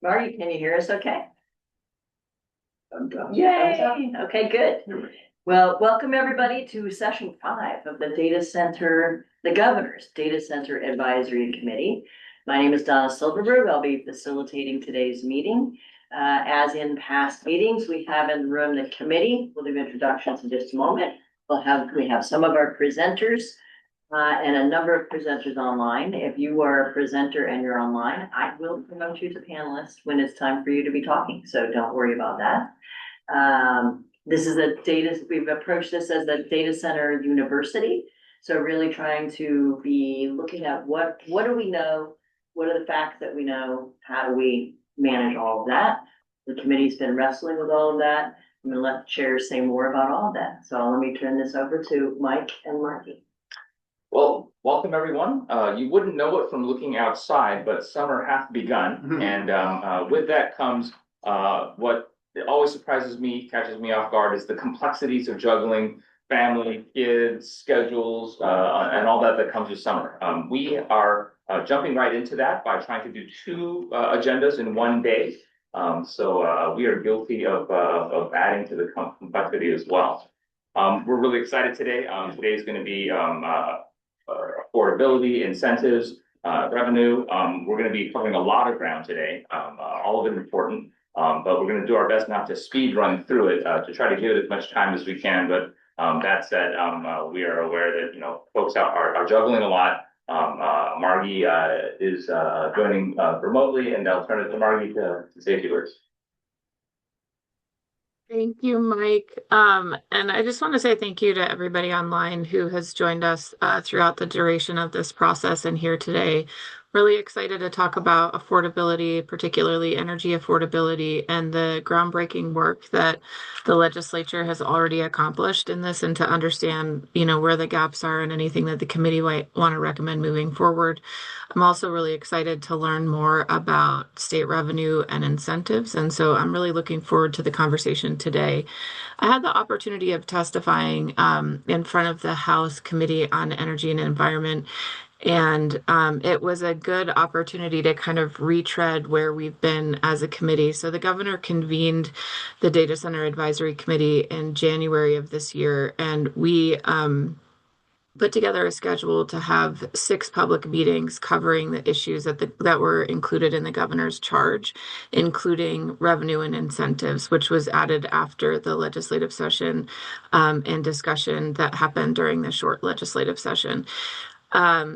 Marty, can you hear us okay? I'm done. Yay! Okay, good. Well, welcome everybody to session 5 of the Governor's Data Center Advisory Committee. My name is Donna Silverberg. I'll be facilitating today's meeting. As in past meetings, we have in the room the committee. We'll do introductions in just a moment. We have some of our presenters and a number of presenters online. If you are a presenter and you're online, I will promote you to panelist when it's time for you to be talking. So don't worry about that. We've approached this as a data center university. So really trying to be looking at what do we know? What are the facts that we know? How do we manage all of that? The committee's been wrestling with all of that. I'm gonna let the chairs say more about all of that. So let me turn this over to Mike and Marky. Well, welcome everyone. You wouldn't know it from looking outside, but summer hath begun. And with that comes what always surprises me, catches me off guard, is the complexities of juggling family, kids, schedules, and all that comes with summer. We are jumping right into that by trying to do 2 agendas in one day. So we are guilty of adding to the complexity as well. We're really excited today. Today is going to be affordability, incentives, revenue. We're going to be covering a lot of ground today, all of it important, but we're going to do our best not to speed run through it, to try to give it as much time as we can. But that said, we are aware that folks are juggling a lot. Margie is joining remotely, and I'll turn it to Margie to say a few words. Thank you, Mike. And I just want to say thank you to everybody online who has joined us throughout the duration of this process and here today. Really excited to talk about affordability, particularly energy affordability, and the groundbreaking work that the legislature has already accomplished in this, and to understand, where the gaps are and anything that the committee might want to recommend moving forward. I'm also really excited to learn more about state revenue and incentives. And so I'm really looking forward to the conversation today. I had the opportunity of testifying in front of the House Committee on Energy and Environment. And it was a good opportunity to kind of retread where we've been as a committee. So the governor convened the Data Center Advisory Committee in January of this year, and we put together a schedule to have 6 public meetings covering the issues that were included in the governor's charge, including revenue and incentives, which was added after the legislative session and discussion that happened during the short legislative session.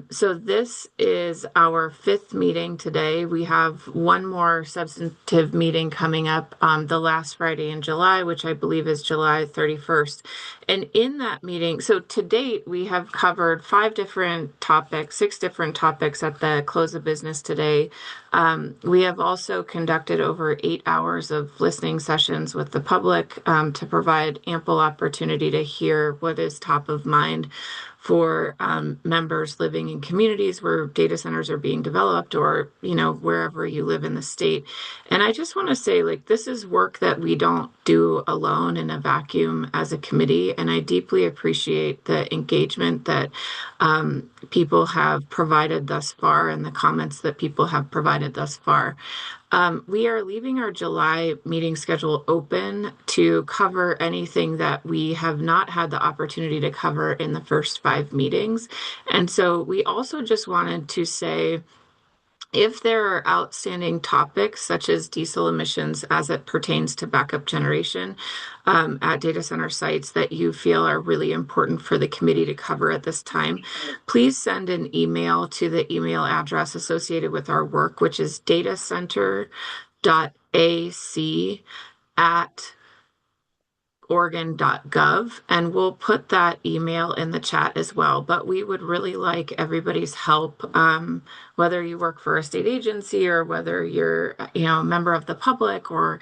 So this is our 5th meeting today. We have one more substantive meeting coming up the last Friday in July, which I believe is July 31st. And in that meeting, so to date, we have covered 6 different topics at the close of business today. We have also conducted over 8 hours of listening sessions with the public to provide ample opportunity to hear what is top of mind for members living in communities where data centers are being developed, or wherever you live in the state. And I just want to say, this is work that we don't do alone in a vacuum as a committee, and I deeply appreciate the engagement that people have provided thus far and the comments that people have provided thus far. We are leaving our July meeting schedule open to cover anything that we have not had the opportunity to cover in the first 5 meetings. And so we also just wanted to say, if there are outstanding topics such as diesel emissions as it pertains to backup generation at data center sites that you feel are really important for the committee to cover at this time, please send an email to the email address associated with our work, which is datacenter.ac@oregon.gov, and we'll put that email in the chat as well. But we would really like everybody's help, whether you work for a state agency or whether you're a member of the public or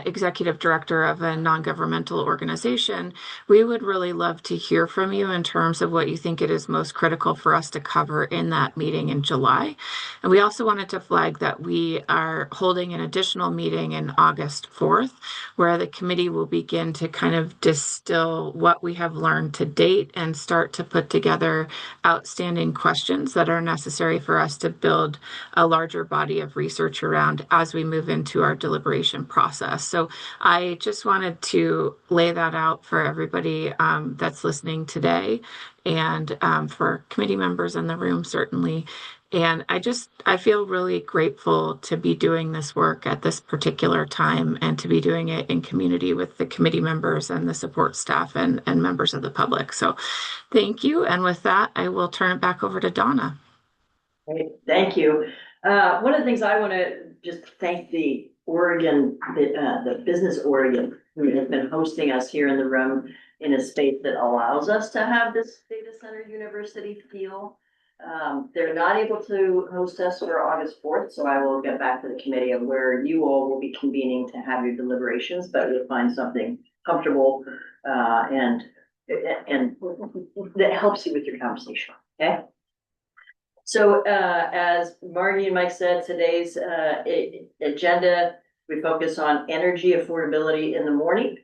executive director of a non-governmental organization. We would really love to hear from you in terms of what you think it is most critical for us to cover in that meeting in July. And we also wanted to flag that we are holding an additional meeting in August 4th, where the committee will begin to kind kind of distill what we have learned to date and start to put together outstanding questions that are necessary for us to build a larger body of research around as we move into our deliberation process. So I just wanted to lay that out for everybody that's listening today, and for committee members in the room, certainly. And I feel really grateful to be doing this work at this particular time and to be doing it in community with the committee members and the support staff and members of the public. So thank you. And with that, I will turn it back over to Donna. Great, thank you. One of the things I want to just thank the the Business Oregon, who has been hosting us here in the room in a space that allows us to have this data center university feel. They're not able to host us for August 4th, so I will get back to the committee of where you all will be convening to have your deliberations, but we'll find something comfortable and that helps you with your conversation, okay? So as Margie and Mike said, today's agenda, we focus on energy affordability in the morning.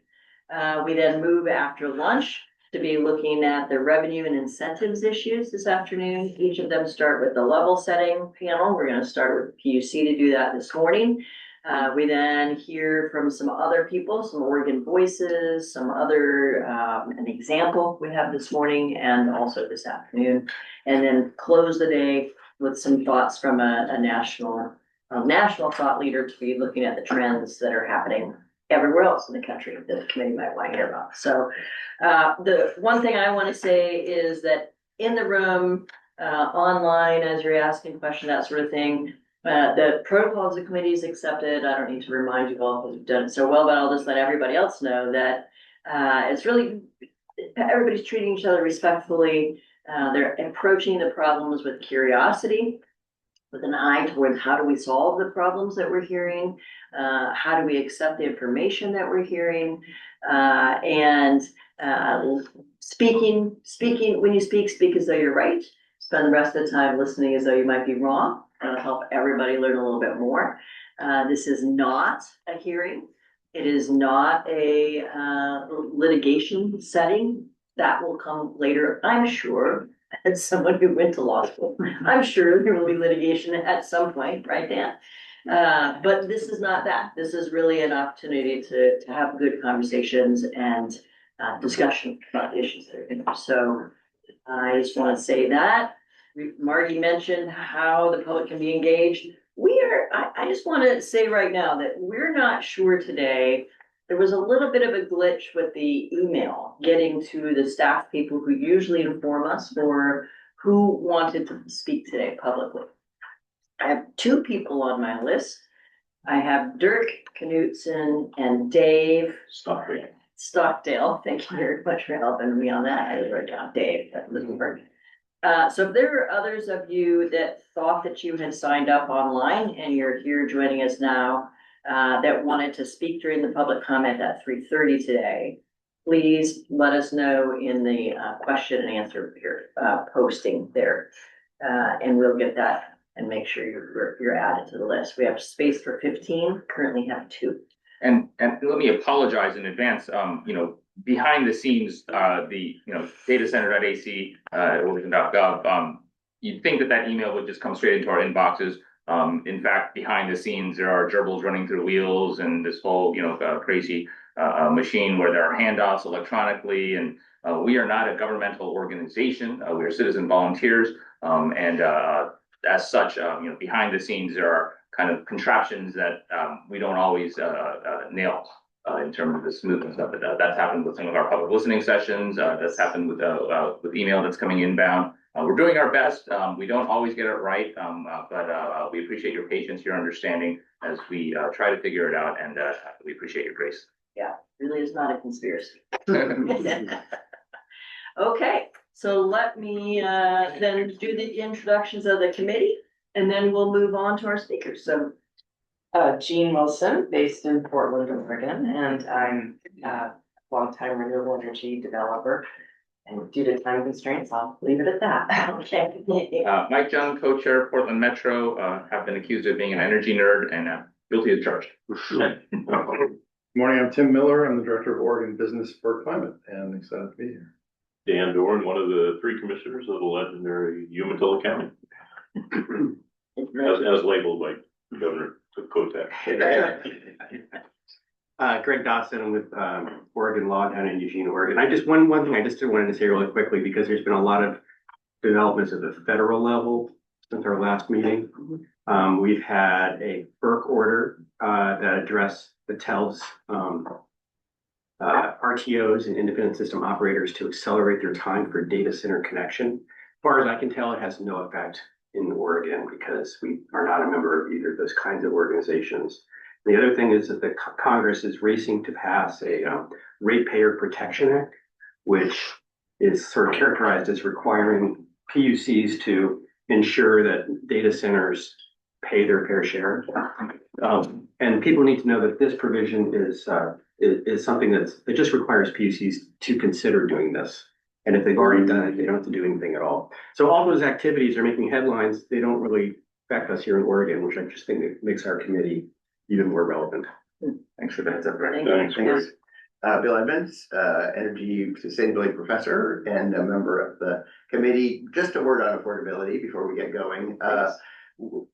We then move after lunch to be looking at the revenue and incentives issues this afternoon. Each of them start with the level setting panel. We're going to start with PUC to do that this morning. We then hear from some other people, some Oregon voices, some other, an example we have this morning and also this afternoon, and then close the day with some thoughts from a national thought leader to be looking at the trends that are happening everywhere else in the country that the committee might want to hear about. So the one thing I want to say is that in the room, online, as you're asking questions, that sort of thing, the protocols the committee has accepted. I don't need to remind you all because you've done it so well, but I'll just let everybody else know that it's really, everybody's treating each other respectfully. They're approaching the problems with curiosity, with an eye towards how do we solve the problems that we're hearing, how do we accept the information that we're hearing, and speaking, when you speak as though you're right, spend the rest of the time listening as though you might be wrong. That'll help everybody learn a little bit more. This is not a hearing. It is not a litigation setting. That will come later, I'm sure. As someone who went to law school, I'm sure there will be litigation at some point, right, Dan? But this is not that. This is really an opportunity to have good conversations and discussion about the issues that are in there. So I just want to say that. Margie mentioned how the public can be engaged. I just want to say right now that we're not sure today. There was a little bit of a glitch with the email getting to the staff people who usually inform us for who wanted to speak today publicly. I have two people on my list. I have Dirk Knutson and Dave Stockdale. Thank you very much for helping me on that. I wrote down Dave. So if there are others of you that thought that you had signed up online and you're here joining us now, that wanted to speak during the public comment at 3:30 today, please let us know in the question and answer posting there, and we'll get that and make sure you're added to the list. We have space for 15, currently have 2. And let me apologize in advance. Behind the scenes, the datacenter.ac Oregon.gov. You'd think that email would just come straight into our inboxes. In fact, behind the scenes, there are gerbils running through wheels and this whole, crazy machine where there are handoffs electronically. And we are not a governmental organization. We are citizen volunteers. And as such, behind the scenes, there are kind of contraptions that we don't always nail in terms of the smoothness of it. That's happened with some of our public listening sessions. That's happened with email that's coming inbound. We're doing our best. We don't always get it right, but we appreciate your patience, your understanding as we try to figure it out, and we appreciate your grace. Yeah, really is not a conspiracy. Okay, so let me then do the introductions of the committee, and then we'll move on to our speakers. So Jean Wilson, based in Portland, Oregon, and I'm a longtime renewable energy developer. And due to time constraints, I'll leave it at that. okay. Mike Jung, co-chair of Portland Metro, have been accused of being an energy nerd and guilty as charged. Good morning, I'm Tim Miller. I'm the Director of Oregon Business for Climate and excited to be here. Dan Dorn, one of the 3 commissioners of the legendary Umatilla County, as labeled by Governor Kotek. Greg Dawson, I'm with Oregon Law down in Eugene, Oregon. One thing I just wanted to say really quickly, because there's been a lot of developments at the federal level since our last meeting. We've had a FERC order that addressed the TELS RTOs and independent system operators to accelerate their time for data center connection. As far as I can tell, it has no effect in Oregon because we are not a member of either of those kinds of organizations. The other thing is that the Congress is racing to pass a Ratepayer Protection Act, which is sort of characterized as requiring PUCs to ensure that data centers pay their fair share. And people need to know that this provision is something that just requires PUCs to consider doing this. And if they've already done it, they don't have to do anything at all. So all those activities are making headlines. They don't really affect us here in Oregon, which I just think it makes our committee even more relevant. Thanks for that. Thanks. Bill Edmonds, Energy Sustainability Professor and a member of the committee. Just a word on affordability before we get going.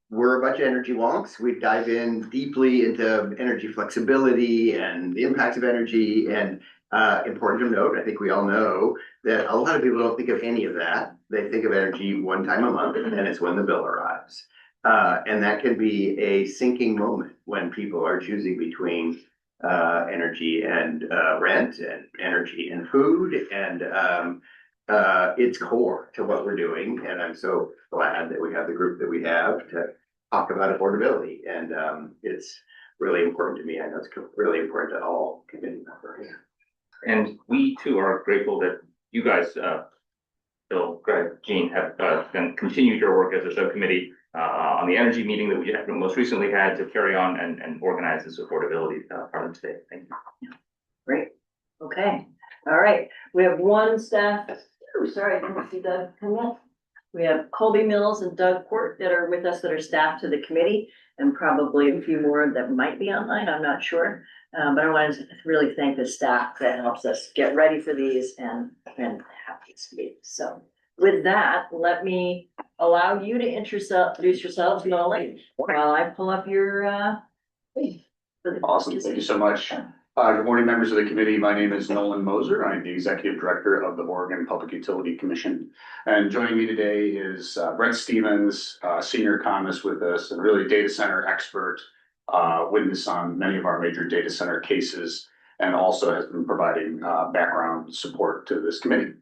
We're a bunch of energy wonks. We dive in deeply into energy flexibility and the impacts of energy. And important to note, I think we all know that a lot of people don't think of any of that. They think of energy one time a month, and it's when the bill arrives. And that can be a sinking moment when people are choosing between energy and rent and energy and food. And it's core to what we're doing. And I'm so glad that we have the group that we have to talk about affordability. And it's really important to me. I know it's really important to all committee members. And we too are grateful that you guys, Bill, Greg, Jean, have continued your work as a subcommittee on the energy meeting that we most recently had to carry on and organize this affordability part of today. Thank you. Great. Okay. All right. We have one staff. Oh, sorry, I didn't see Doug come in. We have Colby Mills and Doug Port that are with us that are staff to the committee, and probably a few more that might be online. I'm not sure. But I want to really thank the staff that helps us get ready for these and have these meetings. So with that, let me allow you to introduce yourselves, Nolan, while I pull up your Awesome. Thank you so much. Good morning, members of the committee. My name is Nolan Moser. I'm the Executive Director of the Oregon Public Utility Commission. And joining me today is Brent Stevens, Senior Economist with us and really data center expert, witness on many of our major data center cases, and also has been providing background support to this committee.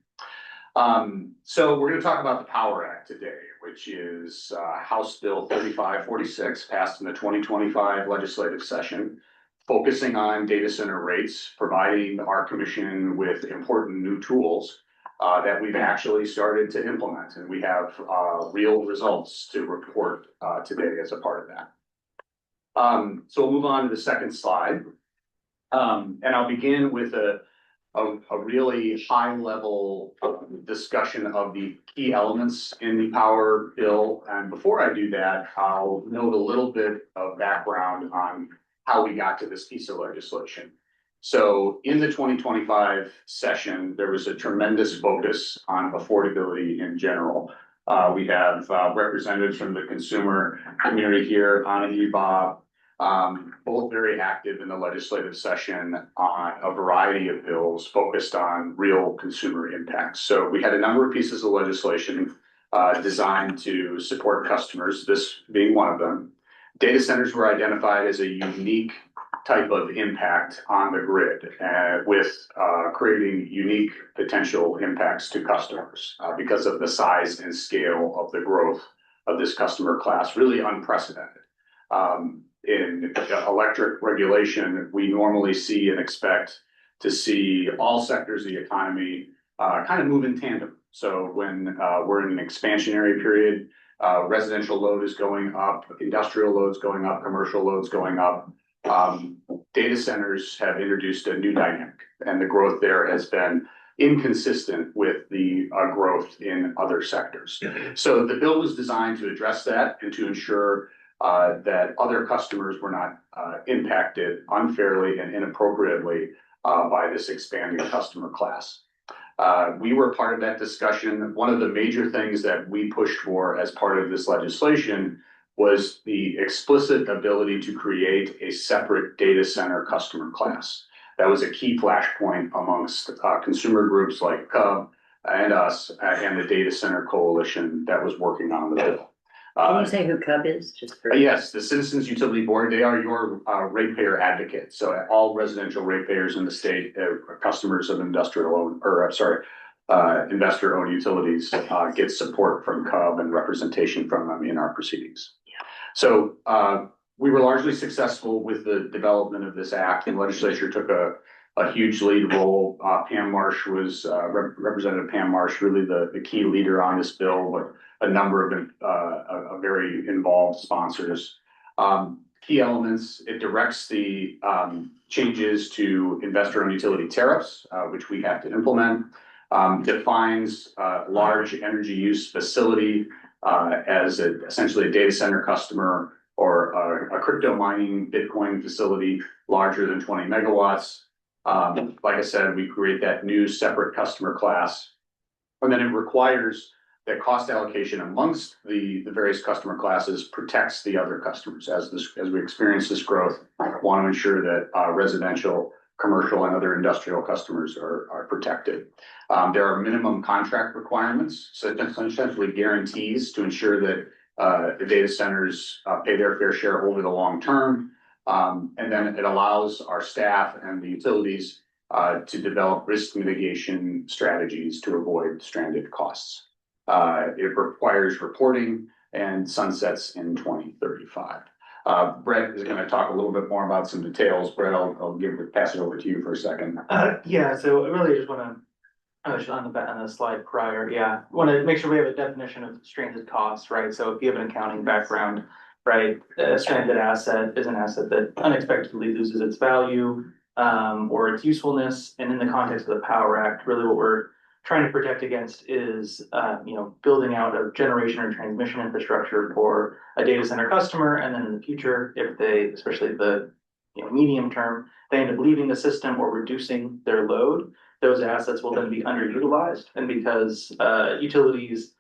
So we're going to talk about the Power Act today, which is House Bill 3546, passed in the 2025 legislative session, focusing on data center rates, providing our commission with important new tools that we've actually started to implement. And we have real results to report today as a part of that. So we'll move on to the second slide. And I'll begin with a really high level discussion of the key elements in the power bill. And before I do that, I'll note a little bit of background on how we got to this piece of legislation. So in the 2025 session, there was a tremendous focus on affordability in general. We have representatives from the consumer community here, Anna Bob, both very active in the legislative session on a variety of bills focused on real consumer impacts. So we had a number of pieces of legislation designed to support customers, this being one of them. Data centers were identified as a unique type of impact on the grid with creating unique potential impacts to customers because of the size and scale of the growth of this customer class, really unprecedented. In electric regulation, we normally see and expect to see all sectors of the economy kind of move in tandem. So when we're in an expansionary period, residential load is going up, industrial loads going up, commercial loads going up. Data centers have introduced a new dynamic, and the growth there has been inconsistent with the growth in other sectors. So the bill was designed to address that and to ensure that other customers were not impacted unfairly and inappropriately by this expanding customer class. We were part of that discussion. One of the major things that we pushed for as part of this legislation was the explicit ability to create a separate data center customer class. That was a key flashpoint amongst consumer groups like CUB and us and the Data Center Coalition that was working on the bill. Can you say who CUB is, just for? Yes, the Citizens Utility Board, they are your ratepayer advocate. So all residential ratepayers in the state, customers of investor-owned utilities get support from CUB and representation from them in our proceedings. So we were largely successful with the development of this act. The legislature took a huge lead role. Pam Marsh was Representative Pam Marsh, really the key leader on this bill, but a number of very involved sponsors. Key elements, it directs the changes to investor-owned utility tariffs, which we have to implement, defines large energy use facility as essentially a data center customer or a crypto mining Bitcoin facility larger than 20 megawatts. Like I said, we create that new separate customer class, and then it requires that cost allocation amongst the various customer classes protects the other customers. As we experience this growth, I want to ensure that residential, commercial, and other industrial customers are protected. There are minimum contract requirements, so essentially guarantees to ensure that the data centers pay their fair share over the long term. And then it allows our staff and the utilities to develop risk mitigation strategies to avoid stranded costs. It requires reporting and sunsets in 2035. Brett is going to talk a little bit more about some details. Brett, I'll pass it over to you for a second. Yeah, so I really just want to, on the slide prior, want to make sure we have a definition of stranded costs, right? So if you have an accounting background, right, a stranded asset is an asset that unexpectedly loses its value or its usefulness. And in the context of the Power Act, really what we're trying to protect against is, building out a generation or transmission infrastructure for a data center customer. And then in the future, if they, especially the medium term, they end up leaving the system or reducing their load, those assets will then be underutilized. And because utilities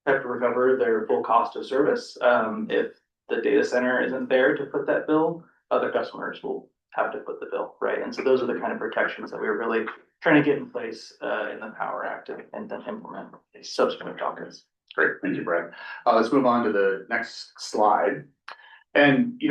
have to recover their full cost of service, if the data center isn't there to put that bill, other customers will have to put the bill, right? And so those are the kind of protections that we were really trying to get in place in the Power Act and then implement subsequent dockets. Great, thank you, Brett. Let's move on to the next slide. And,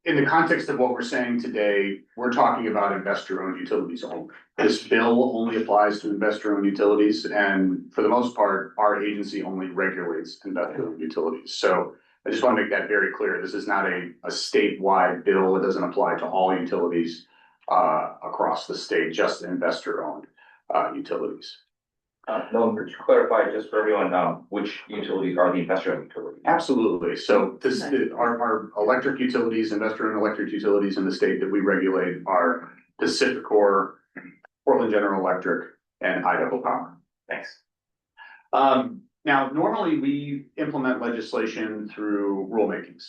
in the context of what we're saying today, we're talking about investor-owned utilities only. This bill only applies to investor-owned utilities, and for the most part, our agency only regulates investor-owned utilities. So I just want to make that very clear. This is not a statewide bill. It doesn't apply to all utilities across the state, just investor-owned utilities. No, could you clarify just for everyone, which utilities are the investor-owned utilities? Absolutely. So our electric utilities, investor-owned electric utilities in the state that we regulate are PacifiCorp, Portland General Electric, and Idaho Power. Thanks. Now, normally we implement legislation through rulemakings.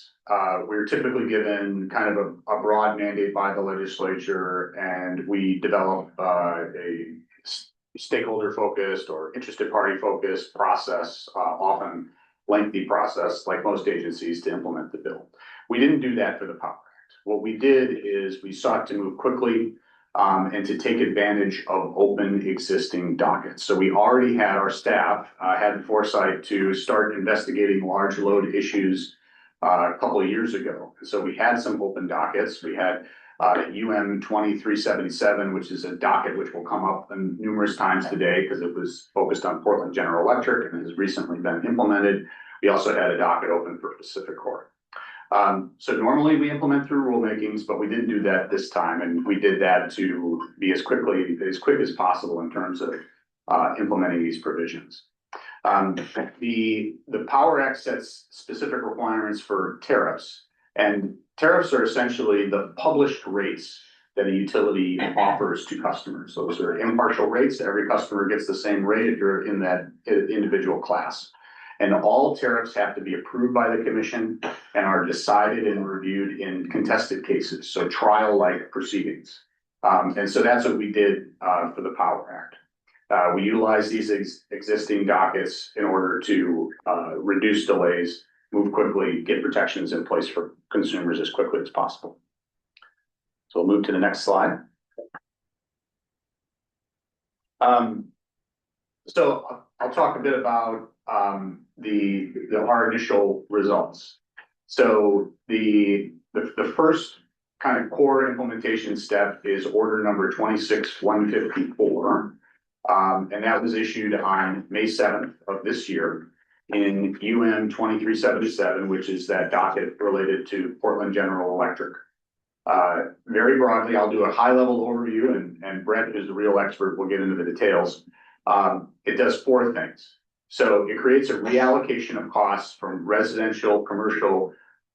We're typically given kind of a broad mandate by the legislature, and we develop a stakeholder focused or interested party focused process, often lengthy process, like most agencies, to implement the bill. We didn't do that for the Power Act. What we did is we sought to move quickly and to take advantage of open existing dockets. So we already had our staff had the foresight to start investigating large load issues a couple of years ago. So we had some open dockets. We had UM 2377, which is a docket which will come up numerous times today because it was focused on Portland General Electric and has recently been implemented. We also had a docket open for PacifiCorp. So normally we implement through rulemakings, but we didn't do that this time, and we did that to be as quick as possible in terms of implementing these provisions. The Power Act sets specific requirements for tariffs, and tariffs are essentially the published rates that a utility offers to customers. Those are impartial rates. Every customer gets the same rate if you're in that individual class. And all tariffs have to be approved by the commission and are decided and reviewed in contested cases, so trial-like proceedings. And so that's what we did for the Power Act. We utilized these existing dockets in order to reduce delays, move quickly, get protections in place for consumers as quickly as possible. So we'll move to the next slide. So I'll talk a bit about our initial results. So the first kind of core implementation step is order number 26154. And that was issued on May 7th of this year in UM 2377, which is that docket related to Portland General Electric. Very broadly, I'll do a high level overview and Brett, who's the real expert, will get into the details. It does four things. So it creates a reallocation of costs from residential, commercial,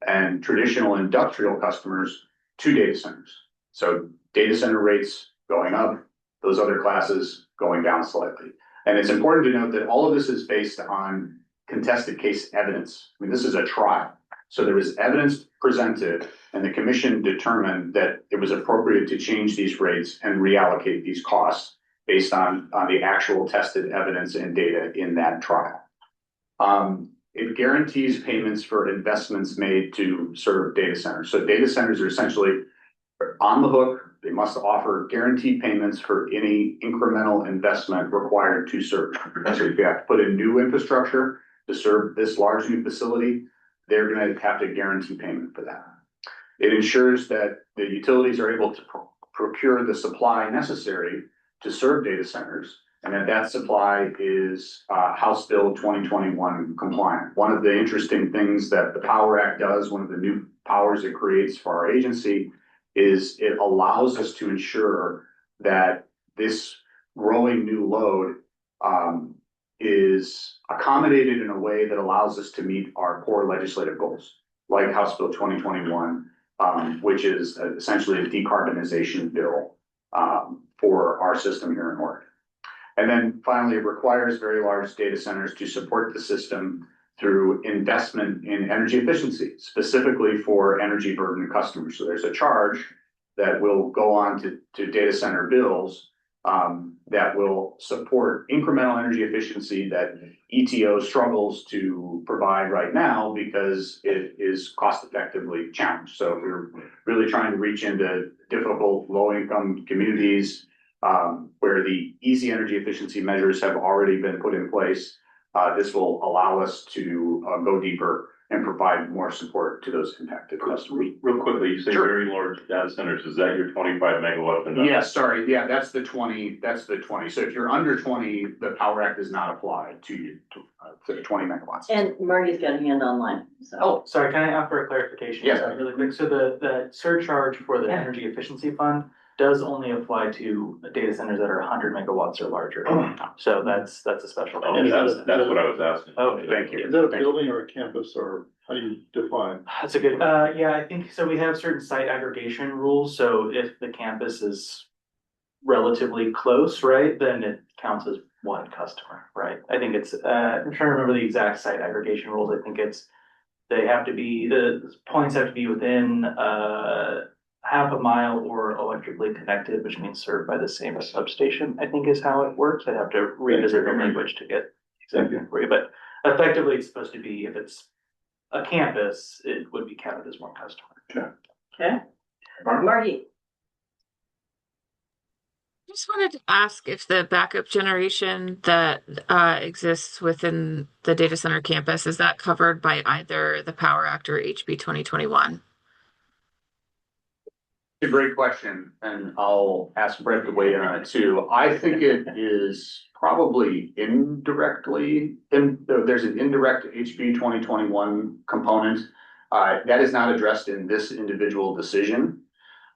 and traditional industrial customers to data centers. So data center rates going up, those other classes going down slightly. And it's important to note that all of this is based on contested case evidence. I mean, this is a trial. So there was evidence presented and the commission determined that it was appropriate to change these rates and reallocate these costs based on the actual tested evidence and data in that trial. It guarantees payments for investments made to serve data centers. So data centers are essentially on the hook. They must offer guaranteed payments for any incremental investment required to serve. So if you have to put in new infrastructure to serve this large new facility, they're going to have to guarantee payment for that. It ensures that the utilities are able to procure the supply necessary to serve data centers, and that supply is House Bill 2021 compliant. One of the interesting things that the Power Act does, one of the new powers it creates for our agency, is it allows us to ensure that this growing new load is accommodated in a way that allows us to meet our core legislative goals, like House Bill 2021, which is essentially a decarbonization bill for our system here in Oregon. And then finally, it requires very large data centers to support the system through investment in energy efficiency, specifically for energy burden customers. So there's a charge that will go on to data center bills that will support incremental energy efficiency that ETO struggles to provide right now because it is cost effectively challenged. So we're really trying to reach into difficult low-income communities where the easy energy efficiency measures have already been put in place. This will allow us to go deeper and provide more support to those impacted customers. Real quickly, you say Sure. very large data centers, is that your 25 megawatt? Yeah, sorry, yeah, that's the 20. So if you're under 20, the Power Act does not apply to you, to 20 megawatts. And Marty's got a hand online, so. Oh, sorry, can I ask for a clarification? Yes. Really quick, so the surcharge for the energy efficiency fund does only apply to data centers that are 100 megawatts or larger. So that's a special. Oh, that's what I was asking. Oh, Thank you. Is that a building or a campus, or how do you define? That's a good, yeah, I think, so we have certain site aggregation rules, so if the campus is relatively close, right, then it counts as one customer, right? I think it's, I'm trying to remember the exact site aggregation rules, I think it's, they have to be, the points have to be within, half a mile or electrically connected, which means served by the same substation, I think is how it works. I'd have to revisit the language to get exactly for you, but effectively it's supposed to be, if it's a campus, it would be counted as one customer. Okay, Marty. Just wanted to ask if the backup generation that exists within the data center campus, is that covered by either the Power Act or HB 2021? A great question, and I'll ask Brett to weigh in on it too. I think it is probably indirectly, there's an indirect HB 2021 component that is not addressed in this individual decision.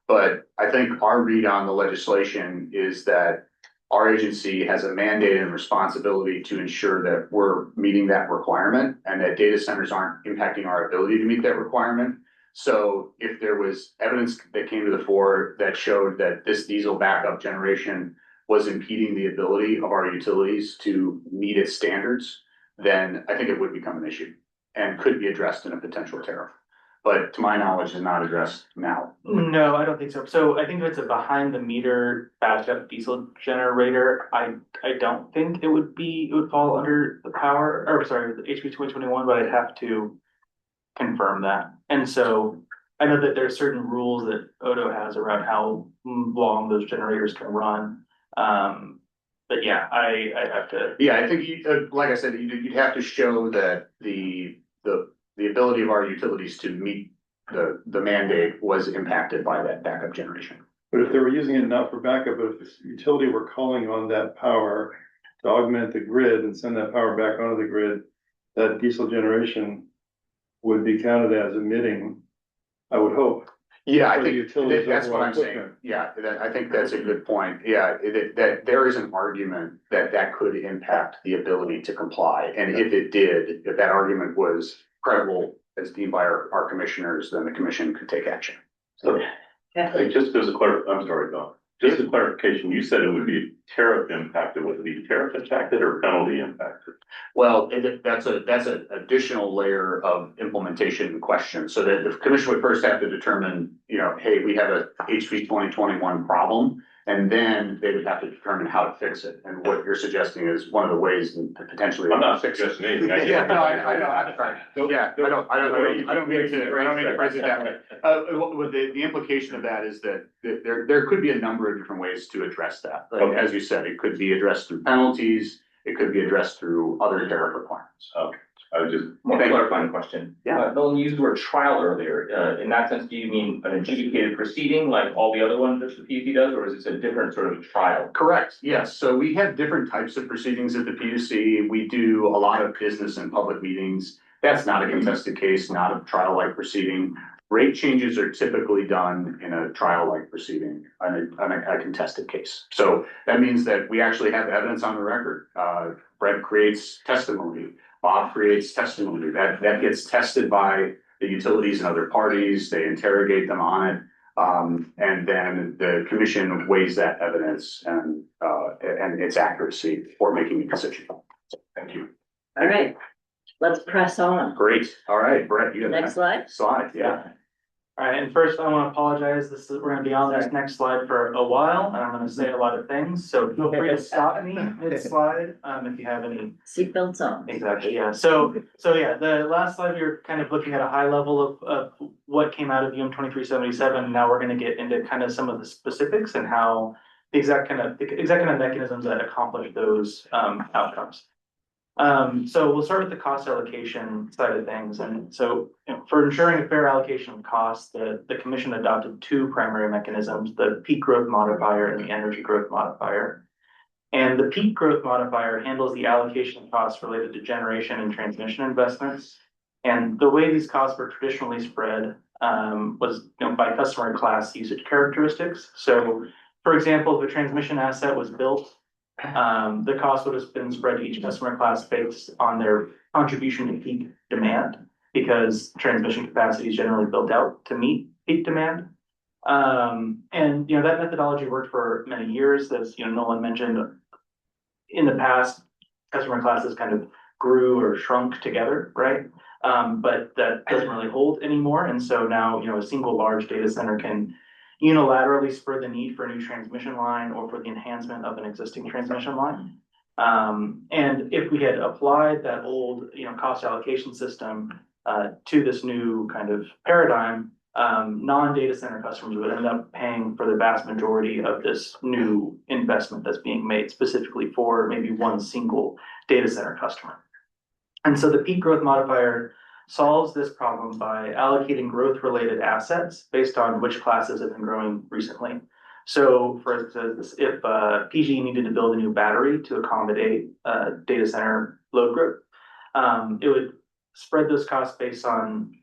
But I think our read on the legislation is that our agency has a mandate and responsibility to ensure that we're meeting that requirement and that data centers aren't impacting our ability to meet that requirement. So if there was evidence that came to the fore that showed that this diesel backup generation was impeding the ability of our utilities to meet its standards, then I think it would become an issue and could be addressed in a potential tariff. But to my knowledge, is not addressed now. No, I don't think so. So I think if it's a behind the meter backup diesel generator, I don't think it would fall under the power, or sorry, the HB 2021, but I'd have to confirm that. And so I know that there's certain rules that Odo has around how long those generators can run. But yeah, I have to. Yeah, I think you, like I said, you'd have to show that the ability of our utilities to meet the mandate was impacted by that backup generation. But if they were using it not for backup, but if the utility were calling on that power to augment the grid and send that power back onto the grid, that diesel generation would be counted as emitting, I would hope. Yeah, I For the think utilities that's what overall I'm saying. footprint. Yeah, I think that's a good point. Yeah, that there is an argument that could impact the ability to comply. And if it did, if that argument was credible as deemed by our commissioners, then the commission could take action. So, hey, just as a I'm sorry, Don, just a clarification, you said it would be tariff impacted. Would it be tariff impacted or penalty impacted? Well, that's an additional layer of implementation question, so that the commission would first have to determine, hey, we have a HB 2021 problem, and then they would have to determine how to fix it. And what you're suggesting is one of the ways and potentially. I'm not suggesting anything. Yeah, no, I know, I'm sorry. Yeah, I don't mean to phrase it that way. With the implication of that is that there could be a number of different ways to address that. Like, Okay. as you said, it could be addressed through penalties, it could be addressed through other tariff requirements. Okay, I was just. More clarifying question. Yeah. Nolan used the word trial earlier. In that sense, do you mean an adjudicated proceeding like all the other ones that the PUC does, or is this a different sort of trial? Correct, yes. So we have different types of proceedings at the PUC. We do a lot of business and public meetings. That's not a contested case, not a trial-like proceeding. Rate changes are typically done in a trial-like proceeding, on a contested case. So that means that we actually have evidence on the record. Brett creates testimony, Bob creates testimony, that gets tested by the utilities and other parties, they interrogate them on it. And then the commission weighs that evidence and its accuracy for making a decision. So, thank you. All right, let's press on. Great, all right, Brett, you got the Next slide. Slide, yeah. All right, and first I want to apologize. We're gonna be on this next slide for a while, and I'm gonna say a lot of things, so feel free to stop me mid-slide, if you have any. Seatbelts on. Exactly, yeah. So yeah, the last slide, we were kind of looking at a high level of what came out of UM 2377. Now we're gonna get into kind of some of the specifics and how the exact kind of mechanisms that accomplish those outcomes. So we'll start with the cost allocation side of things. And so, for ensuring a fair allocation of costs, the commission adopted two primary mechanisms, the peak growth modifier and the energy growth modifier. And the peak growth modifier handles the allocation of costs related to generation and transmission investments. And the way these costs were traditionally spread was by customer class usage characteristics. So, for example, if a transmission asset was built, the cost would have been spread to each customer class based on their contribution to peak demand, because transmission capacity is generally built out to meet peak demand. And that methodology worked for many years. As Nolan mentioned, in the past, customer classes kind of grew or shrunk together, right? But that doesn't really hold anymore. And so now, a single large data center can unilaterally spur the need for a new transmission line or for the enhancement of an existing transmission line. And if we had applied that old, cost allocation system to this new kind of paradigm, non-data center customers would end up paying for the vast majority of this new investment that's being made specifically for maybe one single data center customer. And so the peak growth modifier solves this problem by allocating growth-related assets based on which classes have been growing recently. So, for instance, if PG needed to build a new battery to accommodate data center load growth, it would spread those costs based on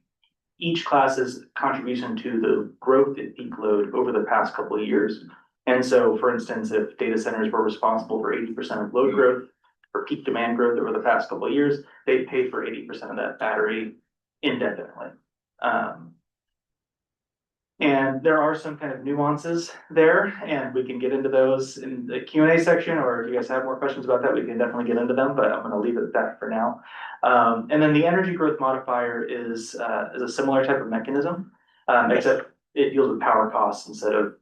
each class's contribution to the growth in peak load over the past couple of years. And so, for instance, if data centers were responsible for 80% of load growth, for peak demand growth over the past couple of years, they pay for 80% of that battery indefinitely. And there are some kind of nuances there, and we can get into those in the Q&A section, or if you guys have more questions about that, we can definitely get into them, but I'm gonna leave it at that for now. And then the energy growth modifier is a similar type of mechanism, except it deals with power costs instead of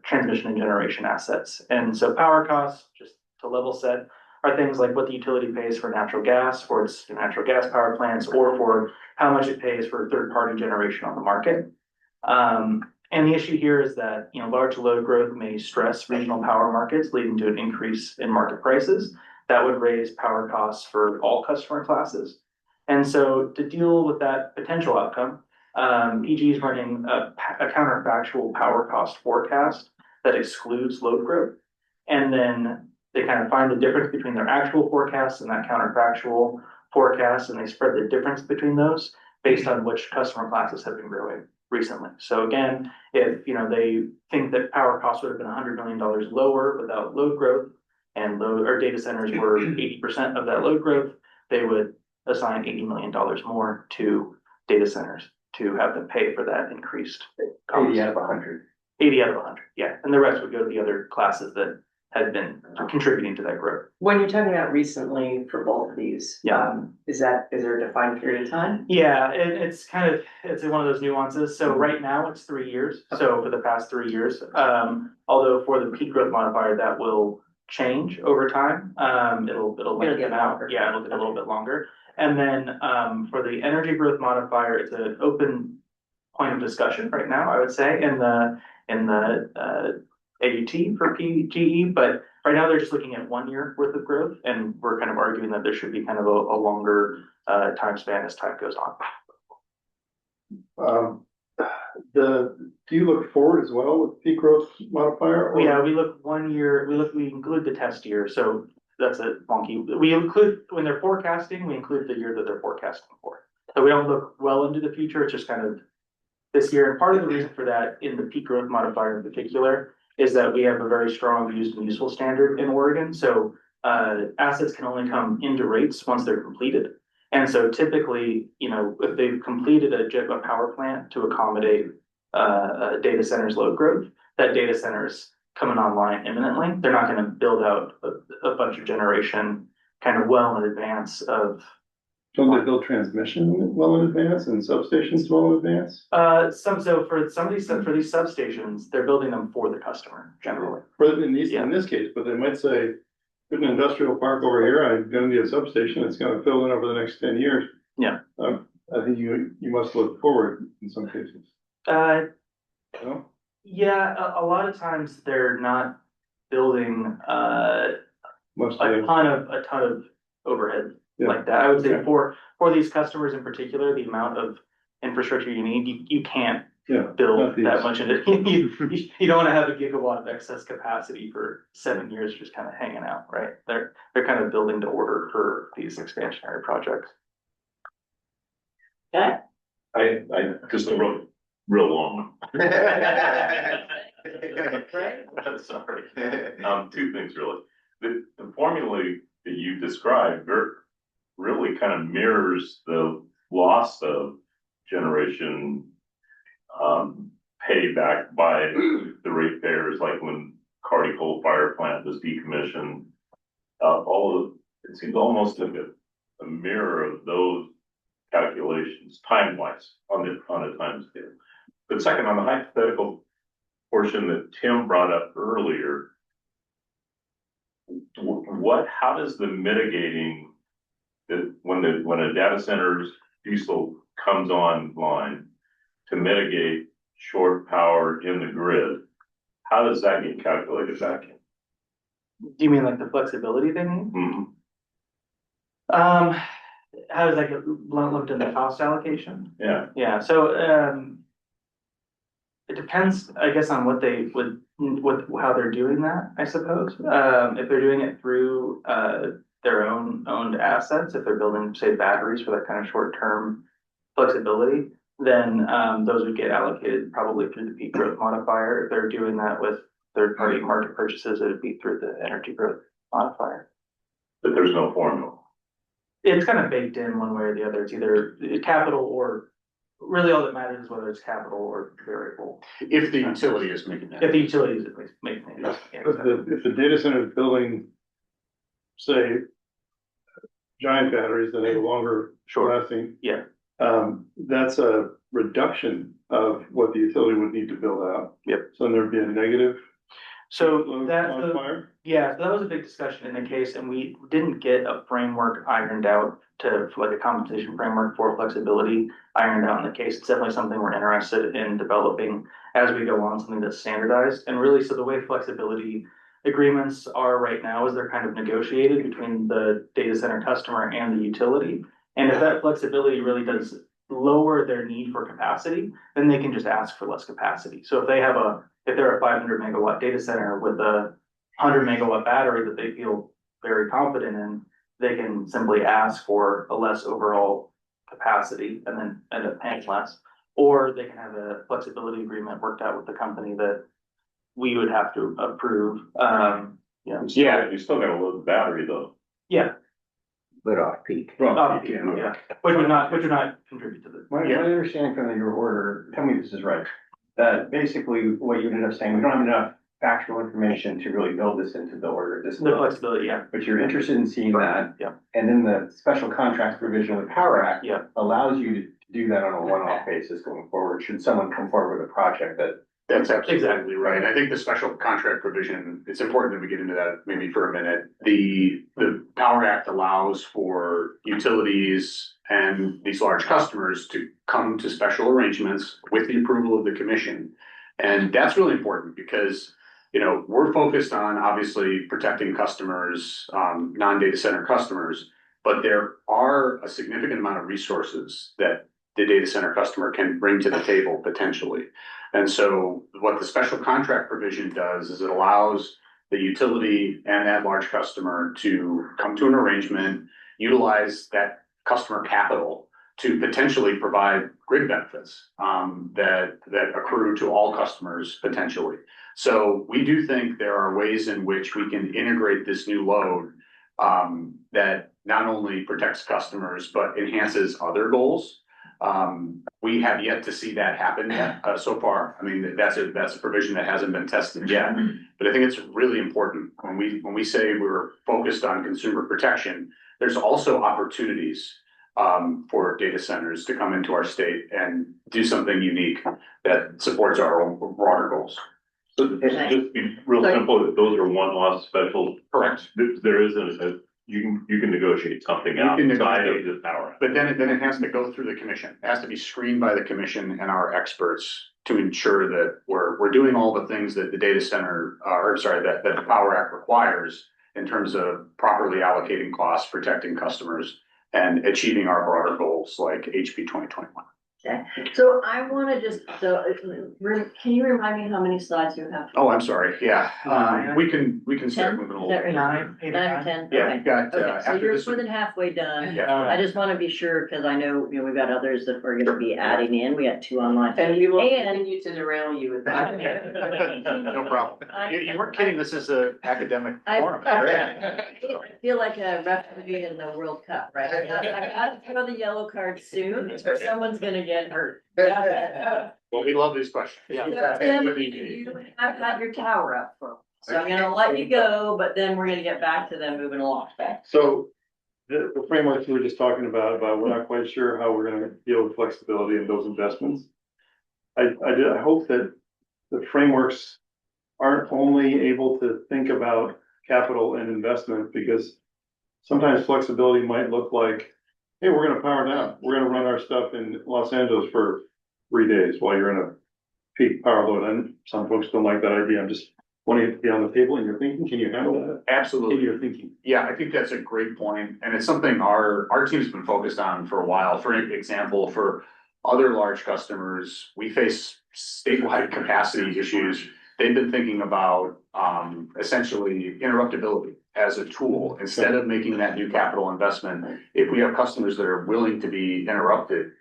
transmission and generation assets. And so power costs, just to level set, are things like what the utility pays for natural gas for its natural gas power plants, or for how much it pays for third-party generation on the market. And the issue here is that, you know, large load growth may stress regional power markets, leading to an increase in market prices. That would raise power costs for all customer classes. And so to deal with that potential outcome, PG is running a counterfactual power cost forecast that excludes load growth. And then they kind of find the difference between their actual forecasts and that counterfactual forecast, and they spread the difference between those based on which customer classes have been growing recently. So again, if you know they think that power costs would have been $100 million lower without load growth, and load or data centers were 80% of that load growth, they would assign $80 million more to data centers to have them pay for that increased cost. 80 out of 100. 80 out of 100, yeah, and the rest would go to the other classes that had been contributing to that growth. When you're talking about recently for both of these, Yeah. is there a defined period of time? Yeah, it's one of those nuances. So right now it's 3 years. So for the past 3 years, although for the peak growth modifier, that will change over time. It'll get out. longer. Yeah, it'll get a little bit longer. And then for the energy growth modifier, it's an open point of discussion right now, I would say, in the AUT for PGE, but right now they're just looking at 1 year worth of growth, and we're kind of arguing that there should be kind of a longer time span as time goes on. Do you look forward as well with peak growth modifier? or- Yeah, we look 1 year, we include the test year, so that's a funky, we include, when they're forecasting, we include the year that they're forecasting for. So we don't look well into the future, it's just kind of this year, and part of the reason for that in the peak growth modifier in particular is that we have a very strong used and useful standard in Oregon, so assets can only come into rates once they're completed. And so typically, you know, if they've completed a power plant to accommodate a data center's load growth, that data center's coming online imminently. They're not gonna build out a bunch of generation kind of well in advance of. Don't they build transmission well in advance and substations well in advance? So for these substations, they're building them for the customer generally. In this case, but they might say, put an industrial park over here, I'm gonna need a substation, it's gonna fill in over the next 10 years. Yeah. I think you must look forward in some cases. No? Yeah, a lot of times they're not building Most a of ton of overhead Yeah. like that. I would say Yeah. for these customers in particular, the amount of infrastructure you need, you can't yeah. build not these. that much in it. You don't want to have a gigawatt of excess capacity for 7 years just kind of hanging out, right? They're kind of building to order for these expansionary projects. Okay. I just wrote real long. Sorry. Two things really. The formula that you described really kind of mirrors the loss of generation paid back by the ratepayers, like when Carty coal fire plant was decommissioned. It seems almost like a mirror of those calculations, time-wise, on a time scale. But second, on the hypothetical portion that Tim brought up earlier, how does the mitigating that when a data center's diesel comes online to mitigate short power in the grid, how does that get calculated back in? Do you mean like the flexibility thing? Mm-hmm. How does that get lumped in the cost allocation? Yeah. Yeah, so it depends, I guess, on what they how they're doing that, I suppose. If they're doing it through their own owned assets, if they're building, say, batteries for that kind of short-term flexibility, then those would get allocated probably through the peak growth modifier. If they're doing that with third-party market purchases, it would be through the energy growth modifier. But there's no formula. It's kind of baked in one way or the other. It's either capital or really all that matters is whether it's capital or variable. If the utility is making that. If the utilities at least make things. Yeah, If the data center is building, say, giant batteries that have a longer lasting. Yeah. That's a reduction of what the utility would need to build out. Yep. So there'd be a negative. So load that's modifier? yeah, so that was a big discussion in the case, and we didn't get a framework ironed out for like a compensation framework for flexibility ironed out in the case. It's definitely something we're interested in developing as we go on, something that's standardized. And really, so the way flexibility agreements are right now is they're kind of negotiated between the data center customer and the utility. And if that flexibility really does lower their need for capacity, then they can just ask for less capacity. So if they're a 500 megawatt data center with a 100 megawatt battery that they feel very confident in, they can simply ask for a less overall capacity and then end up paying less. Or they can have a flexibility agreement worked out with the company that we would have to approve. You still gotta load the battery though. Yeah, But off peak. yeah, which would not contribute to the. My understanding from your order, tell me if this is right, that basically what you ended up saying, we don't have enough factual information to really build this into the order at this The point. flexibility, yeah, But you're interested in seeing that. Yeah. And then the special contracts provision of the Power Act. Yeah. Allows you to do that on a one-off basis going forward, should someone come forward with a project that. That's absolutely Exactly. right. I think the special contract provision, it's important that we get into that maybe for a minute. The Power Act allows for utilities and these large customers to come to special arrangements with the approval of the commission. And that's really important because, we're focused on obviously protecting customers, non-data center customers, but there are a significant amount of resources that the data center customer can bring to the table potentially. And so what the special contract provision does is it allows the utility and that large customer to come to an arrangement, utilize that customer capital to potentially provide grid benefits that accrue to all customers potentially. So we do think there are ways in which we can integrate this new load that not only protects customers, but enhances other goals. We have yet to see that happen yet, so far. I mean, that's a provision that hasn't been tested yet, but I think it's really important when we say we're focused on consumer protection, there's also opportunities for data centers to come into our state and do something unique that supports our own broader goals. So just be real simple, those are one-off special. Correct. There isn't you can negotiate something You out can outside of negotiate. the Power Act. But then it has to go through the commission. It has to be screened by the commission and our experts to ensure that we're doing all the things that the data center, that the Power Act requires in terms of properly allocating costs, protecting customers, and achieving our broader goals like HB 2021. Okay, so I wanna can you remind me how many slides you have? Oh, I'm sorry. Yeah, we can start 10? moving Is along. that right? 9, 8, 9, 10, Yeah, okay. we've got, Okay, so after you're this. more than halfway done. Yeah. I just wanna be sure, cause I know, we've got others that we're gonna be adding in, we got 2 online. And we will And- continue to derail you with that. No problem. You weren't kidding. This is an academic forum. I feel like a referee in the World Cup, right? I gotta throw the yellow card soon, or someone's gonna get hurt. Well, we love these questions. So, Tim, you have had your tower up for, so I'm gonna let you go, but then we're gonna get back to them moving along, okay? So the frameworks we were just talking about we're not quite sure how we're gonna deal with flexibility in those investments. I hope that the frameworks aren't only able to think about capital and investment, because sometimes flexibility might look like, hey, we're gonna power down. We're gonna run our stuff in Los Angeles for 3 days while you're in a peak power load. And some folks don't like that idea. I'm just wanting it to be on the table and you're thinking, can you handle that? Absolutely. In your thinking. Yeah, I think that's a great point, and it's something our team's been focused on for a while. For example, for other large customers, we face statewide capacity issues. They've been thinking about essentially interruptibility as a tool instead of making that new capital investment. If we have customers that are willing to be interrupted,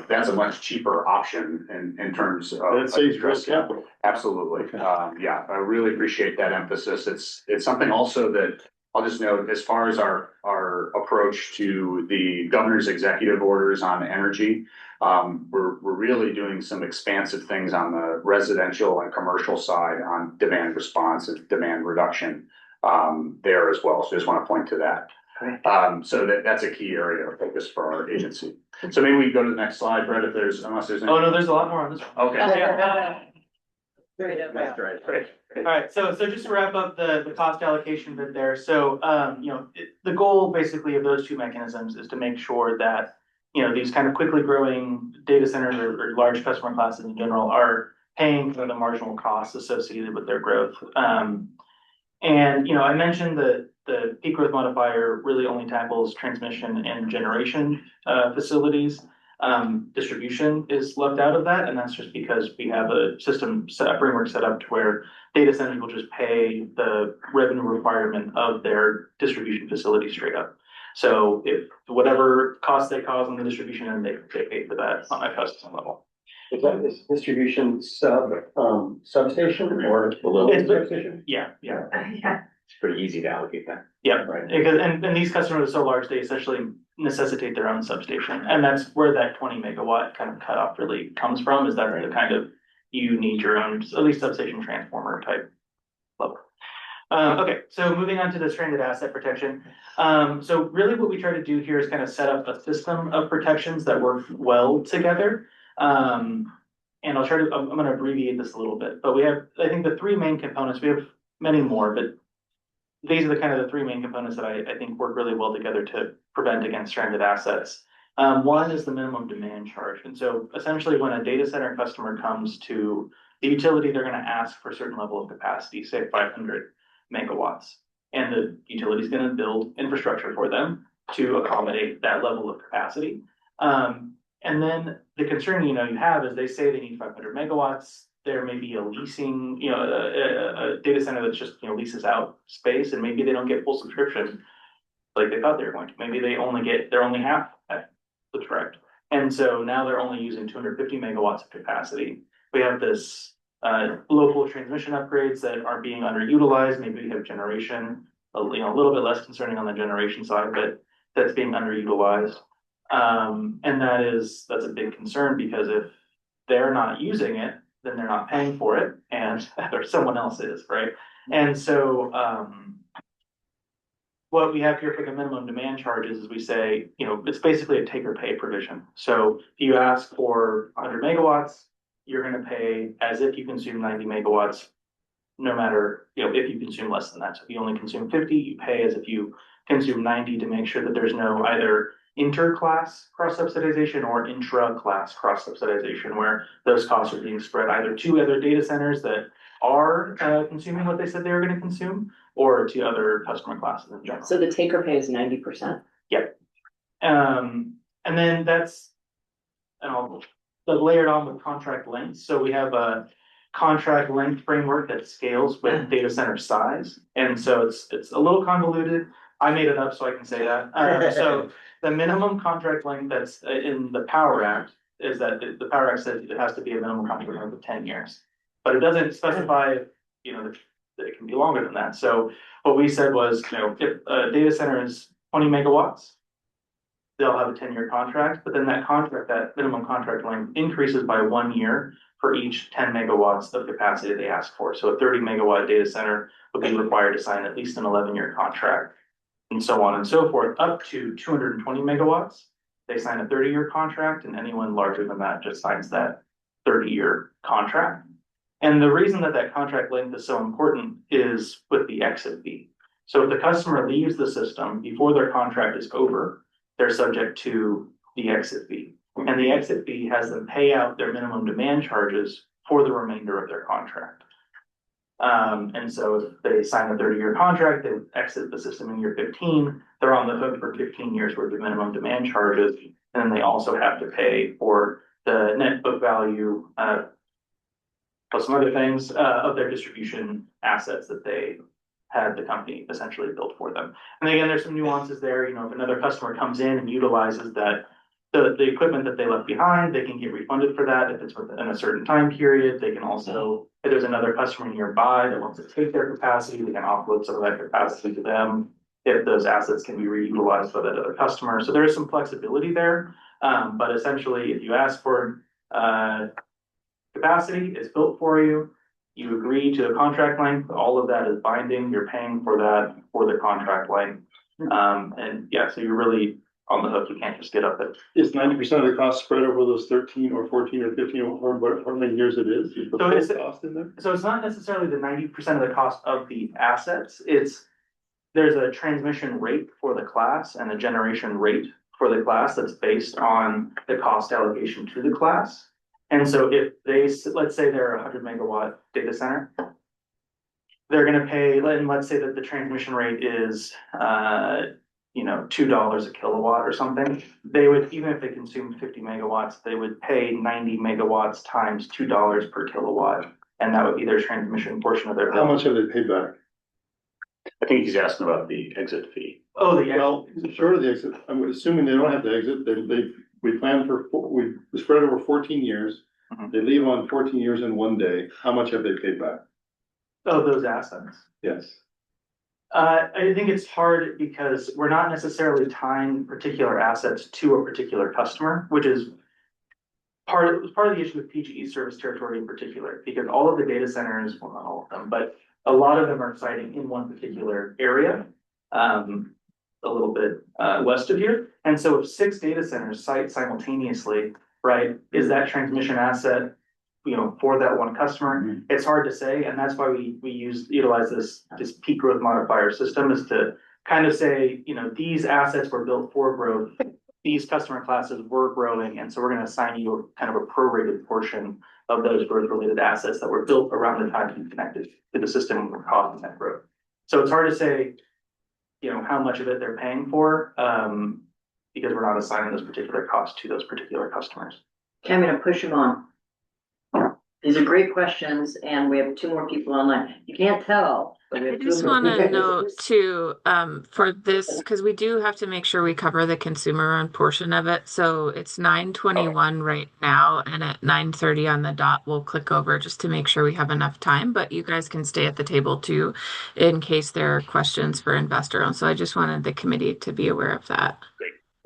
that's a much cheaper option in terms of. That saves real capital. Absolutely. Okay. Yeah, I really appreciate that emphasis. It's something also that I'll just note, as far as our approach to the governor's executive orders on energy, we're really doing some expansive things on the residential and commercial side on demand response and demand reduction there as well. So just want to point to that. So that's a key area of focus for our agency. So maybe we can go to the next slide, Brett, if there's, unless there's. Oh, no, there's a lot more on this one. Okay. That's right. All right, so just to wrap up the cost allocation bit there, so, the goal basically of those two mechanisms is to make sure that, these kind of quickly growing data centers or large customer classes in general are paying for the marginal costs associated with their growth. I mentioned that the peak growth modifier really only tackles transmission and generation facilities. Distribution is left out of that, and that's just because we have a framework set up to where data centers will just pay the revenue requirement of their distribution facility straight up. So if whatever cost they cause on the distribution end, they pay for that on a customer level. Is that this distribution substation or below the substation? Yeah. It's pretty easy to allocate that. Yeah, Right. because and these customers are so large, they essentially necessitate their own substation, and that's where that 20 megawatt kind of cutoff really comes from. Is that the kind of you need your own at least substation transformer type level. Okay, so moving on to the stranded asset protection. So really what we try to do here is kind of set up a system of protections that work well together. And I'm going to abbreviate this a little bit, but we have, I think, the three main components. We have many more, but these are the kind of the three main components that I think work really well together to prevent against stranded assets. One is the minimum demand charge. And so essentially when a data center customer comes to the utility, they're going to ask for a certain level of capacity, say 500 megawatts. And the utility is going to build infrastructure for them to accommodate that level of capacity. And then the concern, you have is they say they need 500 megawatts. There may be a leasing, a data center that's just, leases out space, and maybe they don't get full subscription like they thought they were going to. Maybe they're only half subscribed. And so now they're only using 250 megawatts of capacity. We have this local transmission upgrades that are being underutilized. Maybe we have generation, a little bit less concerning on the generation side, but that's being underutilized. And that's a big concern, because if they're not using it, then they're not paying for it, and or someone else is, right? And so what we have here for the minimum demand charges is we say, it's basically a take or pay provision. So if you ask for 100 megawatts, you're going to pay as if you consume 90 megawatts, no matter, if you consume less than that. So if you only consume 50, you pay as if you consume 90 to make sure that there's no either inter-class cross-subsidization or intra-class cross-subsidization, where those costs are being spread either to other data centers that are consuming what they said they were going to consume, or to other customer classes in general. So the take or pay is 90%? Yep. And then I'll layer it on with contract length. So we have a contract length framework that scales with data center size. And so it's a little convoluted. I made it up so I can say that. So the minimum contract length that's in the Power Act is that the Power Act says it has to be a minimum contract length of 10 years. But it doesn't specify, that it can be longer than that. So what we said was, if a data center is 20 megawatts, they'll have a 10-year contract, but then that minimum contract length increases by 1 year for each 10 megawatts of capacity they ask for. So a 30 megawatt data center would be required to sign at least an 11-year contract, and so on and so forth. Up to 220 megawatts, they sign a 30-year contract, and anyone larger than that just signs that 30-year contract. And the reason that contract length is so important is with the exit fee. So if the customer leaves the system before their contract is over, they're subject to the exit fee. And the exit fee has them pay out their minimum demand charges for the remainder of their contract. And so if they sign a 30-year contract, they exit the system in year 15, they're on the hook for 15 years worth of minimum demand charges. And then they also have to pay for the net book value, plus some other things, of their distribution assets that they had the company essentially built for them. And again, there's some nuances there. If another customer comes in and utilizes that, the equipment that they left behind, they can get refunded for that if it's within a certain time period. They can also, if there's another customer nearby that wants to take their capacity, they can offload some of that capacity to them. if those assets can be reutilized by that other customer. So there is some flexibility there. But essentially, if you ask for capacity, it's built for you. You agree to a contract length, all of that is binding. You're paying for that for the contract length. And yeah, so you're really on the hook. You can't just get up it. Is 90% of the cost spread over those 13 or 14 or 15 or how many years it is? Is the So full it's- cost in there? So it's not necessarily the 90% of the cost of the assets. There's a transmission rate for the class and a generation rate for the class that's based on the cost allocation to the class. And so if let's say they're a 100 MW data center, they're gonna pay, and let's say that the transmission rate is, $2 a kilowatt or something. They would, even if they consume 50 MW, they would pay 90 MW times $2 per kilowatt. And that would be their transmission portion of their How bill. much have they paid back? I think he's asking about the exit fee. Oh, Well, short of the exit, I'm assuming they don't have to exit, we plan for, we spread over 14 years. Mhm. They leave on 14 years in 1 day. How much have they paid back? those assets. Yes. I think it's hard because we're not necessarily tying particular assets to a particular customer, which is part of the issue with PGE service territory in particular, because all of the data centers, well, not all of them, but a lot of them are siting in one particular area, a little bit west of here. And so if 6 data centers site simultaneously, right, is that transmission asset, for that one customer? It's hard to say, and that's why we utilize this peak growth modifier system, is to kind of say, these assets were built for growth. These customer classes were growing, and so we're gonna assign you kind of a prorated portion of those growth-related assets that were built around the time you connected to the system and causing that growth. So it's hard to say, how much of it they're paying for, because we're not assigning those particular costs to those particular customers. Okay, I'm gonna push him on. These are great questions, and we have 2 more people online. You can't tell, but we I have 2 just more want to people. note too, for this, because we do have to make sure we cover the consumer owned portion of it. So it's 9:21 right now, and at 9:30 on the dot, we'll click over just to make sure we have enough time. But you guys can stay at the table too, in case there are questions for investor owned. So I just wanted the committee to be aware of that.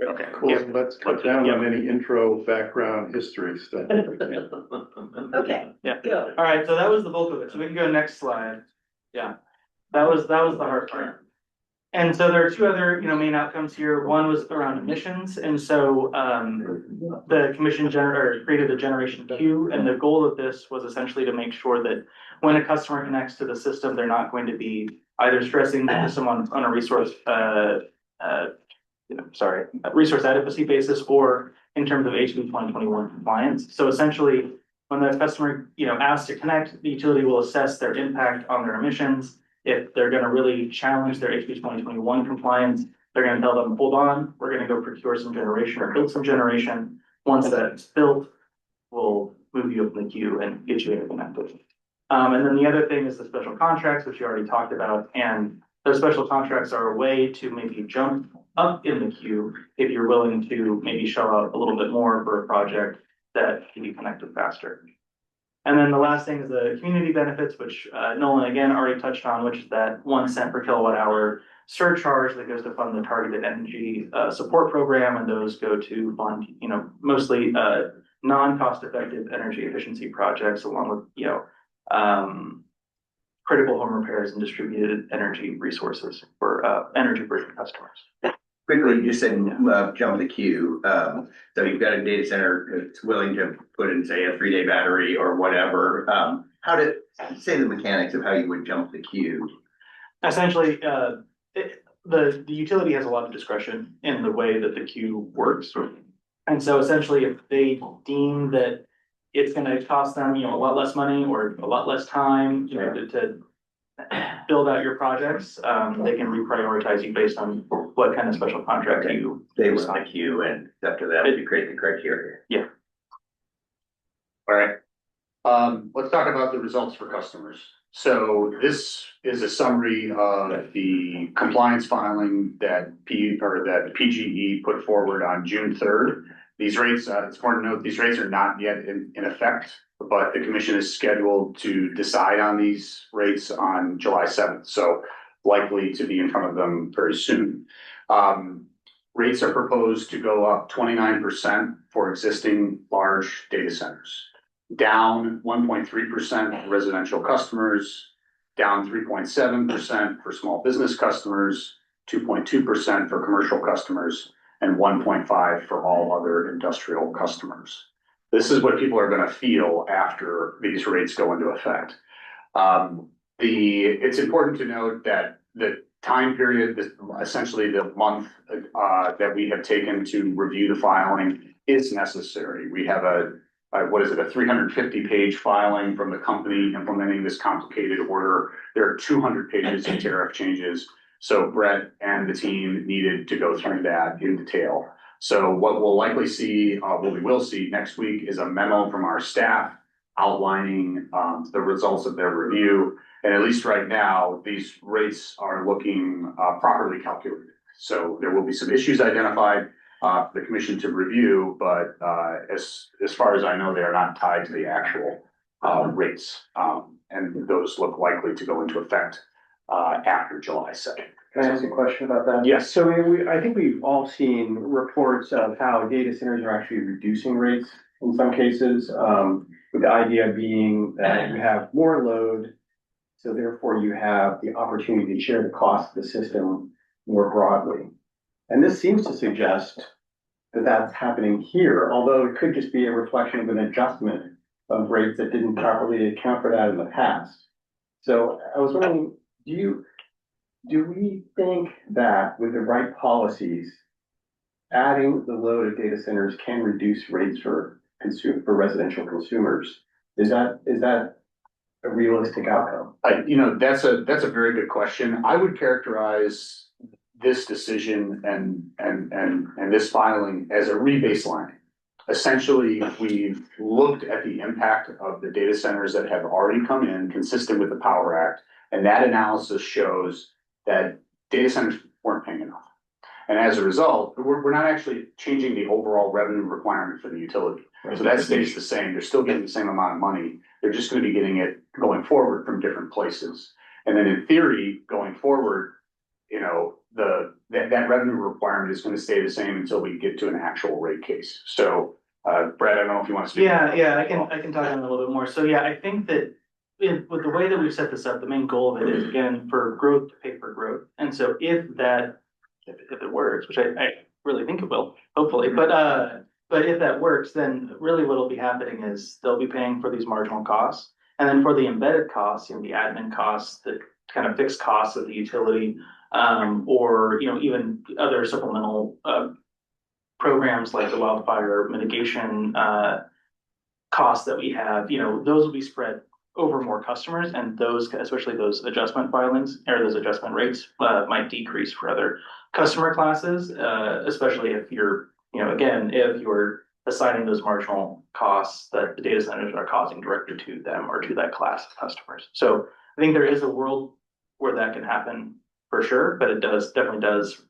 Okay. Cool, Yeah. let's cut down on any intro background history stuff. Okay, Yeah. go. All right, so that was the bulk of it. So we can go next slide. Yeah, that was the hard part. And so there are 2 other, main outcomes here. One was around emissions, and so the commission created a generation queue, and the goal of this was essentially to make sure that when a customer connects to the system, they're not going to be either stressing the system on a resource resource adequacy basis, or in terms of HB 2021 compliance. So essentially, when the customer, asks to connect, the utility will assess their impact on their emissions. If they're gonna really challenge their HB 2021 compliance, they're gonna tell them, hold on, we're gonna go procure some generation or build some generation. Once that's built, we'll move you up in the queue and get you implemented. And then the other thing is the special contracts, which you already talked about, and those special contracts are a way to maybe jump up in the queue if you're willing to maybe show out a little bit more for a project that can be connected faster. And then the last thing is the community benefits, which Nolan again already touched on, which is that 1 cent per kilowatt hour surcharge that goes to fund the targeted energy support program, and those go to fund, mostly non-cost effective energy efficiency projects, along with, critical home repairs and distributed energy resources for energy bridge customers. Quickly, you just said, jump the queue. So you've got a data center that's willing to put in, say, a 3-day battery or whatever. Say the mechanics of how you would jump the queue. Essentially, the utility has a lot of discretion in the way that the queue works. And so essentially, if they deem that it's gonna cost them, a lot less money or a lot less time, to build out your projects, they can reprioritize you based on what kind of special contract They will the queue, and after that, you create the criteria. Yeah. All right. Let's talk about the results for customers. So this is a summary of the compliance filing that PGE put forward on June 3rd. These rates, it's important to note, these rates are not yet in effect, but the commission is scheduled to decide on these rates on July 7th. So likely to be in front of them very soon. Rates are proposed to go up 29% for existing large data centers, down 1.3% for residential customers, down 3.7% for small business customers, 2.2% for commercial customers, and 1.5% for all other industrial customers. This is what people are going to feel after these rates go into effect. It's important to note that the time period, essentially the month that we have taken to review the filing is necessary. We have a 350-page filing from the company implementing this complicated order. There are 200 pages of tariff changes. So Brett and the team needed to go through that in detail. So what we'll likely see, what we will see next week is a memo from our staff outlining the results of their review. And at least right now, these rates are looking properly calculated. So there will be some issues identified for the commission to review, but as far as I know, they are not tied to the actual rates. And those look likely to go into effect after July 2nd. Can I ask a question about that? Yes. So I think we've all seen reports of how data centers are actually reducing rates in some cases, with the idea being that you have more load, so therefore you have the opportunity to share the cost of the system more broadly. And this seems to suggest that that's happening here, although it could just be a reflection of an adjustment of rates that didn't properly account for that in the past. So I was wondering, do we think that with the right policies, adding the load of data centers can reduce rates for residential consumers? Is that a realistic outcome? That's a very good question. I would characterize this decision and this filing as a rebaselining. Essentially, we've looked at the impact of the data centers that have already come in consistent with the Power Act, and that analysis shows that data centers weren't paying enough. And as a result, we're not actually changing the overall revenue requirement for the utility. So that stays the same. They're still getting the same amount of money. They're just going to be getting it going forward from different places. And then in theory, going forward, that revenue requirement is going to stay the same until we get to an actual rate case. So, Brad, I don't know if you want to speak. Yeah, I can talk on it a little bit more. So yeah, I think that with the way that we've set this up, the main goal of it is, again, for growth to pay for growth. And so if it works, which I really think it will, hopefully, but if that works, then really what'll be happening is they'll be paying for these marginal costs. And then for the embedded costs, the admin costs, the kind of fixed costs of the utility, or, even other supplemental programs like the wildfire mitigation costs that we have, those will be spread over more customers, and those, especially those adjustment filings or those adjustment rates, might decrease for other customer classes, especially if you're, if you're assigning those marginal costs that the data centers are causing directly to them or to that class of customers. So I think there is a world where that can happen for sure, but it definitely does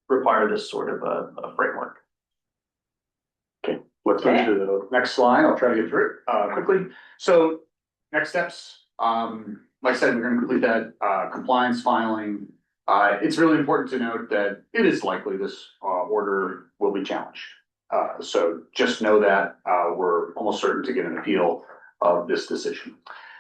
require this sort of a framework. Okay, let's go to the next slide. I'll try to get through it quickly. So next steps, like I said, we're going to complete that compliance filing. It's really important to note that it is likely this order will be challenged. So just know that we're almost certain to get an appeal of this decision.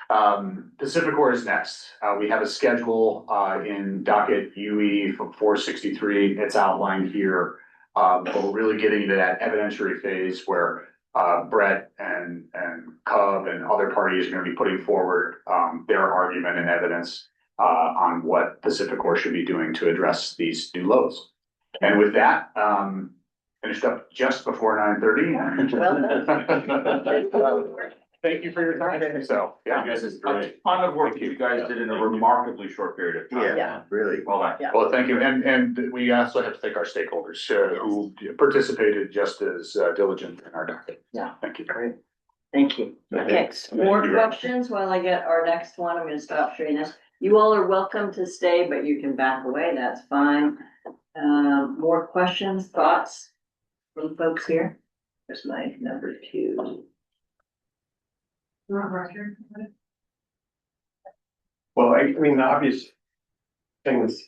PacifiCorp is next. We have a schedule in docket UE for 463. It's outlined here. But we're really getting into that evidentiary phase where Brett and Cub and other parties are going to be putting forward their argument and evidence on what PacifiCorp should be doing to address these new loads. And with that, finished up just before 9:30. Well done. Thank you for your time. So, yeah. You guys did A great. ton of work you guys did in a remarkably short period of time. Yeah, really. Well done. Yeah. Well, thank you. And we also have to thank our stakeholders who participated just as diligent in our docket. Yeah. Thank you. Great. Thank you. Okay, more questions while I get our next one. I'm gonna stop sharing this. You all are welcome to stay, but you can back away. That's fine. More questions, thoughts from folks here? There's my number 2. Well, I mean, the obvious thing that's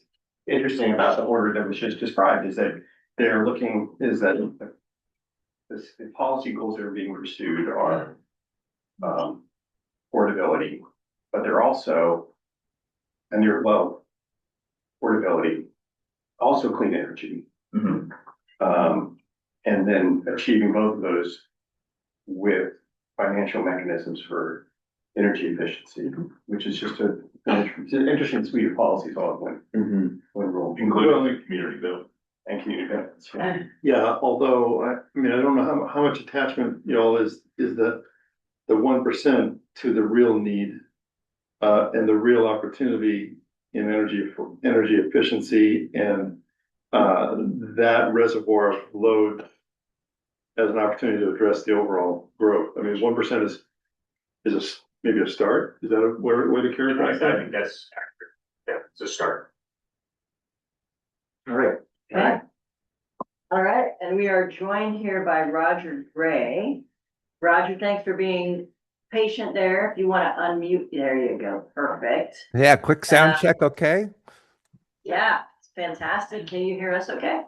interesting about the order that was just described is that they're looking, is that the policy goals that are being pursued are affordability, but they're also, and they're low affordability, also clean energy. And then achieving both of those with financial mechanisms for energy efficiency, which is just it's an interesting suite of policies all at one role, Including the community bill. and community benefits. Yeah. Yeah, although I mean, I don't know how much attachment, is the 1% to the real need and the real opportunity in energy efficiency and that reservoir of load as an opportunity to address the overall growth. I mean, 1% is maybe a start. Is that a way to characterize that? I think that's accurate. Yeah, it's a start. All right. Okay. All right, and we are joined here by Roger Gray. Roger, thanks for being patient there. If you want to unmute, there you go. Perfect. Yeah, quick sound check, okay? Yeah, it's fantastic. Can you hear us okay?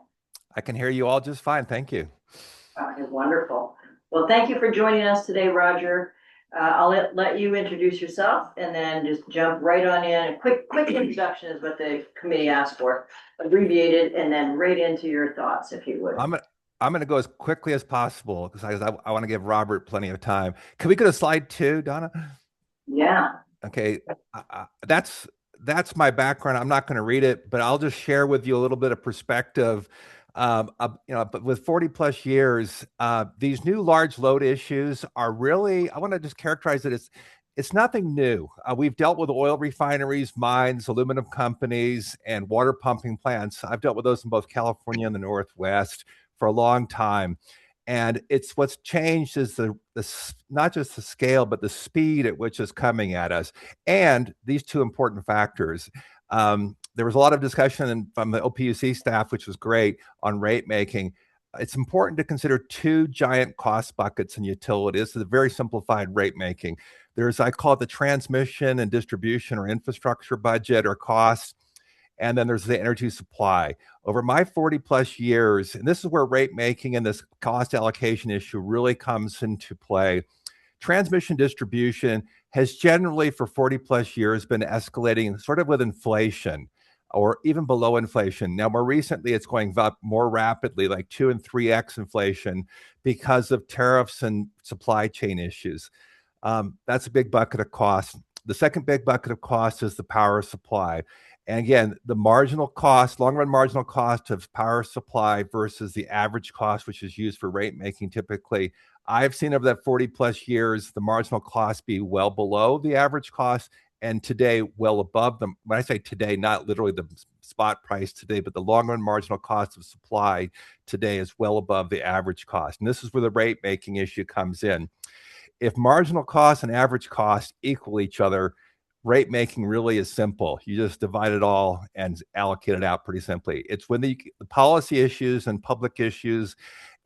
I can hear you all just fine, thank you. Okay, wonderful. Well, thank you for joining us today, Roger. I'll let you introduce yourself and then just jump right on in. A quick introduction is what the committee asked for, abbreviated, and then right into your thoughts, if you would. I'm going to go as quickly as possible because I want to give Robert plenty of time. Can we go to slide 2, Donna? Yeah. Okay, that's my background. I'm not going to read it, but I'll just share with you a little bit of perspective. But with 40 plus years, these new large load issues are really, I want to just characterize it as, it's nothing new. We've dealt with oil refineries, mines, aluminum companies, and water pumping plants. I've dealt with those in both California and the Northwest for a long time. And it's what's changed is the not just the scale, but the speed at which it's coming at us. And these two important factors. There was a lot of discussion from the OPUC staff, which was great, on rate making. It's important to consider two giant cost buckets in utilities. This is a very simplified rate making. There's, I call it the transmission and distribution or infrastructure budget or cost. And then there's the energy supply. Over my 40 plus years, and this is where rate making and this cost allocation issue really comes into play. Transmission distribution has generally for 40 plus years been escalating sort of with inflation or even below inflation. Now, more recently, it's going up more rapidly, like 2 and 3x inflation because of tariffs and supply chain issues. That's a big bucket of cost. The second big bucket of cost is the power supply. And again, the marginal cost, long-run marginal cost of power supply versus the average cost, which is used for rate making typically. I've seen over that 40 plus years, the marginal cost be well below the average cost, and today well above them. When I say today, not literally the spot price today, but the long-run marginal cost of supply today is well above the average cost. And this is where the rate making issue comes in. If marginal cost and average cost equal each other, rate making really is simple. You just divide it all and allocate it out pretty simply. It's when the policy issues and public issues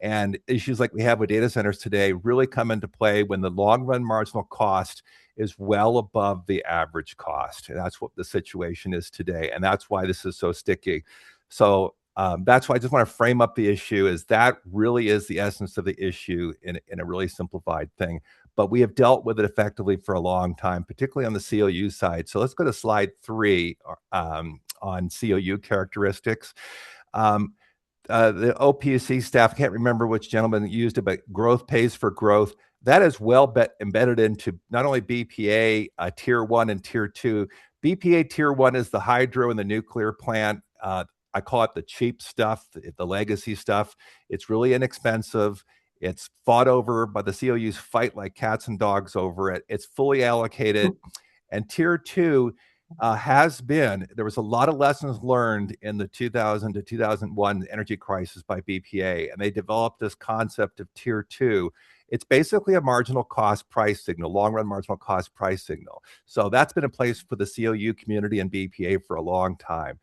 and issues like we have with data centers today really come into play when the long-run marginal cost is well above the average cost. And that's what the situation is today. And that's why this is so sticky. So that's why I just want to frame up the issue is that really is the essence of the issue in a really simplified thing. But we have dealt with it effectively for a long time, particularly on the COU side. So let's go to slide 3 on COU characteristics. The OPUC staff, can't remember which gentleman used it, but growth pays for growth. That is well embedded into not only BPA tier 1 and tier 2. BPA tier 1 is the hydro and the nuclear plant. I call it the cheap stuff, the legacy stuff. It's really inexpensive. It's fought over, but the COUs fight like cats and dogs over it. It's fully allocated. And tier 2 there was a lot of lessons learned in the 2000 to 2001 energy crisis by BPA, and they developed this concept of tier 2. It's basically a marginal cost price signal, long-run marginal cost price signal. So that's been in place for the COU community and BPA for a long time.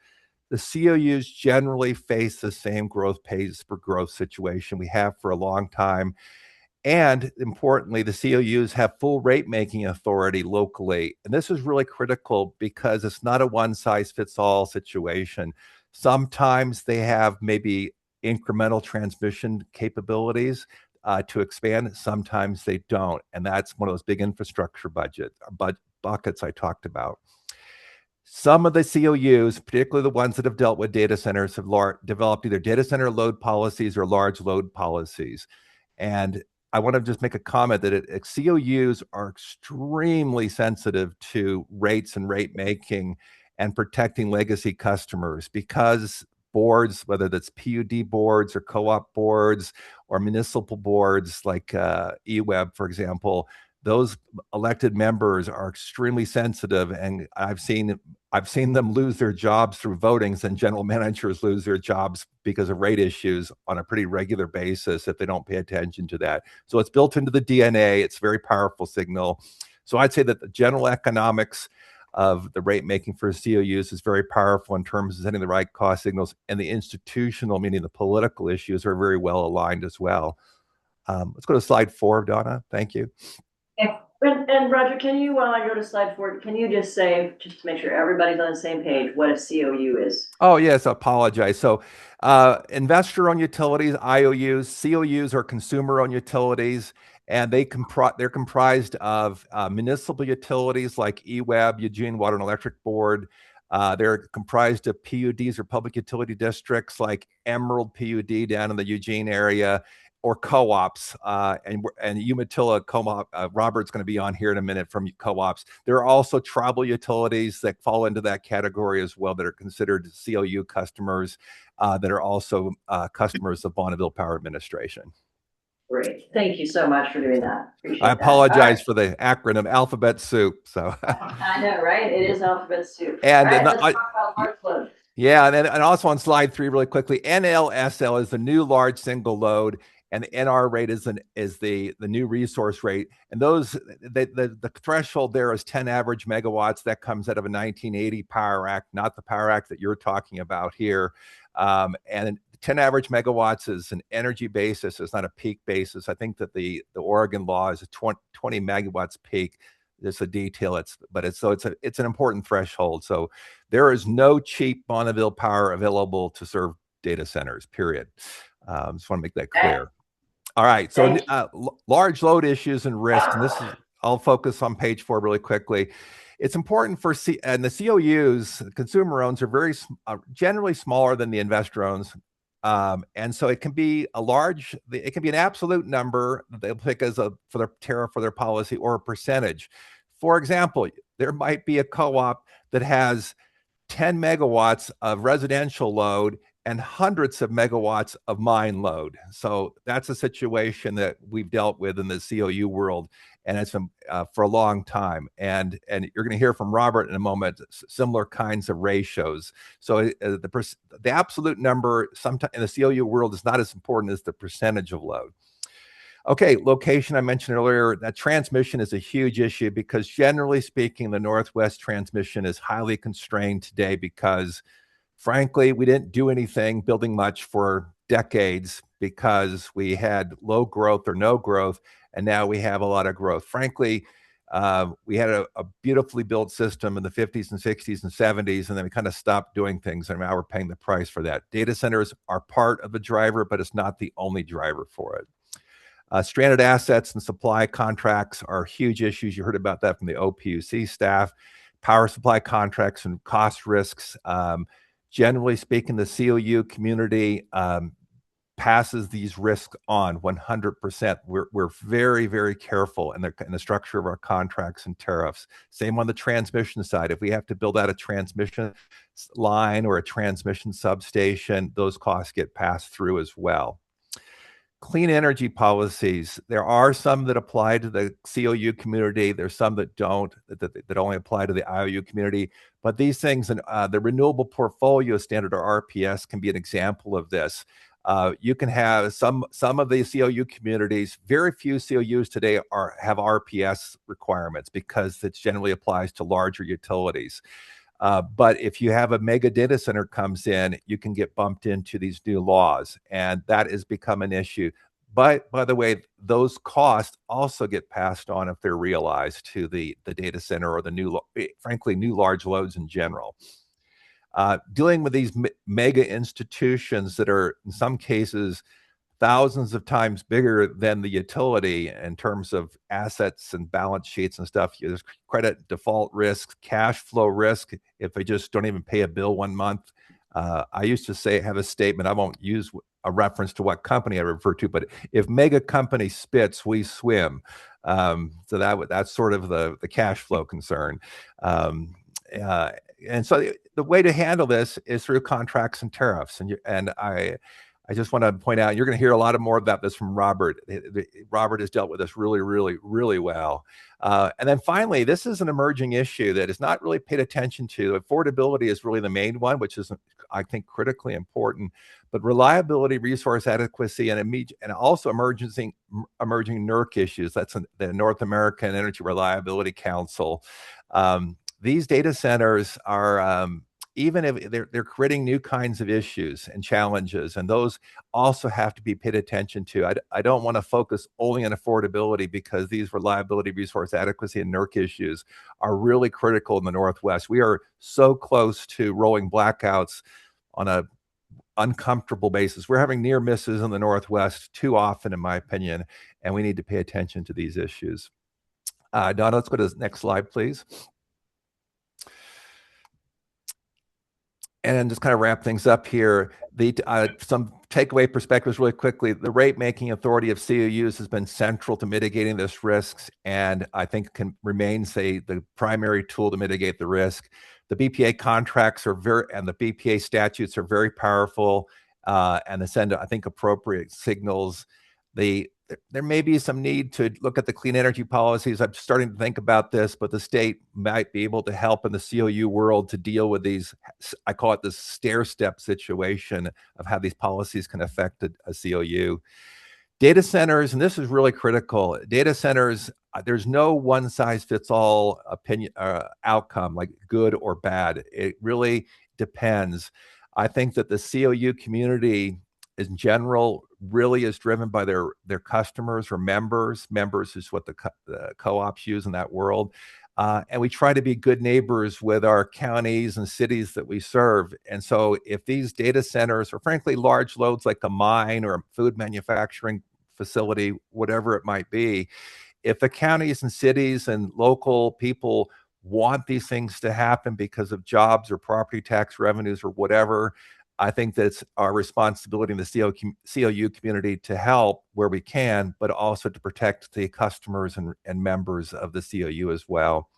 The COUs generally face the same growth pays for growth situation we have for a long time. And importantly, the COUs have full rate making authority locally. And this is really critical because it's not a one size fits all situation. Sometimes they have maybe incremental transmission capabilities to expand. Sometimes they don't. And that's one of those big infrastructure buckets I talked about. Some of the COUs, particularly the ones that have dealt with data centers, have developed either data center load policies or large load policies. And I want to just make a comment that COUs are extremely sensitive to rates and rate making and protecting legacy customers, because boards, whether that's PUD boards or co-op boards or municipal boards like EWEB, for example, those elected members are extremely sensitive, and I've seen them lose their jobs through votings, and general managers lose their jobs because of rate issues on a pretty regular basis if they don't pay attention to that. So it's built into the DNA. It's a very powerful signal. So I'd say that the general economics of the rate making for COUs is very powerful in terms of setting the right cost signals, and the institutional, meaning the political issues, are very well aligned as well. Let's go to slide 4, Donna. Thank you. And Roger, can you, while I go to slide 4, can you just say, just to make sure everybody's on the same page, what a COU is? Oh, yes, I apologize. So investor-owned utilities, IOUs, COUs are consumer-owned utilities, and they're comprised of municipal utilities like EWEB, Eugene Water and Electric Board. They're comprised of PUDs or public utility districts like Emerald PUD down in the Eugene area, or co-ops, and Umatilla co-op. Robert's going to be on here in a minute from co-ops. There are also tribal utilities that fall into that category as well, that are considered COU customers, that are also customers of Bonneville Power Administration. Great. Thank you so much for doing that. Appreciate I apologize for the acronym alphabet soup. So I know, right? It is alphabet soup. And all right, let's talk about large load. Yeah, and also on slide 3, really quickly, NLSL is the new large single load, and the NR rate is the new resource rate. And those the threshold there is 10 average megawatts. That comes out of a 1980 Power Act, not the Power Act that you're talking about here. And 10 average megawatts is an energy basis. It's not a peak basis. I think that the Oregon law is a 20 megawatts peak. There's a detail. It's an important threshold. So there is no cheap Bonneville power available to serve data centers, period. Just want to make that clear. All right. So large load issues and risk, and I'll focus on page 4 really quickly. It's important and the COUs, consumer owns, are generally smaller than the investor owns. And so it can be an absolute number that they'll pick for their tariff for their policy, or a percentage. For example, there might be a co-op that has 10 megawatts of residential load and hundreds of megawatts of mine load. So that's a situation that we've dealt with in the COU world, and it's been for a long time. And you're going to hear from Robert in a moment, similar kinds of ratios. So the absolute number sometimes in the COU world is not as important as the percentage of load. Okay, location, I mentioned earlier, that transmission is a huge issue, because generally speaking, the Northwest transmission is highly constrained today because, frankly, we didn't do anything building much for decades because we had low growth or no growth, and now we have a lot of growth. Frankly, we had a beautifully built system in the 50s and 60s and 70s, and then we kind of stopped doing things, and now we're paying the price for that. Data centers are part of the driver, but it's not the only driver for it. Stranded assets and supply contracts are huge issues. You heard about that from the OPUC staff. Power supply contracts and cost risks. Generally speaking, the COU community passes these risks on 100%. We're very, very careful in the structure of our contracts and tariffs. Same on the transmission side. If we have to build out a transmission line or a transmission substation, those costs get passed through as well. Clean energy policies. There are some that apply to the COU community. There's some that don't, that only apply to the IOU community. But these things, and the Renewable Portfolio Standard, or RPS, can be an example of this. You can have some of the COU communities. Very few COUs today have RPS requirements, because it generally applies to larger utilities. But if you have a mega data center comes in, you can get bumped into these new laws, and that has become an issue. but by the way, those costs also get passed on if they're realized to the data center or the frankly, new large loads in general. Dealing with these mega institutions that are in some cases thousands of times bigger than the utility in terms of assets and balance sheets and stuff. There's credit default risk, cash flow risk if they just don't even pay a bill 1 month. I used to have a statement, I won't use a reference to what company I refer to, but if mega company spits, we swim. So that's sort of the cash flow concern. And so the way to handle this is through contracts and tariffs. And I just want to point out, you're going to hear a lot more about this from Robert. Robert has dealt with this really, really, really well. And then finally, this is an emerging issue that is not really paid attention to. Affordability is really the main one, which is, I think, critically important. But reliability, resource adequacy, and also emerging NERC issues. That's the North American Energy Reliability Council. These data centers are even if they're creating new kinds of issues and challenges, and those also have to be paid attention to. I don't want to focus only on affordability because these reliability, resource adequacy, and NERC issues are really critical in the Northwest. We are so close to rolling blackouts on a uncomfortable basis. We're having near misses in the Northwest too often, in my opinion, and we need to pay attention to these issues. Donna, let's go to the next slide, please. And just kind of wrap things up here. Some takeaway perspectives really quickly. The rate-making authority of COUs has been central to mitigating this risks, and I think remains the primary tool to mitigate the risk. The BPA contracts and the BPA statutes are very powerful, and they send, I think, appropriate signals. There may be some need to look at the clean energy policies. I'm starting to think about this, but the state might be able to help in the COU world to deal with these, I call it the stair-step situation of how these policies can affect a COU. Data centers, and this is really critical, data centers, there's no one-size-fits-all outcome, like good or bad. It really depends. I think that the COU community in general really is driven by their customers or members. Members is what the co-ops use in that world. And we try to be good neighbors with our counties and cities that we serve. And so if these data centers, or frankly, large loads like a mine or a food manufacturing facility, whatever it might be, if the counties and cities and local people want these things to happen because of jobs or property tax revenues or whatever, I think that's our responsibility in the COU community to help where we can, but also to protect the customers and members of the COU as well.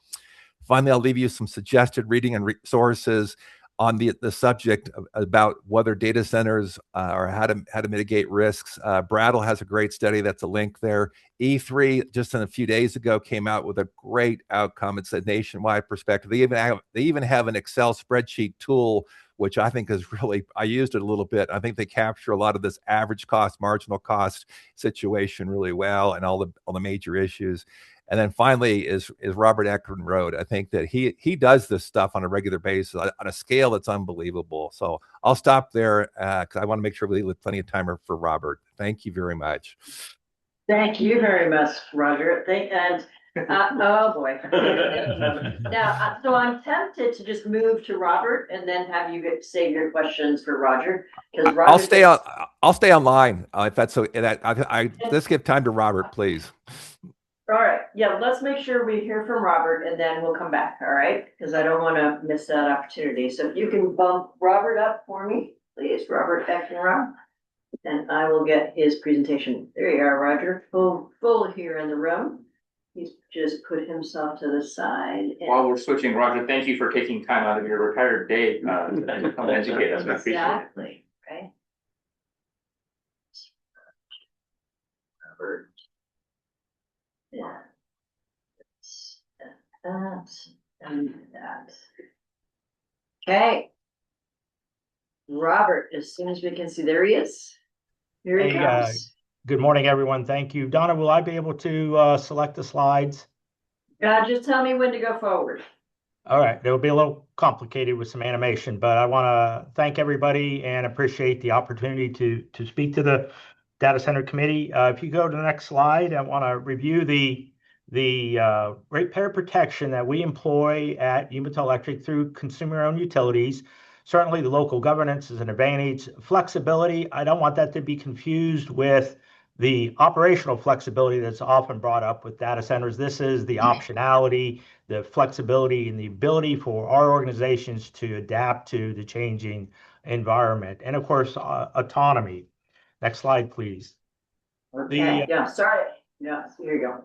Finally, I'll leave you some suggested reading and resources on the subject about whether data centers or how to mitigate risks. Brattle has a great study. That's a link there. E3 just a few days ago came out with a great outcome. It's a nationwide perspective. They even have an Excel spreadsheet tool, which I think is really, I used it a little bit. I think they capture a lot of this average cost, marginal cost situation really well, and all the major issues. And then finally is Robert Eckenrode. I think that he does this stuff on a regular basis on a scale that's unbelievable. So I'll stop there because I want to make sure we leave plenty of time for Robert. Thank you very much. Thank you very much, Roger. Oh boy. Now, so I'm tempted to just move to Robert and then have you save your questions for Roger. Because I'll stay online if that's so. Let's give time to Robert, please. All right. Yeah, let's make sure we hear from Robert and then we'll come back. All right, because I don't want to miss that opportunity. So if you can bump Robert up for me, please, Robert Eckenrode. And I will get his presentation. There you are, Roger. Full here in the room. He's just put himself to the side. While we're switching, Roger, thank you for taking time out of your retired day to come educate us. I appreciate it. Exactly, right? Robert. Yeah. That and that. Okay. Robert, as soon as we can see, there he is. Here he comes. Good morning, everyone. Thank you. Donna, will I be able to select the slides? Just tell me when to go forward. All right. It'll be a little complicated with some animation, but I want to thank everybody and appreciate the opportunity to speak to the Data Center Committee. If you go to the next slide, I want to review the ratepayer protection that we employ at Umatilla Electric through consumer-owned utilities. Certainly, the local governance is an advantage. Flexibility, I don't want that to be confused with the operational flexibility that's often brought up with data centers. This is the optionality, the flexibility, and the ability for our organizations to adapt to the changing environment. And of course, autonomy. Next slide, please. Okay, yeah, sorry. Yeah, here you go.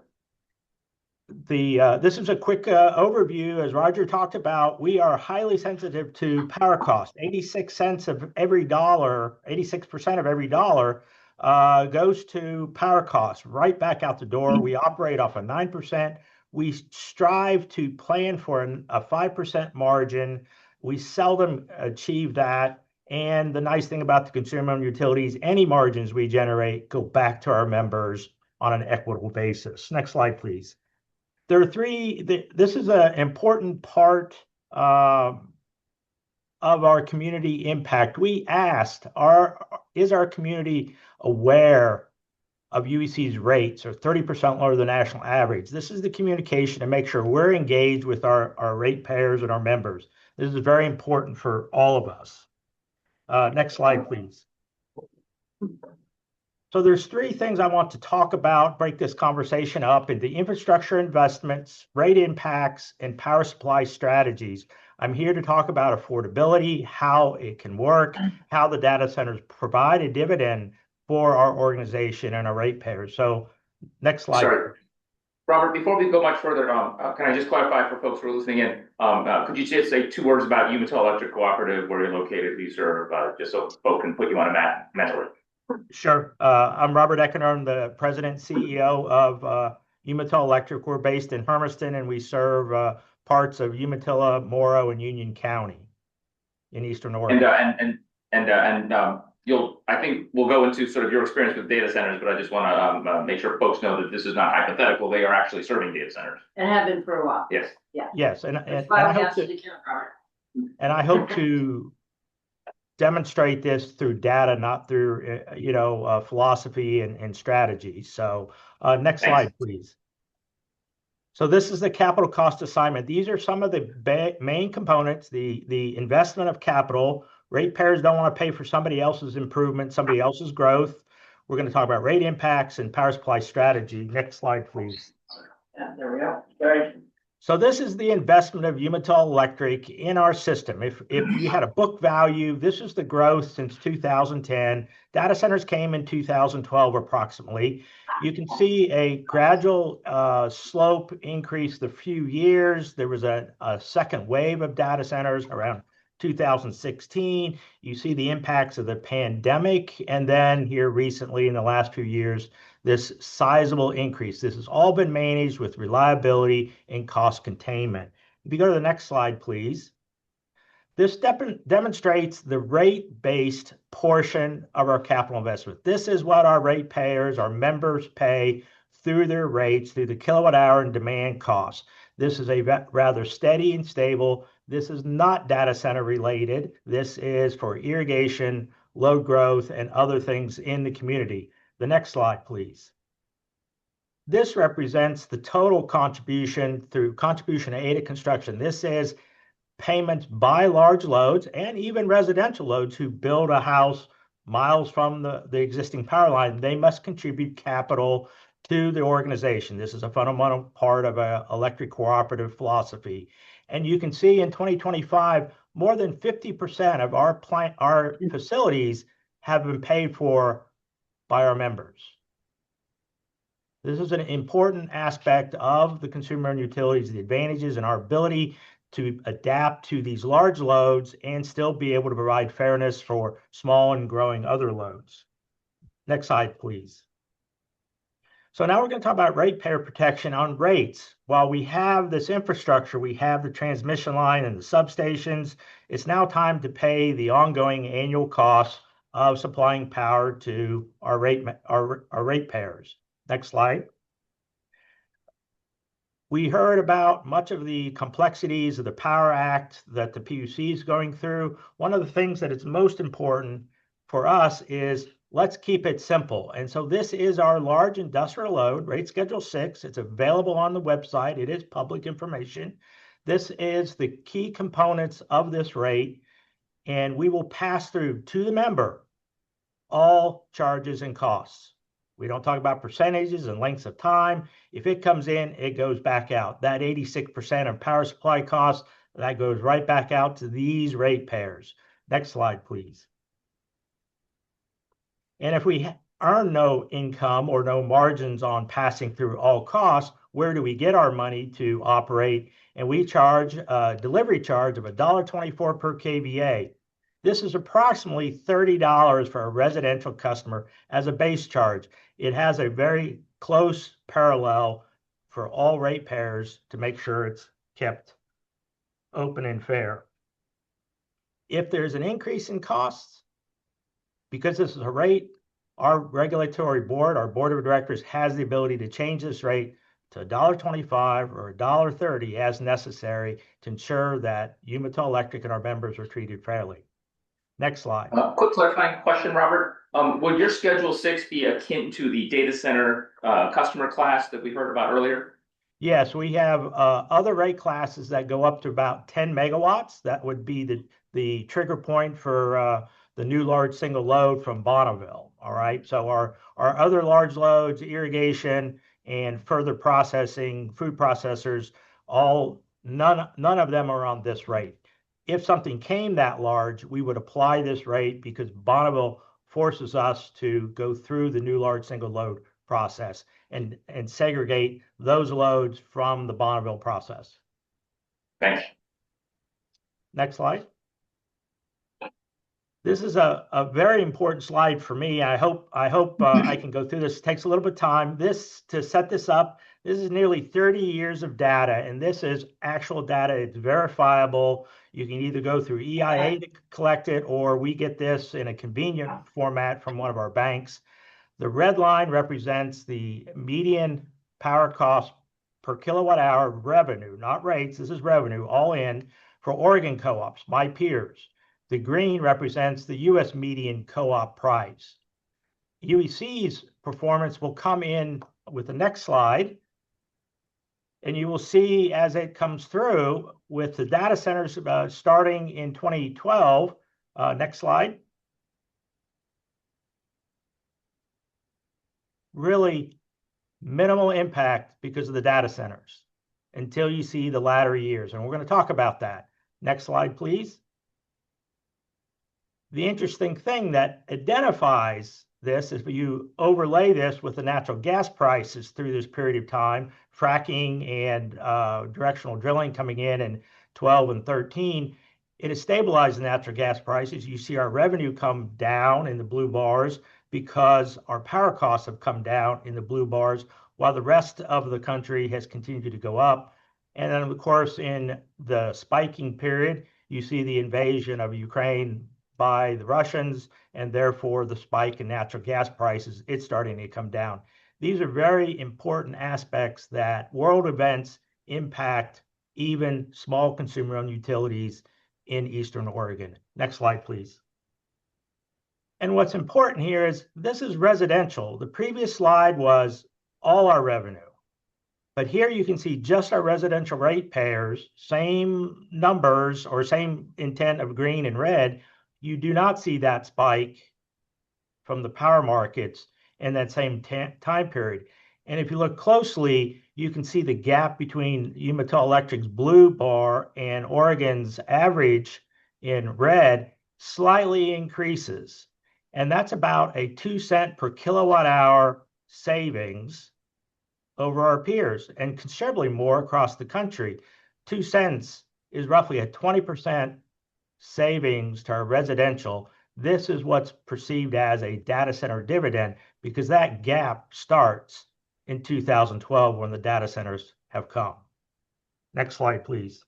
This is a quick overview. As Roger talked about, we are highly sensitive to power cost. 86 cents of every dollar, 86% of every dollar goes to power costs, right back out the door. We operate off of 9%. We strive to plan for a 5% margin. We seldom achieve that. And the nice thing about the consumer-owned utilities, any margins we generate go back to our members on an equitable basis. Next slide, please. There are this is an important part of our community impact. We asked, is our community aware of UEC's rates are 30% lower than the national average? This is the communication to make sure we're engaged with our ratepayers and our members. This is very important for all of us. Next slide, please. So there's three things I want to talk about, break this conversation up into infrastructure investments, rate impacts, and power supply strategies. I'm here to talk about affordability, how it can work, how the data centers provide a dividend for our organization and our ratepayers. So next slide. Sorry, Robert, before we go much further, can I just clarify for folks who are listening in? Could you just say 2 words about Umatilla Electric Cooperative, where you're located, who you serve, just so folks can put you on a map mentally? Sure. I'm Robert Eckener. I'm the president and CEO of Umatilla Electric. We're based in Hermiston, and we serve parts of Umatilla, Morrow, and Union County in Eastern Oregon. I think we'll go into sort of your experience with data centers, but I just want to make sure folks know that this is not hypothetical. They are actually serving data centers. And have been for a while. Yes. Yeah. Yes, and I hope to demonstrate this through data, not through philosophy and strategy. So next slide, please. So this is the capital cost assignment. These are some of the main components, the investment of capital. Ratepayers don't want to pay for somebody else's improvement, somebody else's growth. We're going to talk about rate impacts and power supply strategy. Next slide, please. Yeah, there we go. Sorry. So this is the investment of Umatilla Electric in our system. If you had a book value, this is the growth since 2010. Data centers came in 2012 approximately. You can see a gradual slope increase the few years. There was a second wave of data centers around 2016. You see the impacts of the pandemic, and then here recently in the last few years, this sizable increase. This has all been managed with reliability and cost containment. If you go to the next slide, please. This demonstrates the rate-based portion of our capital investment. This is what our ratepayers, our members pay through their rates, through the kilowatt hour and demand costs. This is a rather steady and stable. This is not data center related. This is for irrigation, load growth, and other things in the community. The next slide, please. This represents the total contribution through contribution aid to construction. This is payments by large loads and even residential loads who build a house miles from the existing power line. They must contribute capital to the organization. This is a fundamental part of an electric cooperative philosophy. And you can see in 2025, more than 50% of our facilities have been paid for by our members. This is an important aspect of the consumer and utilities, the advantages and our ability to adapt to these large loads and still be able to provide fairness for small and growing other loads. Next slide, please. So now we're going to talk about ratepayer protection on rates. While we have this infrastructure, we have the transmission line and the substations, it's now time to pay the ongoing annual costs of supplying power to our ratepayers. Next slide. We heard about much of the complexities of the Power Act that the PUC is going through. One of the things that is most important for us is let's keep it simple. And so this is our large industrial load, rate schedule 6. It's available on the website. It is public information. This is the key components of this rate, and we will pass through to the member all charges and costs. We don't talk about percentages and lengths of time. If it comes in, it goes back out. That 86% of power supply costs, that goes right back out to these ratepayers. Next slide, please. And if we earn no income or no margins on passing through all costs, where do we get our money to operate? And we charge a delivery charge of $1.24 per kVA. This is approximately $30 for a residential customer as a base charge. It has a very close parallel for all ratepayers to make sure it's kept open and fair. If there's an increase in costs, because this is a rate, our regulatory board, our board of directors, has the ability to change this rate to $1.25 or $1.30 as necessary to ensure that Umatilla Electric and our members are treated fairly. Next slide. Quick clarifying question, Robert. Would your Schedule 6 be akin to the data center customer class that we heard about earlier? Yes, we have other rate classes that go up to about 10 megawatts. That would be the trigger point for the new large single load from Bonneville. All right. So our other large loads, irrigation and further processing, food processors, none of them are on this rate. If something came that large, we would apply this rate because Bonneville forces us to go through the new large single load process and segregate those loads from the Bonneville process. Thanks. Next slide. This is a very important slide for me. I hope I can go through this. It takes a little bit of time. To set this up, this is nearly 30 years of data, and this is actual data. It's verifiable. You can either go through EIA to collect it, or we get this in a convenient format from one of our banks. The red line represents the median power cost per kilowatt hour revenue, not rates. This is revenue, all in, for Oregon co-ops, my peers. The green represents the U.S. median co-op price. UEC's performance will come in with the next slide. And you will see as it comes through with the data centers starting in 2012. Next slide. Really minimal impact because of the data centers until you see the latter years. And we're going to talk about that. Next slide, please. The interesting thing that identifies this is you overlay this with the natural gas prices through this period of time, fracking and directional drilling coming in 12 and 13. It has stabilized the natural gas prices. You see our revenue come down in the blue bars because our power costs have come down in the blue bars, while the rest of the country has continued to go up. And then, of course, in the spiking period, you see the invasion of Ukraine by the Russians, and therefore the spike in natural gas prices, it's starting to come down. These are very important aspects that world events impact even small consumer-owned utilities in Eastern Oregon. Next slide, please. And what's important here is this is residential. The previous slide was all our revenue. But here you can see just our residential ratepayers, same numbers or same intent of green and red. You do not see that spike from the power markets in that same time period. And if you look closely, you can see the gap between Umatilla Electric's blue bar and Oregon's average in red slightly increases. And that's about a 2 cent per kilowatt hour savings over our peers, and considerably more across the country. 2 cents is roughly a 20% savings to our residential. This is what's perceived as a data center dividend because that gap starts in 2012 when the data centers have come. Next slide, please.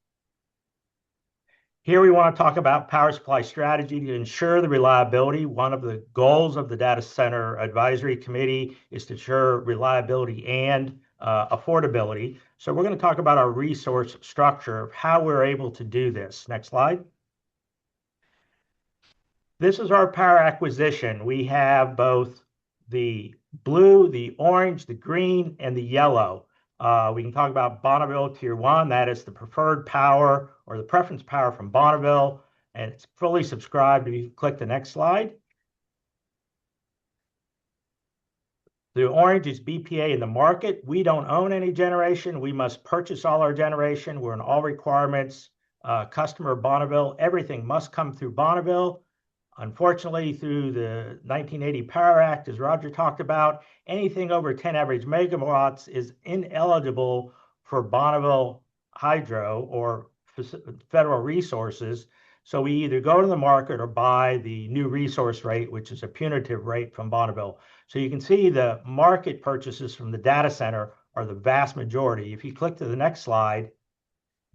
Here we want to talk about power supply strategy to ensure the reliability. One of the goals of the Data Center Advisory Committee is to ensure reliability and affordability. So we're going to talk about our resource structure, how we're able to do this. Next slide. This is our power acquisition. We have both the blue, the orange, the green, and the yellow. We can talk about Bonneville Tier 1. That is the preferred power or the preference power from Bonneville, and it's fully subscribed. If you click the next slide. The orange is BPA in the market. We don't own any generation. We must purchase all our generation. We're in all requirements. Customer Bonneville, everything must come through Bonneville. Unfortunately, through the 1980 Power Act, as Roger talked about, anything over 10 average megawatts is ineligible for Bonneville Hydro or federal resources. So we either go to the market or buy the new resource rate, which is a punitive rate from Bonneville. So you can see the market purchases from the data center are the vast majority. If you click to the next slide,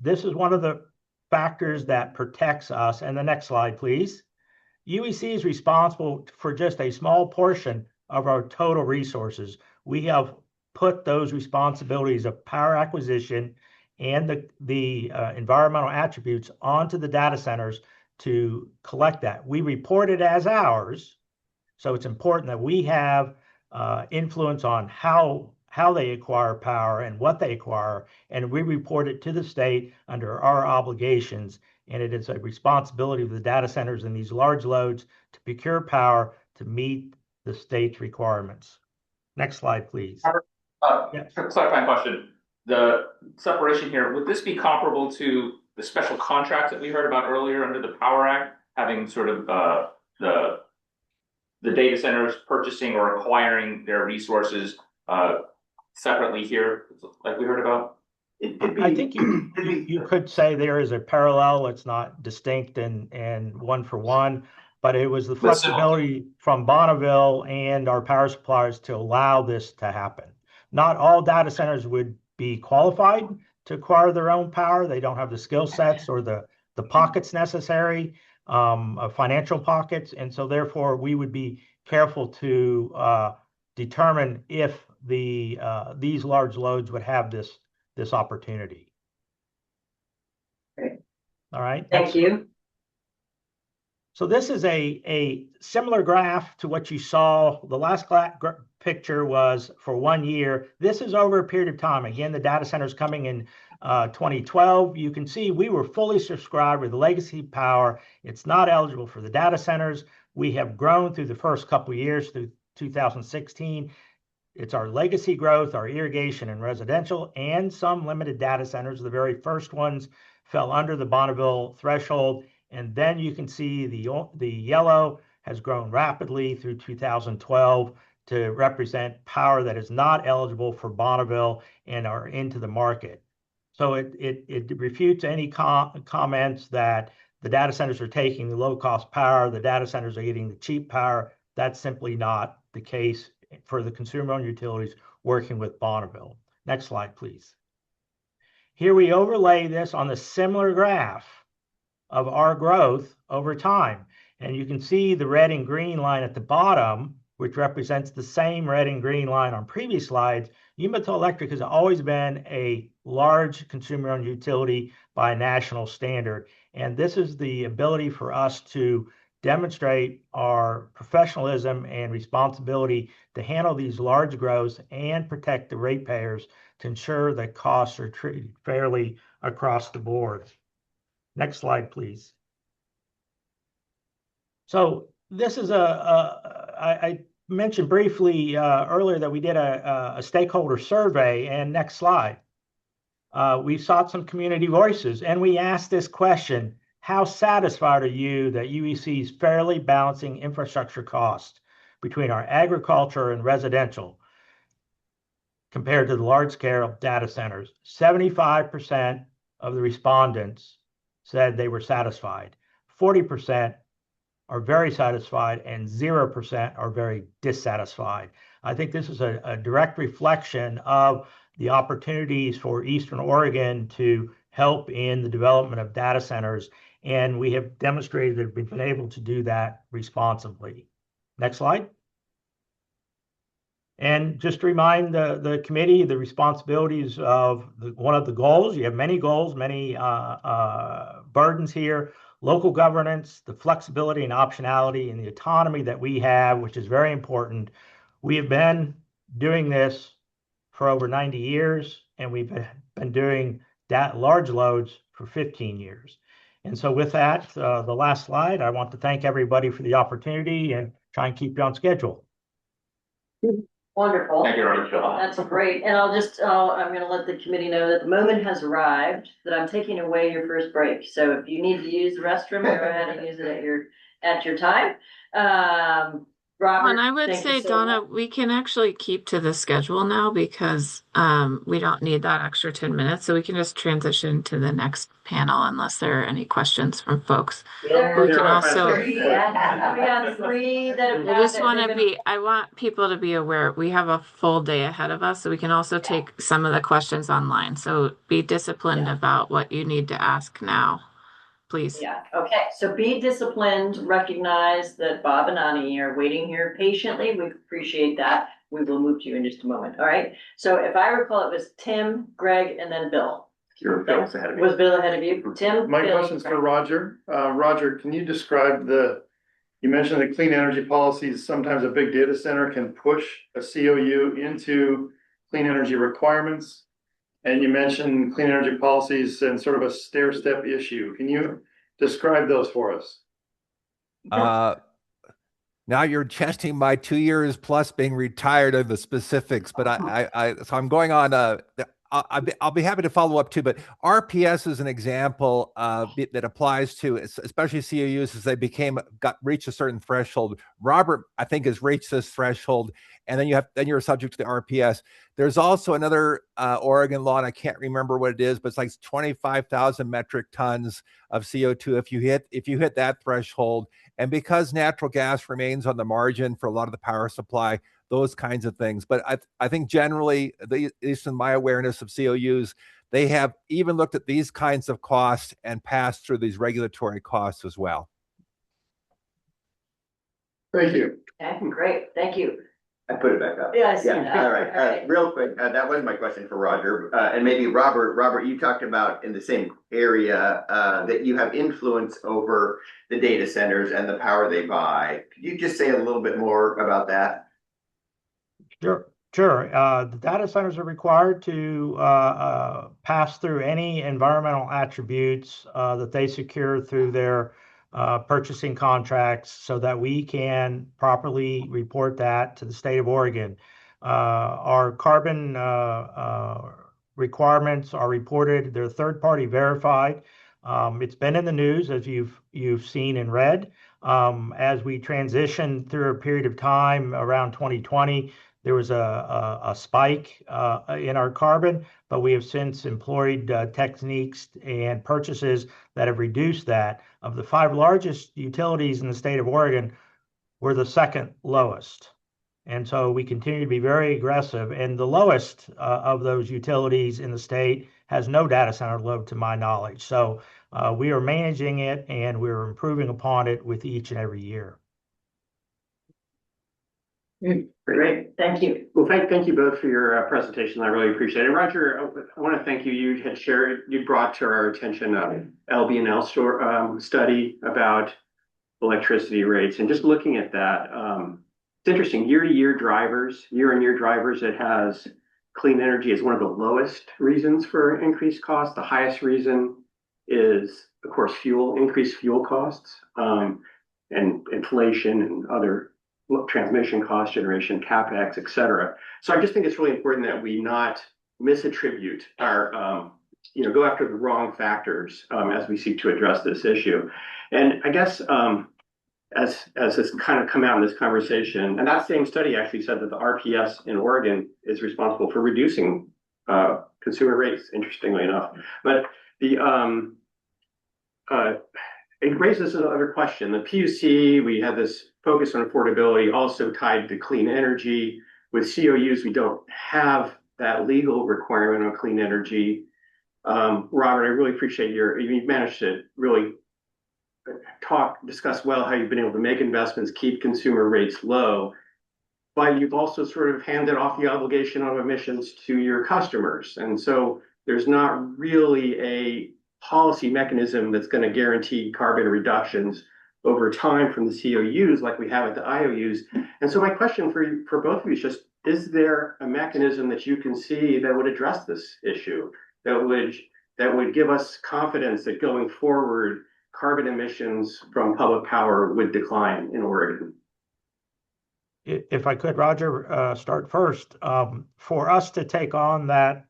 this is one of the factors that protects us. And the next slide, please. UEC is responsible for just a small portion of our total resources. We have put those responsibilities of power acquisition and the environmental attributes onto the data centers to collect that. We report it as ours, so it's important that we have influence on how they acquire power and what they acquire, and we report it to the state under our obligations. And it is a responsibility of the data centers and these large loads to procure power to meet the state's requirements. Next slide, please. Yes. Clarifying question. The separation here, would this be comparable to the special contract that we heard about earlier under the Power Act, having sort of the data centers purchasing or acquiring their resources separately here, like we heard about? I think you could say there is a parallel. It's not distinct and one for one, but it was the flexibility from Bonneville and our power suppliers to allow this to happen. Not all data centers would be qualified to acquire their own power. They don't have the skill sets or the pockets necessary, financial pockets. And so therefore we would be careful to determine if these large loads would have this opportunity. Great. All right. Thank you. So this is a similar graph to what you saw. The last picture was for 1 year. This is over a period of time. Again, the data centers coming in 2012. You can see we were fully subscribed with legacy power. It's not eligible for the data centers. We have grown through the first couple of years through 2016. It's our legacy growth, our irrigation and residential, and some limited data centers. The very first ones fell under the Bonneville threshold. And then you can see the yellow has grown rapidly through 2012 to represent power that is not eligible for Bonneville and are into the market. So it refutes any comments that the data centers are taking the low-cost power, the data centers are getting the cheap power. That's simply not the case for the consumer-owned utilities working with Bonneville. Next slide, please. Here we overlay this on the similar graph of our growth over time. And you can see the red and green line at the bottom, which represents the same red and green line on previous slides. Umatilla Electric has always been a large consumer-owned utility by a national standard. And this is the ability for us to demonstrate our professionalism and responsibility to handle these large growths and protect the ratepayers to ensure that costs are treated fairly across the board. Next slide, please. So this is I mentioned briefly earlier that we did a stakeholder survey, and next slide. We sought some community voices, and we asked this question: how satisfied are you that UEC is fairly balancing infrastructure costs between our agriculture and residential compared to the large-scale data centers? 75% of the respondents said they were satisfied. 40% are very satisfied, and 0% are very dissatisfied. I think this is a direct reflection of the opportunities for Eastern Oregon to help in the development of data centers, and we have demonstrated that we've been able to do that responsibly. Next slide. And just to remind the committee, the responsibilities of one of the goals. You have many goals, many burdens here. local governance, the flexibility and optionality and the autonomy that we have, which is very important. We have been doing this for over 90 years, and we've been doing that large loads for 15 years. And so with that, the last slide, I want to thank everybody for the opportunity and try and keep you on schedule. Wonderful. Thank you, Rachel. That's great. And I'm gonna let the committee know that the moment has arrived that I'm taking away your first break. So if you need to use the restroom, go ahead and use it at your time. Robert. And I would thank you say, so Donna, much. we can actually keep to the schedule now because we don't need that extra 10 minutes. So we can just transition to the next panel unless there are any questions from folks. We can also, We got three that have. I just want to be, I want people to be aware, we have a full day ahead of us, so we can also take some of the questions online. So be disciplined about what you need to ask now, please. Yeah, okay, so be disciplined, recognize that Bob and Ani are waiting here patiently, we appreciate that. We will move to you in just a moment, all right? So if I recall, it was Tim, Greg, and then Bill. Bill's ahead of me. Was Bill ahead of you? Tim? My Bill, question's for Greg. Roger. Roger, can you describe you mentioned the clean energy policies, sometimes a big data center can push a COU into clean energy requirements. And you mentioned clean energy policies and sort of a stair-step issue. Can you describe those for us? Now you're testing my 2 years plus being retired of the specifics, but so I'm going on. I'll be happy to follow up too. But RPS is an example that applies to especially COUs as they reach a certain threshold. Robert, I think, has reached this threshold, and then you're subject to the RPS. There's also another Oregon law, and I can't remember what it is, but it's like 25,000 metric tons of CO2 if you hit that threshold. And because natural gas remains on the margin for a lot of the power supply, those kinds of things. But I think generally, at least in my awareness of COUs, they have even looked at these kinds of costs and passed through these regulatory costs as well. Thank you. Okay, great, thank you. I put it back up. Yeah, I see Yeah, that. all right, real quick, that was my question for Roger, and maybe Robert, you talked about in the same area, that you have influence over the data centers and the power they buy. Could you just say a little bit more about that? Sure. The data centers are required to pass through any environmental attributes that they secure through their purchasing contracts so that we can properly report that to the state of Oregon. Our carbon requirements are reported. They're third-party verified. It's been in the news, as you've seen and read. As we transition through a period of time around 2020, there was a spike in our carbon, but we have since employed techniques and purchases that have reduced that. Of the 5 largest utilities in the state of Oregon, we're the second lowest. And so we continue to be very aggressive. And the lowest of those utilities in the state has no data center load, to my knowledge. So we are managing it and we're improving upon it with each and every year. Great, thank you. Well, thank you both for your presentation. I really appreciate it. Roger, I want to thank you. You brought to our attention a LB&L study about electricity rates, and just looking at that, it's interesting. Year-on-year drivers, it has clean energy as one of the lowest reasons for increased costs. The highest reason is, of course, increased fuel costs, and inflation and other transmission cost generation, CapEx, et cetera. So I just think it's really important that we not misattribute our, go after the wrong factors as we seek to address this issue. And I guess as has kind of come out in this conversation, and that same study actually said that the RPS in Oregon is responsible for reducing consumer rates, interestingly enough. But it raises another question. The PUC, we had this focus on affordability, also tied to clean energy. With COUs, we don't have that legal requirement on clean energy. Robert, I really appreciate you've managed to really discuss well how you've been able to make investments, keep consumer rates low, but you've also sort of handed off the obligation on emissions to your customers. And so there's not really policy mechanism that's going to guarantee carbon reductions over time from the COUs like we have at the IOUs. And so my question for both of you is just, is there a mechanism that you can see that would address this issue, that would give us confidence that going forward, carbon emissions from public power would decline in Oregon? If I could, Roger, start first. For us to take on that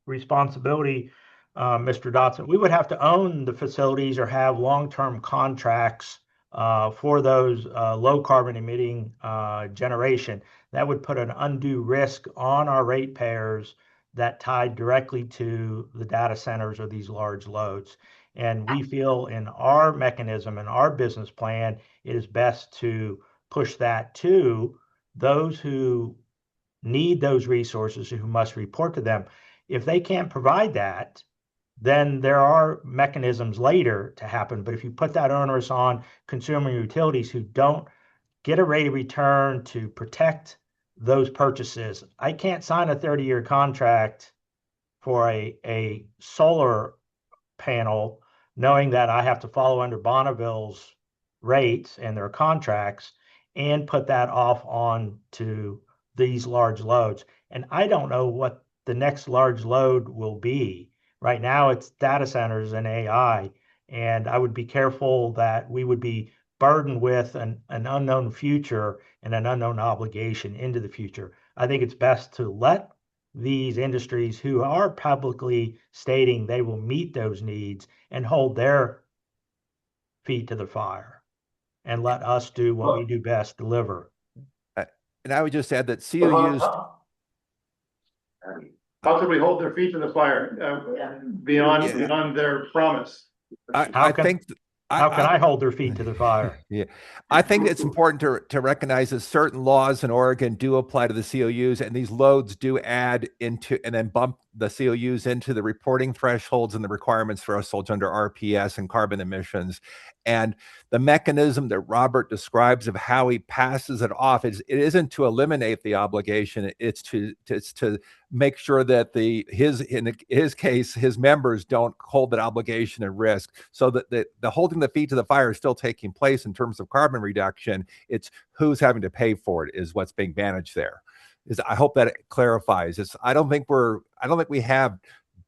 responsibility, Mr. Dotson, we would have to own the facilities or have long-term contracts for those low carbon emitting generation. That would put an undue risk on our ratepayers that tied directly to the data centers or these large loads. And we feel in our mechanism, in our business plan, it is best to push that to those who need those resources, who must report to them. If they can't provide that, then there are mechanisms later to happen. But if you put that onus on consumer utilities who don't get a rate of return to protect those purchases, I can't sign a 30-year contract for a solar panel knowing that I have to follow under Bonneville's rates and their contracts and put that off on to these large loads. And I don't know what the next large load will be. Right now it's data centers and AI, and I would be careful that we would be burdened with an unknown future and an unknown obligation into the future. I think it's best to let these industries who are publicly stating they will meet those needs and hold their feet to the fire and let us do what we do best, deliver. And I would just add that COUs. How can we hold their feet to the fire beyond their promise? I think how can I hold their feet to the fire? Yeah, I think it's important to recognize that certain laws in Oregon do apply to the COUs, and these loads do add into and then bump the COUs into the reporting thresholds and the requirements thresholds under RPS and carbon emissions. And the mechanism that Robert describes of how he passes it off it isn't to eliminate the obligation. It's to make sure that in his case, his members don't hold that obligation at risk. So that the holding the feet to the fire is still taking place in terms of carbon reduction. It's who's having to pay for it is what's being managed there. I hope that it clarifies. I don't think we have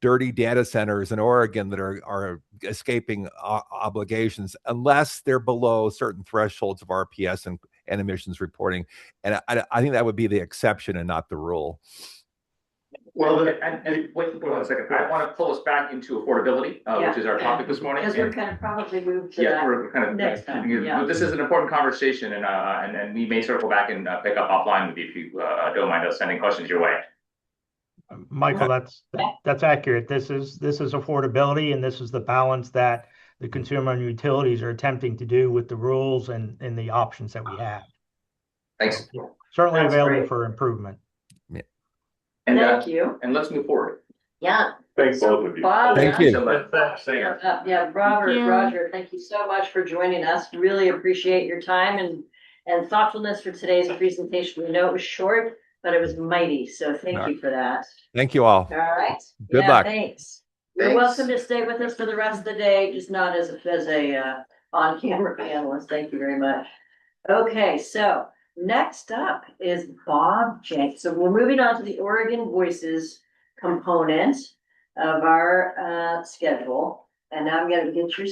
dirty data centers in Oregon that are escaping obligations unless they're below certain thresholds of RPS and emissions reporting. And I think that would be the exception and not the rule. Well, and wait one second. I want to pull us back into affordability, which is our topic this morning. Because we're kind of probably moved to that we're kind of next time. This is an important conversation, and we may circle back and pick up offline with you if you don't mind us sending questions your way. Michael, that's accurate. This is affordability, and this is the balance that the consumer and utilities are attempting to do with the rules and the options that we have. Thanks. Certainly That's available great. for improvement. Yeah. And, Thank you. And let's move forward. Yeah. Thanks So, both of you. Bob, Thank yeah. you. So much. Robert, you. Roger, thank you so much for joining us. Really appreciate your time and thoughtfulness for today's presentation. We know it was short, but it was mighty. So thank you for that. Thank you all. All right. Good Yeah, luck. Thanks. You're Thanks. welcome to stay with us for the rest of the day, just not as a on-camera panelist. Thank you very much. Okay, so next up is Bob Jenks. So we're moving on to the Oregon Voices component of our schedule. And now I'm gonna get your,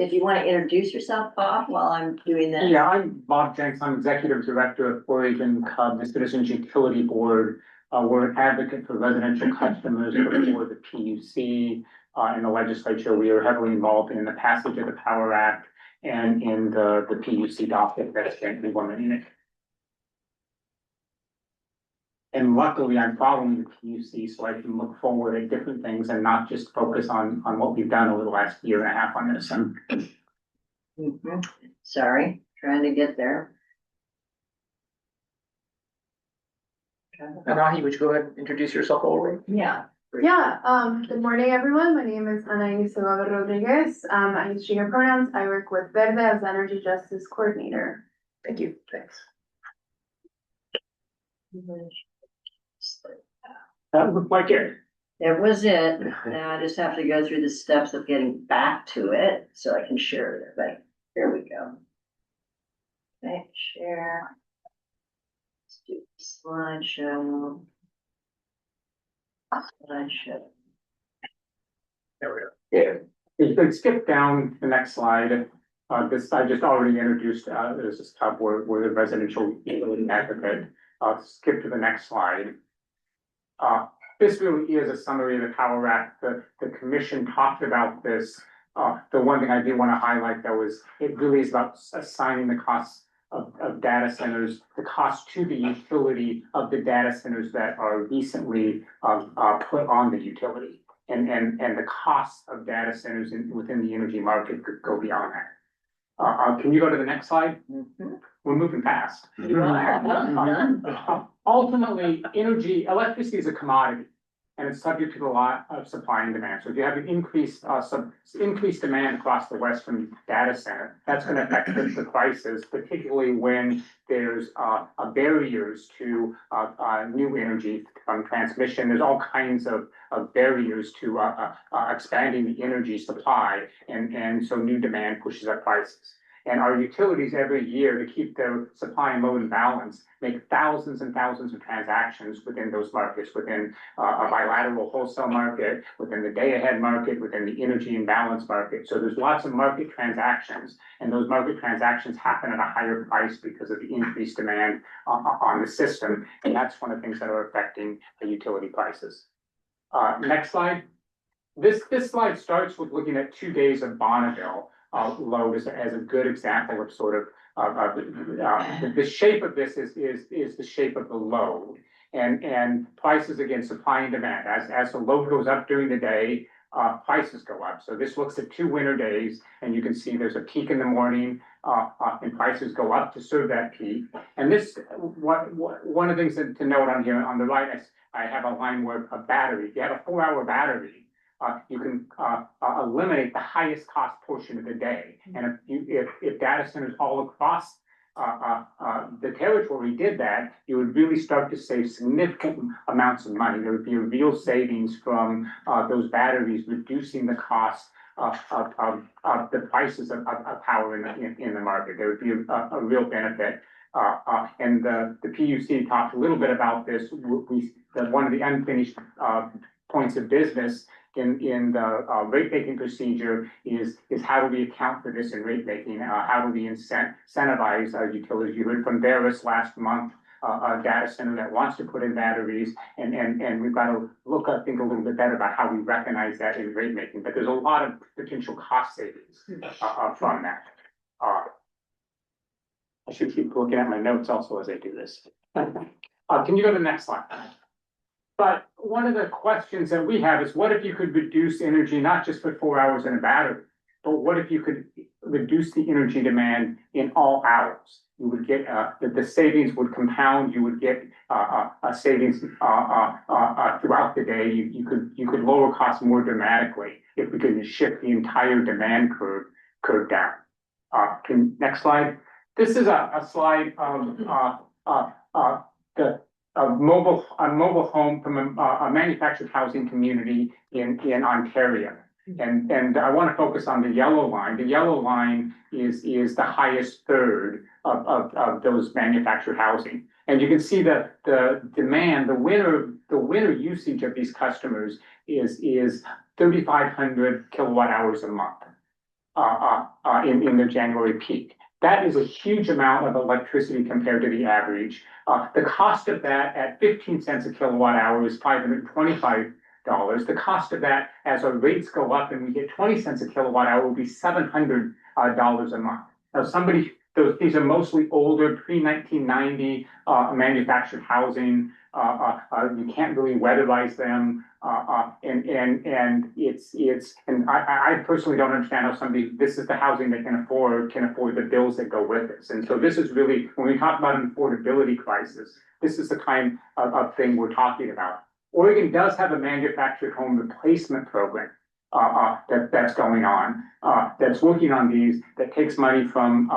if you want to introduce yourself, Bob, while I'm doing that. Yeah, I'm Bob Jenks. I'm Executive Director of Oregon the Citizens Utility Board. We're an advocate for residential customers before the PUC. In the legislature, we are heavily involved in the passage of the Power Act and in the PUC docket that's been implemented. And luckily, I'm following the PUC so I can look forward at different things and not just focus on what we've done over the last year and a half on this. Mhm. Sorry, trying to get there. Anahi, would you go ahead and introduce yourself over? Yeah. Yeah, good morning, everyone. My name is Anaí Silva Rodriguez. I use she, her pronouns. I work with Verde as the Energy Justice Coordinator. Thank you. Thanks. Mike Gary. It was it. Now I just have to go through the steps of getting back to it so I can share it with everybody. Here we go. Okay, share. Let's do slideshow. Slideshow. There we go. Yeah, if you could skip down the next slide. This I just already introduced, there's this tab where the residential utility advocate. Skip to the next slide. This really is a summary of the Power Act. The commission talked about this. The one thing I do want to highlight though is it really is about assigning the costs of data centers, the cost to the utility of the data centers that are recently put on the utility. And the costs of data centers within the energy market could go beyond that. Can you go to the next slide? Mhm. We're moving fast. You are. Well done. Ultimately, electricity is a commodity and it's subject to the law of supply and demand. So if you have an increased demand across the Western data center, that's going to affect the prices, particularly when there's barriers to new energy from transmission. There's all kinds of barriers to expanding the energy supply, and so new demand pushes up prices. And our utilities every year, to keep their supply and load in balance, make thousands and thousands of transactions within those markets, within a bilateral wholesale market, within the day-ahead market, within the energy imbalance market. So there's lots of market transactions, and those market transactions happen at a higher price because of the increased demand on the system. And that's one of the things that are affecting the utility prices. Next slide. This slide starts with looking at 2 days of Bonneville load as a good example of sort of the shape of this is the shape of the load, and prices against supply and demand. As the load goes up during the day, prices go up. So this looks at 2 winter days, and you can see there's a peak in the morning, and prices go up to serve that peak. And this one of the things to note on here on the right, I have a line where a battery. If you have a 4-hour battery, you can eliminate the highest cost portion of the day. And if data centers all across the territory did that, you would really start to save significant amounts of money. There would be a real savings from those batteries, reducing the cost of the prices of power in the market. There would be a real benefit. And the PUC talked a little bit about this. That one of the unfinished points of business in the rate making procedure is how do we account for this in rate making? How do we incentivize our utilities? You heard from Veris last month, a data center that wants to put in batteries, and we've got to look, I think, a little bit better about how we recognize that in rate making. But there's a lot of potential cost savings from that. I should keep looking at my notes also as I do this. Can you go to the next slide? But one of the questions that we have is, what if you could reduce energy, not just for 4 hours in a battery, but what if you could reduce the energy demand in all hours? You would get, the savings would compound, you would get a savings throughout the day. You could lower costs more dramatically if we could shift the entire demand curve down. Next slide. This is a slide of a mobile home from a manufactured housing community in Ontario. And I want to focus on the yellow line. The yellow line is the highest third of those manufactured housing. And you can see that the demand, the winter usage of these customers is 3,500 kilowatt hours a month in their January peak. That is a huge amount of electricity compared to the average. The cost of that at 15 cents a kilowatt hour is $525. The cost of that, as our rates go up and we get 20 cents a kilowatt hour, will be $700 a month. Now, these are mostly older, pre-1990 manufactured housing. You can't really weatherize them, and I personally don't understand how this is the housing they can afford the bills that go with this. And so this is really, when we talk about an affordability crisis, this is the kind of thing we're talking about. Oregon does have a manufactured home replacement program that's going on, that's working on these, that takes money from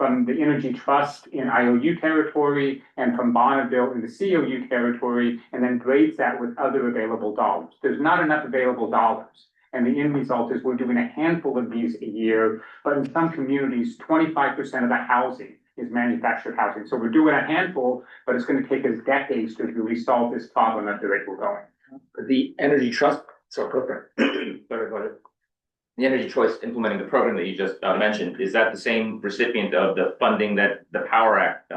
from the Energy Trust in IOU territory and from Bonneville in the COU territory, and then grades that with other available dollars. There's not enough available dollars. And the end result is we're doing a handful of these a year, but in some communities, 25% of the housing is manufactured housing. So we're doing a handful, but it's going to take us decades to really solve this problem at the rate we're going. The Energy Trust, so perfect. The Energy Choice implementing the program that you just mentioned, is that the same recipient of the funding that the Power Act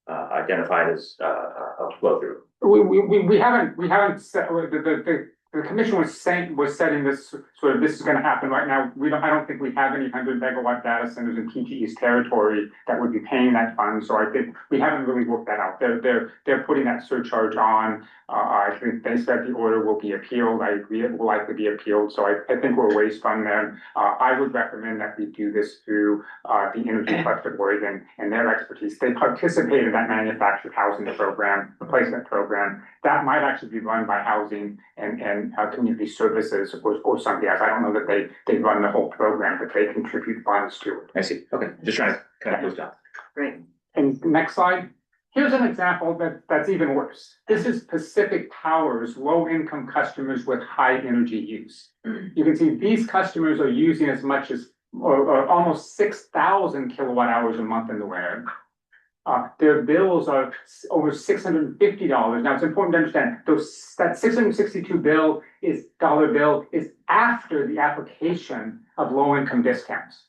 identified as a flow through? We haven't set, the commission was setting this sort of, this is going to happen right now. I don't think we have any 100-megawatt data centers in PGE's territory that would be paying that fund. So I think we haven't really worked that out. They're putting that surcharge on. I think they said the order will be appealed. I agree it will likely be appealed. So I think we're a ways from there. I would recommend that we do this through the Energy Trust of Oregon and their expertise. They participated in that manufactured housing program, replacement program. That might actually be run by housing and community services or something else. I don't know that they run the whole program, but they contribute funds to it. I see. Okay, just trying to connect those dots. Great. And next slide. Here's an example that's even worse. This is Pacific Power's low-income customers with high energy use. You can see these customers are using as much as or almost 6,000 kilowatt hours a month in the winter. Their bills are over $650. Now it's important to understand that $662 dollar bill is after the application of low-income discounts.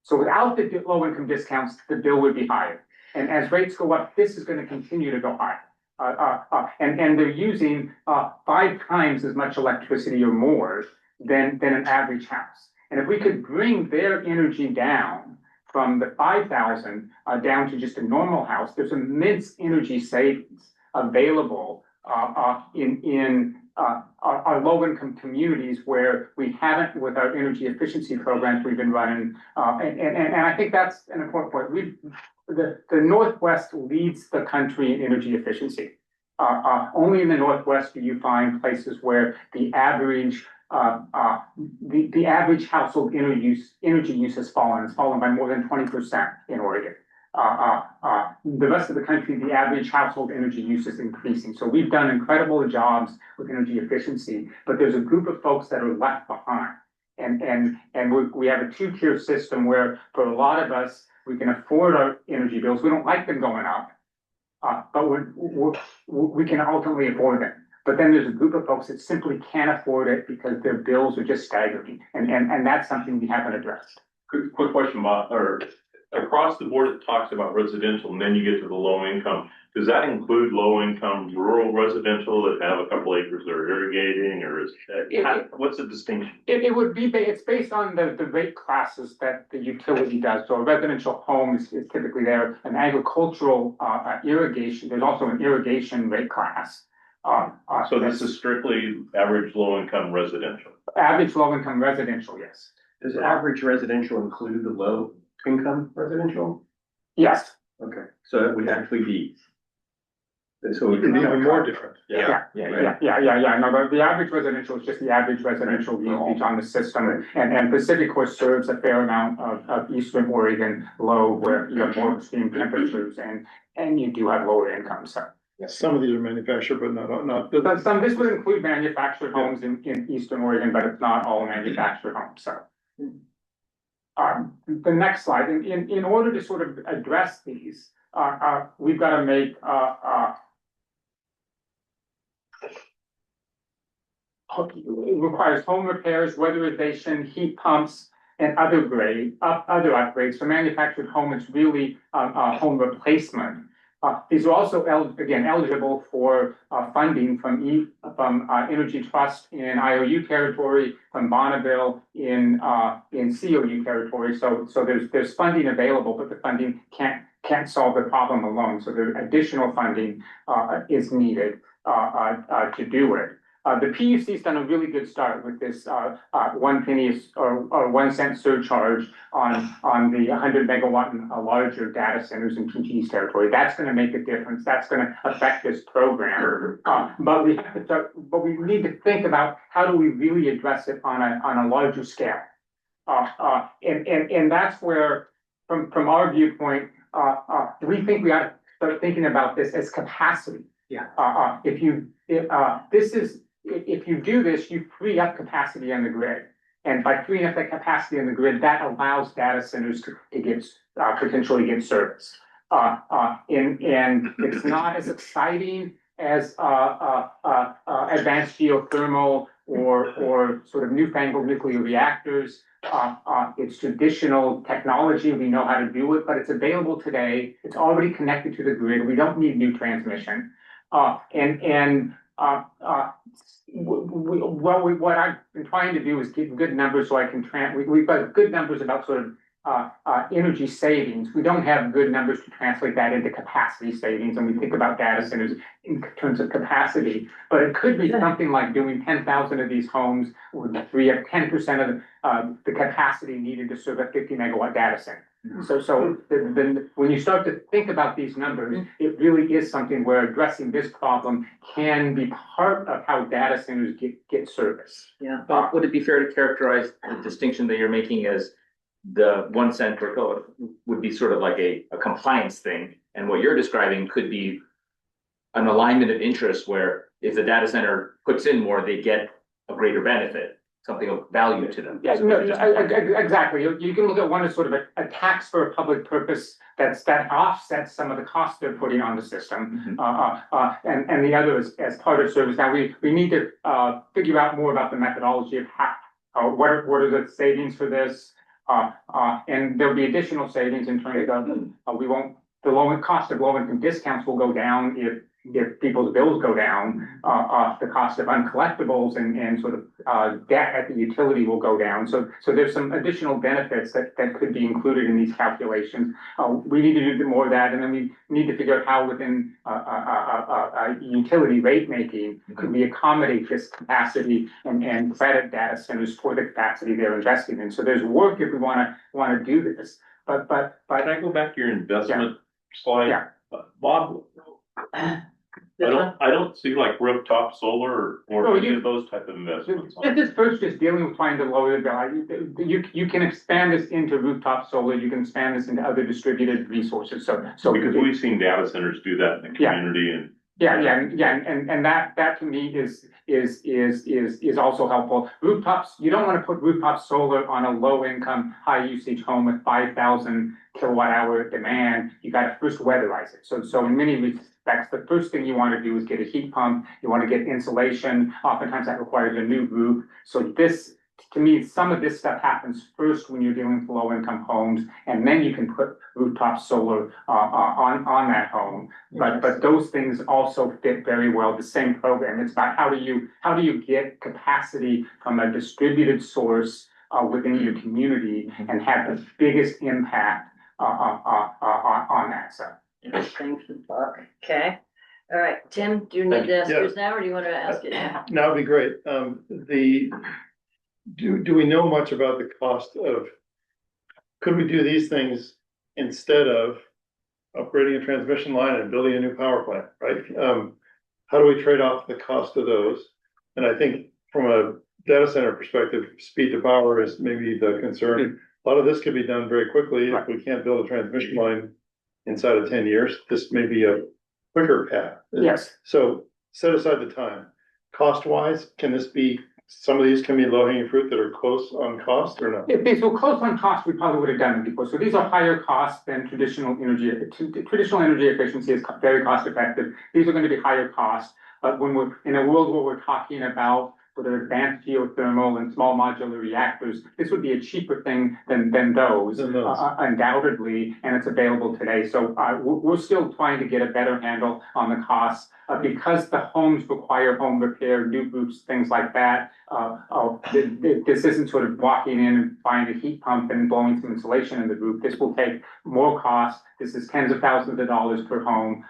So without the low-income discounts, the bill would be higher. And as rates go up, this is going to continue to go higher. And they're using 5 times as much electricity or more than an average house. And if we could bring their energy down from the 5,000 down to just a normal house, there's immense energy savings available in our low-income communities where we haven't, with our energy efficiency programs we've been running. And I think that's an important point. The Northwest leads the country in energy efficiency. Only in the Northwest do you find places where the average household energy use has fallen. It's fallen by more than 20% in Oregon. The rest of the country, the average household energy use is increasing. So we've done incredible jobs with energy efficiency, but there's a group of folks that are left behind. And we have a 2-tier system where for a lot of us, we can afford our energy bills. We don't like them going up, but we can ultimately afford them. But then there's a group of folks that simply can't afford it because their bills are just staggering. And that's something we haven't addressed. Quick question, Bob, or across the board, it talks about residential and then you get to the low income. Does that include low income rural residential that have a couple acres they're irrigating, or what's the distinction? It would be, it's based on the rate classes that the utility does. So a residential home is typically there. An agricultural irrigation, there's also an irrigation rate class. So this is strictly average low income residential? Average low income residential, yes. Does average residential include the low income residential? Yes. Okay, so it would actually be. So It could be even more different. Yeah. No, the average residential is just the average residential usage on the system. And Pacific Core serves a fair amount of Eastern Oregon low where you have more extreme temperatures and you do have lower incomes. So. Some of these are manufactured, but not. This would include manufactured homes in Eastern Oregon, but it's not all manufactured homes. So. The next slide, in order to sort of address these, we've got to make it requires home repairs, weatherization, heat pumps, and other upgrades. For manufactured home, it's really home replacement. These are also eligible for funding from Energy Trust in IOU territory, from Bonneville in COU territory. So there's funding available, but the funding can't solve the problem alone. So the additional funding is needed to do it. The PUC's done a really good start with this 1 penny or 1 cent surcharge on the 100 megawatt and larger data centers in PGE's territory. That's going to make a difference. That's going to affect this program. But we need to think about how do we really address it on a larger scale. And that's where from our viewpoint, we think we ought to start thinking about this as capacity. Yeah. If you do this, you free up capacity on the grid. And by freeing up that capacity on the grid, that allows data centers to get, potentially get service. And it's not as exciting as, advanced geothermal or sort of newfangled nuclear reactors. It's traditional technology. We know how to do it, but it's available today. It's already connected to the grid. We don't need new transmission. What I've been trying to do is get good numbers so I can we've got good numbers about sort of energy savings. We don't have good numbers to translate that into capacity savings, and we think about data centers in terms of capacity. But it could be something like doing 10,000 of these homes would free up 10% of the capacity needed to serve a 50-megawatt data center. So when you start to think about these numbers, it really is something where addressing this problem can be part of how data centers get service. Yeah. Bob, would it be fair to characterize the distinction that you're making as the 1 cent per kilowatt would be sort of like a compliance thing, and what you're describing could be an alignment of interest where if the data center puts in more, they get a greater benefit, something of value to them? Yeah, no, exactly. You can look at one as sort of a tax for a public purpose that offsets some of the costs they're putting on the system. And the other is as part of service. Now, we need to figure out more about the methodology of how, what are the savings for this? And there'll be additional savings in terms of, the cost of low-income discounts will go down if people's bills go down. The cost of uncollectibles and sort of debt at the utility will go down. So there's some additional benefits that could be included in these calculations. We need to do more of that, and then we need to figure out how within utility rate making could we accommodate this capacity and credit data centers for the capacity they're investing in. So there's work if we want to do this. But can I go back to your investment slide? Yeah. Bob, I don't see like rooftop solar or any of those type of investments. This is first just dealing with trying to lower the bill. You can expand this into rooftop solar. You can expand this into other distributed resources. So because we've seen data centers do that in the community and. And that to me is also helpful. Rooftops, you don't want to put rooftop solar on a low income, high usage home with 5,000 kilowatt hour demand. You got to first weatherize it. So in many respects, the first thing you want to do is get a heat pump. You want to get insulation. Oftentimes that requires a new roof. So this, to me, some of this stuff happens first when you're dealing with low income homes, and then you can put rooftop solar on that home. But those things also fit very well the same program. It's about how do you get capacity from a distributed source within your community and have the biggest impact on that stuff. Thanks, Buck. Okay. All right, Tim, do you need to ask yours now, or do you want to ask it now? No, it'd be great. Do we know much about the cost of, could we do these things instead of upgrading a transmission line and building a new power plant, right? How do we trade off the cost of those? And I think from a data center perspective, speed to power is maybe the concern. A lot of this could be done very quickly. If we can't build a transmission line inside of 10 years, this may be a quicker path. Yes. So set aside the time. Cost wise, can this be, some of these can be low hanging fruit that are close on cost or no? If they were close on cost, we probably would have done it before. So these are higher costs than traditional energy. Traditional energy efficiency is very cost effective. These are going to be higher cost. But when we're in a world where we're talking about sort of advanced geothermal and small modular reactors, this would be a cheaper thing than those, undoubtedly, and it's available today. So we're still trying to get a better handle on the costs because the homes require home repair, new roofs, things like that. This isn't sort of walking in and buying a heat pump and blowing some insulation in the roof. This will take more cost. This is tens of thousands of dollars per home,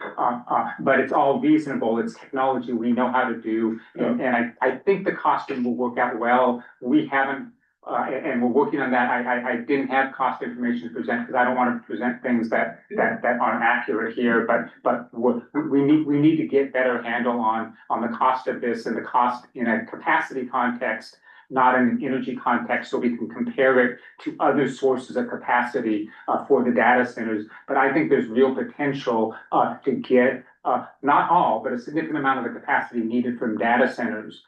but it's all reasonable. It's technology we know how to do, and I think the costing will work out well. We haven't, and we're working on that. I didn't have cost information to present because I don't want to present things that aren't accurate here. But we need to get better handle on the cost of this and the cost in a capacity context not in an energy context, so we can compare it to other sources of capacity for the data centers. But I think there's real potential to get not all, but a significant amount of the capacity needed from data centers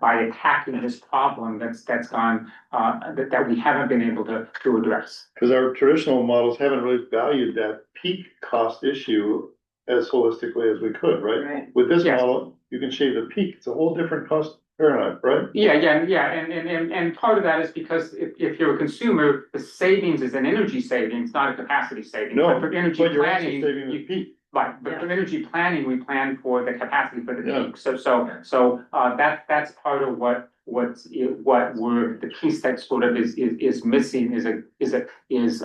by attacking this problem that's gone that we haven't been able to address. Because our traditional models haven't really valued that peak cost issue as holistically as we could, right? Right. With this Yes. model, you can shave the peak. It's a whole different cost paradigm, right? Yeah, and part of that is because if you're a consumer, the savings is an energy savings, not a capacity savings. No, But for energy but you're also planning, saving the you- peak. Right, but for energy planning, we plan for the capacity for the Yeah. peak. So that's part of what we're, the piece that sort of is missing is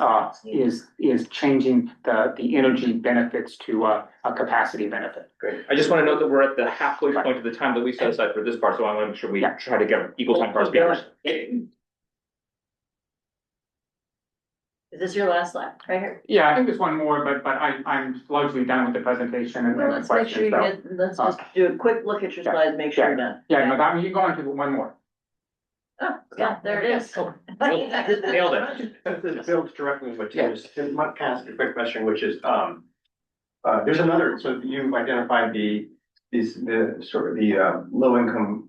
changing the energy benefits to a capacity benefit. Great. I just want to note that we're at the halfway point of the time that we set aside for this part, so I want to make sure we Yeah. try to get equal time for our speakers. Is this your last slide, right here? Yeah, I think there's one more, but I'm largely done with the presentation and Well, the let's make sure questions. you get, let's just do a quick look at your Yeah. slides, make sure you're done. Yeah, no, that mean, you go on to one more. Oh, yeah, there it is. Nailed it. It builds directly with what Tim just, Tim, might ask a quick question, which is, there's another, so you've identified the low income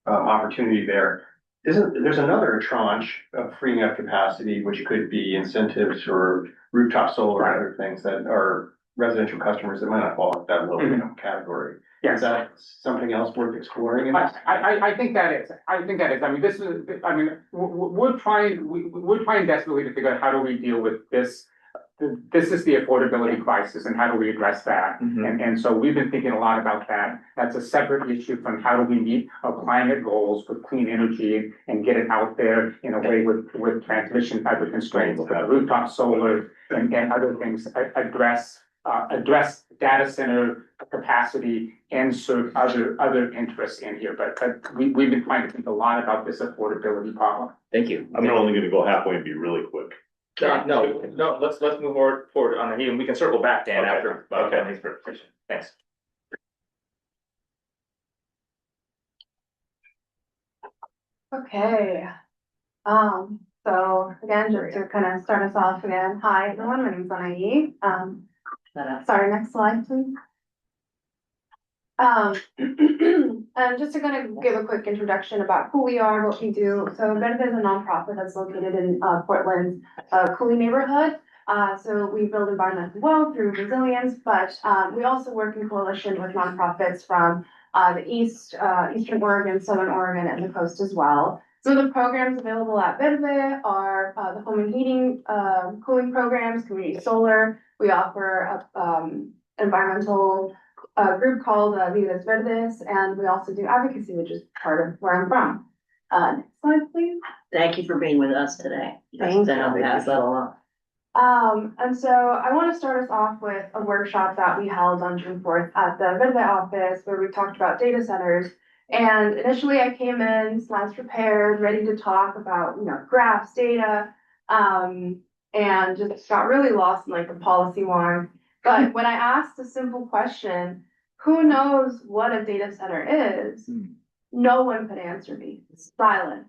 opportunity there. There's another tranche of freeing up capacity, which could be incentives or rooftop solar and other things that are residential customers that might not fall into that low income category. Yes. Is that something else worth exploring in this? I think that is, I mean, this is, I mean, we're trying desperately to figure out how do we deal with this. This is the affordability crisis and how do we address that? And so we've been thinking a lot about that. That's a separate issue from how do we meet our climate goals with clean energy and get it out there in a way with transmission type of constraints, rooftop solar and other things, address data center capacity and serve other interests in here. But we've been trying to think a lot about this affordability problem. Thank you. I'm only gonna go halfway and be really quick. No, let's move forward on the heat, and we can circle back, Dan, Okay. after. Okay. Thanks for, thanks. Okay. So again, just to kind of start us off again, hi everyone, my name is Anayi. Sorry, next slide, please. And just to kind of give a quick introduction about who we are, what we do. So Verde is a nonprofit that's located in Portland's Cooley neighborhood. So we build environmental wealth through resilience, but we also work in coalition with nonprofits from the Eastern Oregon, Southern Oregon, and the coast as well. So the programs available at Verde are the home and heating, cooling programs, community solar. We offer environmental group called Vidas Verdes, and we also do advocacy, which is part of where I'm from. Next slide, please. Thank you for being with us today. Thank To help you. pass that along. And so I want to start us off with a workshop that we held on June 4th at the Verde office where we talked about data centers. And initially I came in, slides prepared, ready to talk about, graphs, data, and just got really lost in like the policy one. But when I asked a simple question, who knows what a data center is? No one could answer me. Silent.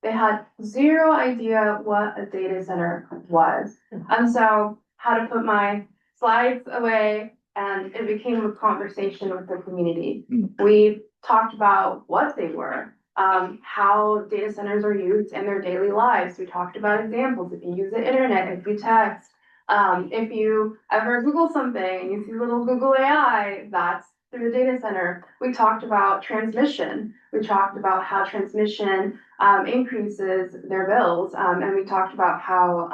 They had zero idea what a data center was. And so how to put my slides away, and it became a conversation with the community. We talked about what they were, how data centers are used in their daily lives. We talked about examples. If you use the internet, if you text, if you ever Google something and you see little Google AI, that's through the data center. We talked about transmission. We talked about how transmission increases their bills, and we talked about how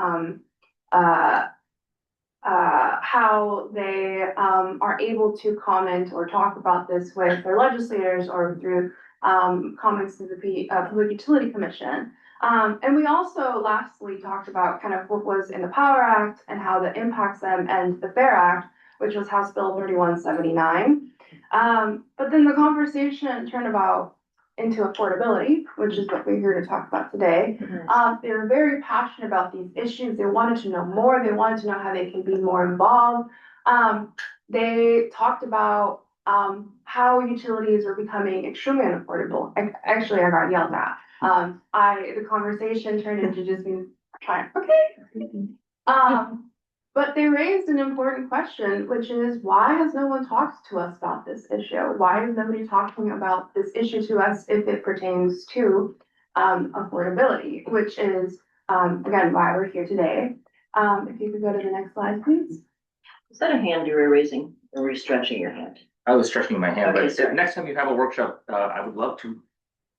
they are able to comment or talk about this with their legislators or through comments to the Public Utility Commission. And we also lastly talked about kind of what was in the Power Act and how that impacts them, and the FAIR Act, which was House Bill 3179. But then the conversation turned into affordability, which is what we're here to talk about today. They were very passionate about these issues. They wanted to know more. They wanted to know how they can be more involved. They talked about how utilities were becoming extremely unaffordable. Actually, I got yelled at. The conversation turned into just me trying, okay. But they raised an important question, which is why has no one talked to us about this issue? Why is nobody talking about this issue to us if it pertains to affordability, which is again why we're here today. If you could go to the next slide, please. Is that a hand you were raising or were you stretching your hand? I was stretching my hand, Okay, but sorry. next time you have a workshop, I would love to,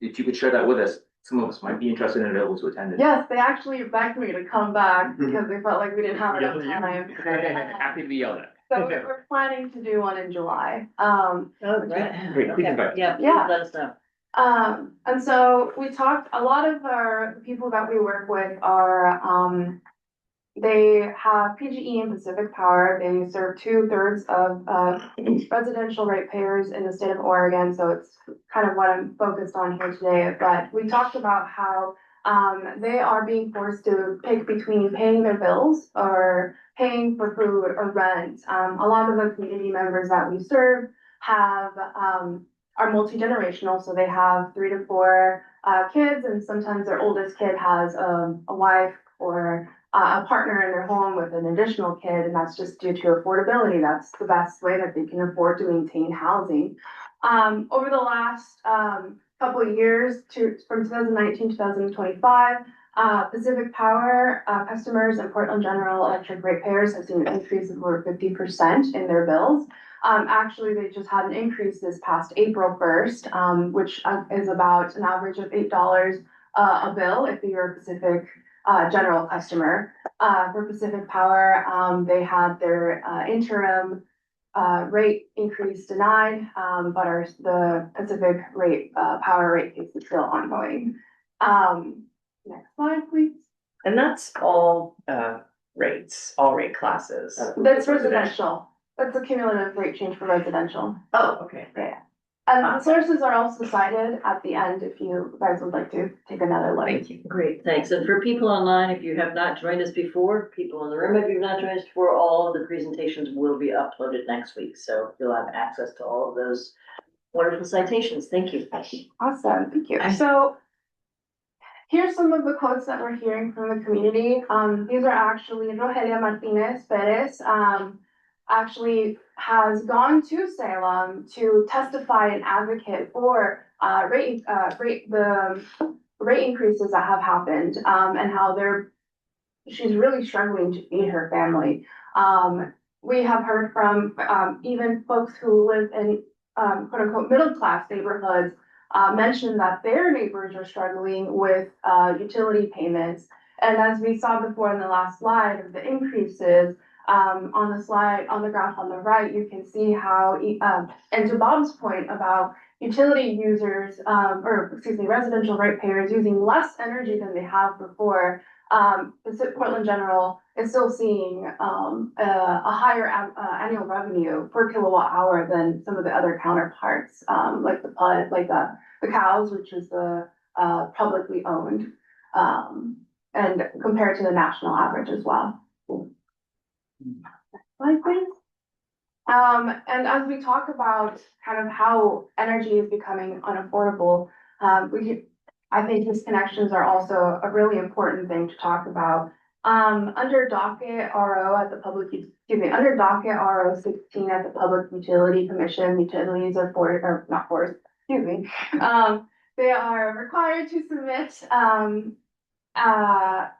if you could share that with us. Some of us might be interested and able to attend it. Yes, they actually begged me to come back because they felt like we didn't have enough time. Happy to be yelled at. So we're planning to do one in July. Oh, right. Great, please Okay. invite. Yeah, please Yeah. let us know. And so we talked, a lot of the people that we work with are, they have PGE and Pacific Power. They serve 2/3 of residential ratepayers in the state of Oregon. So it's kind of what I'm focused on here today. But we talked about how they are being forced to pick between paying their bills or paying for food or rent. A lot of the community members that we serve have are multi-generational, so they have 3 to 4 kids, and sometimes their oldest kid has a wife or a partner in their home with an additional kid, and that's just due to affordability. That's the best way that they can afford to maintain housing. Over the last couple of years, from 2019 to 2025, Pacific Power customers and Portland General Electric ratepayers have seen an increase of over 50% in their bills. Actually, they just had an increase this past April 1st, which is about an average of $8 a bill if you're a Pacific General customer. For Pacific Power, they had their interim rate increase denied, but the Pacific Power rate case is still ongoing. Next slide, please. And that's all rates, all rate classes. That's residential. That's a cumulative rate change for residential. Oh, okay. Yeah. And the sources are also cited at the end if you guys would like to take another look. Thank you. Great, thanks. And for people online, if you have not joined us before, people in the room, if you've not joined us before, all of the presentations will be uploaded next week. So you'll have access to all of those wonderful citations. Thank you. Awesome, thank you. So here's some of the quotes that we're hearing from the community. These are actually Rogelia Martinez Perez, actually has gone to Salem to testify and advocate for the rate increases that have happened, and how she's really struggling to feed her family. We have heard from even folks who live in quote unquote middle class neighborhoods mention that their neighbors are struggling with utility payments. And as we saw before in the last slide of the increases, on the slide, on the graph on the right, you can see how, and to Bob's point about utility users, residential ratepayers using less energy than they have before, Portland General is still seeing a higher annual revenue per kilowatt hour than some of the other counterparts, like the PUD, like the COWS, which is the publicly owned, and compared to the national average as well. Slide, please. And as we talk about kind of how energy is becoming unaffordable, I think disconnections are also a really important thing to talk about. Under docket RO at the under docket RO 16 at the Public Utility Commission, utilities are they are required to submit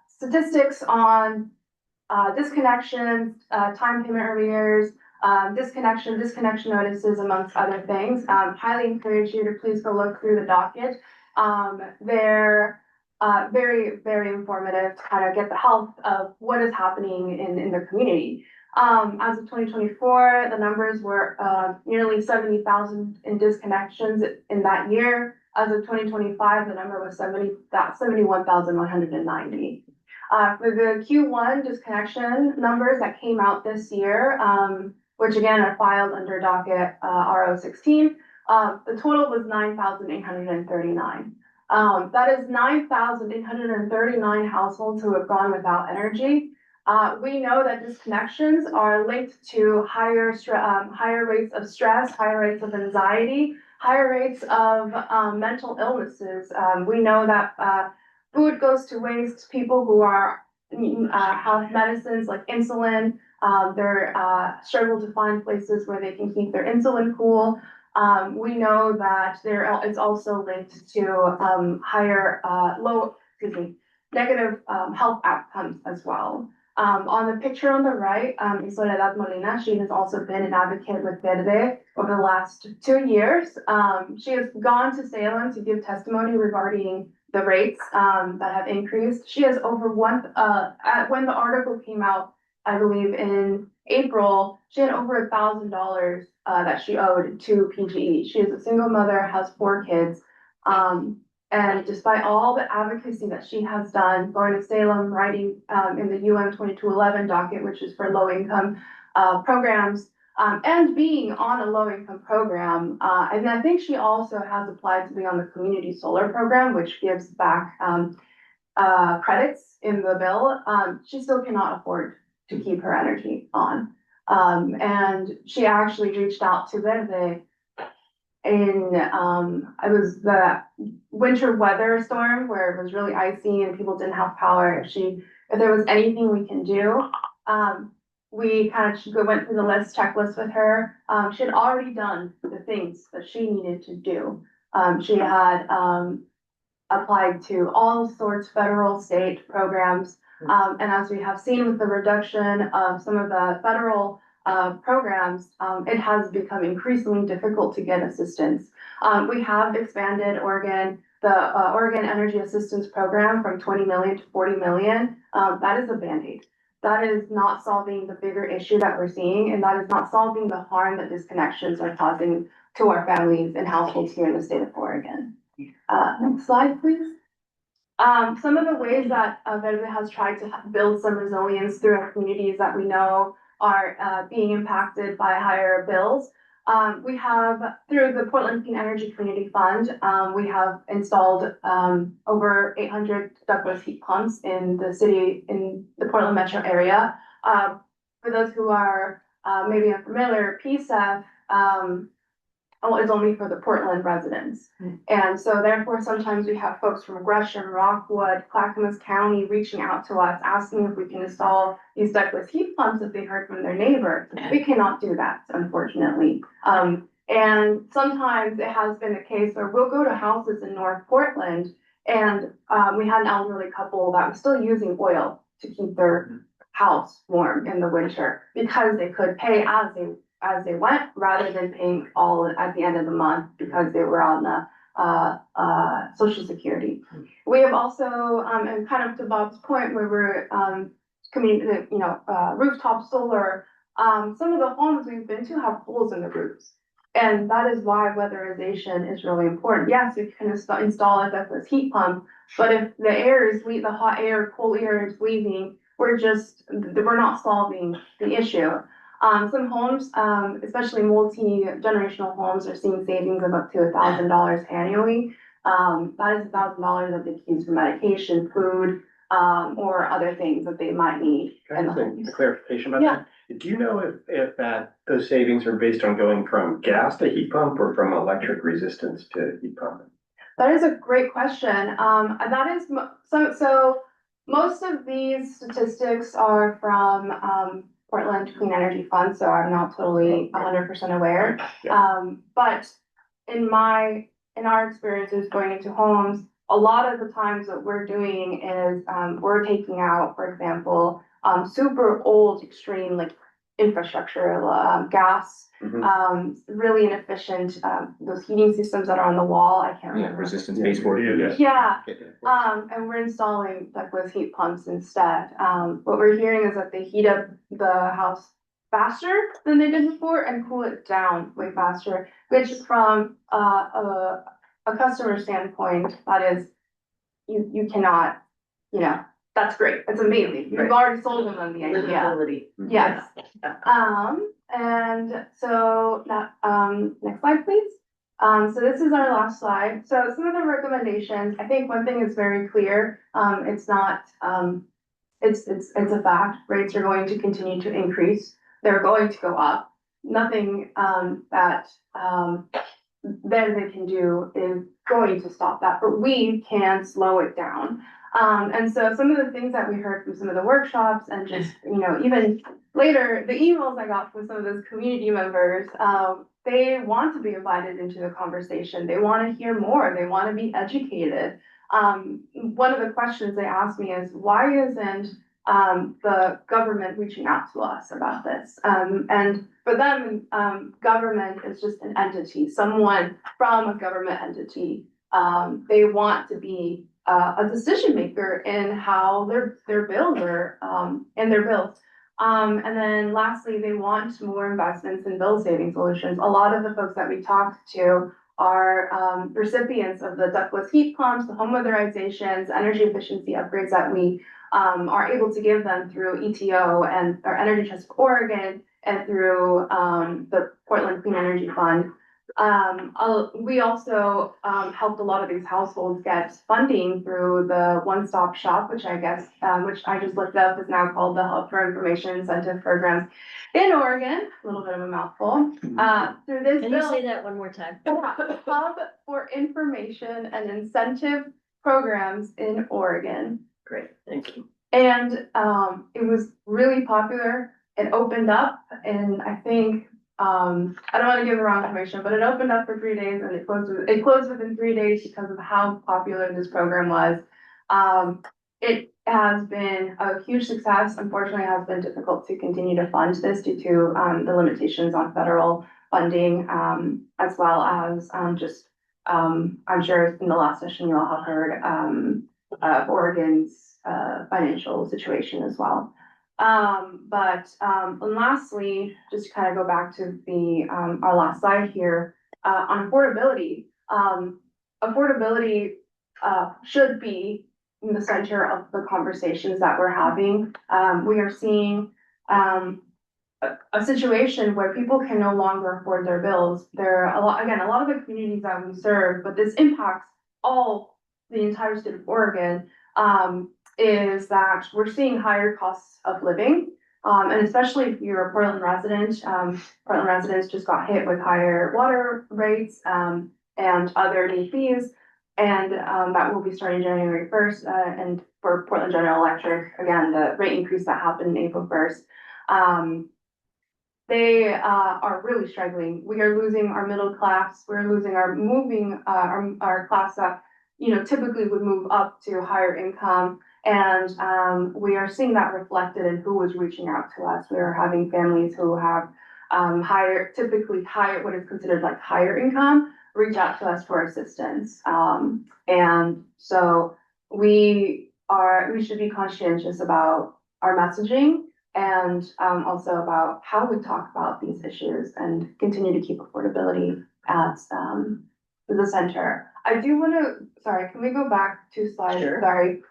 statistics on disconnections, time payment arrears, disconnection notices, amongst other things. Highly encourage you to please go look through the docket. They're very, very informative to kind of get the health of what is happening in the community. As of 2024, the numbers were nearly 70,000 in disconnections in that year. As of 2025, the number was 71,190. For the Q1 disconnection numbers that came out this year, which again are filed under docket RO 16, the total was 9,839. That is 9,839 households who have gone without energy. We know that disconnections are linked to higher rates of stress, higher rates of anxiety, higher rates of mental illnesses. We know that food goes to waste. People who are have medicines like insulin, they're struggle to find places where they can keep their insulin cool. We know that it's also linked to negative health outcomes as well. On the picture on the right, is Soledad Molina. She has also been an advocate with Verde over the last 2 years. She has gone to Salem to give testimony regarding the rates that have increased. She has when the article came out, I believe in April, she had over $1,000 that she owed to PGE. She is a single mother, has 4 kids. And despite all the advocacy that she has done, going to Salem, writing in the UM 2211 docket, which is for low-income programs, and being on a low-income program, and I think she also has applied to be on the community solar program, which gives back credits in the bill. She still cannot afford to keep her energy on. And she actually reached out to Verde it was the winter weather storm where it was really icy and people didn't have power. If there was anything we can do, we kind of went through the checklist with her. She had already done the things that she needed to do. She had applied to all sorts of federal, state programs. And as we have seen with the reduction of some of the federal programs, it has become increasingly difficult to get assistance. We have expanded the Oregon Energy Assistance Program from 20 million to 40 million. That is a Band-Aid. That is not solving the bigger issue that we're seeing, and that is not solving the harm that disconnections are causing to our families and households here in the state of Oregon. Next slide, please. Some of the ways that Verde has tried to build some resilience through our communities that we know are being impacted by higher bills. We have, through the Portland Clean Energy Community Fund, we have installed over 800 ductless heat pumps in the Portland metro area. For those who are maybe unfamiliar, PSEF is only for the Portland residents. And so therefore, sometimes we have folks from Gresham, Rockwood, Clackamas County reaching out to us, asking if we can install these ductless heat pumps that they heard from their neighbor. We cannot do that, unfortunately. And sometimes it has been the case where we'll go to houses in North Portland, and we had an elderly couple that was still using oil to keep their house warm in the winter because they could pay as they went, rather than paying all at the end of the month because they were on the Social Security. We have also, and kind of to Bob's point, where we're rooftop solar. Some of the homes we've been to have holes in the roofs, and that is why weatherization is really important. Yes, we can install a ductless heat pump, but if the hot air, cool air is leaving, we're not solving the issue. Some homes, especially multi-generational homes, are seeing savings of up to $1,000 annually. That is $1,000 that they can use for medication, food, or other things that they might need. Can I ask a clarification about that? Do you know if those savings are based on going from gas to heat pump or from electric resistance to heat pump? That is a great question. That is so most of these statistics are from Portland Clean Energy Fund, so I'm not totally 100% aware. But in our experiences going into homes, a lot of the times what we're doing is we're taking out, for example, super old, extreme like infrastructure, gas, really inefficient, those heating systems that are on the wall. I can't remember. Resistance baseboard. And we're installing ductless heat pumps instead. What we're hearing is that they heat up the house faster than they did before and cool it down way faster, which from a customer standpoint, that is, you cannot, that's great. It's amazing. You've already sold them the idea. Yes. And so that, next slide, please. So this is our last slide. So some of the recommendations, I think one thing is very clear. It's not it's a fact. Rates are going to continue to increase. They're going to go up. Nothing, that they can do is going to stop that, but we can slow it down. And so some of the things that we heard from some of the workshops and just, even later, the emails I got from some of those community members, they want to be invited into the conversation. They want to hear more. They want to be educated. One of the questions they asked me is, why isn't the government reaching out to us about this? And for them, government is just an entity, someone from a government entity. They want to be a decision maker in how their bills are, in their bills. And then lastly, they want more investments in bill saving solutions. A lot of the folks that we talked to are recipients of the ductless heat pumps, the home weatherizations, energy efficiency upgrades that we are able to give them through ETO and our Energy Trust of Oregon and through the Portland Clean Energy Fund. We also helped a lot of these households get funding through the one-stop shop, which I just looked up, is now called the Hub for Information Incentive Programs in Oregon. A little bit of a mouthful. Through this Can you say that one more time? Hub for Information and Incentive Programs in Oregon. Great, thank you. And it was really popular. It opened up, and I think I don't want to give the wrong information, but it opened up for 3 days and it closed within 3 days because of how popular this program was. It has been a huge success. Unfortunately, it has been difficult to continue to fund this due to the limitations on federal funding, as well as I'm sure in the last session you all have heard of Oregon's financial situation as well. And lastly, just to kind of go back to the our last slide here, on affordability. Affordability should be in the center of the conversations that we're having. We are seeing a situation where people can no longer afford their bills. There are a lot of the communities that we serve, but this impacts the entire state of Oregon. Is that we're seeing higher costs of living. And especially if you're a Portland resident, Portland residents just got hit with higher water rates and other new fees. And that will be starting January 1st. And for Portland General Electric, again, the rate increase that happened April 1st. They are really struggling. We are losing our middle class. We're losing our class that typically would move up to higher income. And we are seeing that reflected in who is reaching out to us. We are having families who have typically higher, what is considered like higher income, reach out to us for assistance. And so we should be conscientious about our messaging and also about how we talk about these issues and continue to keep affordability at the center. I do want to, sorry, can we go back 2 slides? Sure. Sorry.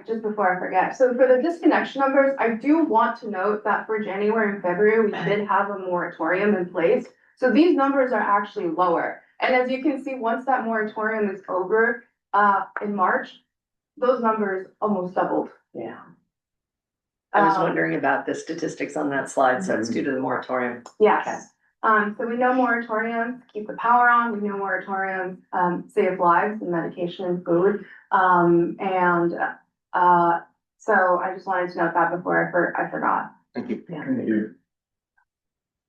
Just before I forget. So for the disconnection numbers, I do want to note that for January and February, we did have a moratorium in place. So these numbers are actually lower. And as you can see, once that moratorium is over, in March, those numbers almost doubled. Yeah. I was wondering about the statistics on that slide, so it's due to the moratorium. Yes. So we know moratoriums keep the power on. We know moratoriums save lives and medication and food. So I just wanted to note that before I forgot. Thank you. Yeah. Thank you.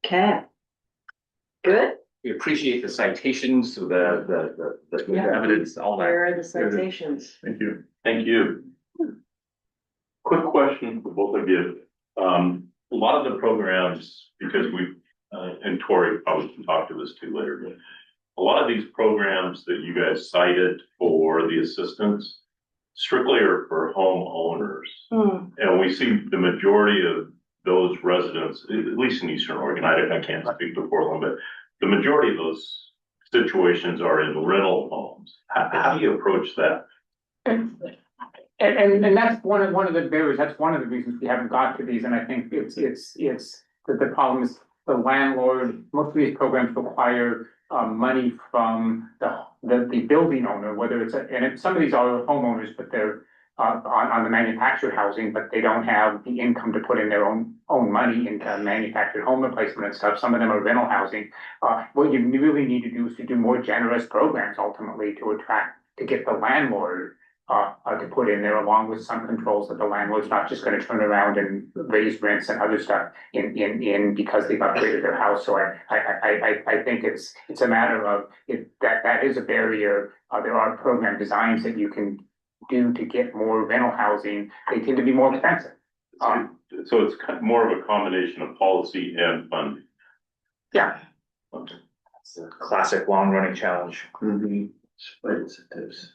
Okay. Good. We appreciate the citations to the Yeah. evidence, all that. Where are the citations? Thank you. Thank you. Quick question for both of you. A lot of the programs, because and Tori probably can talk to this too later, but a lot of these programs that you guys cited for the assistance strictly are for homeowners. And we see the majority of those residents, at least in Eastern Oregon, I can't speak to Portland, but the majority of those situations are in rental homes. How do you approach that? And that's one of the barriers. That's one of the reasons we haven't got to these. And I think it's that the problem is the landlord. Most of these programs require money from the building owner, whether it's some of these are homeowners, but they're on the manufactured housing, but they don't have the income to put in their own money into manufactured home replacement and stuff. Some of them are rental housing. What you really need to do is to do more generous programs ultimately to get the landlord to put in there, along with some controls that the landlord's not just gonna turn around and raise rents and other stuff in because they've upgraded their house. So I think it's a matter of that is a barrier. There are program designs that you can do to get more rental housing. They tend to be more expensive. So it's more of a combination of policy and funding. Yeah. Okay. It's a classic long running challenge. Incentives.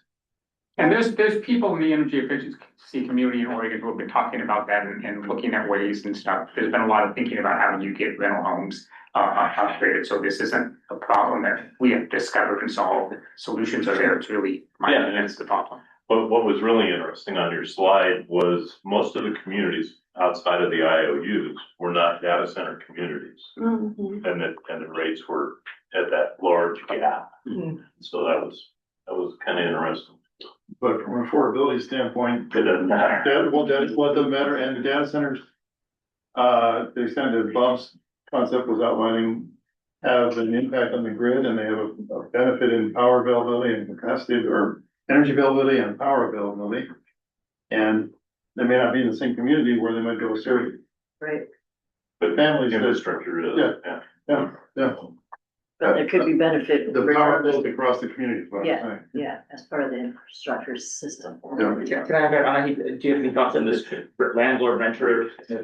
And there's people in the energy efficiency community in Oregon who have been talking about that and looking at ways and stuff. There's been a lot of thinking about how you get rental homes upgraded, so this isn't a problem that we have discovered and solved. Solutions are there. It's really that's the problem. But what was really interesting on your slide was most of the communities outside of the IOUs were not data center communities. Mhm. And the rates were at that large gap. So that was kind of interesting. But from an affordability standpoint, It doesn't matter. that doesn't matter, and the data centers, the extent that Bob's concept was outlining, have an impact on the grid, and they have a benefit in power availability and capacity, or energy availability and power availability. And they may not be in the same community where they might go serve Right, But families. infrastructure is, Yeah. Yeah. but there could be benefit. The power flows across the community, is what I'm Yeah, saying. yeah, as part of the infrastructure system. Yeah. Can I have that, Anahit, do you have any thoughts on this landlord renter? So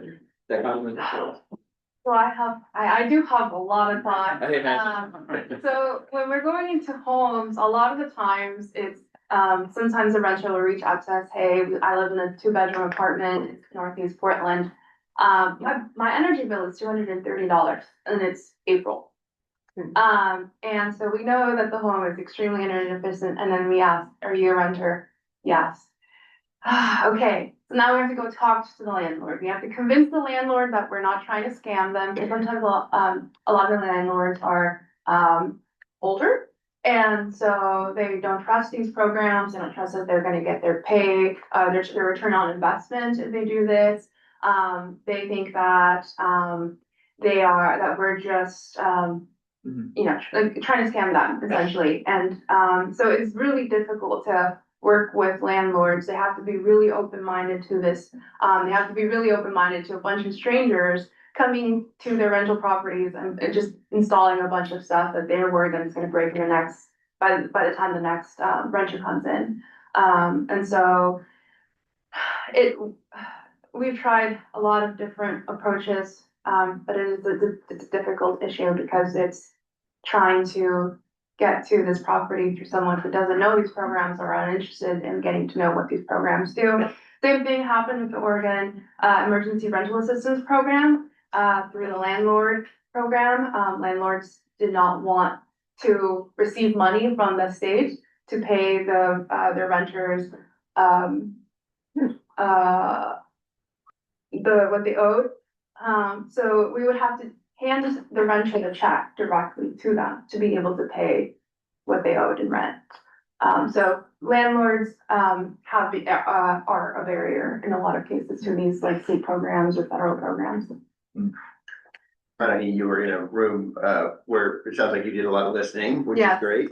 I do have a lot of thoughts. Hey, man. So when we're going into homes, a lot of the times it's, sometimes the renter will reach out to us, hey, I live in a 2-bedroom apartment in Northeast Portland. My energy bill is $230 and it's April. And so we know that the home is extremely energy efficient, and then we ask, are you a renter? Yes. Okay, so now we have to go talk to the landlord. We have to convince the landlord that we're not trying to scam them, because sometimes a lot of the landlords are older. And so they don't trust these programs, they don't trust that they're gonna get their pay, their return on investment if they do this. They think that that we're just you know, trying to scam them essentially. And so it's really difficult to work with landlords. They have to be really open-minded to this. They have to be really open-minded to a bunch of strangers coming to their rental properties and just installing a bunch of stuff that they're worried that it's going to break in the next, by the time the next renter comes in. And so we've tried a lot of different approaches, but it's a difficult issue because it's trying to get to this property through someone who doesn't know these programs or are uninterested in getting to know what these programs do. Same thing happened with the Oregon Emergency Rental Assistance Program through the landlord program. Landlords did not want to receive money from the state to pay their renters what they owed. So we would have to hand the renter the check directly to them to be able to pay what they owed in rent. So landlords are a barrier in a lot of cases to these like state programs or federal programs. You were in a room where it sounds like you did a lot of listening, which is Yeah. great.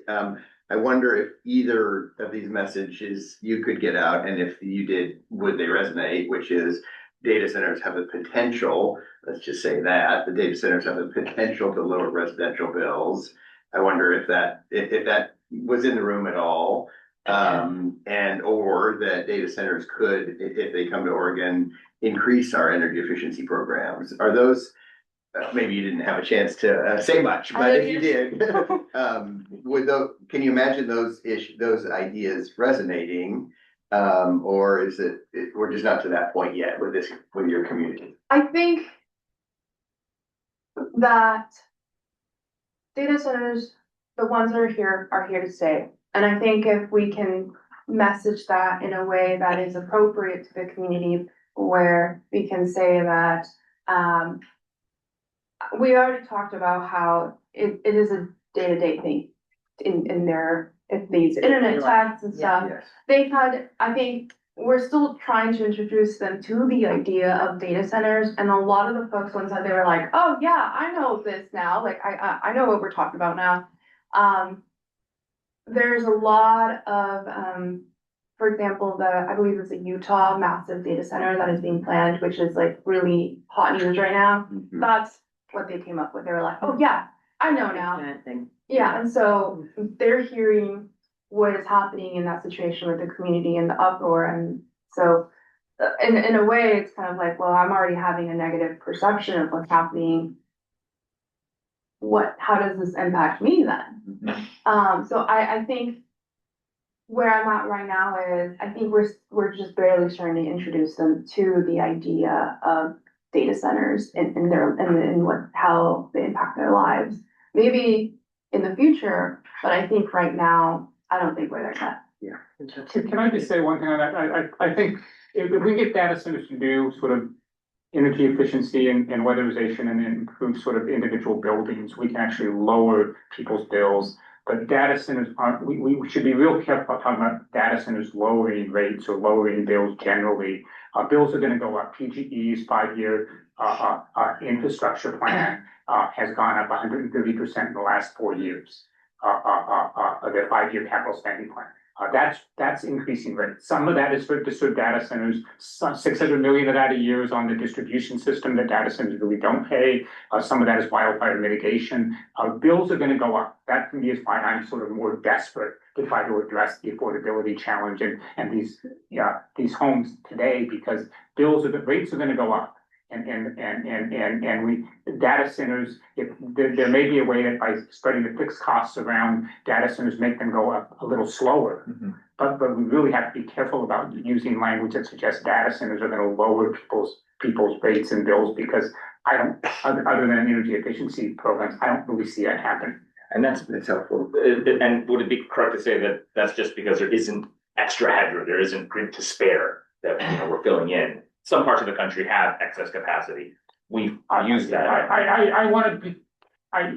I wonder if either of these messages you could get out, and if you did, would they resonate, which is data centers have the potential, let's just say that, the data centers have the potential to lower residential bills. I wonder if that was in the room at all. And or that data centers could, if they come to Oregon, increase our energy efficiency programs. Are those, maybe you didn't have a chance to say much, but if you did, can you imagine those ideas resonating? Or is it, we're just not to that point yet with your community? I think that data centers, the ones that are here to stay. And I think if we can message that in a way that is appropriate to the community, where we can say that, we already talked about how it is a day-to-day thing in their, if these internet chats and stuff. Yes. They've had, I think we're still trying to introduce them to the idea of data centers. And a lot of the folks once they were like, oh yeah, I know this now. Like I know what we're talking about now. There's a lot of, for example, I believe it's a Utah massive data center that is being planned, which is like really hot news right now. Mhm. That's what they came up with. They were like, oh yeah, I know now. Kind of thing. Yeah, and so they're hearing what is happening in that situation with the community and the uproar, and so in a way, it's kind of like, well, I'm already having a negative perception of what's happening. How does this impact me then? So I think where I'm at right now is I think we're just barely starting to introduce them to the idea of data centers and how they impact their lives. Maybe in the future, but I think right now, I don't think we're there yet. Yeah. Can I just say one thing on that? I think if we get data centers to do sort of energy efficiency and weatherization and improve sort of individual buildings, we can actually lower people's bills. But data centers aren't, we should be real careful about talking about data centers lowering rates or lowering bills generally. Bills are gonna go up. PGE's 5-year infrastructure plan has gone up 130% in the last 4 years. Their 5-year capital spending plan. That's increasing rate. Some of that is for data centers. 600 million of that a year is on the distribution system that data centers really don't pay. Some of that is wildfire mitigation. Bills are going to go up. That to me is why I'm sort of more desperate to try to address the affordability challenge and these homes today, because rates are going to go up. And data centers, there may be a way that by spreading the fixed costs around data centers, make them go up a little slower. Mm-hmm. But we really have to be careful about using language that suggests data centers are gonna lower people's rates and bills, because other than energy efficiency programs, I don't really see that happen. And that's helpful. And would it be correct to say that that's just because there isn't extra headroom, there isn't grid to spare that we're filling in? Some parts of the country have excess capacity. We've used that. I want to be, I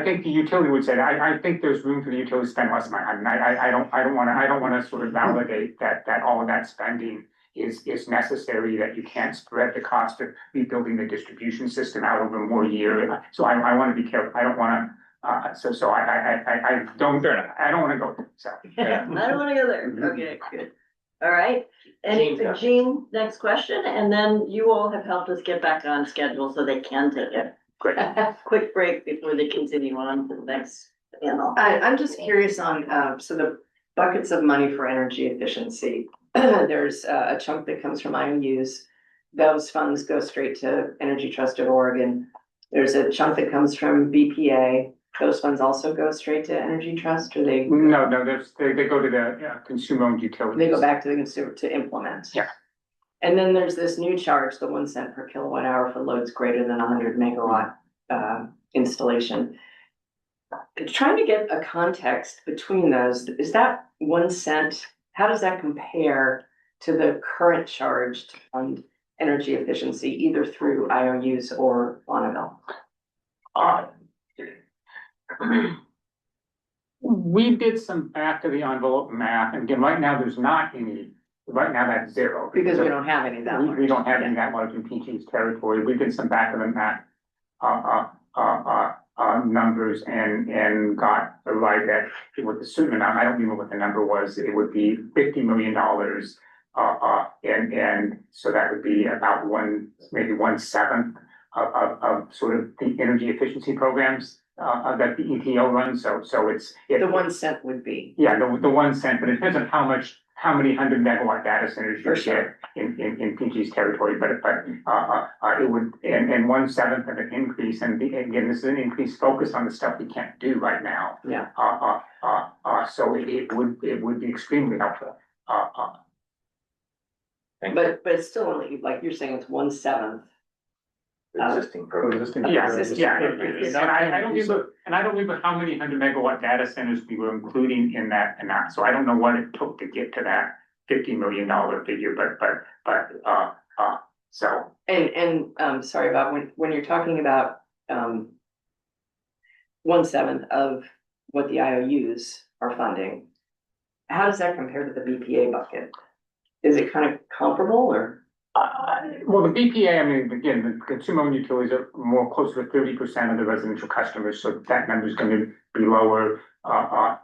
think the utility would say that. I think there's room for the utility to spend less money. I mean, I don't want to sort of validate that all of that spending is necessary, that you can't spread the cost of rebuilding the distribution system out over more years. So I want to be careful. I don't want to. I don't want to go. So I don't want to go there. Okay, good. All right. And Jean, next question, and then you all have helped us get back on schedule so they can take a quick break before they continue on to the next panel. I'm just curious on, so the buckets of money for energy efficiency. There's a chunk that comes from IOUs. Those funds go straight to Energy Trust of Oregon. There's a chunk that comes from BPA. Those funds also go straight to Energy Trust, or they? No, they go to the consumer-owned utilities. They go back to the consumer to implement. Yeah. And then there's this new charge, the 1 cent per kilowatt hour for loads greater than 100 megawatt installation. Trying to get a context between those, is that 1 cent, how does that compare to the current charge to fund energy efficiency, either through IOUs or Bonneville? We did some back of the envelope math, and again, right now, there's not any, right now that's zero. Because we don't have any that large. We don't have any that large in PG's territory. We did some back of the math numbers and got the right that with a certain amount, I don't remember what the number was, it would be $50 million. And so that would be about maybe 1/7 of sort of the energy efficiency programs that the ETO runs. So it's the 1 cent would be. Yeah, the 1 cent, but it depends on how many 100 megawatt data centers you get in PG's territory, but it would, and 1/7 of an increase, and again, this is an increase focused on the stuff we can't do right now. Yeah. So it would be extremely helpful. But it's still only, like you're saying, it's 1/7. Existing program. And I don't remember how many 100 megawatt data centers we were including in that amount, so I don't know what it took to get to that $50 million figure, but so. And sorry about when you're talking about 1/7 of what the IOUs are funding, how does that compare to the BPA bucket? Is it kind of comparable or? Well, the BPA, I mean, again, the consumer-owned utilities are more closer to 30% of the residential customers, so that number is going to be lower. I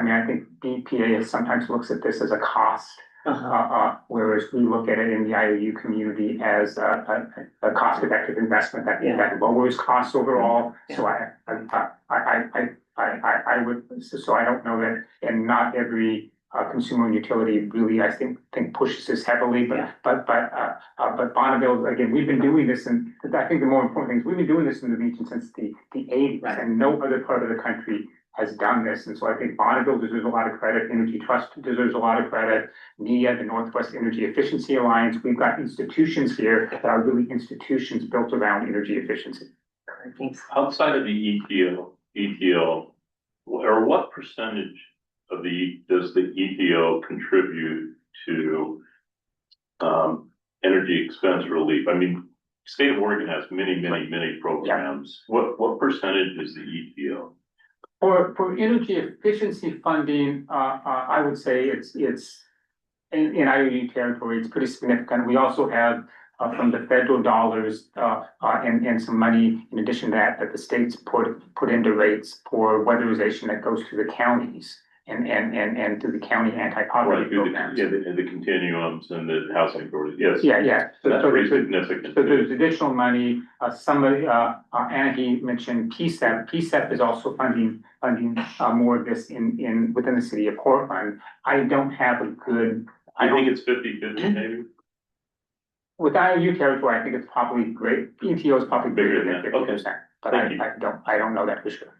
mean, I think BPA sometimes looks at this as a cost, whereas we look at it in the IOU community as a cost-effective investment that lowers costs overall. So I would, so I don't know that, and not every consumer utility really, I think pushes this heavily, but Bonneville, again, we've been doing this, and I think the more important thing is we've been doing this in the region since the 80s, and no other part of the country has done this. And so I think Bonneville deserves a lot of credit, Energy Trust deserves a lot of credit, NEA, the Northwest Energy Efficiency Alliance. We've got institutions here that are really institutions built around energy efficiency. Outside of the ETO, or what percentage of does the ETO contribute to energy expense relief? I mean, state of Oregon has many programs. What percentage is the ETO? For energy efficiency funding, I would say it's in IOU territory, it's pretty significant. We also have from the federal dollars and some money in addition to that the states put into rates for weatherization that goes to the counties and to the county anti-poverty programs. The continuums and the housing authority. Yes. So that's pretty significant. So there's additional money. Somebody, Annie mentioned PSEP. PSEP is also funding more of this within the city of Portland. I don't have a good. I think it's 50-50 maybe. With IOU territory, I think it's probably great. ETO is probably bigger than 50%, but I don't know that for sure.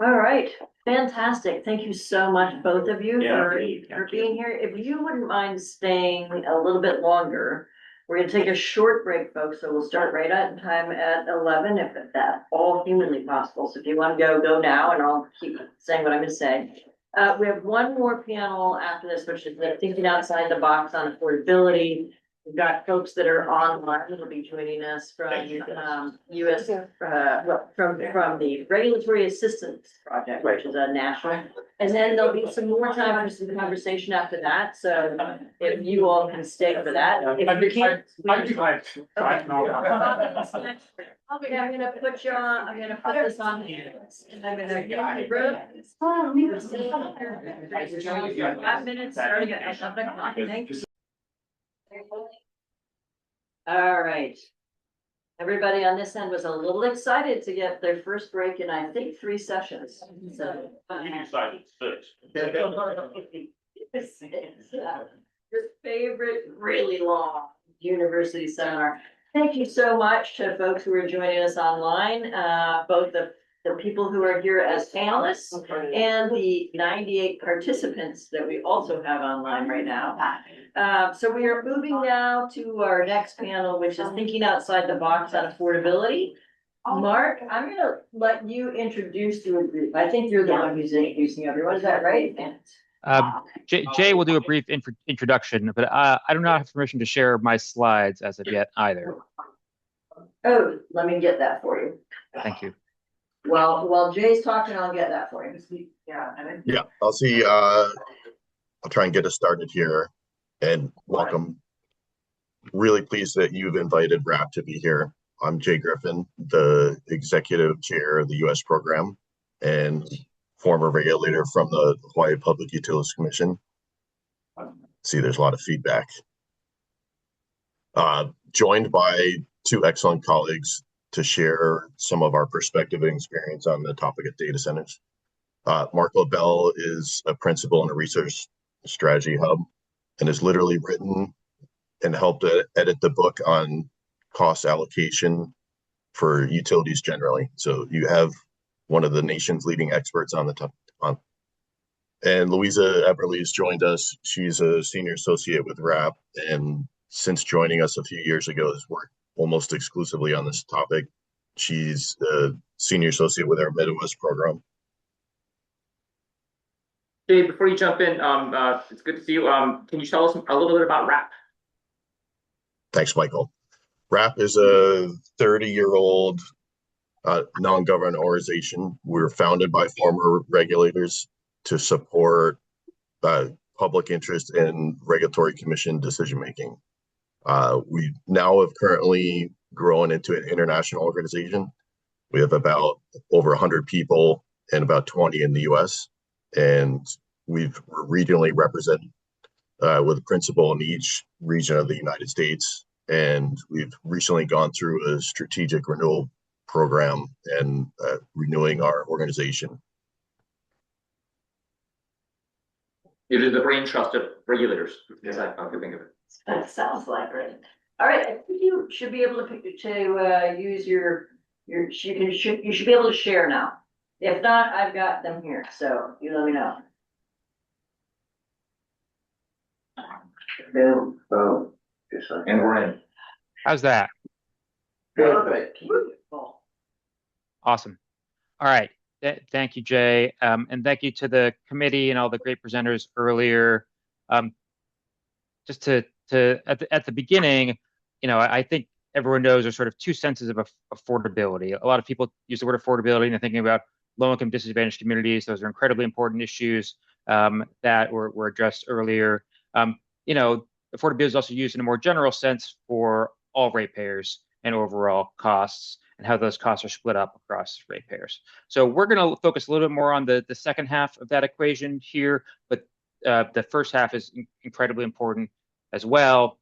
All right, fantastic. Thank you so much, both of you, for being here. If you wouldn't mind staying a little bit longer, we're gonna take a short break, folks. So we'll start right on time at 11, if that's all humanly possible. So if you want to go now, and I'll keep saying what I'm gonna say. We have one more panel after this, which is the thinking outside the box on affordability. We've got folks that are online that'll be joining us from US, from the Regulatory Assistance Project, which is a national. And then there'll be some more time for some conversation after that. So if you all can stay for that. If you can't, I'd be glad to. I'm gonna put you on, I'm gonna put this on here. And I'm gonna give you 5 minutes starting at 11 o'clock. Thank you. All right. Everybody on this end was a little excited to get their first break in, I think, 3 sessions. So. Excited, 6. Your favorite really long university seminar. Thank you so much to folks who are joining us online, both the people who are here as panelists and the 98 participants that we also have online right now. So we are moving now to our next panel, which is thinking outside the box on affordability. Mark, I'm gonna let you introduce your group. I think you're the one who's introducing everyone. Is that right? Jay will do a brief introduction, but I do not have permission to share my slides as of yet either. Oh, let me get that for you. Thank you. Well, while Jay's talking, I'll get that for you. Yeah, I'll see. I'll try and get us started here, and welcome. Really pleased that you've invited RAP to be here. I'm Jay Griffin, the executive chair of the U.S. program and former regulator from the Hawaii Public Utilities Commission. See, there's a lot of feedback. Joined by 2 excellent colleagues to share some of our perspective and experience on the topic of data centers. Mark LaBelle is a principal in a research strategy hub and has literally written and helped edit the book on cost allocation for utilities generally. So you have one of the nation's leading experts on the topic. And Louisa Eberle has joined us. She's a senior associate with RAP, and since joining us a few years ago has worked almost exclusively on this topic. She's a senior associate with our Midwest program. Jay, before you jump in, it's good to see you. Can you tell us a little bit about RAP? Thanks, Michael. RAP is a 30-year-old non-government organization. We're founded by former regulators to support public interest in regulatory commission decision-making. We now have currently grown into an international organization. We have about over 100 people and about 20 in the US. And we're regionally represented with a principal in each region of the United States. And we've recently gone through a strategic renewal program and renewing our organization. It is the brain trust of regulators, as I can think of it. That sounds like it. All right, I think you should be able to use your you should be able to share now. If not, I've got them here, so you let me know. Boom, boom. Just like And that. we're in. How's that? Good. Beautiful. Awesome. All right. Thank you, Jay. And thank you to the committee and all the great presenters earlier. Just at the beginning, I think everyone knows there's sort of two senses of affordability. A lot of people use the word affordability and they're thinking about low-income disadvantaged communities. Those are incredibly important issues that were addressed earlier. Affordability is also used in a more general sense for all ratepayers and overall costs and how those costs are split up across ratepayers. So we're going to focus a little bit more on the second half of that equation here, but the first half is incredibly important as well.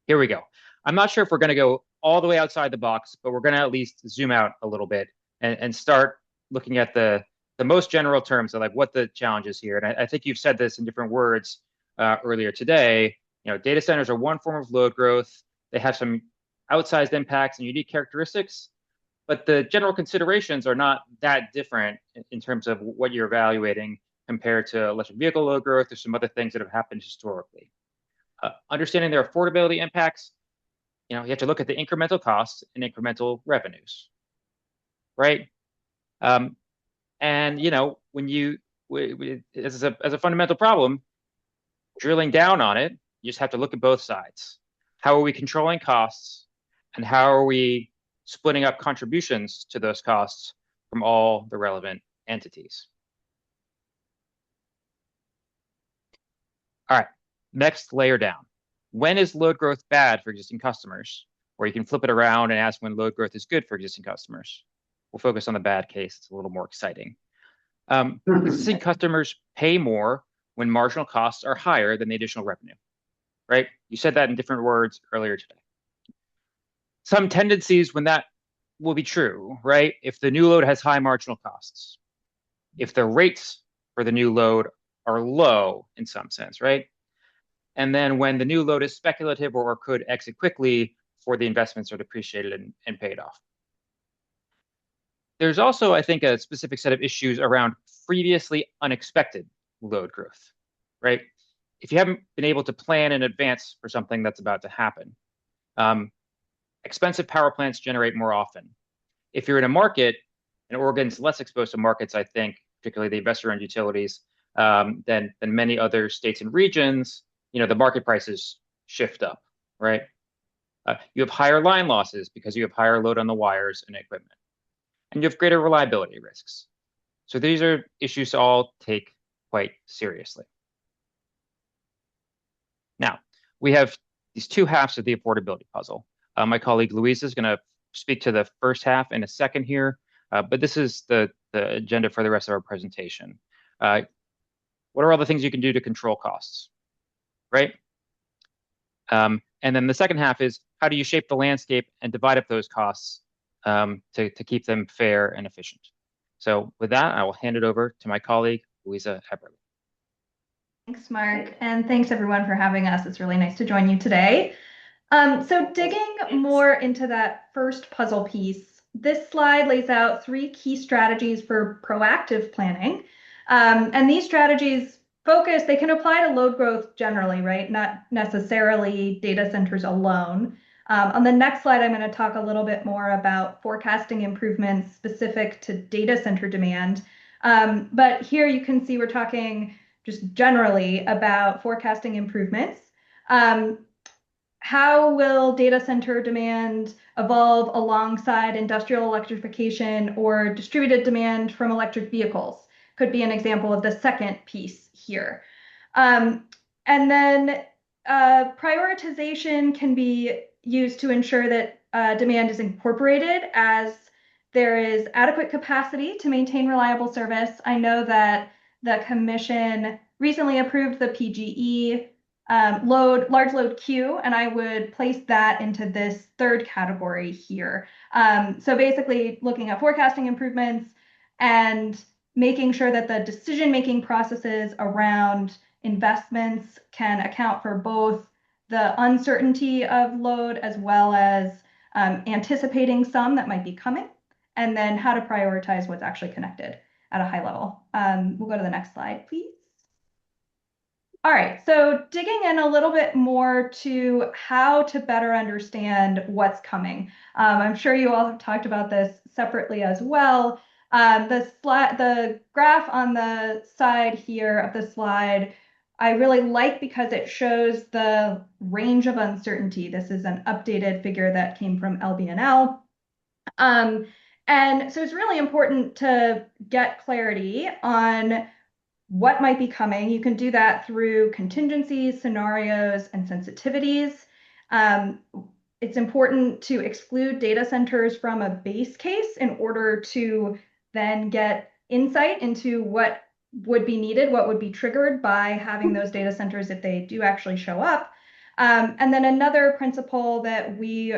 Here we go. I'm not sure if we're going to go all the way outside the box, but we're going to at least zoom out a little bit and start looking at the most general terms of like what the challenge is here. And I think you've said this in different words earlier today. Data centers are one form of load growth. They have some outsized impacts and unique characteristics, but the general considerations are not that different in terms of what you're evaluating compared to electric vehicle load growth or some other things that have happened historically. Understanding their affordability impacts, you have to look at the incremental costs and incremental revenues, right? And when you as a fundamental problem, drilling down on it, you just have to look at both sides. How are we controlling costs, and how are we splitting up contributions to those costs from all the relevant entities? All right, next layer down. When is load growth bad for existing customers? Or you can flip it around and ask when load growth is good for existing customers. We'll focus on the bad case. It's a little more exciting. Existing customers pay more when marginal costs are higher than the additional revenue, right? You said that in different words earlier today. Some tendencies when that will be true, right? If the new load has high marginal costs, if the rates for the new load are low in some sense, right? And then when the new load is speculative or could exit quickly before the investments are depreciated and paid off. There's also, I think, a specific set of issues around previously unexpected load growth, right? If you haven't been able to plan in advance for something that's about to happen, expensive power plants generate more often. If you're in a market, and Oregon's less exposed to markets, I think, particularly the investor-owned utilities, than many other states and regions, the market prices shift up, right? You have higher line losses because you have higher load on the wires and equipment. And you have greater reliability risks. So these are issues to all take quite seriously. Now, we have these two halves of the affordability puzzle. My colleague Louisa is going to speak to the first half in a second here, but this is the agenda for the rest of our presentation. What are all the things you can do to control costs, right? And then the second half is how do you shape the landscape and divide up those costs to keep them fair and efficient. So with that, I will hand it over to my colleague, Louisa Eberle. Thanks, Mark, and thanks everyone for having us. It's really nice to join you today. So digging more into that first puzzle piece, this slide lays out 3 key strategies for proactive planning. And these strategies they can apply to load growth generally, right? Not necessarily data centers alone. On the next slide, I'm going to talk a little bit more about forecasting improvements specific to data center demand. But here you can see we're talking just generally about forecasting improvements. how will data center demand evolve alongside industrial electrification or distributed demand from electric vehicles? Could be an example of the second piece here. And then prioritization can be used to ensure that demand is incorporated as there is adequate capacity to maintain reliable service. I know that the Commission recently approved the PGE large load queue, and I would place that into this third category here. So basically looking at forecasting improvements and making sure that the decision-making processes around investments can account for both the uncertainty of load as well as anticipating some that might be coming, and then how to prioritize what's actually connected at a high level. We'll go to the next slide, please. All right, so digging in a little bit more to how to better understand what's coming. I'm sure you all have talked about this separately as well. The graph on the side here of the slide, I really like because it shows the range of uncertainty. This is an updated figure that came from LBNL. And so it's really important to get clarity on what might be coming. You can do that through contingencies, scenarios, and sensitivities. It's important to exclude data centers from a base case in order to then get insight into what would be needed, what would be triggered by having those data centers if they do actually show up. And then another principle that we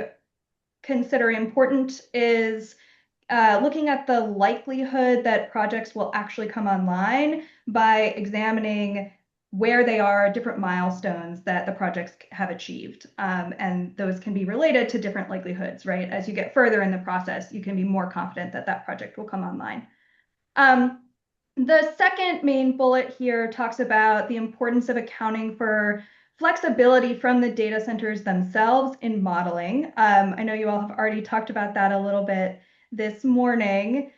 consider important is looking at the likelihood that projects will actually come online by examining where they are, different milestones that the projects have achieved. And those can be related to different likelihoods, right? As you get further in the process, you can be more confident that that project will come online. The second main bullet here talks about the importance of accounting for flexibility from the data centers themselves in modeling. I know you all have already talked about that a little bit this morning.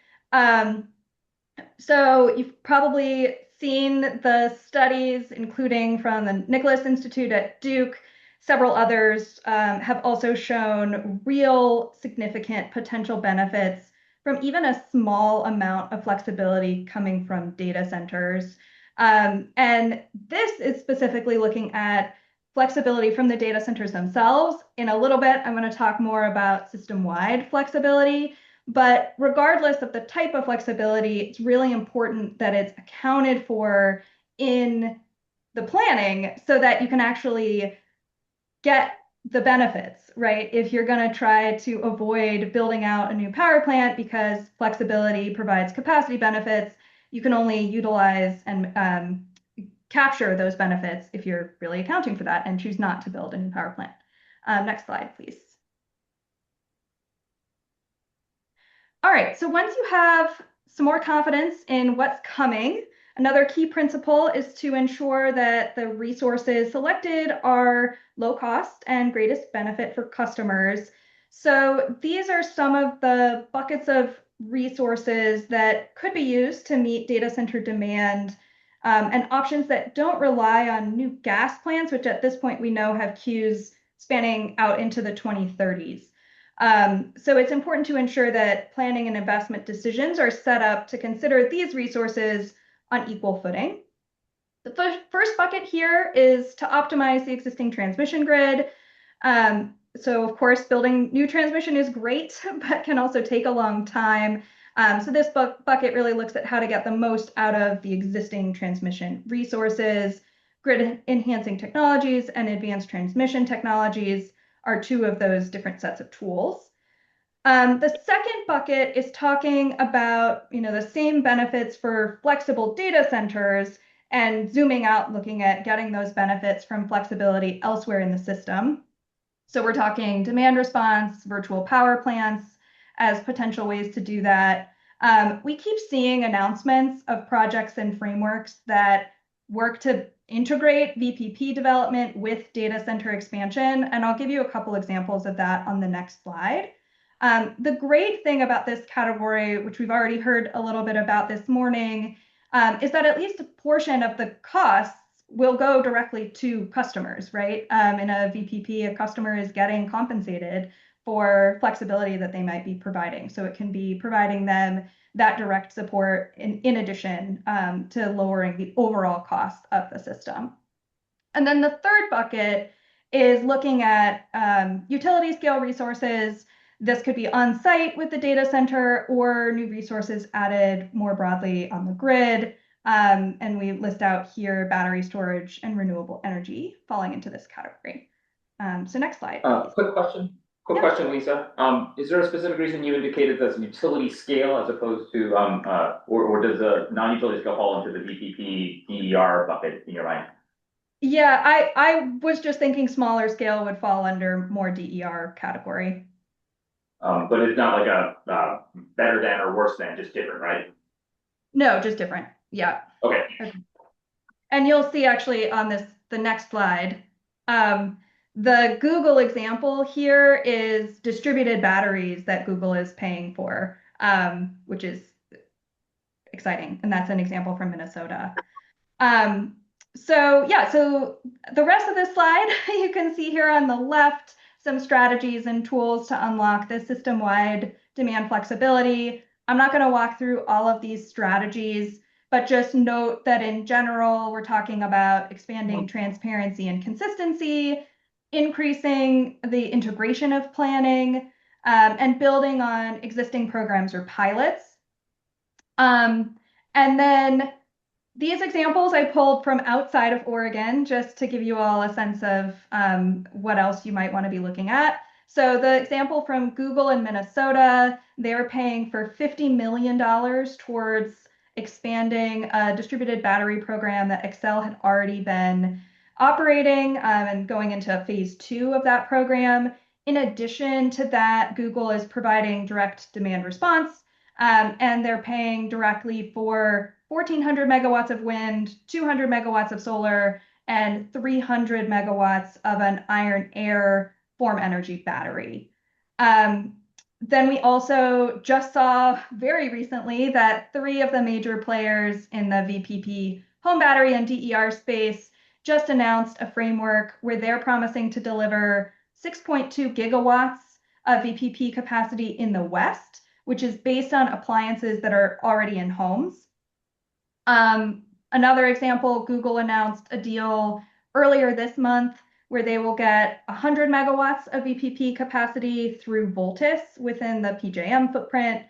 So you've probably seen the studies, including from the Nicholas Institute at Duke. Several others have also shown real significant potential benefits from even a small amount of flexibility coming from data centers. And this is specifically looking at flexibility from the data centers themselves. In a little bit, I'm going to talk more about system-wide flexibility. But regardless of the type of flexibility, it's really important that it's accounted for in the planning so that you can actually get the benefits, right? If you're going to try to avoid building out a new power plant because flexibility provides capacity benefits, you can only utilize and capture those benefits if you're really accounting for that and choose not to build a new power plant. Next slide, please. All right, so once you have some more confidence in what's coming, another key principle is to ensure that the resources selected are low cost and greatest benefit for customers. So these are some of the buckets of resources that could be used to meet data center demand, and options that don't rely on new gas plants, which at this point we know have queues spanning out into the 2030s. So it's important to ensure that planning and investment decisions are set up to consider these resources on equal footing. The first bucket here is to optimize the existing transmission grid. So of course, building new transmission is great, but can also take a long time. So this bucket really looks at how to get the most out of the existing transmission resources. Grid enhancing technologies and advanced transmission technologies are two of those different sets of tools. The second bucket is talking about, the same benefits for flexible data centers and zooming out, looking at getting those benefits from flexibility elsewhere in the system. So we're talking demand response, virtual power plants as potential ways to do that. We keep seeing announcements of projects and frameworks that work to integrate VPP development with data center expansion, and I'll give you a couple examples of that on the next slide. The great thing about this category, which we've already heard a little bit about this morning, is that at least a portion of the costs will go directly to customers, right? In a VPP, a customer is getting compensated for flexibility that they might be providing. So it can be providing them that direct support in addition to lowering the overall cost of the system. And then the third bucket is looking at utility scale resources. This could be on site with the data center or new resources added more broadly on the grid. And we list out here battery storage and renewable energy falling into this category. So next slide. Quick question, Lisa. Is there a specific reason you indicated that's utility scale as opposed to, or does the non-utility scale fall into the VPP DER bucket in your mind? Yeah, I was just thinking smaller scale would fall under more DER category. But it's not like a better than or worse than, just different, right? No, just different. Yeah. Okay. And you'll see actually on the next slide, the Google example here is distributed batteries that Google is paying for, which is exciting. And that's an example from Minnesota. So the rest of this slide, you can see here on the left, some strategies and tools to unlock the system-wide demand flexibility. I'm not going to walk through all of these strategies, but just note that in general, we're talking about expanding transparency and consistency, increasing the integration of planning, and building on existing programs or pilots. And then these examples I pulled from outside of Oregon, just to give you all a sense of what else you might want to be looking at. So the example from Google in Minnesota, they're paying for $50 million towards expanding a distributed battery program that Xcel had already been operating and going into phase 2 of that program. In addition to that, Google is providing direct demand response, and they're paying directly for 1,400 megawatts of wind, 200 megawatts of solar, and 300 megawatts of an iron air form energy battery. Then we also just saw very recently that 3 of the major players in the VPP home battery and DER space just announced a framework where they're promising to deliver 6.2 gigawatts of VPP capacity in the West, which is based on appliances that are already in homes. Another example, Google announced a deal earlier this month where they will get 100 megawatts of VPP capacity through Voltus within the PJM footprint.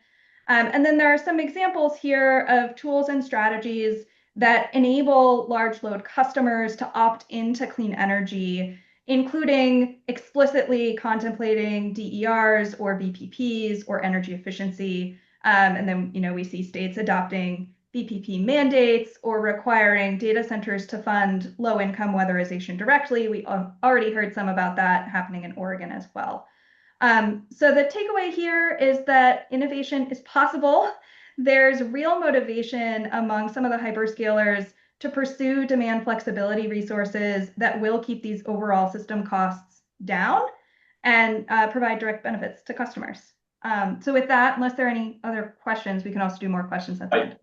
And then there are some examples here of tools and strategies that enable large load customers to opt into clean energy, including explicitly contemplating DERs or VPPs or energy efficiency. And then, we see states adopting VPP mandates or requiring data centers to fund low-income weatherization directly. We already heard some about that happening in Oregon as well. So the takeaway here is that innovation is possible. There's real motivation among some of the hyperscalers to pursue demand flexibility resources that will keep these overall system costs down and provide direct benefits to customers. So with that, unless there are any other questions, we can also do more questions at the end.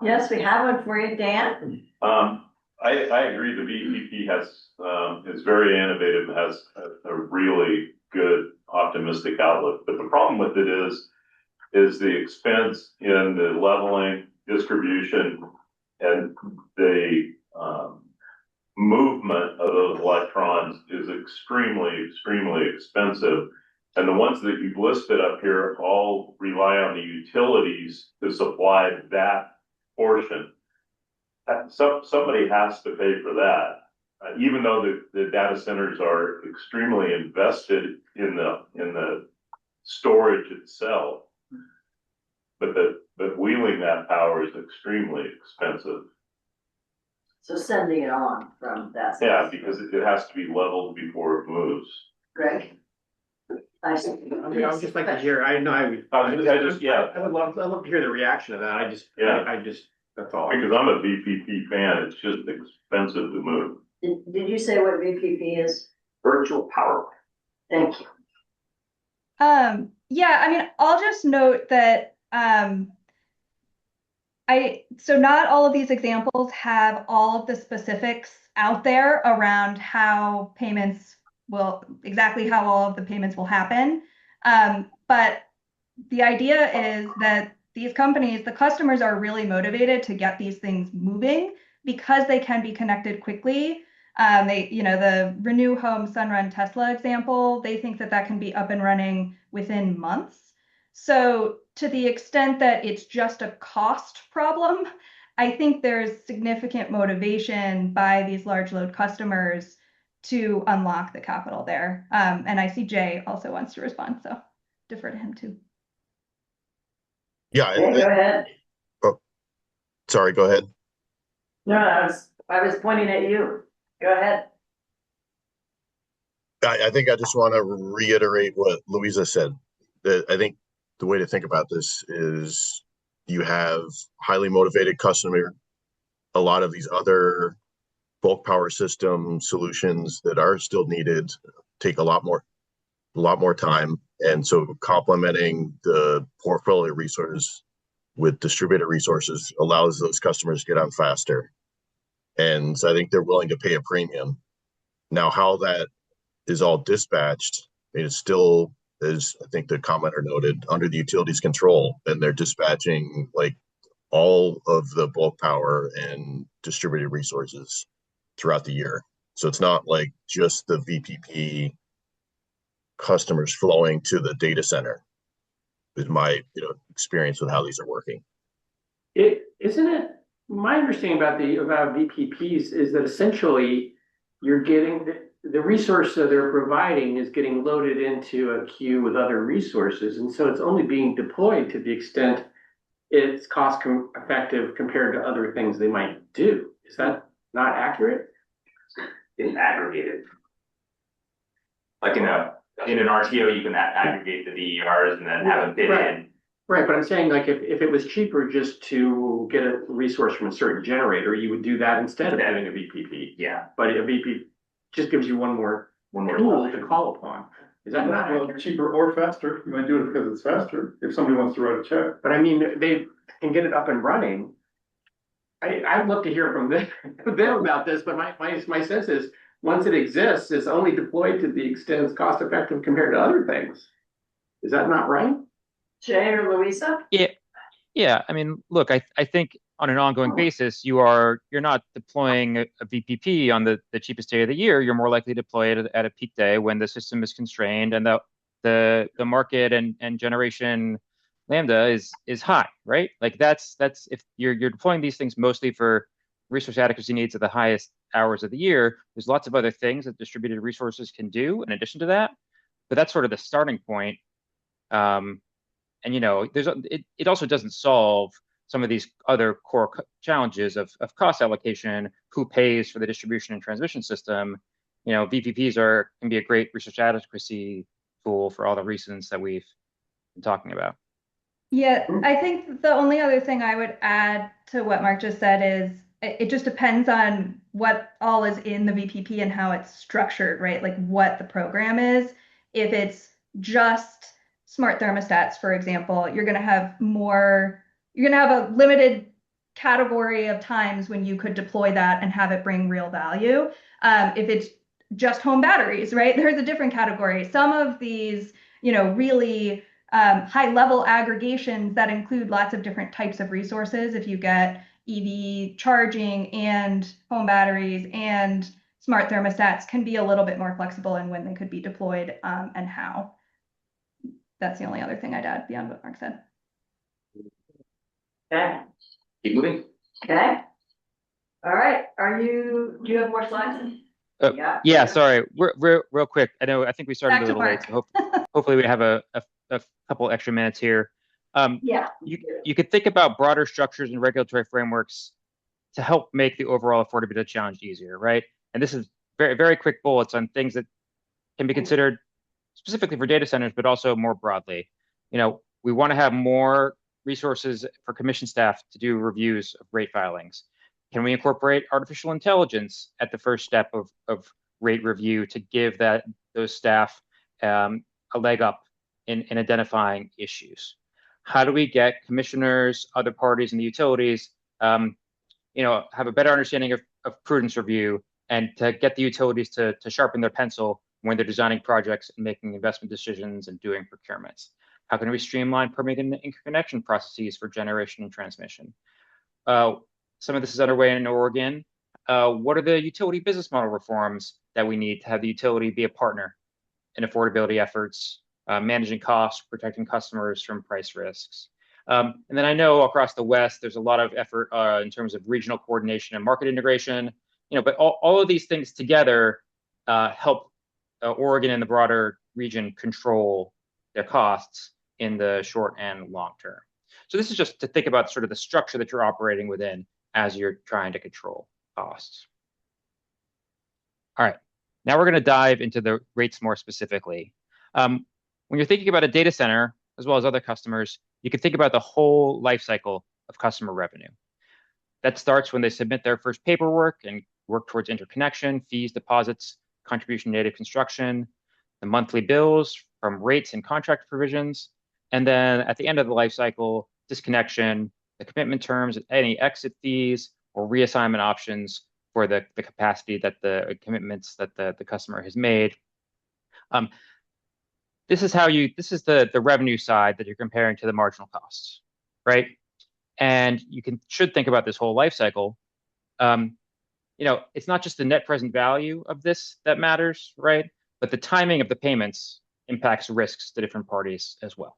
Yes, we have one for you, Dan. I agree. The VPP is very innovative, has a really good optimistic outlook. But the problem with it is the expense in the leveling, distribution, and the movement of those electrons is extremely, extremely expensive. And the ones that you've listed up here all rely on the utilities to supply that portion. Somebody has to pay for that, even though the data centers are extremely invested in the storage itself. But wheeling that power is extremely expensive. So sending it on from that. Yeah, because it has to be leveled before it moves. Greg? I would just like to hear. I'd love to hear the reaction of that. That's all. Because I'm a VPP fan. It's just expensive to move. Did you say what VPP is? Virtual power plant. Thank you. Yeah, I'll just note that So not all of these examples have all of the specifics out there around how exactly how all of the payments will happen. But the idea is that these companies, the customers are really motivated to get these things moving because they can be connected quickly. The Renew Home Sunrun Tesla example, they think that can be up and running within months. So to the extent that it's just a cost problem, I think there's significant motivation by these large load customers to unlock the capital there. And I see Jay also wants to respond, so defer to him too. Yeah. Go ahead. Oh, sorry, go ahead. No, I was pointing at you. Go ahead. I think I just want to reiterate what Louisa said. I think the way to think about this is you have highly motivated customer, a lot of these other bulk power system solutions that are still needed take a lot more time. And so complementing the portfolio resources with distributed resources allows those customers to get on faster. And so I think they're willing to pay a premium. Now, how that is all dispatched, it still is, I think the commenter noted, under the utilities control, and they're dispatching like all of the bulk power and distributed resources throughout the year. So it's not like just the VPP customers flowing to the data center is my experience with how these are working. Isn't it my understanding about VPPs is that essentially you're getting the resource that they're providing is getting loaded into a queue with other resources, and so it's only being deployed to the extent it's cost effective compared to other things they might do. Is that not accurate? It's aggregated. Like in an RTO, you can aggregate the DERs and then have them bid in. Right, but I'm saying like if it was cheaper just to get a resource from a certain generator, you would do that instead of having a VPP. Yeah. But a VPP just gives you one more tool to call upon. Is that not accurate? Cheaper or faster? You might do it because it's faster, if somebody wants to write a check. But I mean, they can get it up and running. I'd love to hear from them about this, but my sense is once it exists, it's only deployed to the extent it's cost effective compared to other things. Is that not right? Jay or Louisa? Yeah. I mean, look, I think on an ongoing basis, you're not deploying a VPP on the cheapest day of the year. You're more likely to deploy it at a peak day when the system is constrained and the market and generation lambda is high, right? Like that's if you're deploying these things mostly for resource adequacy needs at the highest hours of the year, there's lots of other things that distributed resources can do in addition to that. But that's sort of the starting point. And it also doesn't solve some of these other core challenges of cost allocation, who pays for the distribution and transmission system. VPPs can be a great resource adequacy tool for all the reasons that we've been talking about. Yeah, I think the only other thing I would add to what Mark just said is it just depends on what all is in the VPP and how it's structured, right? Like what the program is. If it's just smart thermostats, for example, you're going to have a limited category of times when you could deploy that and have it bring real value. If it's just home batteries, right? There's a different category. Some of these, really high level aggregations that include lots of different types of resources. If you get EV charging and home batteries and smart thermostats, can be a little bit more flexible in when they could be deployed and how. That's the only other thing I'd add beyond what Mark said. Okay. Keep moving. Okay. All right. Do you have more slides? Yeah, sorry. Real quick. I think we started a little late, so hopefully we have a couple extra minutes here. You could think about broader structures and regulatory frameworks to help make the overall affordability challenge easier, right? And this is very, very quick bullets on things that can be considered specifically for data centers, but also more broadly. We want to have more resources for commission staff to do reviews of rate filings. Can we incorporate artificial intelligence at the first step of rate review to give those staff a leg up in identifying issues? how do we get commissioners, other parties in the utilities, have a better understanding of prudence review and to get the utilities to sharpen their pencil when they're designing projects and making investment decisions and doing procurements? How can we streamline permitting the interconnection processes for generation and transmission? Some of this is underway in Oregon. What are the utility business model reforms that we need to have the utility be a partner in affordability efforts, managing costs, protecting customers from price risks? And then I know across the West, there's a lot of effort in terms of regional coordination and market integration, but all of these things together help Oregon and the broader region control their costs in the short and long term. So this is just to think about sort of the structure that you're operating within as you're trying to control costs. All right, now we're going to dive into the rates more specifically. When you're thinking about a data center, as well as other customers, you can think about the whole life cycle of customer revenue. That starts when they submit their first paperwork and work towards interconnection, fees, deposits, contribution native construction, the monthly bills from rates and contract provisions, and then at the end of the life cycle, disconnection, the commitment terms, any exit fees or reassignment options for the capacity that the commitments that the customer has made. This is the revenue side that you're comparing to the marginal costs, right? And you should think about this whole life cycle. It's not just the net present value of this that matters, right? But the timing of the payments impacts risks to different parties as well.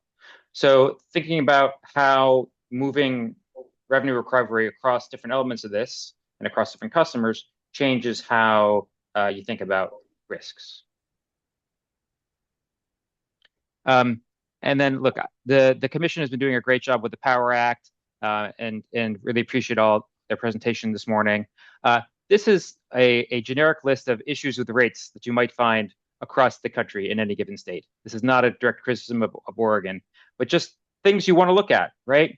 So thinking about how moving revenue recovery across different elements of this and across different customers changes how you think about risks. And then look, the commission has been doing a great job with the Power Act and really appreciate all their presentation this morning. This is a generic list of issues with the rates that you might find across the country in any given state. This is not a direct criticism of Oregon, but just things you want to look at, right?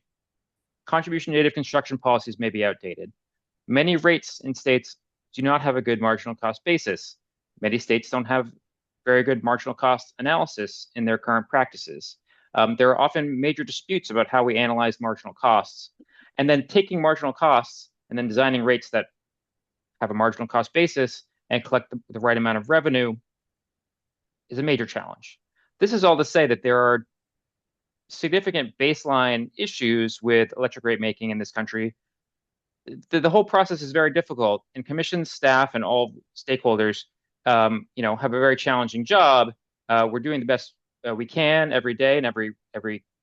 Contribution native construction policies may be outdated. Many rates in states do not have a good marginal cost basis. Many states don't have very good marginal cost analysis in their current practices. There are often major disputes about how we analyze marginal costs. And then taking marginal costs and then designing rates that have a marginal cost basis and collect the right amount of revenue is a major challenge. This is all to say that there are significant baseline issues with electric rate making in this country. The whole process is very difficult, and commission staff and all stakeholders have a very challenging job. We're doing the best we can every day and every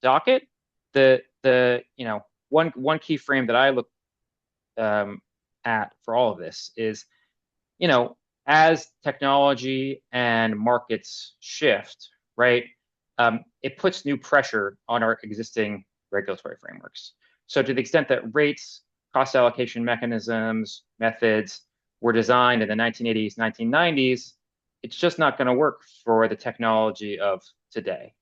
docket. One key frame that I look at for all of this is, as technology and markets shift, right, it puts new pressure on our existing regulatory frameworks. So to the extent that rates, cost allocation mechanisms, methods were designed in the 1980s, 1990s, it's just not going to work for the technology of today.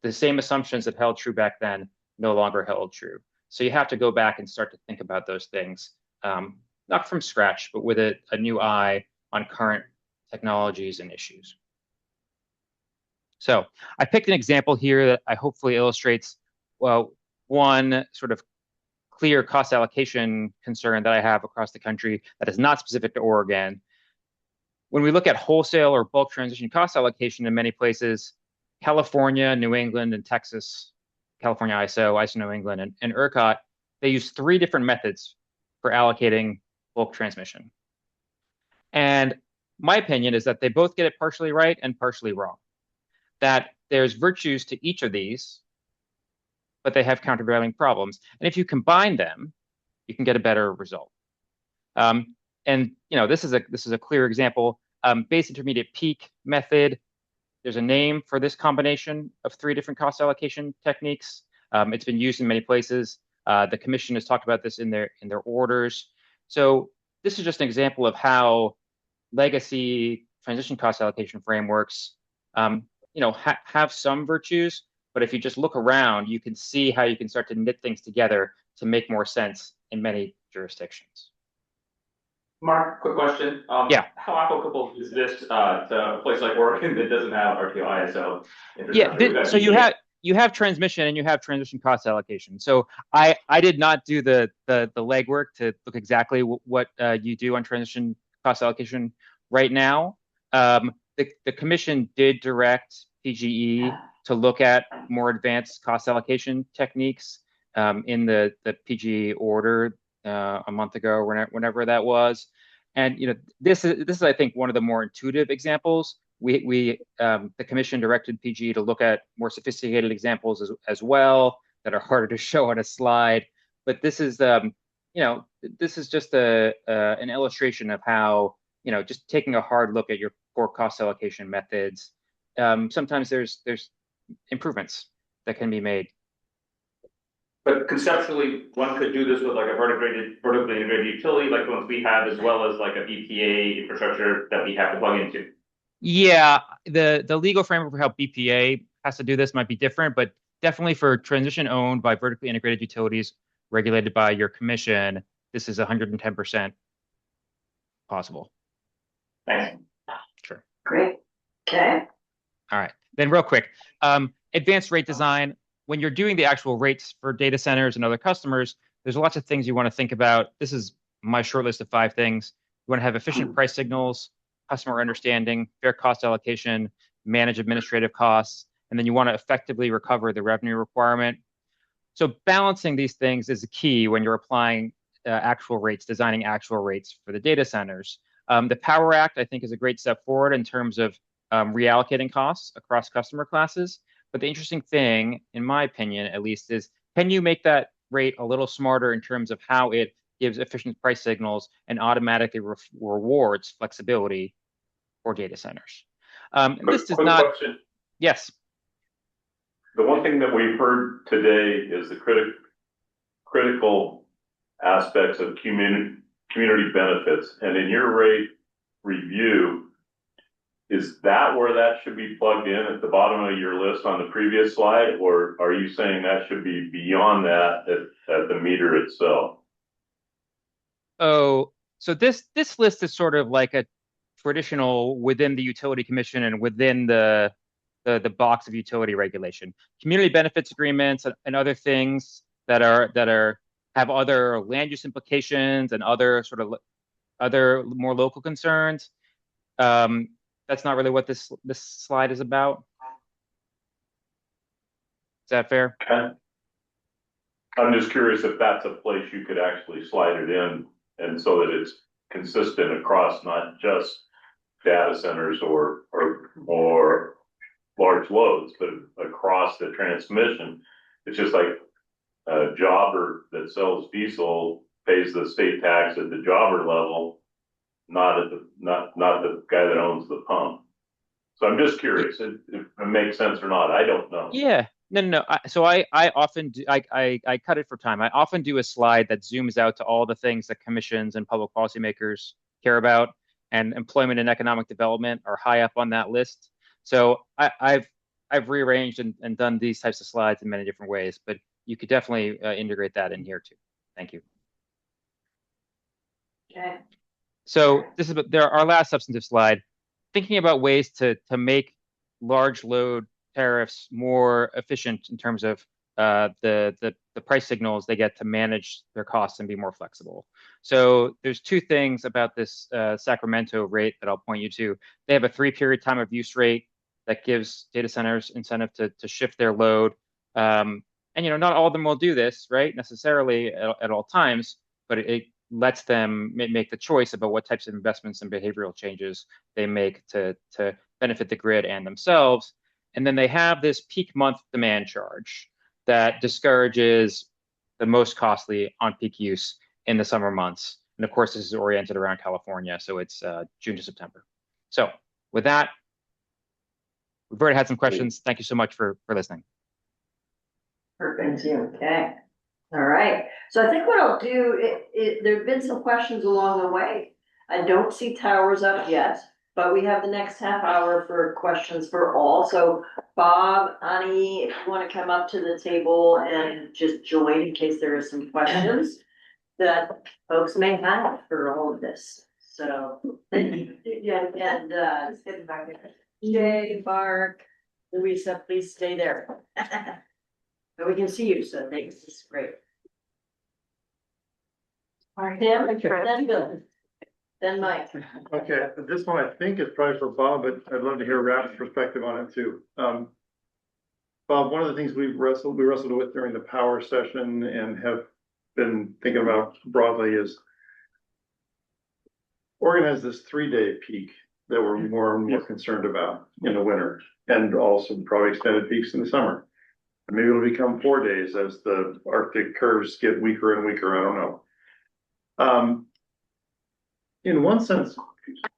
The same assumptions that held true back then no longer held true. So you have to go back and start to think about those things, not from scratch, but with a new eye on current technologies and issues. So I picked an example here that I hopefully illustrates, one sort of clear cost allocation concern that I have across the country that is not specific to Oregon. When we look at wholesale or bulk transition cost allocation in many places, California, New England, and Texas, California ISO New England, and ERCOT, they use 3 different methods for allocating bulk transmission. And my opinion is that they both get it partially right and partially wrong. That there's virtues to each of these, but they have countervailing problems. And if you combine them, you can get a better result. This is a clear example. Base intermediate peak method. There's a name for this combination of 3 different cost allocation techniques. It's been used in many places. The commission has talked about this in their orders. So this is just an example of how legacy transition cost allocation frameworks, have some virtues, but if you just look around, you can see how you can start to knit things together to make more sense in many jurisdictions. Mark, quick question. Yeah. How applicable is this to a place like Oregon that doesn't have RTO ISO? Yeah. So you have transmission and you have transmission cost allocation. So I did not do the legwork to look exactly what you do on transmission cost allocation right now. The commission did direct PGE to look at more advanced cost allocation techniques in the PGE order a month ago, whenever that was. And this is I think one of the more intuitive examples. The commission directed PGE to look at more sophisticated examples as well that are harder to show on a slide. But this is this is just an illustration of how just taking a hard look at your core cost allocation methods. Sometimes there's improvements that can be made. But conceptually, one could do this with like a vertically integrated utility, like the ones we have, as well as like a BPA infrastructure that we have to plug into. Yeah, the legal framework for how BPA has to do this might be different, but definitely for transition owned by vertically integrated utilities regulated by your commission, this is 110% possible. Thanks. Sure. Great. Okay. All right. Then real quick, advanced rate design. When you're doing the actual rates for data centers and other customers, there's lots of things you want to think about. This is my short list of 5 things. You want to have efficient price signals, customer understanding, fair cost allocation, manage administrative costs, and then you want to effectively recover the revenue requirement. So balancing these things is a key when you're applying actual rates, designing actual rates for the data centers. The Power Act, I think, is a great step forward in terms of reallocating costs across customer classes. But the interesting thing, in my opinion, at least, is can you make that rate a little smarter in terms of how it gives efficient price signals and automatically rewards flexibility for data centers? This does not. Question. Yes. The one thing that we've heard today is the critical aspects of community benefits. And in your rate review, is that where that should be plugged in at the bottom of your list on the previous slide? Or are you saying that should be beyond that at the meter itself? Oh, so this list is sort of like a traditional within the utility commission and within the box of utility regulation. Community benefits agreements and other things that have other land use implications and other more local concerns. That's not really what this slide is about. Is that fair? Okay. I'm just curious if that's a place you could actually slide it in, and so that it's consistent across not just data centers or large loads, but across the transmission. It's just like a jobber that sells diesel pays the state tax at the jobber level, not the guy that owns the pump. So I'm just curious if it makes sense or not. I don't know. Yeah. No. So I often do, I cut it for time. I often do a slide that zooms out to all the things that commissions and public policymakers care about, and employment and economic development are high up on that list. So I've rearranged and done these types of slides in many different ways, but you could definitely integrate that in here too. Thank you. Okay. So this is our last substantive slide, thinking about ways to make large load tariffs more efficient in terms of the price signals they get to manage their costs and be more flexible. So there's 2 things about this Sacramento rate that I'll point you to. They have a 3-period time of use rate that gives data centers incentive to shift their load. And not all of them will do this, right, necessarily at all times, but it lets them make the choice about what types of investments and behavioral changes they make to benefit the grid and themselves. And then they have this peak month demand charge that discourages the most costly on-peak use in the summer months. And of course, this is oriented around California, so it's June to September. So with that, we've already had some questions. Thank you so much for listening. Perfect. Okay. All right. So I think what I'll do, there have been some questions along the way. I don't see towers up yet, but we have the next half hour for questions for all. So Bob, Ani, if you want to come up to the table and just join in case there are some questions that folks may have for all of this. So, yeah, and Jay, Mark, Louisa, please stay there. But we can see you, so thanks, this is great. All right, Tim, then Bill, then Mike. Okay, this one I think is probably for Bob, but I'd love to hear Ralph's perspective on it too. Bob, one of the things we wrestled with during the power session and have been thinking about broadly is Oregon has this 3-day peak that we're more and more concerned about in the winter, and also probably extended peaks in the summer. And maybe it'll become 4 days as the Arctic curves get weaker and weaker. I don't know. In one sense,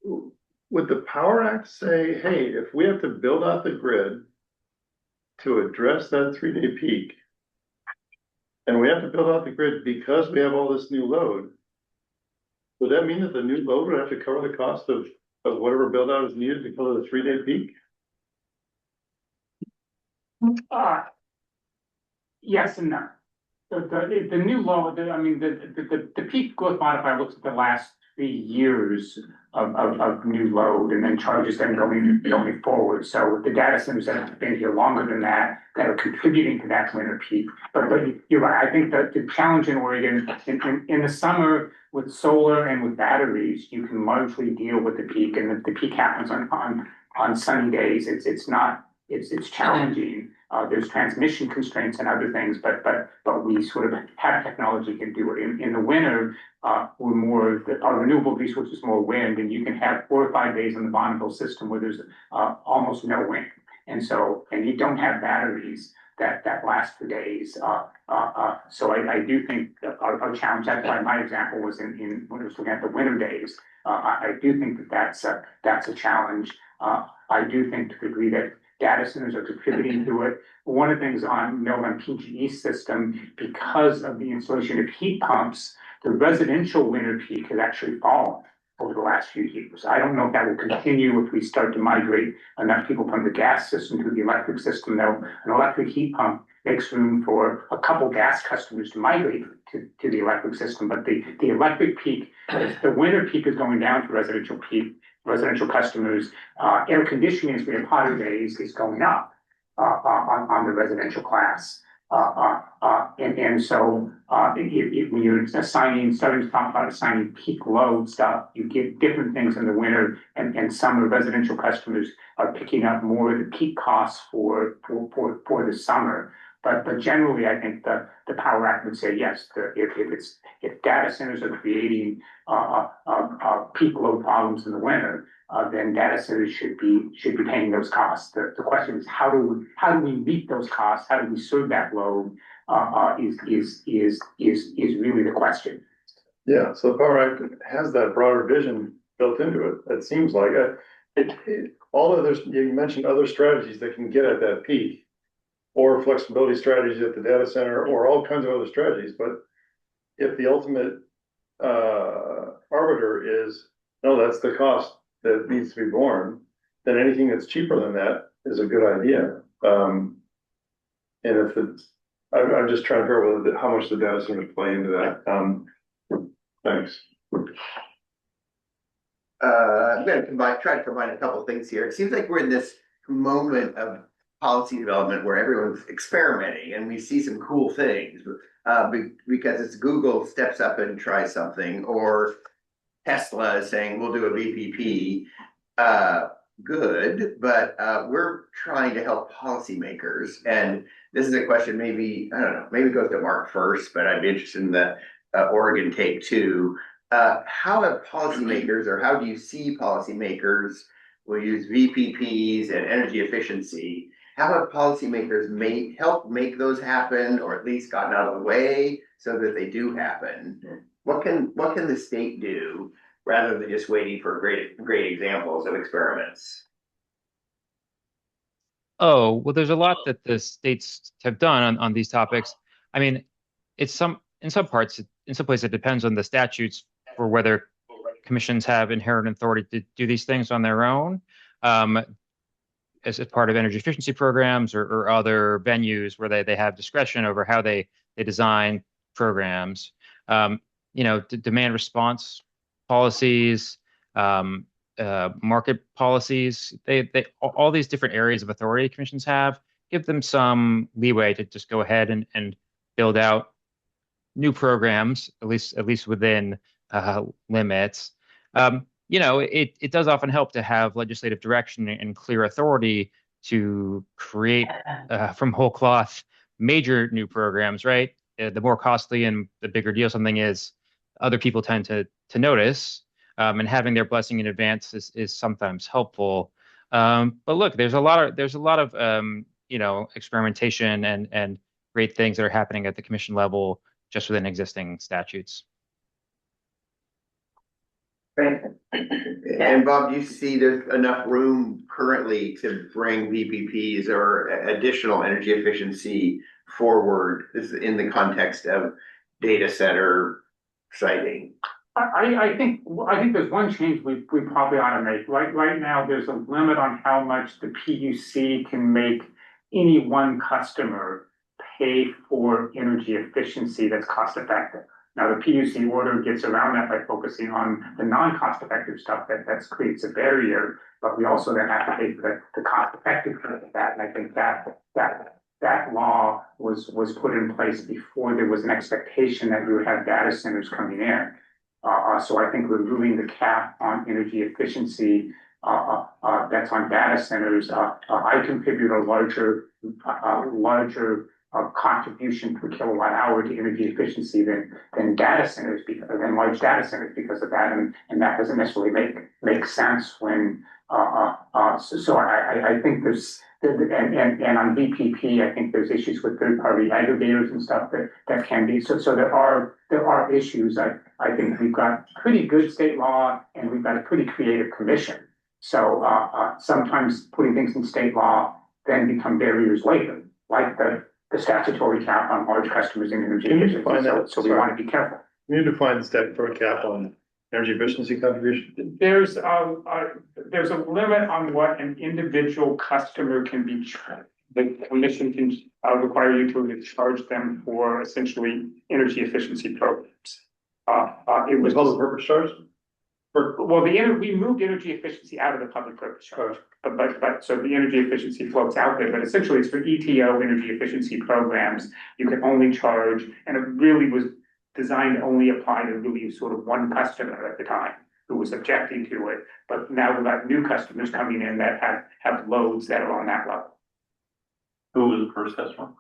would the Power Act say, hey, if we have to build out the grid to address that 3-day peak, and we have to build out the grid because we have all this new load, would that mean that the new load would have to cover the cost of whatever build out is needed to cover the 3-day peak? Yes and no. The new law, the peak growth modifier looks at the last 3 years of new load and then charges them going forward. So the data centers that have been here longer than that are contributing to that winter peak. But you're right. I think that the challenge in Oregon in the summer with solar and with batteries, you can largely deal with the peak, and if the peak happens on sunny days, it's challenging. There's transmission constraints and other things, but we sort of have technology can do it. In the winter, our renewable resource is more wind, and you can have 4 or 5 days on the Bonneville system where there's almost no wind. And you don't have batteries that last for days. So I do think our challenge, that's why my example was in when I was looking at the winter days. I do think that's a challenge. I do think to the degree that data centers are contributing to it. One of the things on PG&E's system, because of the installation of heat pumps, the residential winter peak has actually fallen over the last few years. I don't know if that will continue if we start to migrate enough people from the gas system to the electric system. Though an electric heat pump makes room for a couple gas customers to migrate to the electric system. But the electric peak, the winter peak is going down to residential customers. Air conditioning, as we have hotter days, is going up on the residential class. And so when you're starting to talk about assigning peak load stuff, you get different things in the winter, and some of the residential customers are picking up more of the peak costs for the summer. But generally, I think the Power Act would say yes. If data centers are creating peak load problems in the winter, then data centers should be paying those costs. The question is how do we meet those costs? How do we serve that load? Is really the question. Yeah, so the Power Act has that broader vision built into it. It seems like you mentioned other strategies that can get at that peak, or flexibility strategies at the data center, or all kinds of other strategies. But if the ultimate arbiter is, no, that's the cost that needs to be borne, then anything that's cheaper than that is a good idea. And I'm just trying to figure out how much the data centers play into that. Thanks. I'm going to try to combine a couple of things here. It seems like we're in this moment of policy development where everyone's experimenting, and we see some cool things because it's Google steps up and tries something, or Tesla is saying we'll do a VPP. Good, but we're trying to help policymakers, and this is a question maybe it goes to Mark first, but I'd be interested in the Oregon take too. How have policymakers, or how do you see policymakers will use VPPs and energy efficiency? How have policymakers helped make those happen, or at least gotten out of the way so that they do happen? What can the state do rather than just waiting for great examples of experiments? Oh, well, there's a lot that the states have done on these topics. I mean, in some places it depends on the statutes for whether commissions have inherent authority to do these things on their own, as part of energy efficiency programs or other venues where they have discretion over how they design programs. Demand response policies, market policies. All these different areas of authority commissions have, give them some leeway to just go ahead and build out new programs, at least within limits. It does often help to have legislative direction and clear authority to create from whole cloth major new programs, right? The more costly and the bigger deal something is, other people tend to notice, and having their blessing in advance is sometimes helpful. But look, there's a lot of experimentation and great things that are happening at the commission level just within existing statutes. Great. And Bob, do you see there's enough room currently to bring VPPs or additional energy efficiency forward in the context of data center siting? I think there's one change we probably ought to make. Right now, there's a limit on how much the PUC can make any one customer pay for energy efficiency that's cost effective. Now, the PUC order gets around that by focusing on the non-cost effective stuff that creates a barrier, but we also then have to pay for the cost effective part of that. And I think that law was put in place before there was an expectation that we would have data centers coming in. So I think removing the cap on energy efficiency that's on data centers, I contribute a larger contribution per kilowatt hour to energy efficiency than data centers than large data centers because of that, and that doesn't necessarily make sense when so I think there's and on VPP I think there's issues with third-party aggregators and stuff that can be so there are issues. I think we've got pretty good state law and we've got a pretty creative commission. So sometimes putting things in state law then become barriers later, like the statutory cap on large customers in energy efficiency. So we want to be careful. We need to find the statutory cap on energy efficiency contribution. There's a limit on what an individual customer can be charged. The commission can require you to charge them for essentially energy efficiency programs. It was public purpose charge. Well, we moved energy efficiency out of the public purpose charge, but so the energy efficiency floats out there, but essentially it's for ETO energy efficiency programs. You can only charge, and it really was designed to only apply to really sort of one customer at the time who was objecting to it. But now we've got new customers coming in that have loads that are on that level. Who was the first customer?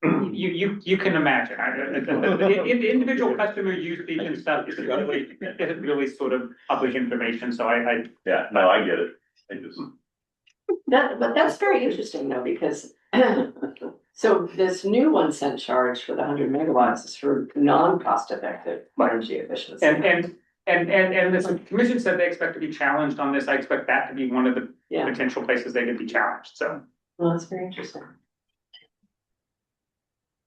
You can imagine. The individual customer use fees and stuff isn't really sort of public information, so I Yeah, no, I get it. But that's very interesting though, because so this new 1 cent charge for the 100 megawatts is for non-cost effective energy efficiency. And the commission said they expect to be challenged on this. I expect that to be one of the potential places they could be challenged, so. Well, that's very interesting.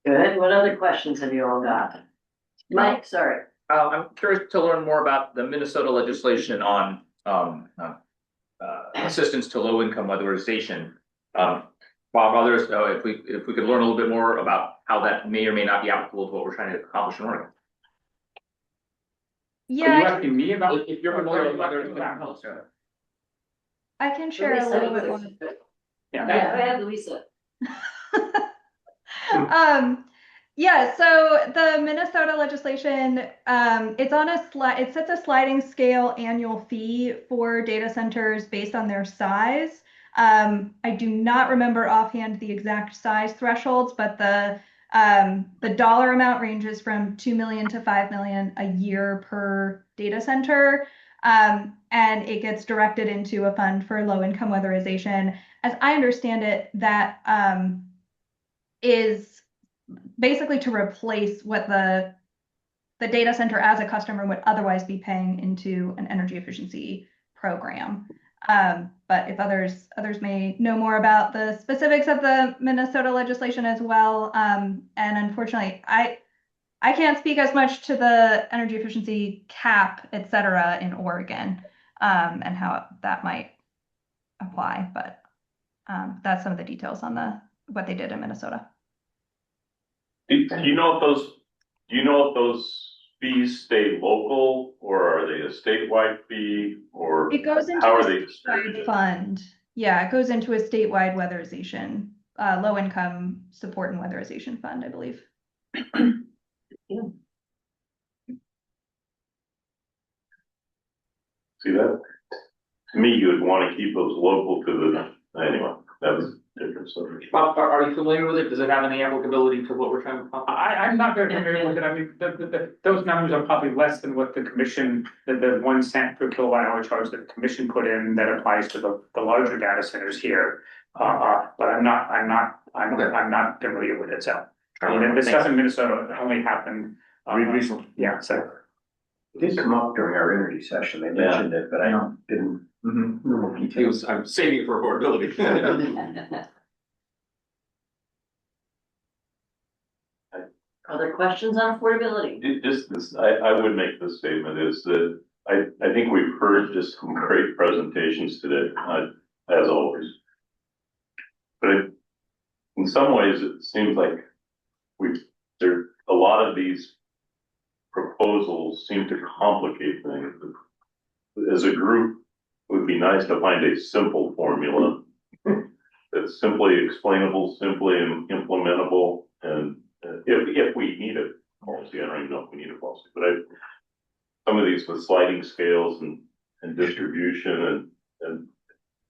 Good. What other questions have you all got? Mike, sorry. I'm curious to learn more about the Minnesota legislation on assistance to low-income weatherization. While others, if we could learn a little bit more about how that may or may not be applicable to what we're trying to accomplish in Oregon. Yeah, Are you asking me about? If you're familiar with weatherization. I can share a little bit more. Yeah, go ahead, Louisa. Yeah, so the Minnesota legislation, it's on it sets a sliding scale annual fee for data centers based on their size. I do not remember offhand the exact size thresholds, but the dollar amount ranges from 2 million to 5 million a year per data center. And it gets directed into a fund for low income weatherization. As I understand it, that is basically to replace what the data center as a customer would otherwise be paying into an energy efficiency program. But if others may know more about the specifics of the Minnesota legislation as well, and unfortunately, I can't speak as much to the energy efficiency cap, et cetera, in Oregon, and how that might apply. But that's some of the details on what they did in Minnesota. Do you know if those fees stay local, or are they a statewide fee, or It goes into how a are they statewide distributed? fund. Yeah, it goes into a statewide weatherization, low income support and weatherization fund, I believe. See that? To me, you would want to keep those local to the, anyway, that was different story. Bob, are you familiar with it? Does it have any applicability to what we're trying to accomplish? I'm not very familiar with it. I mean, those numbers are probably less than what the commission, the 1 cent per kilowatt hour charge that the commission put in that applies to the larger data centers here. But I'm not familiar with it, so. I mean, this stuff in Minnesota only happened. Recently. Yeah, so. It did come up during our energy session. They mentioned it, but I didn't know more details. I'm saving it for affordability. Other questions on affordability? I would make this statement is that I think we've heard just some great presentations today, as always. But in some ways, it seems like a lot of these proposals seem to complicate things. As a group, it would be nice to find a simple formula that's simply explainable, simply implementable, and if we need a policy, I don't even know if we need a policy, but some of these with sliding scales and distribution and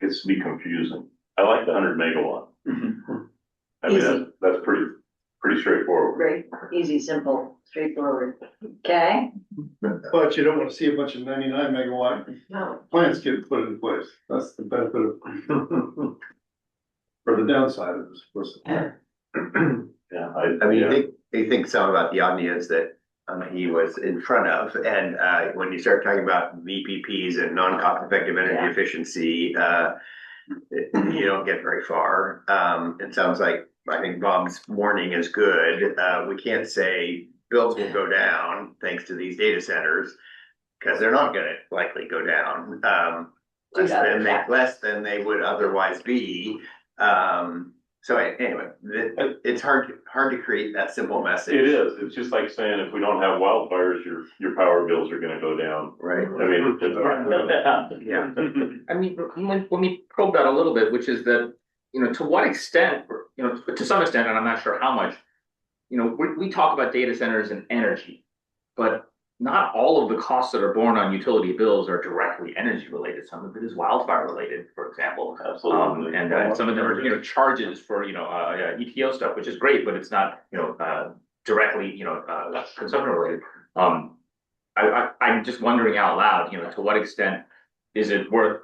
gets to be confusing. I like the 100 megawatt. I mean, that's pretty straightforward. Right, easy, simple, straightforward. Okay? But you don't want to see a bunch of 99 megawatt No. plants get put in place. That's the benefit of, or the downside of this, of course. Yeah, I mean, they think some about the audience that he was in front of, and when you start talking about VPPs and non-cost effective energy efficiency, you don't get very far. It sounds like, I think Bob's warning is good. We can't say bills will go down thanks to these data centers, because they're not gonna likely go down. Less than they would otherwise be. So anyway, it's hard to create that simple message. It is. It's just like saying if we don't have wildfires, your power bills are gonna go down. Right. I mean, Yeah. I mean, when we probe that a little bit, which is that, to what extent, to some extent, and I'm not sure how much, we talk about data centers and energy, but not all of the costs that are borne on utility bills are directly energy related. Some of it is wildfire related, for example. Absolutely. And some of them are, charges for, ETO stuff, which is great, but it's not, directly, consumption related. I'm just wondering out loud, to what extent is it worth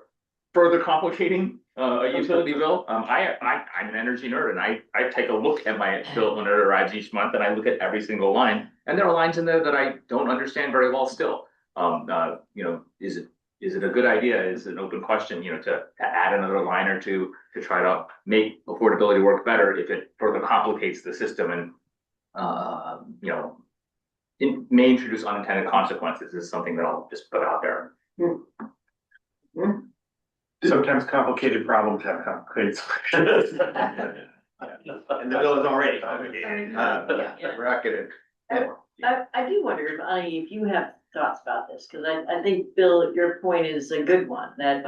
further complicating a utility bill? I'm an energy nerd, and I take a look at my bill when it arrives each month, and I look at every single line, and there are lines in there that I don't understand very well still. Is it a good idea? Is it an open question, to add another line or two to try to make affordability work better if it further complicates the system and, it may introduce unintended consequences is something that I'll just put out there. Sometimes complicated problems have complicated solutions. And the bill is already complicated. We're not gonna. I do wonder, if you have thoughts about this, because I think, Bill, your point is a good one, that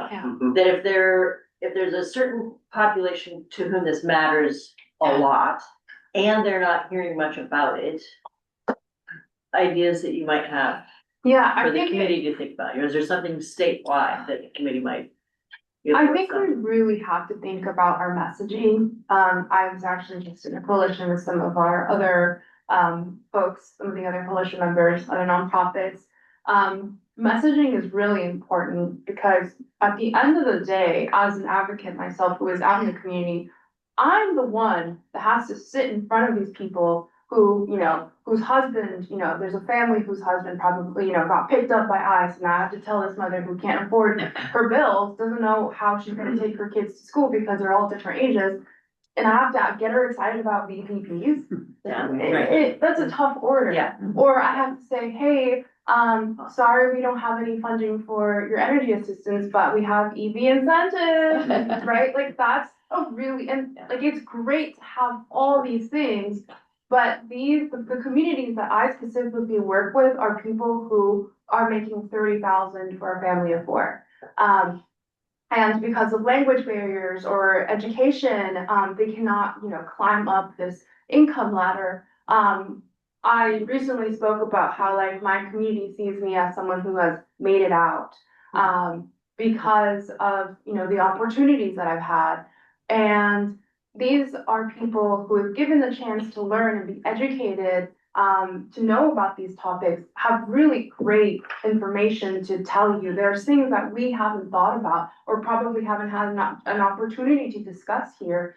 if there's a certain population to whom this matters a lot, and they're not hearing much about it, ideas that you might have for the committee to think about. Is there something statewide that the committee might? I think we really have to think about our messaging. I was actually just in a coalition with some of our other folks, some of the other coalition members, other nonprofits. Messaging is really important because at the end of the day, as an advocate myself who is out in the community, I'm the one that has to sit in front of these people who, whose husband, there's a family whose husband probably, got picked up by ICE, and I have to tell this mother who can't afford her bills, doesn't know how she's gonna take her kids to school because they're all different ages, and I have to get her excited about VPPs. That's a tough order. Yeah. Or I have to say, hey, sorry, we don't have any funding for your energy assistance, but we have EV incentives, right? Like that's a really, and like, it's great to have all these things, But the communities that I specifically work with are people who are making 30,000 for a family of four. And because of language barriers or education, they cannot, climb up this income ladder. I recently spoke about how like my community sees me as someone who has made it out, because of, the opportunities that I've had. And these are people who have given the chance to learn and be educated, to know about these topics, have really great information to tell you. There's things that we haven't thought about or probably haven't had an opportunity to discuss here,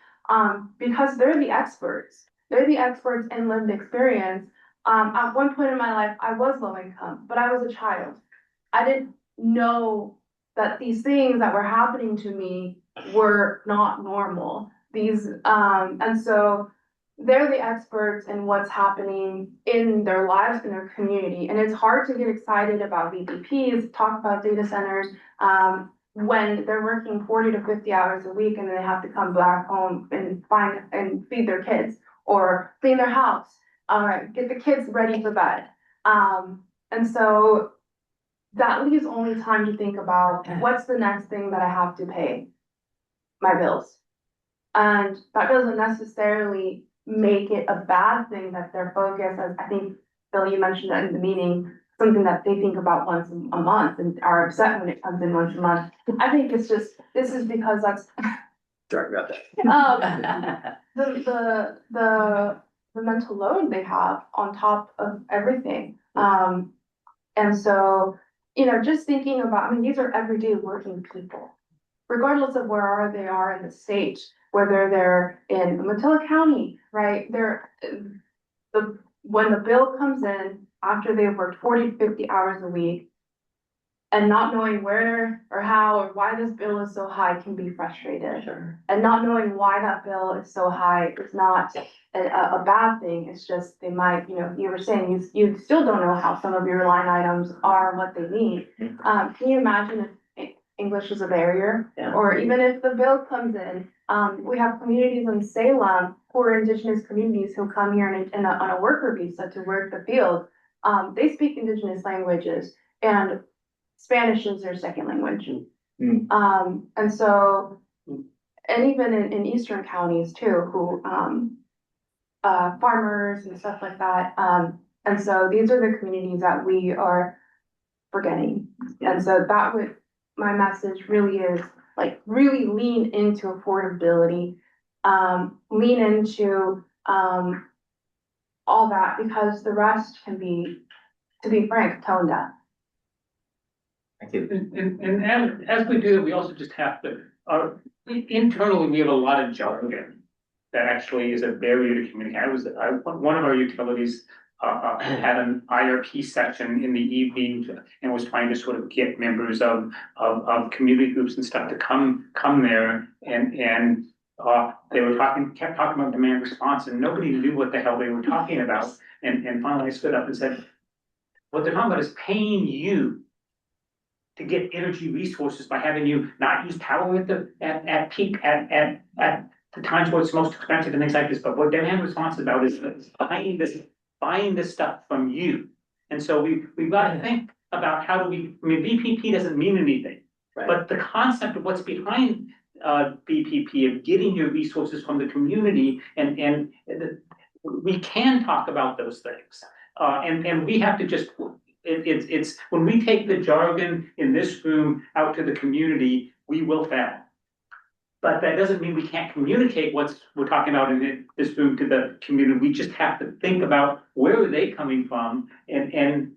because they're the experts. They're the experts in lived experience. At one point in my life, I was low income, but I was a child. I didn't know that these things that were happening to me were not normal. And so they're the experts in what's happening in their lives, in their community. And it's hard to get excited about VPPs, talk about data centers, when they're working 40 to 50 hours a week and they have to come back home and feed their kids or clean their house, get the kids ready for bed. And so that leaves only time to think about what's the next thing that I have to pay, my bills. And that doesn't necessarily make it a bad thing that their focus, as I think, Bill, you mentioned that in the meeting, something that they think about once a month and are upset when it comes in once a month. I think it's just, this is because that's Sorry about that. the mental load they have on top of everything. And so, just thinking about, these are everyday working people, regardless of where they are in the state, whether they're in Umatilla County, right? When the bill comes in after they've worked 40 to 50 hours a week and not knowing where or how or why this bill is so high can be frustrated. Sure. And not knowing why that bill is so high is not a bad thing. It's just they might, you were saying you still don't know how some of your line items are, what they need. Can you imagine if English is a barrier? Yeah. Or even if the bill comes in, we have communities in Salem who are indigenous communities who come here on a worker visa to work the field. They speak indigenous languages and Spanish is their second language. And so, and even in eastern counties too, who farmers and stuff like that. And so these are the communities that we are forgetting. And so my message really is like really lean into affordability, lean into all that, because the rest can be, to be frank, tone deaf. And as we do, we also just have to, internally, we have a lot of jargon that actually is a barrier to communicate. One of our utilities had an IRP section in the evening and was trying to sort of get members of community groups and stuff to come there, and they were kept talking about demand response, and nobody knew what the hell they were talking about. And finally I stood up and said, what they're talking about is paying you to get energy resources by having you not use power at peak at the times where it's most expensive and things like this. But what demand response is about is buying this stuff from you. And so we've got to think about how do we, BPP doesn't mean anything, right? But the concept of what's behind BPP, of getting your resources from the community, and we can talk about those things. And we have to just, it's when we take the jargon in this room out to the community, we will fail. But that doesn't mean we can't communicate what we're talking about in this room to the community. We just have to think about where are they coming from, and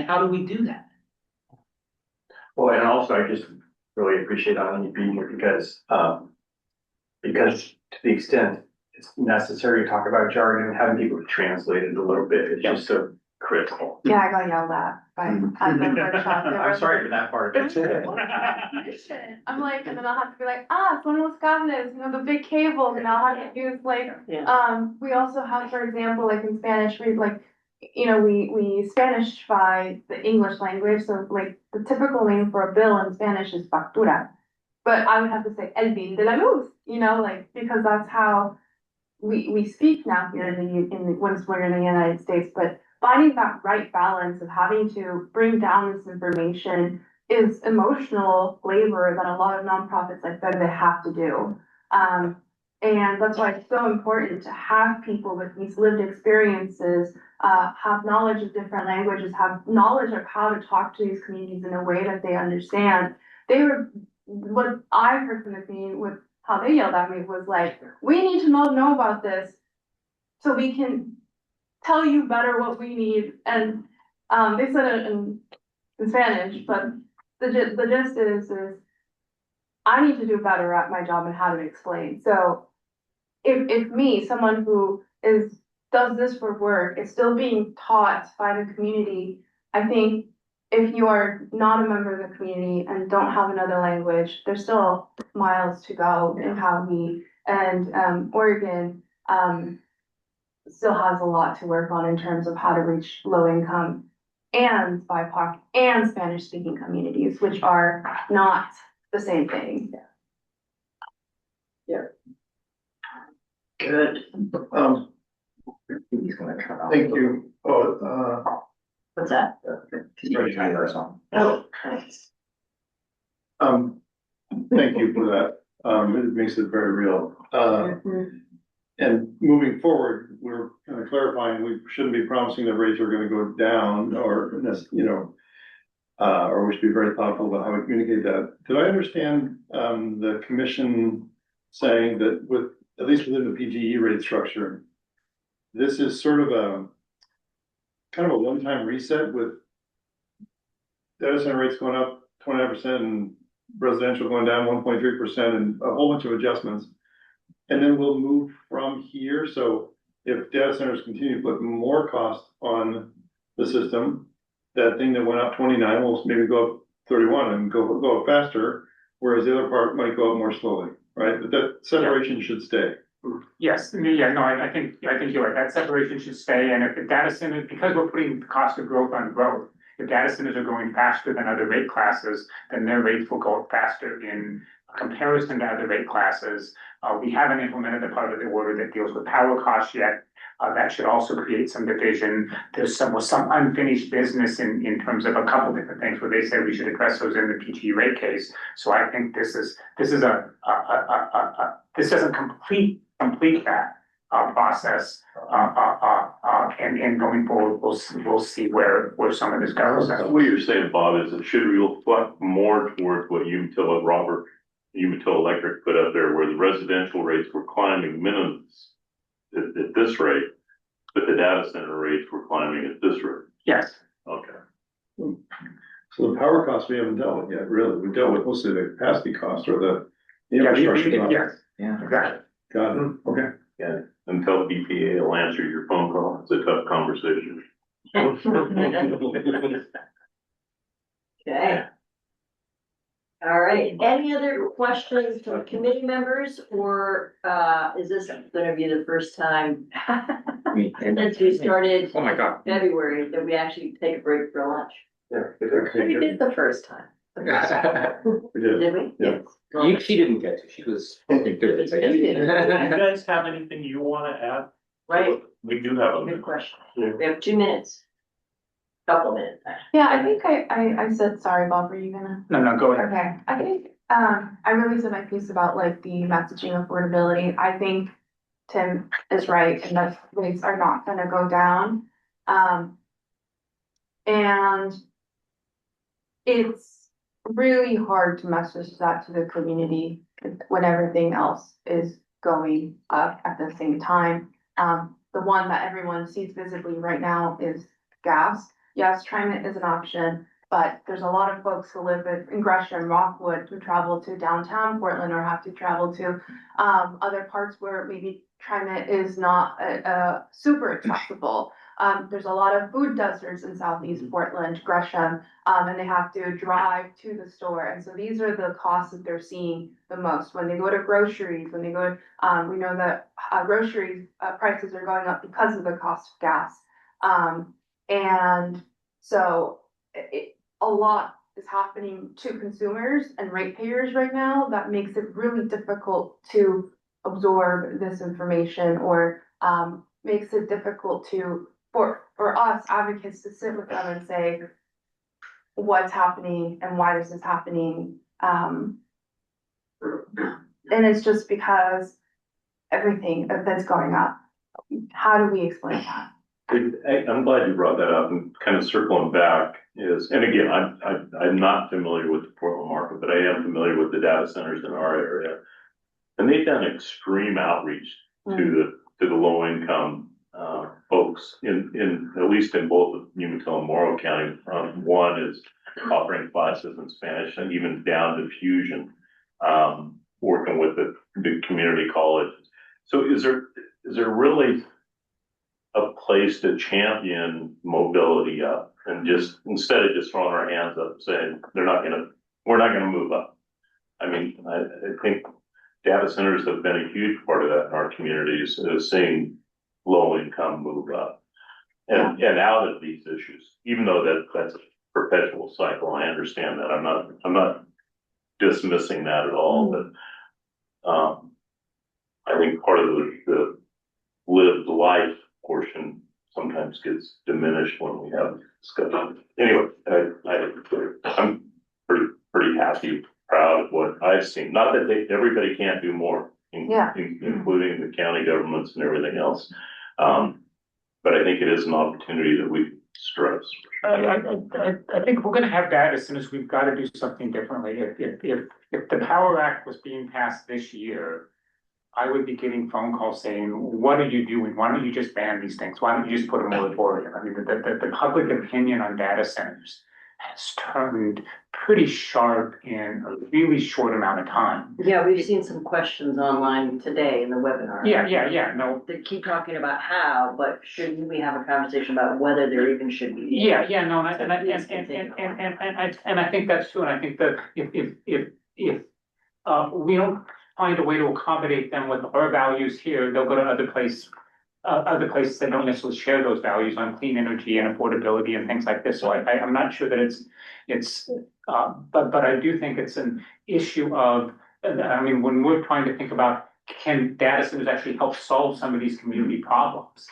how do we do that? Well, and also I just really appreciate Alan you being here because to the extent it's necessary to talk about jargon, having people translate it a little bit is just so critical. Yeah, I got yelled at by at the workshop. I'm sorry for that part of it. I'm like, and then I'll have to be like, son los cables, the big cables, and I'll have to use like, we also have, for example, like in Spanish, we like, we Spanishify the English language, so like the typical name for a bill in Spanish is factura, but I would have to say el bill de la luz, like, because that's how we speak now here when we're in the United States, but finding that right balance of having to bring down this information is emotional labor that a lot of nonprofits like Verde have to do. And that's why it's so important to have people with these lived experiences, have knowledge of different languages, have knowledge of how to talk to these communities in a way that they understand. What I heard from the community with how they yelled at me was like, we need to know about this so we can tell you better what we need. And they said it in Spanish, but the gist is I need to do better at my job and how to explain. So if me, someone who does this for work, is still being taught by the community, I think if you are not a member of the community and don't have another language, there's still miles to go in how Oregon still has a lot to work on in terms of how to reach low income and BIPOC and Spanish speaking communities, which are not the same thing. Yeah. Good. He's gonna turn off. Thank you. What's that? Oh, thanks. Thank you for that. It makes it very real. And moving forward, we're kind of clarifying, we shouldn't be promising that rates are gonna go down or, or we should be very thoughtful about how we communicate that. Did I understand, the commission saying that at least within the PGE rate structure, this is sort of a kind of a one-time reset with data center rates going up 29% and residential going down 1.3% and a whole bunch of adjustments. And then we'll move from here. So if data centers continue to put more cost on the system, that thing that went up 29 will maybe go up 31 and go up faster, whereas the other part might go up more slowly, right? But that separation should stay. Yes, yeah, no, I think you're right, that separation should stay, and if the data centers, because we're putting the cost of growth on growth, if data centers are going faster than other rate classes, then their rates will go up faster in comparison to other rate classes. We haven't implemented the part of the order that deals with power costs yet. That should also create some division. There's some unfinished business in terms of a couple different things where they said we should address those in the PGE rate case. So I think this doesn't complete that process. And going forward, we'll see where some of this goes. What you're saying, Bob, is it should reflect more towards what Umatilla Electric put up there, where the residential rates were climbing minimums at this rate, but the data center rates were climbing at this rate. Yes. Okay. So the power costs we haven't dealt with yet, really. We dealt with mostly the capacity cost or the infrastructure cost. Yes, yeah, exactly. Got it. Okay. Yeah. Until BPA will answer your phone call. It's a tough conversation. Okay. All right, any other questions from committee members, or is this gonna be the first time since we started Oh my God. February that we actually take a break for lunch? We did the first time. We did. Did we? Yeah. Yes. She didn't get to, she was. You did. You guys have anything you wanna add? Right, We do have good question. We have 2 minutes. Couple minutes. Yeah, I think I said, sorry, Bob, were you gonna? No, go ahead. Okay, I think, I really said my piece about like the messaging affordability. I think Tim is right and that rates are not gonna go down. And it's really hard to message that to the community when everything else is going up at the same time. The one that everyone sees visibly right now is gas. Yes, TriMet is an option, but there's a lot of folks who live in Gresham, Rockwood, who travel to downtown Portland or have to travel to other parts where maybe TriMet is not super accessible. There's a lot of food deserts in Southeast Portland, Gresham, and they have to drive to the store. And so these are the costs that they're seeing the most when they go to groceries, when they go, we know that groceries prices are going up because of the cost of gas. And so a lot is happening to consumers and ratepayers right now that makes it really difficult to absorb this information or makes it difficult for us advocates to sit with them and say what's happening and why this is happening. And it's just because everything that's going up. How do we explain that? I'm glad you brought that up, and kind of circling back is, and again, I'm not familiar with the Portland market, but I am familiar with the data centers in our area. And they've done extreme outreach to the low income folks in at least in both of Umatilla and Morrow County. One is offering classes in Spanish and even down to Fusion, working with the community college. So is there really a place to champion mobility up, and just instead of just throwing our hands up saying we're not gonna move up? I mean, I think data centers have been a huge part of that in our communities, seeing low income move up and out of these issues, even though that's a perpetual cycle. I understand that. I'm not dismissing that at all, but I think part of the lived life portion sometimes gets diminished when we have discussion. Anyway, I'm pretty happy, proud of what I've seen. Not that everybody can't do more, including the county governments and everything else. But I think it is an opportunity that we stress. I think if we're gonna have that as soon as we've got to do something differently. If the Power Act was being passed this year, I would be getting phone calls saying, what are you doing? Why don't you just ban these things? Why don't you just put a moratorium? I mean, the public opinion on data centers has turned pretty sharp in a really short amount of time. Yeah, we've seen some questions online today in the webinar. Yeah, no. They keep talking about how, but shouldn't we have a conversation about whether there even should be? Yeah, no, and I think that's true. And I think that if we don't find a way to accommodate them with our values here, they'll go to other places that don't necessarily share those values on clean energy and affordability and things like this. So I'm not sure that but I do think it's an issue of, I mean, when we're trying to think about, can data centers actually help solve some of these community problems?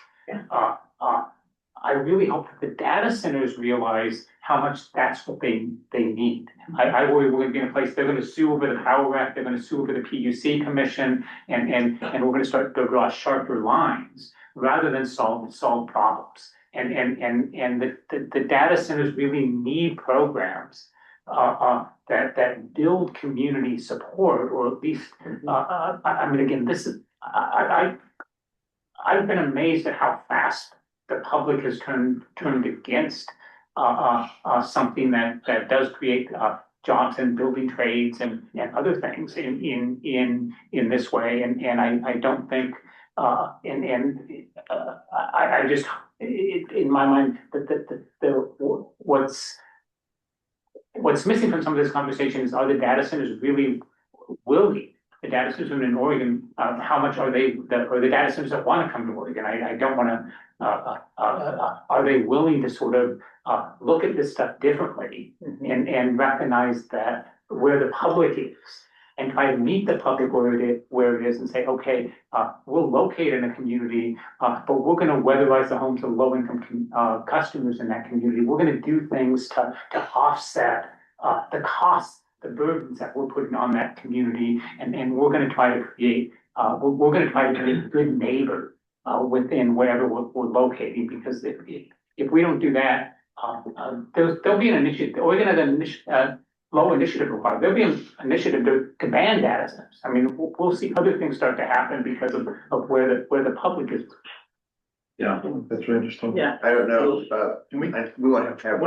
I really hope that the data centers realize how much that's what they need. I worry we're gonna be in a place, they're gonna sue over the Power Act, they're gonna sue over the PUC commission, and we're gonna start to draw sharper lines rather than solve problems. And the data centers really need programs that build community support, or at least, I mean, again, this is, I've been amazed at how fast the public has turned against something that does create jobs in building trades and other things in this way. And I don't think I just, in my mind, what's missing from some of this conversation is, are the data centers really willing? The data centers in Oregon, how much are they, or the data centers that want to come to Oregon? I don't want to, are they willing to sort of look at this stuff differently and recognize that where the public is, and try to meet the public where it is and say, okay, we'll locate in a community, but we're going to weatherize the homes of low-income customers in that community. We're going to do things to offset the costs, the burdens that we're putting on that community, and we're going to try to create, we're going to try to be a good neighbor within wherever we're locating, because if we don't do that, there'll be an initiative. Oregon has an low initiative required. There'll be an initiative to ban data centers. I mean, we'll see other things start to happen because of where the public is. Yeah, that's very interesting. Yeah. I don't know, we want to have.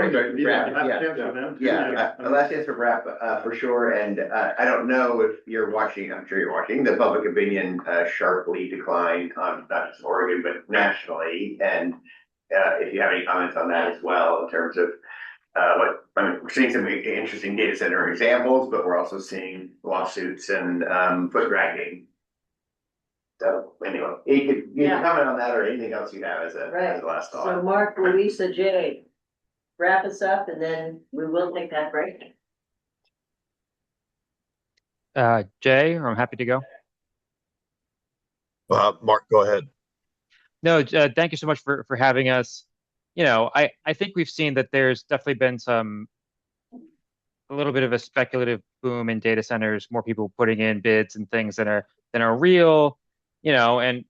Last answer wrap, for sure, and, I don't know if you're watching, I'm sure you're watching, the public opinion, sharply declined on not just Oregon, but nationally, and, if you have any comments on that as well, in terms of, we're seeing some interesting data center examples, but we're also seeing lawsuits and, foot dragging. So anyway, you can comment on that or anything else you have as a last thought. So Mark, Louisa, Jay, wrap us up, and then we will take that break. Jay, I'm happy to go. Mark, go ahead. No, thank you so much for having us. I think we've seen that there's definitely been a little bit of a speculative boom in data centers, more people putting in bids and things that are real, and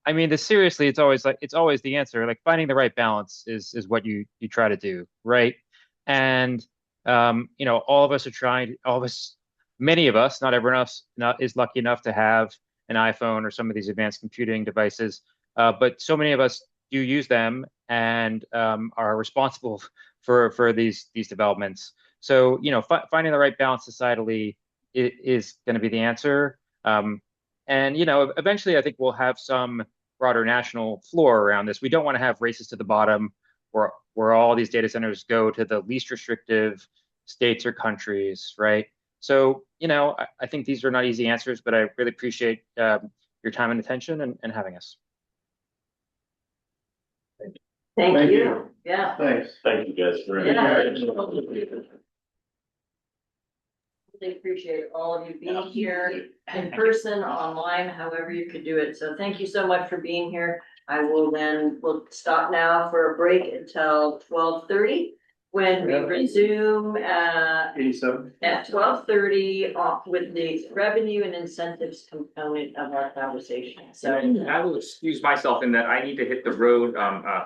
I mean this seriously, it's always the answer. Like finding the right balance is what you try to do, right? And all of us are trying, many of us, not everyone else is lucky enough to have an iPhone or some of these advanced computing devices. But so many of us do use them and are responsible for these developments. So finding the right balance societally is going to be the answer. And eventually, I think we'll have some broader national floor around this. We don't want to have races to the bottom where all these data centers go to the least restrictive states or countries, right? So, I think these are not easy answers, but I really appreciate your time and attention and having us. Thank you. Yeah. Thanks. Thank you guys for. Really appreciate all of you being here in person, online, however you could do it. So thank you so much for being here. We'll stop now for a break until 12:30 when we resume at 12:30 with the revenue and incentives component of our conversation. So I will excuse myself in that I need to hit the road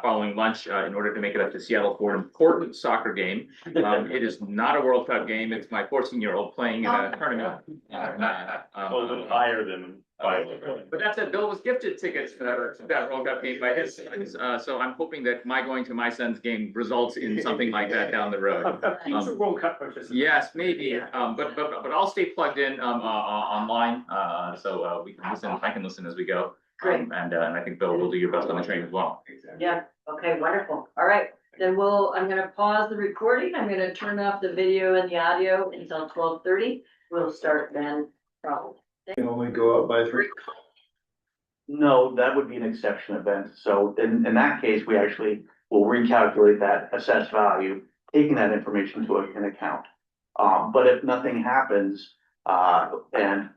following lunch in order to make it up to Seattle for an important soccer game. It is not a World Cup game. It's my 14-year-old playing in a tournament. A little higher than. But that said, Bill was gifted tickets for that World Cup game by his sons. So I'm hoping that my going to my son's game results in something like that down the road. He's a World Cup participant. Yes, maybe. But I'll stay plugged in online. So we can listen. I can listen as we go. Great. And I think Bill will do your best on the train as well. yeah, okay, wonderful. All right, then I'm gonna pause the recording. I'm gonna turn off the video and the audio until 12:30. We'll start then probably. Can only go up by 3. No, that would be an exception event. So in that case, we actually will recalculate that assessed value, taking that information into an account. But if nothing happens, and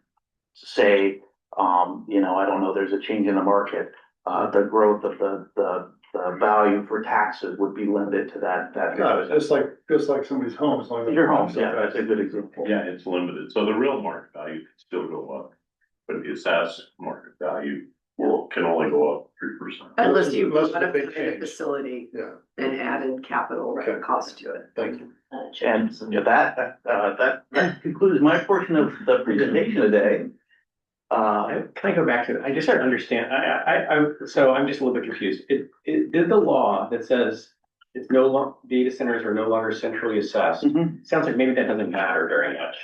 say, I don't know, there's a change in the market, the growth of the value for taxes would be limited to that. No, just like somebody's home, as long as. Your home, yeah, that's a good example. Yeah, it's limited. So the real market value can still go up, but the assessed market value can only go up 3%. Unless you Unless the modify big the change. facility Yeah, and added capital Okay. cost to it. thank you. And that concludes my portion of the presentation today. Can I go back to it? I just don't understand. So I'm just a little bit confused. Did the law that says it's data centers are no longer centrally assessed, sounds like maybe that doesn't matter very much.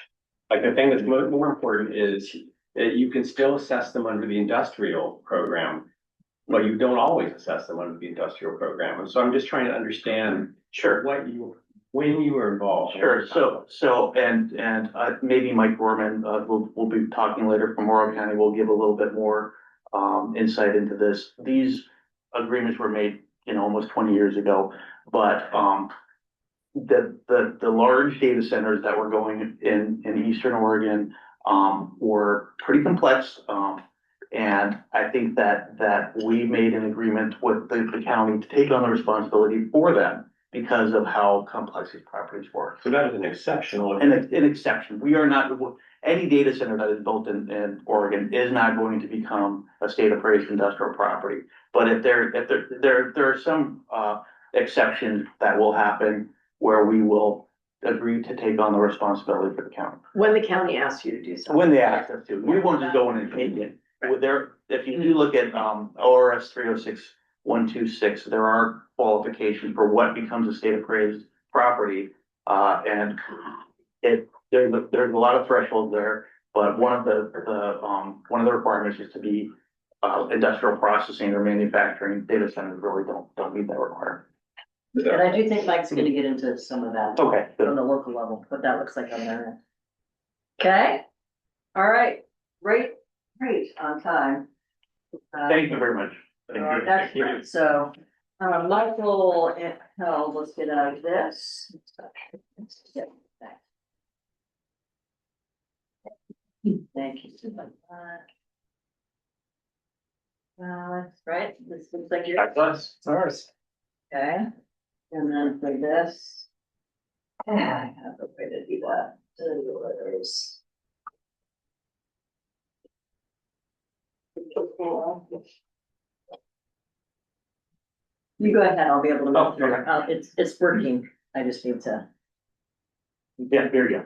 Like the thing that's more important is that you can still assess them under the industrial program, but you don't always assess them under the industrial program. And so I'm just trying to understand when you were involved. Sure, and maybe Mike Gorman, we'll be talking later from Oregon County, will give a little bit more insight into this. These agreements were made, almost 20 years ago, but the large data centers that were going in Eastern Oregon were pretty complex. And I think that we made an agreement with the county to take on the responsibility for them, because of how complex these properties were. So that is an exceptional. An exception. We are not, any data center that is built in Oregon is not going to become a state appraised industrial property. But if there are some exceptions that will happen where we will agree to take on the responsibility for the county. When the county asks you to do something. When they ask us to, we won't just go in and take it. If you do look at ORS 306-126, there are qualifications for what becomes a state appraised property. And there's a lot of thresholds there, but one of the requirements is to be industrial processing or manufacturing. Data centers really don't meet that requirement. And I do think Mike's gonna get into some of that. Okay, good. On the local level, what that looks like on their end. Okay, all right, great on time. Thank you very much. Thank you. Excellent, so, Michael and Held, let's get out of this. Thank you so much. That's right, this looks like yours. That's us, it's ours. Okay, and then for this. I have a way to do that. Yours. You go ahead, I'll be able to. Oh, look through it. It's working, I just need to. Yeah, there you go.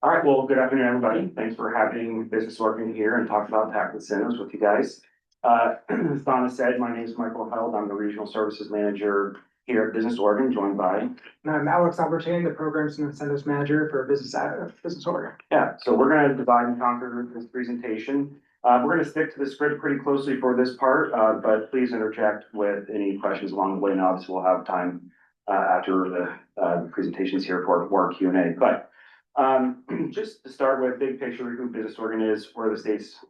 All right, well, good afternoon, everybody. Thanks for having Business Oregon here and talk about tax incentives with you guys. As Donna said, my name is Michael Held. I'm the Regional Services Manager here at Business Oregon, joined by. And I'm Alex Albertine, the Programs and Incentives Manager for Business Oregon. Yeah, so we're gonna divide and conquer this presentation. We're gonna stick to the script pretty closely for this part, but please interject with any questions along the way. And obviously we'll have time after the presentations here for more Q&A. But just to start with, big picture, who Business Oregon is, we're the state's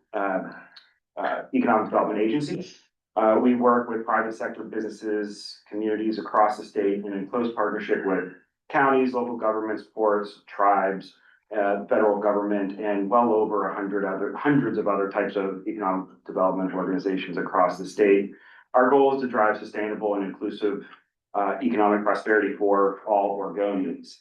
economic development agency. We work with private sector businesses, communities across the state, and in close partnership with counties, local governments, ports, tribes, federal government, and well over hundreds of other types of economic development organizations across the state. Our goal is to drive sustainable and inclusive economic prosperity for all Oregonians.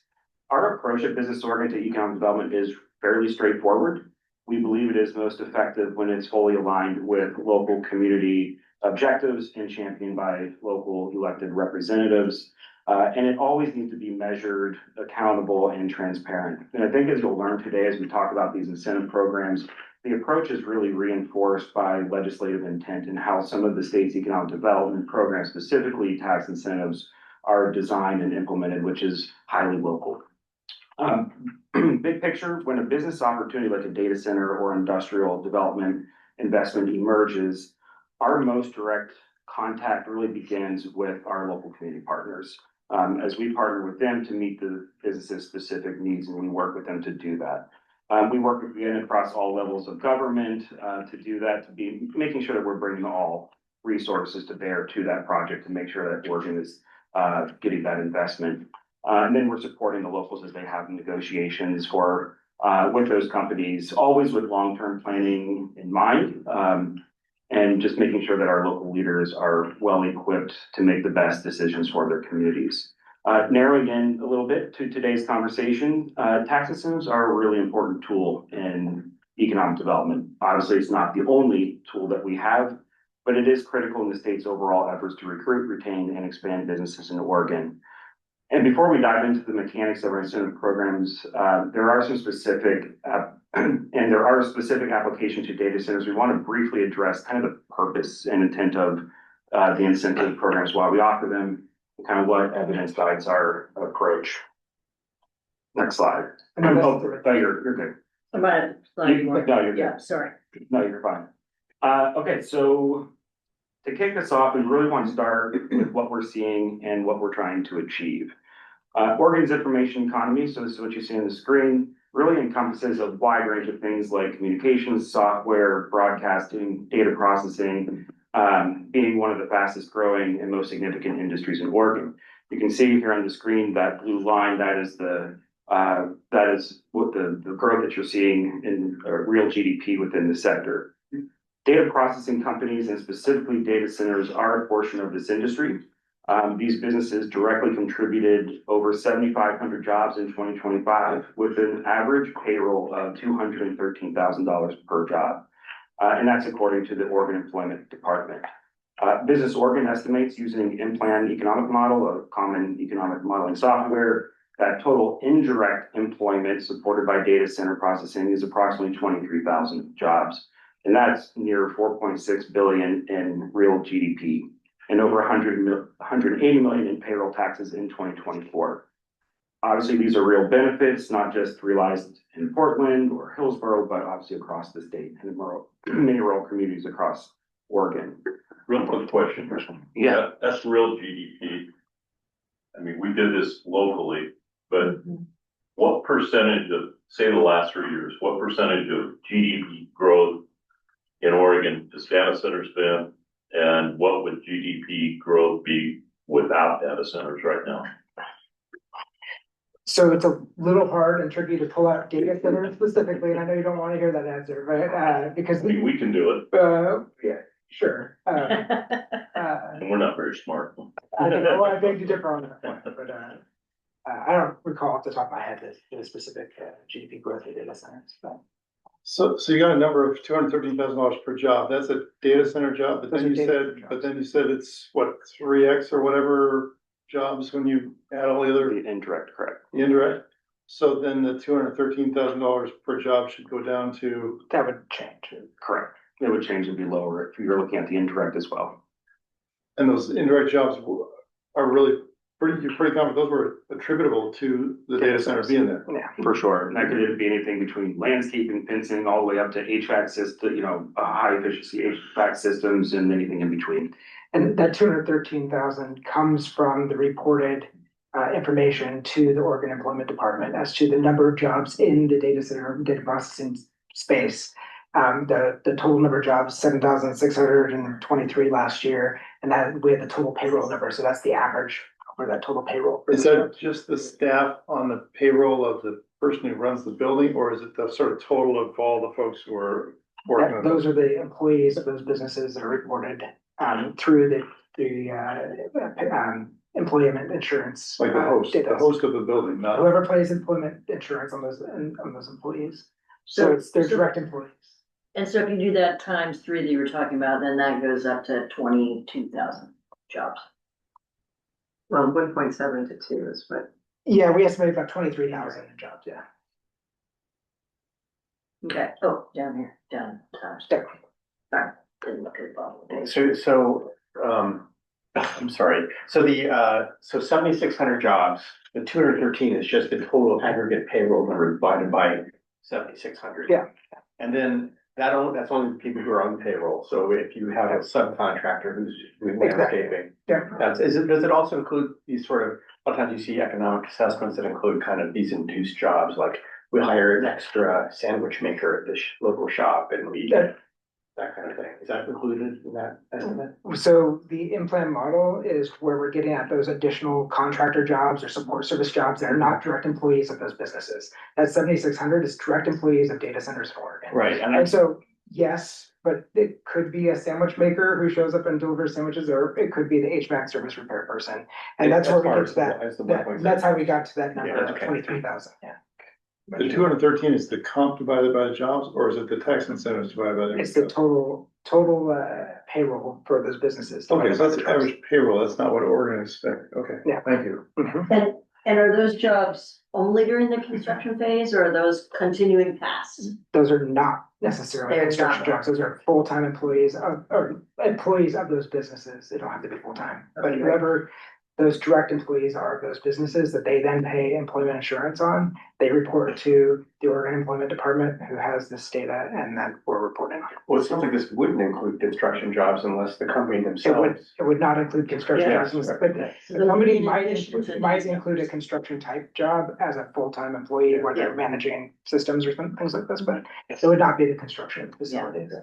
Our approach at Business Oregon to economic development is fairly straightforward. We believe it is most effective when it's fully aligned with local community objectives and championed by local elected representatives. And it always needs to be measured, accountable, and transparent. And I think as you'll learn today, as we talk about these incentive programs, the approach is really reinforced by legislative intent and how some of the state's economic development programs, specifically tax incentives, are designed and implemented, which is highly local. Big picture, when a business opportunity like a data center or industrial development investment emerges, our most direct contact really begins with our local community partners. As we partner with them to meet the business's specific needs, and we work with them to do that. We work with them across all levels of government to do that, to be making sure that we're bringing all resources to bear to that project to make sure that Oregon is getting that investment. And then we're supporting the locals as they have negotiations for with those companies, always with long-term planning in mind, and just making sure that our local leaders are well equipped to make the best decisions for their communities. Narrowing in a little bit to today's conversation, tax incentives are a really important tool in economic development. Obviously, it's not the only tool that we have, but it is critical in the state's overall efforts to recruit, retain, and expand businesses in Oregon. And before we dive into the mechanics of our incentive programs, there are some specific applications to data centers. We want to briefly address kind of the purpose and intent of the incentive programs, why we offer them, and kind of what evidence guides our approach. Next slide. Oh, you're good. No, you're good. Yeah, sorry. No, you're fine. Okay, so to kick this off, we really want to start with what we're seeing and what we're trying to achieve. Oregon's information economy, so this is what you see on the screen, really encompasses a wide range of things like communications, software, broadcasting, data processing, being one of the fastest growing and most significant industries in Oregon. You can see here on the screen that blue line, that is what the growth that you're seeing in real GDP within the sector. Data processing companies and specifically data centers are a portion of this industry. These businesses directly contributed over 7,500 jobs in 2025 with an average payroll of $213,000 per job. And that's according to the Oregon Employment Department. Business Oregon estimates using In-Plan economic model, a common economic modeling software, that total indirect employment supported by data center processing is approximately 23,000 jobs. And that's near 4.6 billion in real GDP and over 180 million in payroll taxes in 2024. Obviously, these are real benefits, not just realized in Portland or Hillsborough, but obviously across the state and many rural communities across Oregon. Real quick question. Yeah. That's real GDP. I mean, we did this locally, but what percentage of, say the last 3 years, what percentage of GDP growth in Oregon does data centers been? And what would GDP growth be without data centers right now? So it's a little hard and tricky to pull out data centers specifically, and I know you don't want to hear that answer, right? Because we can do it. Yeah, Sure. And we're not very smart. I beg to differ on that point, but I don't recall off the top of my head the specific GDP growth of data centers, but. So you got a number of $213,000 per job. That's a data center job, but Those then are you data said, center but then you said it's what, 3x or whatever jobs when you add all the other Indirect, correct. the indirect. So then the $213,000 per job should go down to, That would change. Correct. It would change and be lower if you're looking at the indirect as well. and those indirect jobs are really you're pretty confident those were attributable to the data center being there. Yeah, for sure. And that could be anything between landscaping, fencing, all the way up to HVAC system, high efficiency HVAC systems and anything in between. And that 213,000 comes from the reported information to the Oregon Employment Department as to the number of jobs in the data center data processing space. The total number of jobs, 7,623 last year, and that we had the total payroll number. So that's the average for that total payroll. Is that just the staff on the payroll of the person who runs the building, or is it the sort of total of all the folks who are working on it? Those are the employees of those businesses that are reported through the employment insurance. Like the host of the building, not. Whoever pays employment insurance on those employees. So they're direct employees. And so if you do that times 3 that you were talking about, then that goes up to 22,000 jobs. Well, 1.7 to 2 is what. Yeah, we estimate about 23,000 jobs, yeah. Okay, oh, down here, down times. Sorry, didn't look at the bottom of the page. I'm sorry. So so 7,600 jobs, the 213 is just the total aggregate payroll number divided by 7,600. Yeah. And then that's only the people who are on payroll. So if you have a subcontractor who's doing landscaping, does it also include these sort of, a lot of times you see economic assessments that include kind of these induced jobs, like we hire an extra sandwich maker at the local shop and we, that kind of thing. Is that included in that estimate? So the in-plan model is where we're getting at those additional contractor jobs or support service jobs that are not direct employees of those businesses. That 7,600 is direct employees of data centers in Oregon. Right. And so, yes, but it could be a sandwich maker who shows up and delivers sandwiches, or it could be the HVAC service repair person. And that's where we get to that. That's how we got to that number of 23,000, yeah. The 213 is the comp divided by the jobs, or is it the tax incentives divided by the? It's the total payroll for those businesses. Okay, so that's the average payroll. That's not what Oregon expect. Okay, yeah, thank you. And are those jobs only during the construction phase, or are those continuing past? Those are not necessarily They're construction not. jobs. Those are full-time employees or employees of those businesses. They don't have to be full-time, but Okay. whoever those direct employees are of those businesses that they then pay employment insurance on, they report to the Oregon Employment Department, who has this data, and then we're reporting on it. Well, it seems like this wouldn't include construction jobs unless the company themselves. It would not include construction Yeah. jobs, but the company might include a construction type job as a full-time employee where they're managing systems or things like this, but it would not be the construction facilities.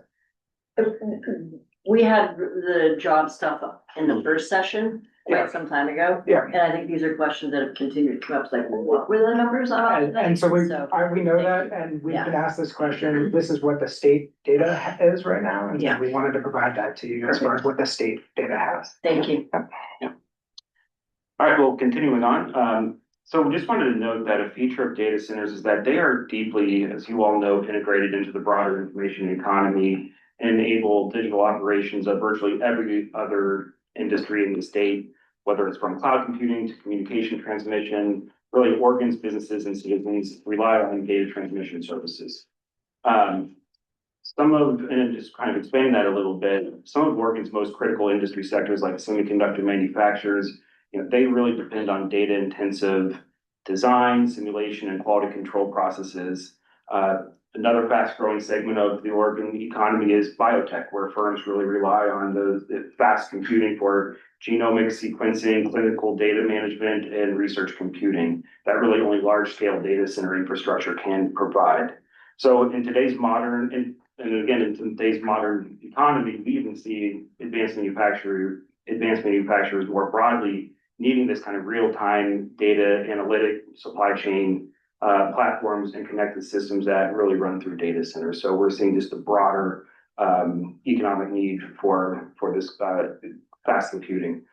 We had the job stuff up in the first session quite some time ago. Yeah. And I think these are questions that have continued to come up, like, well, what were the numbers on? And so we know that, and we've been asked this question, this is what the state data is right now, and so we wanted to provide that to you as far as what the state data has. Thank you. All right, well, continuing on, so we just wanted to note that a feature of data centers is that they are deeply, as you all know, integrated into the broader information economy and enable digital operations of virtually every other industry in the state, whether it's from cloud computing to communication transmission. Really, Oregon's businesses and citizens rely on data transmission services. And just kind of expanding that a little bit, some of Oregon's most critical industry sectors, like semiconductor manufacturers, they really depend on data intensive design, simulation, and quality control processes. Another fast growing segment of the Oregon economy is biotech, where firms really rely on the fast computing for genomic sequencing, clinical data management, and research computing that really only large scale data center infrastructure can provide. So in today's modern, in today's modern economy, we even see advanced manufacturers more broadly needing this kind of real-time data analytic supply chain platforms and connected systems that really run through data centers. So we're seeing just a broader economic need for this, fast computing.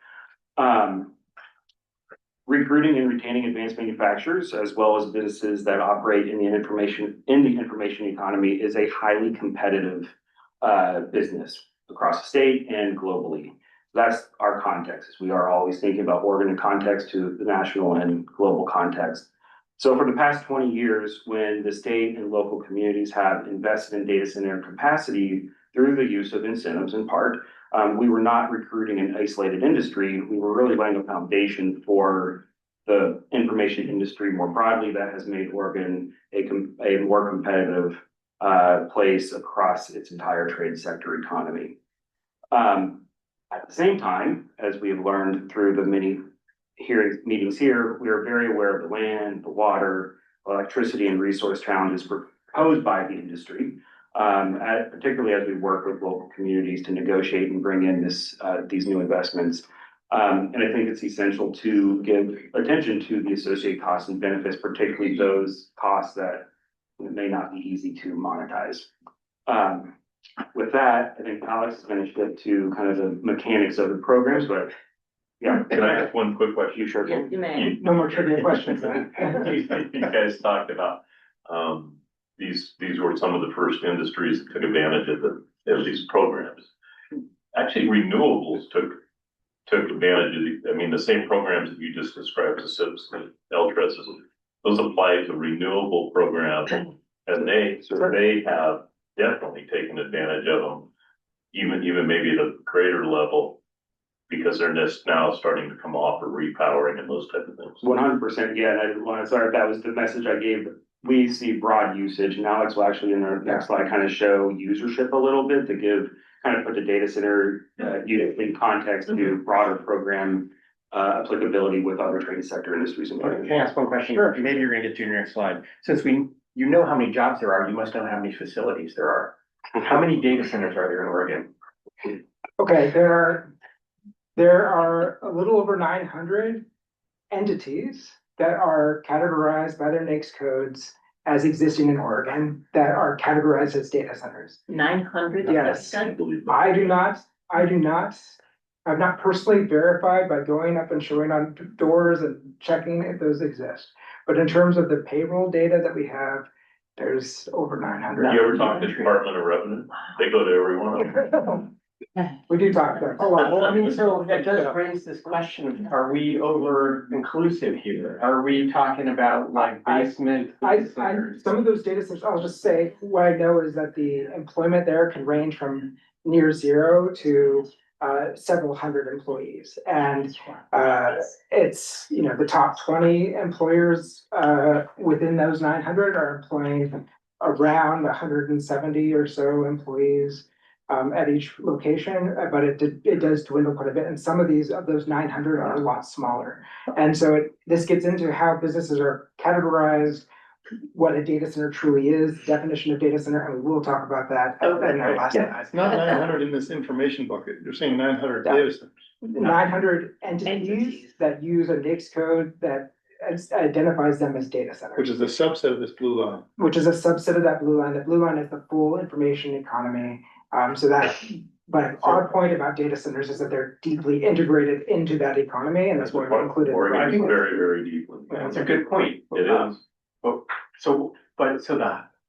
Recruiting and retaining advanced manufacturers, as well as businesses that operate in the information economy, is a highly competitive business across the state and globally. That's our context. We are always thinking about Oregon in context to the national and global context. So for the past 20 years, when the state and local communities have invested in data center capacity through the use of incentives in part, we were not recruiting an isolated industry. We were really laying a foundation for the information industry more broadly that has made Oregon a more competitive place across its entire trade sector economy. At the same time, as we have learned through the many meetings here, we are very aware of the land, the water, electricity, and resource challenges proposed by the industry. Particularly as we work with local communities to negotiate and bring in these new investments. And I think it's essential to give attention to the associated costs and benefits, particularly those costs that may not be easy to monetize. With that, I think Alex is going to shift to kind of the mechanics of the programs, but yeah. Can I ask one quick question? You sure can. You may. No more trivia questions. You guys talked about, these were some of the first industries that took advantage of these programs. Actually, renewables took advantage of the same programs that you just described, the SIPs and LTRES, those apply to renewable programs, and they have definitely taken advantage of them, even maybe at a greater level, because they're just now starting to come off of repowering and those type of things. 100%, yeah, and sorry, that was the message I gave. We see broad usage, and Alex will actually in our next slide kind of show usership a little bit to put the data center unit in context to broader program applicability with other trade sector industries. Can I ask one question? Sure. Maybe you're gonna get to your next slide. Since you know how many jobs there are, you must know how many facilities there are. How many data centers are there in Oregon? Okay, there are a little over 900 entities that are categorized by their NAICS codes as existing in Oregon that are categorized as data centers. 900? Yes. I've not personally verified by going up and showing on doors and checking if those exist. But in terms of the payroll data that we have, there's over 900. You ever talk to the Department of Revenue? They go to every one of them. We do talk to them. So that does raise this question, are we over inclusive here? Are we talking about like basement? Some of those data centers, I'll just say, what I know is that the employment there can range from near zero to several hundred employees. And it's, the top 20 employers within those 900 are employing around 170 or so employees at each location, but it does dwindle quite a bit. And some of those 900 are a lot smaller. And so this gets into how businesses are categorized, what a data center truly is, definition of data center, and we will talk about that in our last slide. It's not 900 in this information bucket. You're saying 900 data centers. 900 entities that use a NAICS code that identifies them as data centers. Which is a subset of this blue line. Which is a subset of that blue line. The blue line is the full information economy. But our point about data centers is that they're deeply integrated into that economy, and that's what we included. Oregon is very, very deeply. That's a good point. It is. So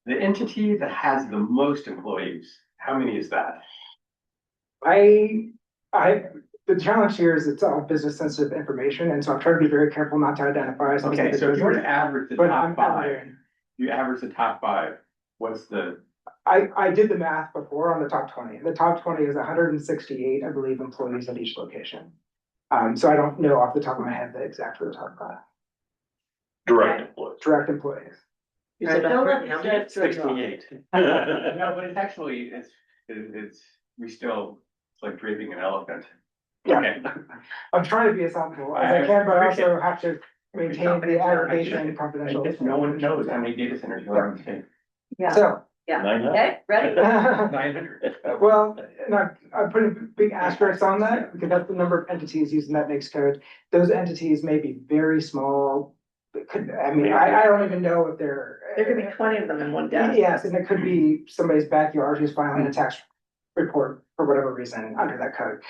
the entity that has the most employees, how many is that? The challenge here is it's all business sensitive information, and so I'm trying to be very careful not to identify. Okay, so if you were to average the top five, you average the top five, what's the? I did the math before on the top 20. The top 20 is 168, I believe, employees at each location. So I don't know off the top of my head the exact for the top five. Direct employees. Direct employees. You said how many? 68. No, but it's actually, it's like draping an elephant. Yeah. Okay. I'm trying to be as helpful as I can, but I also have to maintain the aggregation and confidential. No one knows how many data centers you are in the state. Yeah. So. Yeah. 900. Okay, ready? 900. Well, and I'm putting a big asterisk on that because that's the number of entities using that NAICS code. Those entities may be very small. I don't even know if There could be 20 of them in one data. Yes, and it could be somebody's backyard who's filing a tax report for whatever reason under that code.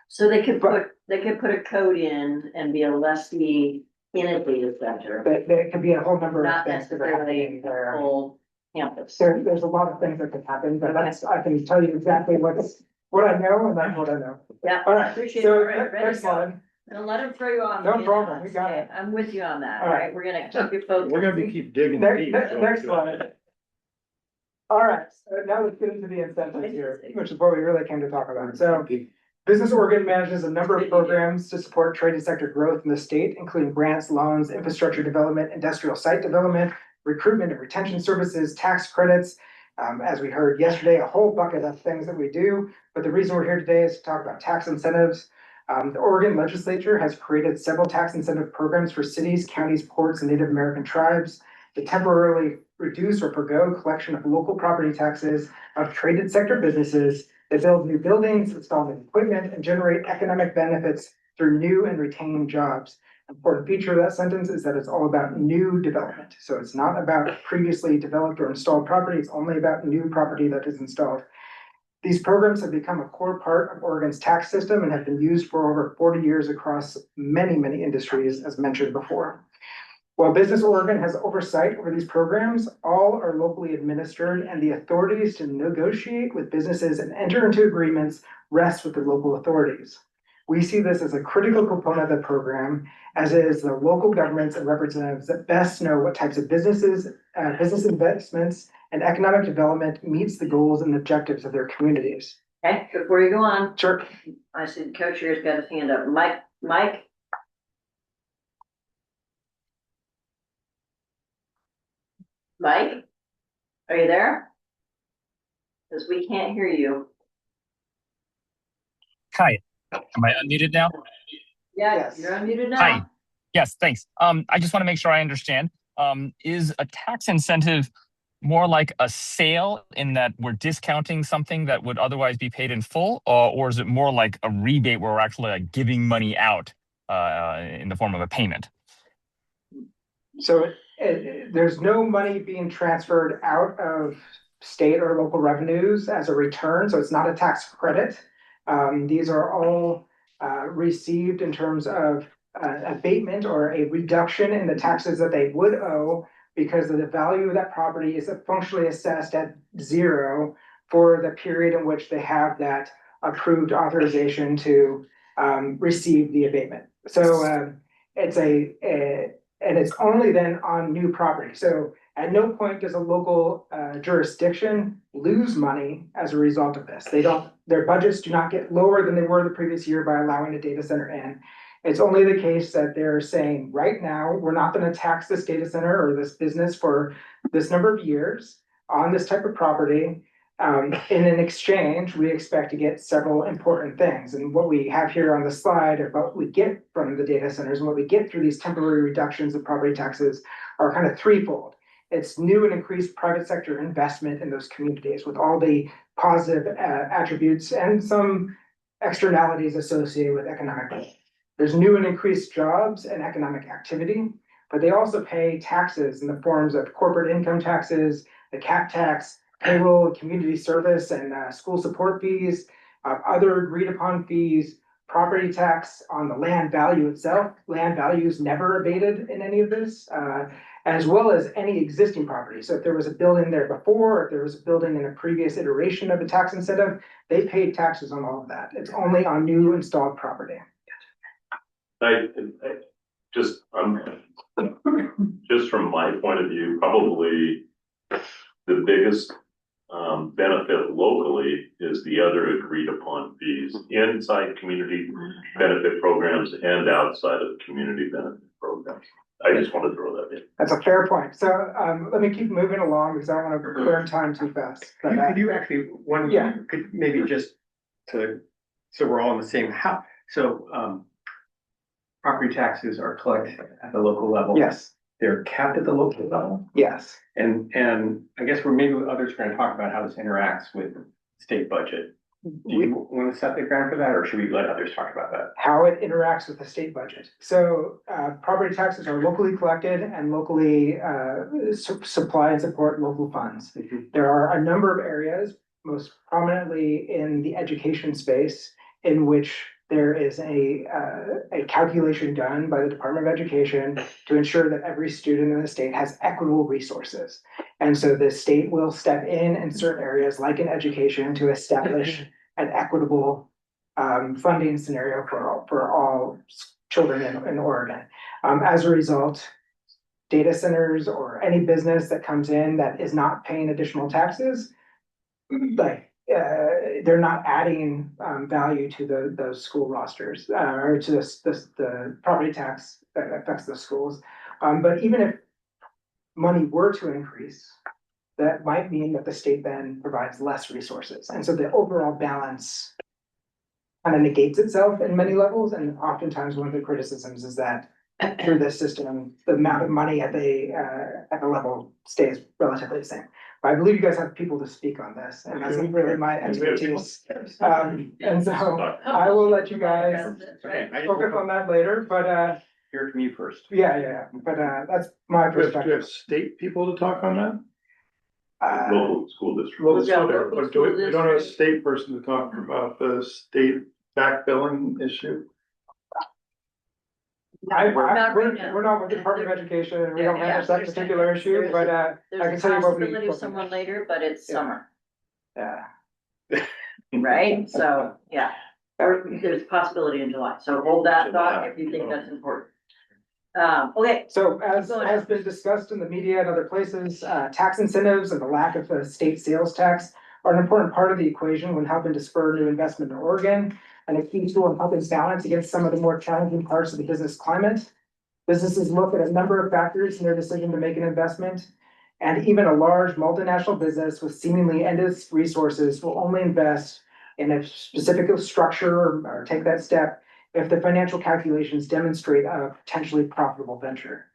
So they could put a code in and be a lessee in a data center, But there could be a whole number of not things that are happening necessarily there. full campus. There's a lot of things that could happen, but I can tell you exactly what I know, and that's what I know. Yeah, All I right, appreciate it. so All right, ready next to go. slide. Don't let him throw you off. No problem, we got it. I'm with you on that, All all right. right? We're gonna keep you focused. We're gonna keep digging Next, deep. next slide. All right, so now let's get into the incentives here, which is what we really came to talk about. So Business Oregon manages a number of programs to support trade and sector growth in the state, including grants, loans, infrastructure development, industrial site development, recruitment and retention services, tax credits. As we heard yesterday, a whole bucket of things that we do. But the reason we're here today is to talk about tax incentives. The Oregon legislature has created several tax incentive programs for cities, counties, ports, and Native American tribes to temporarily reduce or forgo collection of local property taxes of traded sector businesses that build new buildings, install new equipment, and generate economic benefits through new and retained jobs. Important feature of that sentence is that it's all about new development. So it's not about previously developed or installed property, it's only about new property that is installed. These programs have become a core part of Oregon's tax system and have been used for over 40 years across many, many industries, as mentioned before. While Business Oregon has oversight over these programs, all are locally administered, and the authorities to negotiate with businesses and enter into agreements rest with the local authorities. We see this as a critical component of the program, as it is the local governments and representatives that best know what types of business investments and economic development meets the goals and objectives of their communities. Okay, before you go on. Sure. I see the coach here's got his hand up. Mike? Mike? Are you there? Because we can't hear you. Hi, am I unmuted now? Yeah, you're unmuted now. Hi, yes, thanks. I just want to make sure I understand. Is a tax incentive more like a sale in that we're discounting something that would otherwise be paid in full, or is it more like a rebate where we're actually like giving money out in the form of a payment? So there's no money being transferred out of state or local revenues as a return, so it's not a tax credit. These are all received in terms of abatement or a reduction in the taxes that they would owe because of the value of that property is functionally assessed at zero for the period in which they have that approved authorization to receive the abatement. So and it's only then on new property. So at no point does a local jurisdiction lose money as a result of this. Their budgets do not get lower than they were the previous year by allowing a data center in. It's only the case that they're saying right now, we're not going to tax this data center or this business for this number of years on this type of property. In an exchange, we expect to get several important things. And what we have here on the slide about what we get from the data centers and what we get through these temporary reductions of property taxes are kind of threefold. It's new and increased private sector investment in those communities with all the positive attributes and some externalities associated with economic growth. There's new and increased jobs and economic activity, but they also pay taxes in the forms of corporate income taxes, the cap tax, payroll, community service, and school support fees, other agreed upon fees, property tax on the land value itself. Land value is never abated in any of this, as well as any existing property. So if there was a building there before, or if there was a building in a previous iteration of the tax incentive, they paid taxes on all of that. It's only on new installed property. Just from my point of view, probably the biggest benefit locally is the other agreed upon fees inside community benefit programs and outside of community benefit programs. I just want to throw that in. That's a fair point. So let me keep moving along because I don't want to burn time too fast. But, Could you actually, could maybe just so we're all in the same house. So property taxes are collected at the local level. Yes. They're capped at the local level. Yes. And I guess maybe others are going to talk about how this interacts with state budget. Do you want to set the ground for that, or should we let others talk about that? How it interacts with the state budget. So property taxes are locally collected and locally supply and support local funds. There are a number of areas, most prominently in the education space, in which there is a calculation done by the Department of Education to ensure that every student in the state has equitable resources. And so the state will step in certain areas, like in education, to establish an equitable funding scenario for all children in Oregon. As a result, data centers or any business that comes in that is not paying additional taxes, like they're not adding value to those school rosters or to the property tax that affects the schools. But even if money were to increase, that might mean that the state then provides less resources. And so the overall balance kind of negates itself in many levels. And oftentimes one of the criticisms is that through this system, the amount of money at the level stays relatively the same. But I believe you guys have people to speak on this, and that's really my expertise. And so I will let you guys focus on that later, but Hear from you first. yeah, but that's my Do we perspective. have state people to talk on that? Local school district. Local We've got school, local but do we school don't have a district. state person to talk about the state back billing issue? Not right now. We're not with the Department of Education, and we don't Yeah, manage that there's- particular issue, there's but I There's can a tell you what we. possibility of someone later, but it's Yeah. summer, Yeah. right? So, yeah, or there's a possibility in July, so hold that thought if you think that's important. Okay, So as Go ahead. has been discussed in the media and other places, tax incentives and the lack of a state sales tax are an important part of the equation when helping to spur new investment in Oregon and a key tool in helping balance against some of the more challenging parts of the business climate. Businesses look at a number of factors in their decision to make an investment, and even a large multinational business with seemingly endless resources will only invest in a specific structure or take that step if the financial calculations demonstrate a potentially profitable venture.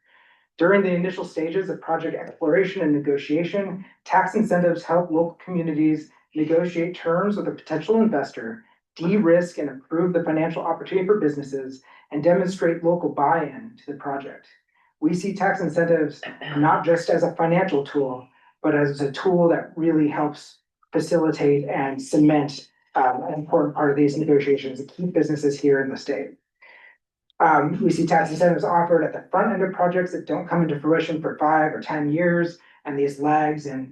During the initial stages of project exploration and negotiation, tax incentives help local communities negotiate terms with a potential investor, de-risk and improve the financial opportunity for businesses, and demonstrate local buy-in to the project. We see tax incentives not just as a financial tool, but as a tool that really helps facilitate and cement an important part of these negotiations to keep businesses here in the state. We see tax incentives offered at the front end of projects that don't come into fruition for 5 or 10 years, and these lags in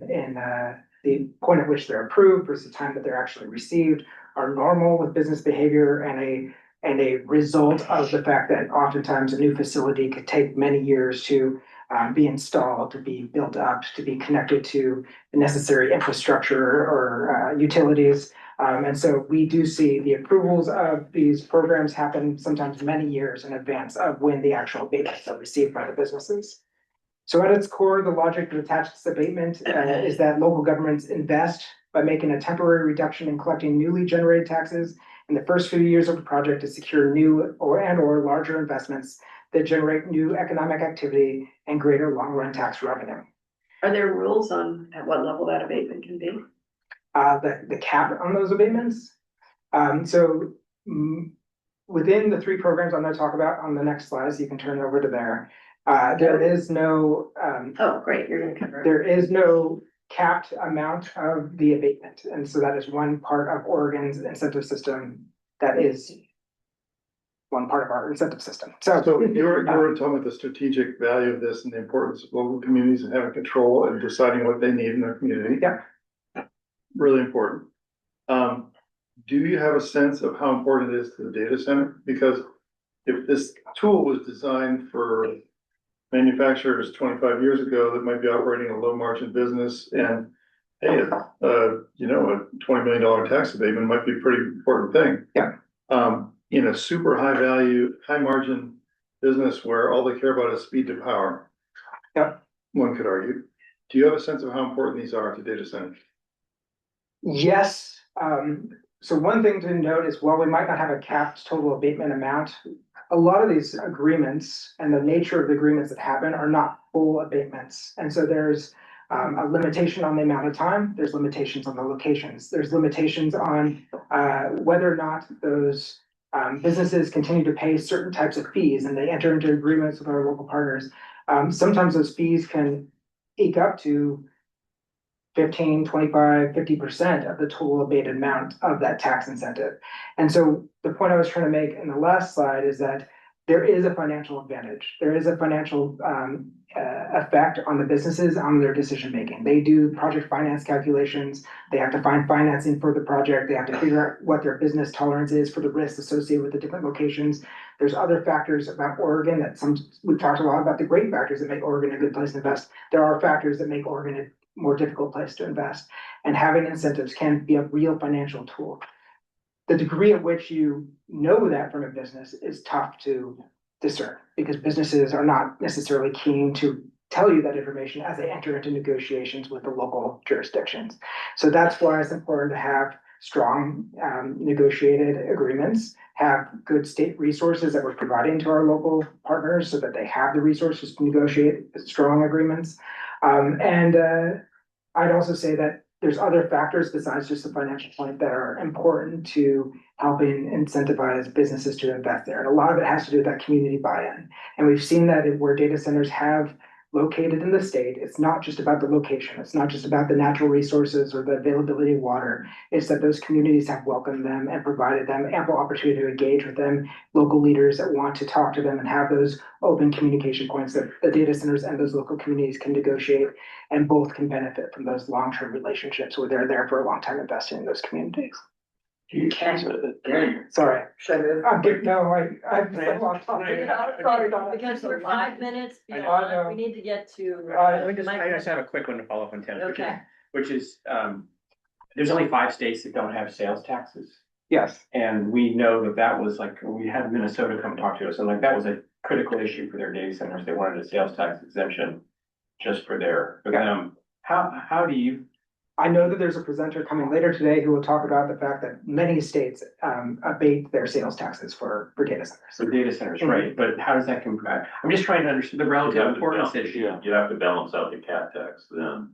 the point at which they're approved versus the time that they're actually received are normal with business behavior and a result of the fact that oftentimes a new facility could take many years to be installed, to be built up, to be connected to the necessary infrastructure or utilities. And so we do see the approvals of these programs happen sometimes many years in advance of when the actual abatements are received by the businesses. So at its core, the logic of the tax abatement is that local governments invest by making a temporary reduction in collecting newly generated taxes in the first few years of a project to secure new or larger investments that generate new economic activity and greater long-run tax revenue. Are there rules on at what level that abatement can be? The cap on those abatements. Within the 3 programs I'm gonna talk about on the next slide, so you can turn over to there. There is no, Oh, great, you're gonna cover it. there is no capped amount of the abatement. And so that is one part of Oregon's incentive system that is one part of our incentive system. So you were talking about the strategic value of this and the importance of local communities and having control and deciding what they need in their community. Yeah. Really important. Do you have a sense of how important it is to the data center? Because if this tool was designed for manufacturers 25 years ago that might be operating a low margin business and hey, a $20 million tax abatement might be a pretty important thing. Yeah. In a super high value, high margin business where all they care about is speed to power. Yeah. One could argue. Do you have a sense of how important these are to data centers? Yes. So one thing to note is while we might not have a capped total abatement amount, a lot of these agreements and the nature of the agreements that happen are not full abatements. And so there's a limitation on the amount of time, there's limitations on the locations, there's limitations on whether or not those businesses continue to pay certain types of fees and they enter into agreements with our local partners. Sometimes those fees can eke up to 15, 25, 50% of the total abated amount of that tax incentive. And so the point I was trying to make in the last slide is that there is a financial advantage. There is a financial effect on the businesses on their decision making. They do project finance calculations. They have to find financing for the project. They have to figure out what their business tolerance is for the risks associated with the different locations. There's other factors about Oregon that we've talked a lot about the great factors that make Oregon a good place to invest. There are factors that make Oregon a more difficult place to invest. And having incentives can be a real financial tool. The degree at which you know that from a business is tough to discern because businesses are not necessarily keen to tell you that information as they enter into negotiations with the local jurisdictions. So that's why it's important to have strong negotiated agreements, have good state resources that we're providing to our local partners so that they have the resources to negotiate strong agreements. I'd also say that there's other factors besides just the financial point that are important to helping incentivize businesses to invest there. And a lot of it has to do with that community buy-in. And we've seen that where data centers have located in the state, it's not just about the location. It's not just about the natural resources or the availability of water. It's that those communities have welcomed them and provided them ample opportunity to engage with them, local leaders that want to talk to them and have those open communication points that the data centers and those local communities can negotiate, and both can benefit from those long-term relationships where they're there for a long time investing in those communities. Sorry. Should I move? I've spent a lot of time. Sorry, Donna. Because we're 5 minutes I know. beyond, we need to get to. I just have a quick one to follow up on Tim. Okay. Which is, there's only 5 states that don't have sales taxes. Yes. And we know that was like, we had Minnesota come talk to us, and like, that was a critical issue for their data centers. They wanted a sales tax exemption just for them. How do you? I know that there's a presenter coming later today who will talk about the fact that many states abate their sales taxes for data centers. For data centers, right? But how does that compare? I'm just trying to understand the relative importance issue. You'd have to balance out the cat tax then.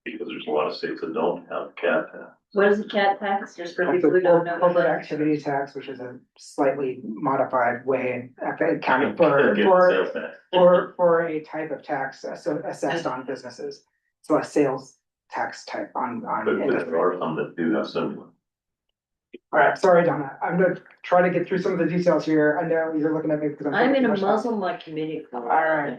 Because there's a lot of states that don't have cat tax. What is the cat tax, just for It's people who don't know? corporate activity tax, which is a slightly modified way of accounting Get sales tax. for a type of tax assessed on businesses. So a sales tax type on But there industry. are some that do have similar. All right, sorry, Donna. I'm gonna try to get through some of the details here. I know you're looking at me because I'm taking gonna too much time. muzzle my committee. All right.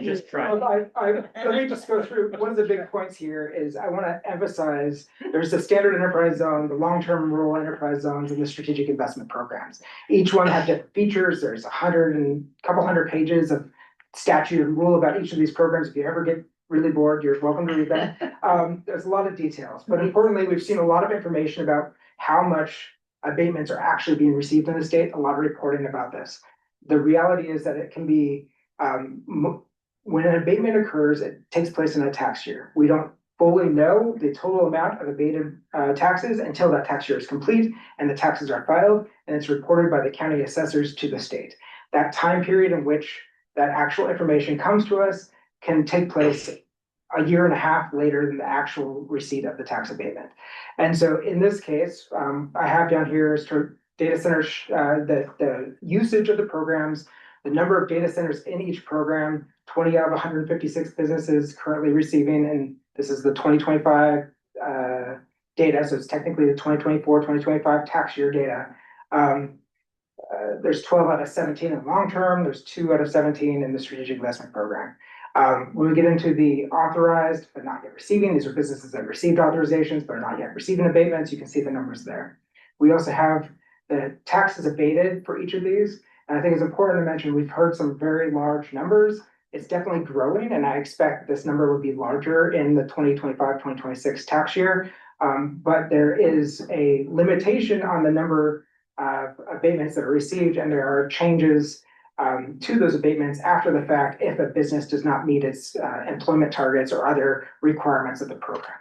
Just try. Let me just go through, one of the big points here is I want to emphasize, there's the standard enterprise zone, the long-term rural enterprise zones, and the strategic investment programs. Each one have different features. There's a couple hundred pages of statute and rule about each of these programs. If you ever get really bored, you're welcome to read that. There's a lot of details, but importantly, we've seen a lot of information about how much abatements are actually being received in the state, a lot of reporting about this. The reality is that it can be, when an abatement occurs, it takes place in a tax year. We don't fully know the total amount of abated taxes until that tax year is complete and the taxes are filed and it's reported by the county assessors to the state. That time period in which that actual information comes to us can take place a year and a half later than the actual receipt of the tax abatement. And so in this case, I have down here is data centers, the usage of the programs, the number of data centers in each program, 20 out of 156 businesses currently receiving, and this is the 2025 data, so it's technically the 2024, 2025 tax year data. There's 12 out of 17 in long term, there's 2 out of 17 in the strategic investment program. When we get into the authorized but not yet receiving, these are businesses that received authorizations but are not yet receiving abatements. You can see the numbers there. We also have the taxes abated for each of these. And I think it's important to mention, we've heard some very large numbers. It's definitely growing, and I expect this number would be larger in the 2025-2026 tax year. But there is a limitation on the number of abatements that are received, and there are changes to those abatements after the fact if a business does not meet its employment targets or other requirements of the program.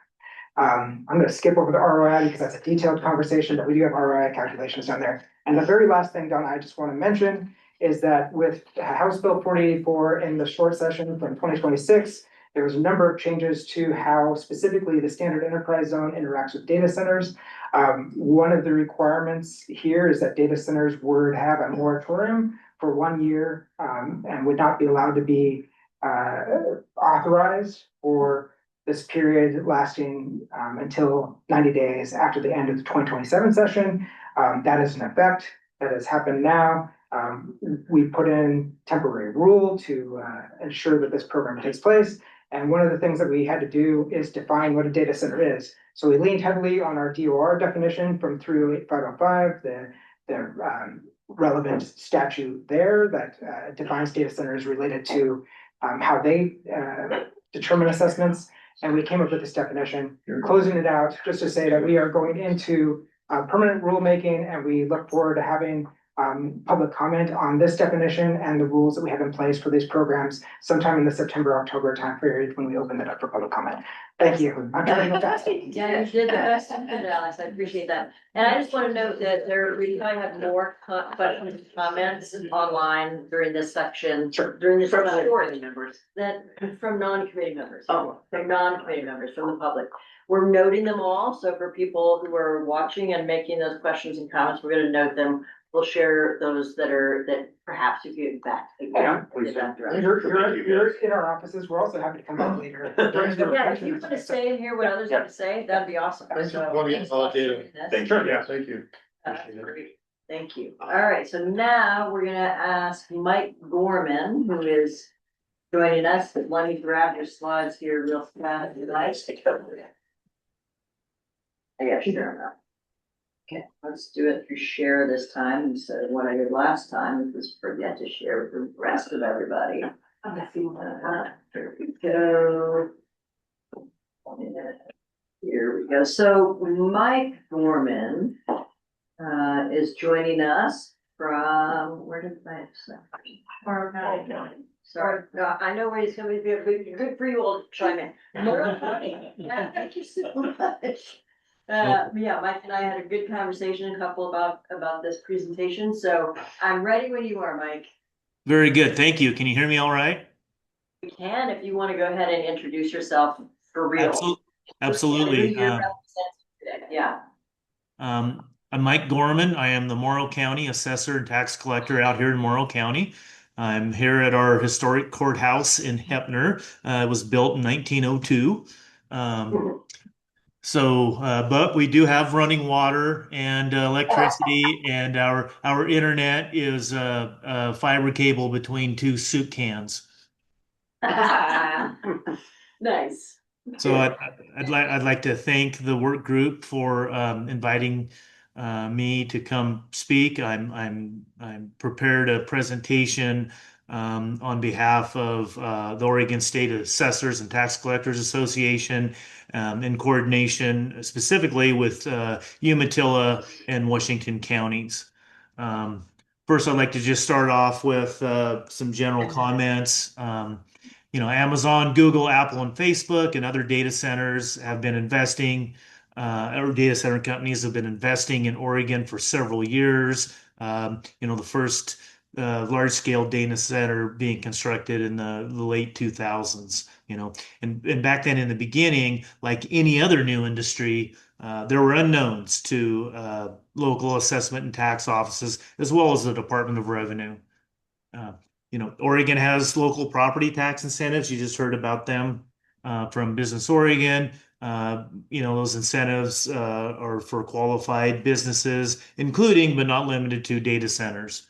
I'm going to skip over the ROI because that's a detailed conversation, but we do have ROI calculations down there. And the very last thing, Donna, I just want to mention is that with House Bill 4084 in the short session from 2026, there was a number of changes to how specifically the standard enterprise zone interacts with data centers. One of the requirements here is that data centers would have a moratorium for 1 year and would not be allowed to be authorized for this period lasting until 90 days after the end of the 2027 session. That is in effect. That has happened now. We put in temporary rule to ensure that this program takes place. And one of the things that we had to do is define what a data center is. So we leaned heavily on our DOR definition from 308-505, the relevant statute there that defines data centers related to how they determine assessments. And we came up with this definition, closing it out just to say that we are going into permanent rulemaking, and we look forward to having public comment on this definition and the rules that we have in place for these programs sometime in the September-October time period when we open it up for public comment. Thank you. I'm trying to go fast. Yeah, you did the best you could, Alex. I appreciate that. And I just want to note that we probably have more questions and comments online during this section. Sure. During this From short members. from non-committee members. Oh. From non-committee members, from the public. We're noting them all. So for people who are watching and making those questions and comments, we're going to note them. We'll share those that perhaps you get back. Yeah, please. You're in our offices. We're also happy to come back later. Yeah, if you want to say and hear what others have to say, that'd be awesome. So, thanks a lot for doing this. Thank you. Yeah, thank you. Great. Thank you. All right, so now we're gonna ask Mike Gorman, who is joining us. Let me grab your slides here real fast. Nice. Yeah, sure enough. Okay, let's do it through share this time instead of what I did last time, just forget to share with the rest of everybody. There we go. Here we go. So Mike Gorman is joining us from, where did I say? Morrow County. Sorry, no, I know where he's gonna be a good for you all to chime in. Morrow County. Yeah, thank you so much. Yeah, Mike and I had a good conversation, a couple about this presentation, so I'm ready when you are, Mike. Very good, thank you. Can you hear me all right? We can, if you want to go ahead and introduce yourself for real. Absolutely. Yeah. I'm Mike Gorman. I am the Morrow County Assessor and Tax Collector out here in Morrow County. I'm here at our historic courthouse in Heppner. It was built in 1902. But we do have running water and electricity, and our internet is a fiber cable between two soup cans. Nice. So I'd like to thank the work group for inviting me to come speak. I'm prepared a presentation on behalf of the Oregon State Assessors and Tax Collectors Association, in coordination specifically with Umatilla and Washington counties. First, I'd like to just start off with some general comments. Amazon, Google, Apple, and Facebook and other data centers have been investing, or data center companies have been investing in Oregon for several years. The first large-scale data center being constructed in the late 2000s. And back then in the beginning, like any other new industry, there were unknowns to local assessment and tax offices, as well as the Department of Revenue. Oregon has local property tax incentives. You just heard about them from Business Oregon. Those incentives are for qualified businesses, including but not limited to data centers.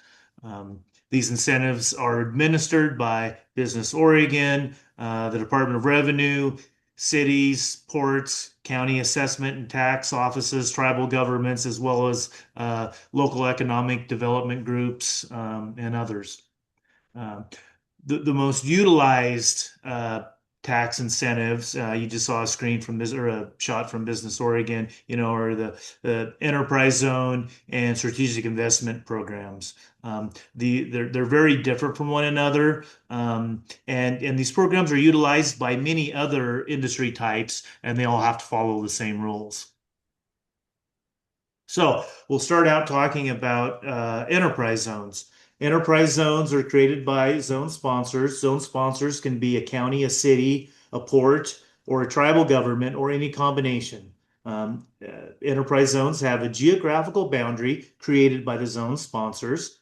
These incentives are administered by Business Oregon, the Department of Revenue, cities, ports, county assessment and tax offices, tribal governments, as well as local economic development groups and others. The most utilized tax incentives, you just saw a screen from this, or a shot from Business Oregon, are the enterprise zone and strategic investment programs. They're very different from one another, and these programs are utilized by many other industry types, and they all have to follow the same rules. So we'll start out talking about enterprise zones. Enterprise zones are created by zone sponsors. Zone sponsors can be a county, a city, a port, or a tribal government, or any combination. Enterprise zones have a geographical boundary created by the zone sponsors,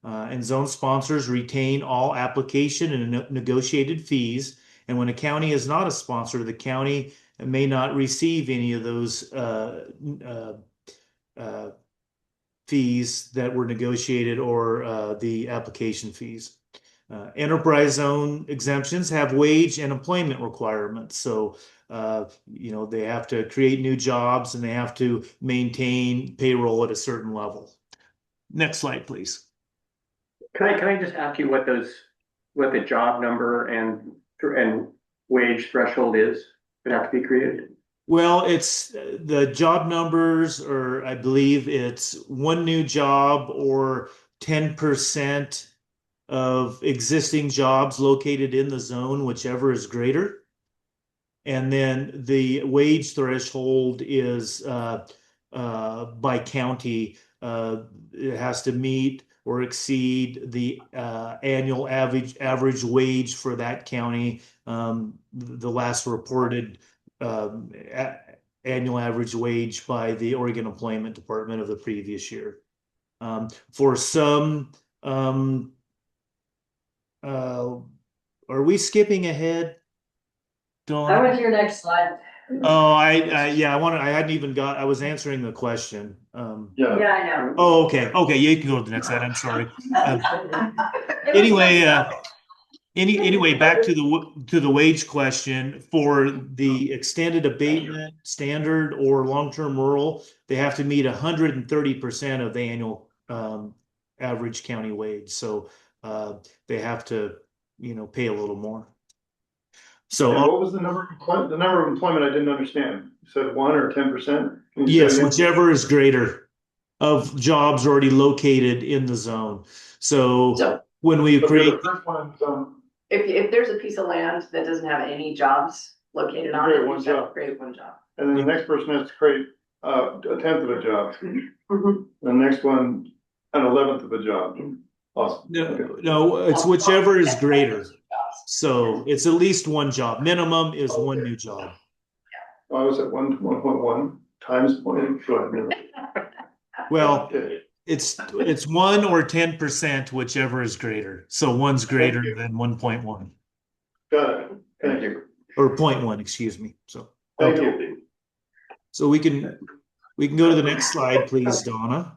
and zone sponsors retain all application and negotiated fees And when a county is not a sponsor, the county may not receive any of those fees that were negotiated or the application fees. Enterprise zone exemptions have wage and employment requirements. So, they have to create new jobs and they have to maintain payroll at a certain level. Next slide, please. Can I just ask you what the job number and wage threshold is that have to be created? Well, it's the job numbers, or I believe it's one new job or 10% of existing jobs located in the zone, whichever is greater. And then the wage threshold is by county. It has to meet or exceed the annual average wage for that county. The last reported annual average wage by the Oregon Employment Department of the previous year. For some, are we skipping ahead, Dawn? I went to your next slide. Oh, I hadn't even got, I was answering the question. Yeah, I know. Oh, okay. You can go to the next slide. I'm sorry. Anyway, back to the wage question. For the extended abatement, standard or long-term rural, they have to meet 130% of the annual average county wage. So they have to, pay a little more. So what was the number of employment? I didn't understand. You said 1 or 10%? Yes, whichever is greater of jobs already located in the zone. So when we create, if there's a piece of land that doesn't have any jobs located on it, you just have to create one job. And then the next person has to create a 10th of a job. The next one, an 11th of a job. Awesome. No, it's whichever is greater. So it's at least one job. Minimum is one new job. I was at 1.1 times point. Go ahead. Well, it's 1 or 10%, whichever is greater. So 1's greater than 1.1. Got it. Thank you. Or 0.1, excuse me. So thank you. So we can go to the next slide, please, Donna.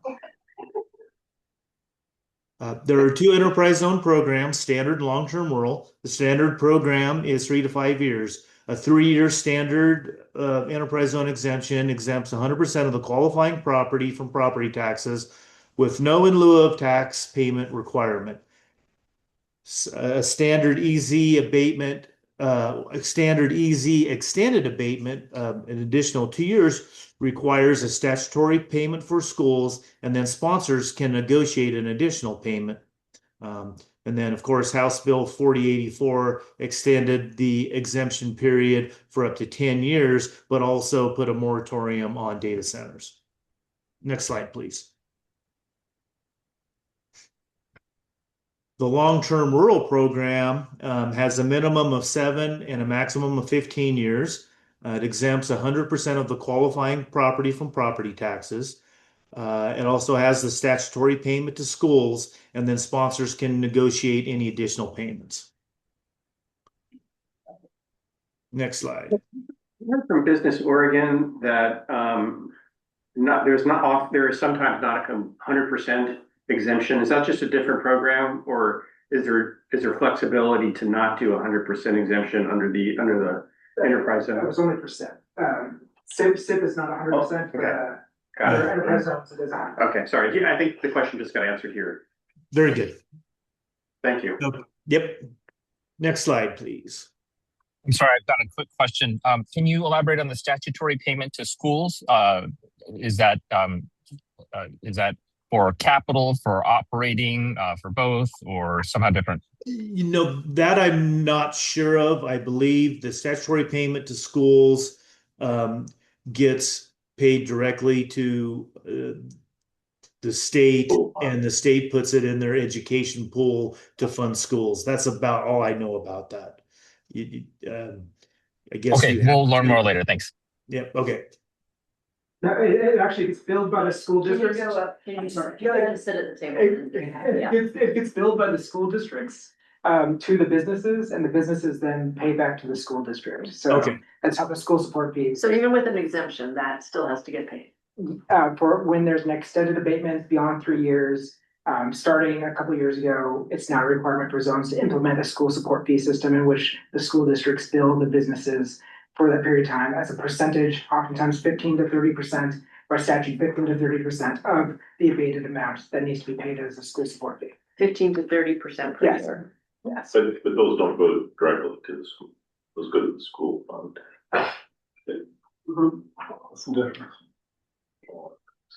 There are 2 enterprise zone programs, standard and long-term rural. The standard program is 3 to 5 years. A 3-year standard enterprise zone exemption exempts 100% of the qualifying property from property taxes with no in lieu of tax payment requirement. A standard EZ abatement, extended abatement, an additional 2 years requires a statutory payment for schools, and then sponsors can negotiate an additional payment. And then, of course, House Bill 4084 extended the exemption period for up to 10 years, but also put a moratorium on data centers. Next slide, please. The long-term rural program has a minimum of 7 and a maximum of 15 years. It exempts 100% of the qualifying property from property taxes. It also has the statutory payment to schools, and then sponsors can negotiate any additional payments. Next slide. I heard from Business Oregon that there is sometimes not a 100% exemption. Is that just a different program, or is there flexibility to not do 100% exemption under the enterprise zone? That was only percent. SIP is not 100%. Okay. Got it. Enterprise zones, it is 100%. Okay, sorry. I think the question just got answered here. Very good. Thank you. Okay. Yep. Next slide, please. I'm sorry, I've got a quick question. Can you elaborate on the statutory payment to schools? Is that for capital, for operating, for both, or somehow different? That I'm not sure of. I believe the statutory payment to schools gets paid directly to the state, and the state puts it in their education pool to fund schools. That's about all I know about that. I guess. Okay, we'll learn more later. Thanks. Yep. Okay. No, it actually gets billed by the school districts. Can you sit at the table? It gets billed by the school districts, to the businesses, and the businesses then pay back to the school district. So Okay. that's how the school support fees. So even with an exemption, that still has to get paid. For when there's an extended abatement beyond 3 years, starting a couple of years ago, it's now a requirement for zones to implement a school support fee system in which the school districts bill the businesses for that period of time as a percentage, oftentimes 15 to 30%, by statute 15 to 30% of the abated amount that needs to be paid as a school support fee. 15 to 30% per Yes. year. Yes. But those don't go directly to the school, those go to the school fund. What's the difference?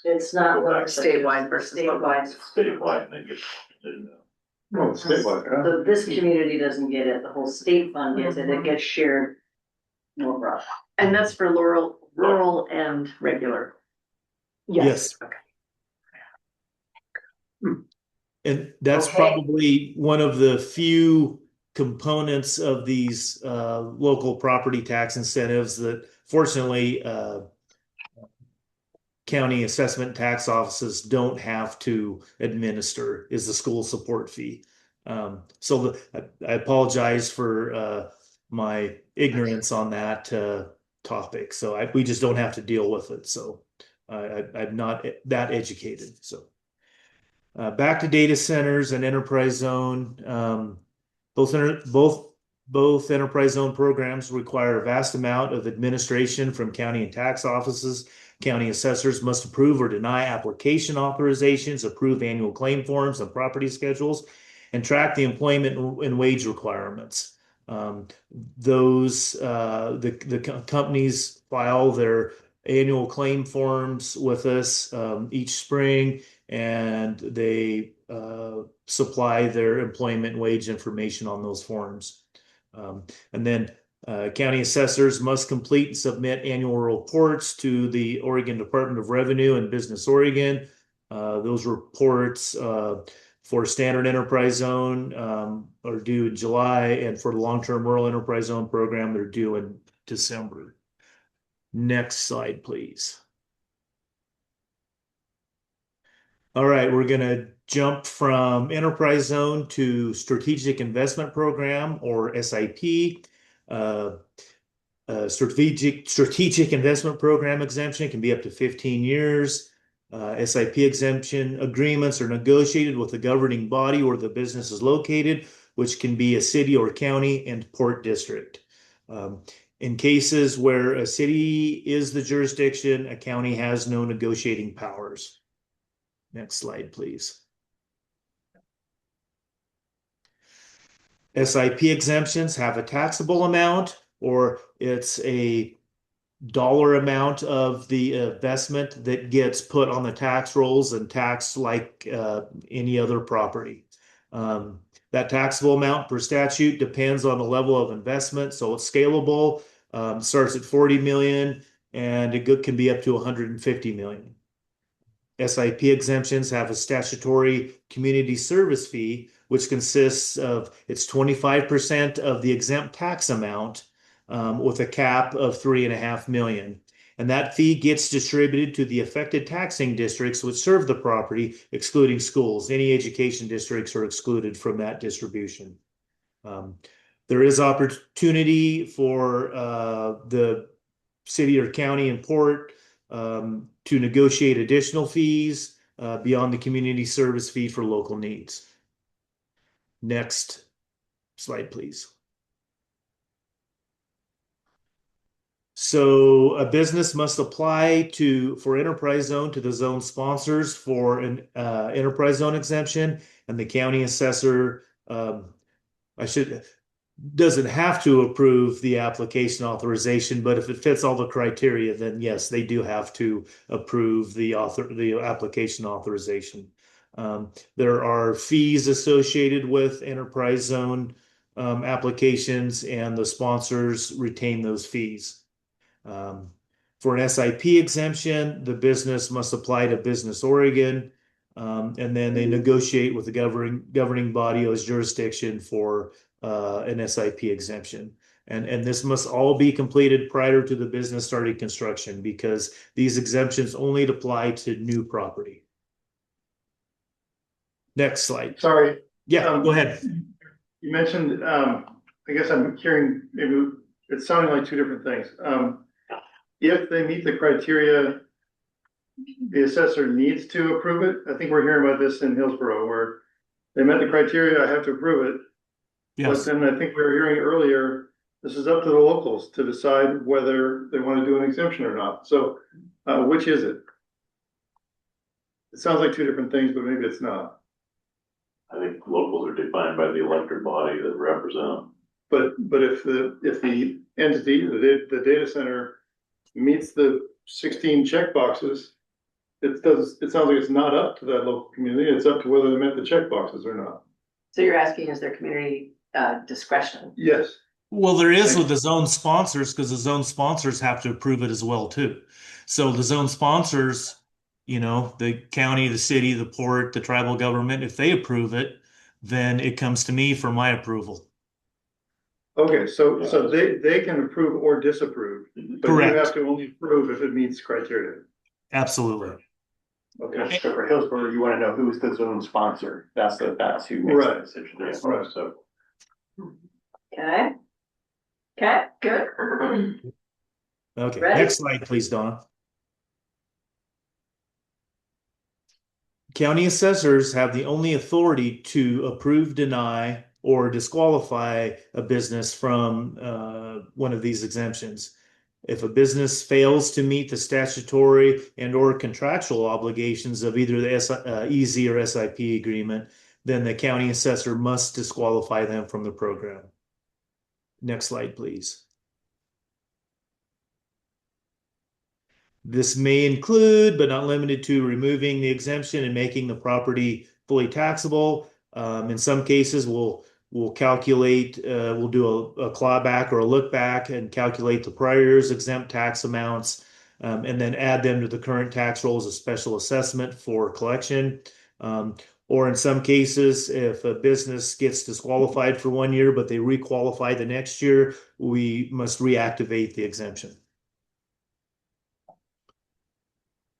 It's not Statewide versus statewide. Statewide, and they get, Well, it's statewide, huh? So this community doesn't get it, the whole state fund gets it, it gets shared. No problem. And that's for rural and regular. Yes. Okay. And that's Okay. probably one of the few components of these local property tax incentives that fortunately county assessment tax offices don't have to administer, is the school support fee. So I apologize for my ignorance on that topic. So we just don't have to deal with it. So I'm not that educated. So back to data centers and enterprise zone. Both enterprise zone programs require a vast amount of administration from county and tax offices. County assessors must approve or deny application authorizations, approve annual claim forms and property schedules, and track the employment and wage requirements. The companies file their annual claim forms with us each spring, and they supply their employment and wage information on those forms. And then county assessors must complete and submit annual reports to the Oregon Department of Revenue and Business Oregon. Those reports for standard enterprise zone are due in July, and for the long-term rural enterprise zone program, they're due in December. Next slide, please. All right, we're going to jump from enterprise zone to strategic investment program, or SIP. Strategic investment program exemption can be up to 15 years. SIP exemption agreements are negotiated with the governing body where the business is located, which can be a city or county and port district. In cases where a city is the jurisdiction, a county has no negotiating powers. Next slide, please. SIP exemptions have a taxable amount, or it's a dollar amount of the investment that gets put on the tax rolls and taxed like any other property. That taxable amount per statute depends on the level of investment, so it's scalable. Starts at 40 million and it can be up to 150 million. SIP exemptions have a statutory community service fee, which consists of it's 25% of the exempt tax amount with a cap of 3.5 million. And that fee gets distributed to the affected taxing districts which serve the property, excluding schools. Any education districts are excluded from that distribution. There is opportunity for the city or county and port to negotiate additional fees beyond the community service fee for local needs. Next slide, please. So a business must apply for enterprise zone to the zone sponsors for an enterprise zone exemption, and the county assessor doesn't have to approve the application authorization, but if it fits all the criteria, then yes, they do have to approve the application authorization. There are fees associated with enterprise zone applications, and the sponsors retain those fees. For an SIP exemption, the business must apply to Business Oregon, and then they negotiate with the governing body as jurisdiction for an SIP exemption. And this must all be completed prior to the business starting construction, because these exemptions only apply to new property. Next slide. Sorry. Yeah, go ahead. You mentioned, I guess I'm hearing, maybe it's sounding like two different things. If they meet the criteria, the assessor needs to approve it. I think we're hearing about this in Hillsborough where they met the criteria, I have to approve it. Yes. But then I think we were hearing earlier, this is up to the locals to decide whether they want to do an exemption or not. So, which is it? It sounds like two different things, but maybe it's not. I think locals are defined by the elected body that represent them. But if the entity, the data center meets the 16 check boxes, it sounds like it's not up to that local community. It's up to whether they met the check boxes or not. So you're asking, is there community discretion? Yes. Well, there is with the zone sponsors because the zone sponsors have to approve it as well too. So the zone sponsors, the county, the city, the port, the tribal government, if they approve it, then it comes to me for my approval. Okay, so they can approve or disapprove, but Correct. you have to only approve if it meets criteria. Absolutely. Okay. So for Hillsborough, you want to know who's the zone sponsor. That's who makes the Right. decision. Yeah. Right. So Okay. Okay, good. Okay, Ready? next slide, please, Donna. County assessors have the only authority to approve, deny, or disqualify a business from one of these exemptions. If a business fails to meet the statutory and or contractual obligations of either the EZ or SIP agreement, then the county assessor must disqualify them from the program. Next slide, please. This may include, but not limited to, removing the exemption and making the property fully taxable. In some cases, we'll calculate, we'll do a clawback or a look back and calculate the prior year's exempt tax amounts, and then add them to the current tax roll as a special assessment for collection. Or in some cases, if a business gets disqualified for 1 year, but they requalify the next year, we must reactivate the exemption.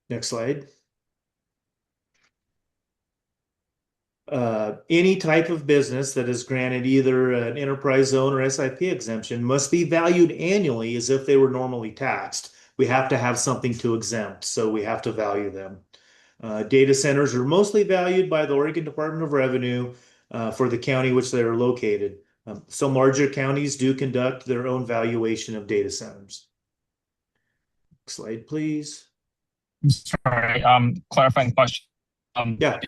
Next slide. Any type of business that is granted either an enterprise zone or SIP exemption must be valued annually as if they were normally taxed. We have to have something to exempt, so we have to value them. Data centers are mostly valued by the Oregon Department of Revenue for the county which they are located. Some larger counties do conduct their own valuation of data centers. Next slide, please. Sorry, clarifying question. Yeah.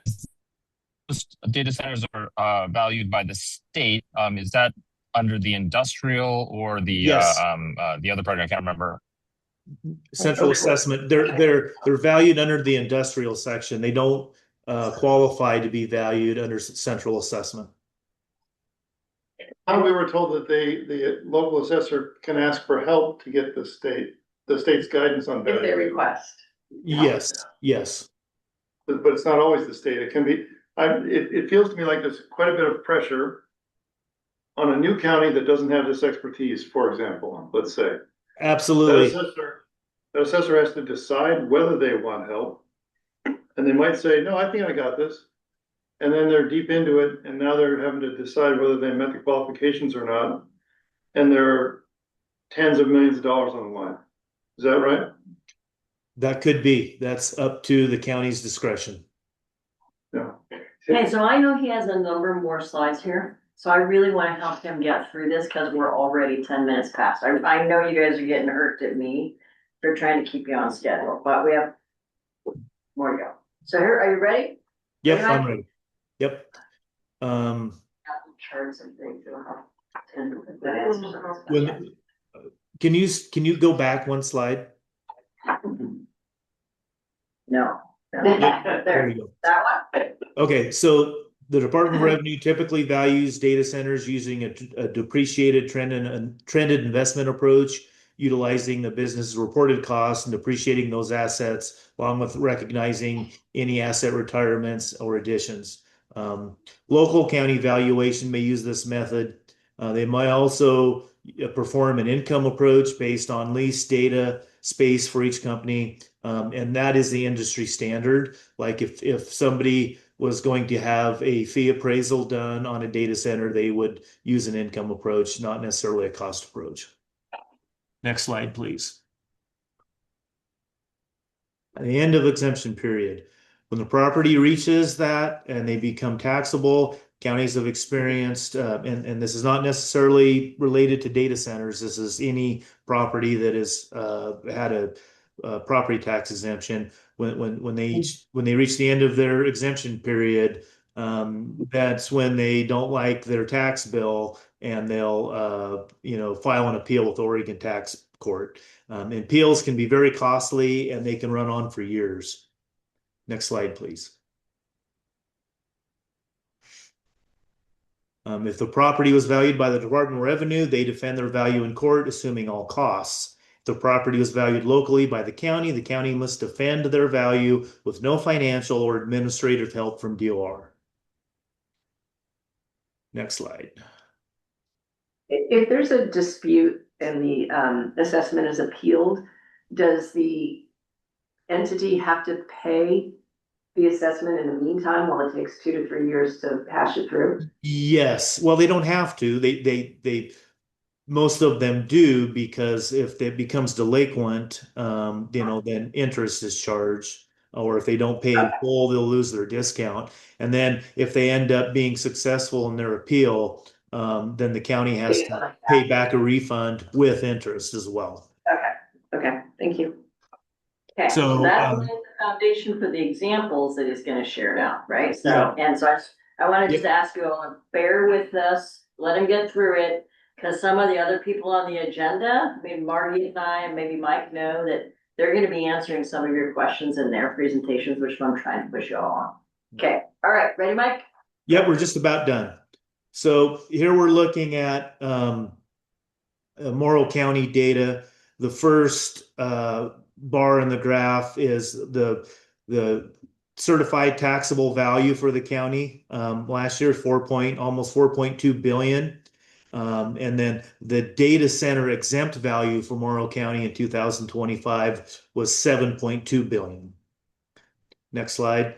Data centers are valued by the state. Is that under the industrial or the Yes. The other part? I can't remember. Central assessment. They're valued under the industrial section. They don't qualify to be valued under central assessment. We were told that the local assessor can ask for help to get the state's guidance on If they value. request. Yes, yes. But it's not always the state. It can be, it feels to me like there's quite a bit of pressure on a new county that doesn't have this expertise, for example, let's say. Absolutely. That assessor has to decide whether they want help. And they might say, no, I think I got this. And then they're deep into it, and now they're having to decide whether they met the qualifications or not. And there are tens of millions of dollars on the line. Is that right? That could be. That's up to the county's discretion. Yeah. Okay, so I know he has a number more slides here, so I really want to help him get through this because we're already 10 minutes past. I know you guys are getting irked at me for trying to keep you on schedule, but we have more to go. So here, are you ready? Yep, Ready, Mike? I'm ready. Yep. Charts and things. That answers When, can you go back one slide? No. There There, you go. that one? Okay, so the Department of Revenue typically values data centers using a depreciated trended investment approach, utilizing the business's reported costs and depreciating those assets, along with recognizing any asset retirements or additions. Local county valuation may use this method. They might also perform an income approach based on lease data space for each company. And that is the industry standard. Like if somebody was going to have a fee appraisal done on a data center, they would use an income approach, not necessarily a cost approach. Next slide, please. At the end of exemption period, when the property reaches that and they become taxable, counties have experienced, and this is not necessarily related to data centers. This is any property that has had a property tax exemption. When they reach the end of their exemption period, that's when they don't like their tax bill and they'll file an appeal with Oregon Tax Court. And appeals can be very costly and they can run on for years. Next slide, please. If the property was valued by the Department of Revenue, they defend their value in court, assuming all costs. If the property was valued locally by the county must defend their value with no financial or administrative help from DOR. Next slide. If there's a dispute and the assessment is appealed, does the entity have to pay the assessment in the meantime while it takes 2 to 3 years to hash it through? Yes. Well, they don't have to. They most of them do, because if it becomes delinquent, then interest is charged. Or if they don't pay in full, they'll lose their discount. And then if they end up being successful in their appeal, then the county has to pay back a refund with interest as well. Okay, thank you. Okay, So, so that lays the foundation for the examples that he's gonna share now, right? So, Yeah. and so I wanna just ask you all, bear with us, let him get through it. Cause some of the other people on the agenda, maybe Marty and I, and maybe Mike know that they're gonna be answering some of your questions in their presentations, which I'm trying to push you all on. Okay, all right, ready, Mike? Yep, we're just about done. So here we're looking at Morrow County data. The first bar in the graph is the certified taxable value for the county. Last year, almost 4.2 billion. And then the data center exempt value for Morrow County in 2025 was 7.2 billion. Next slide.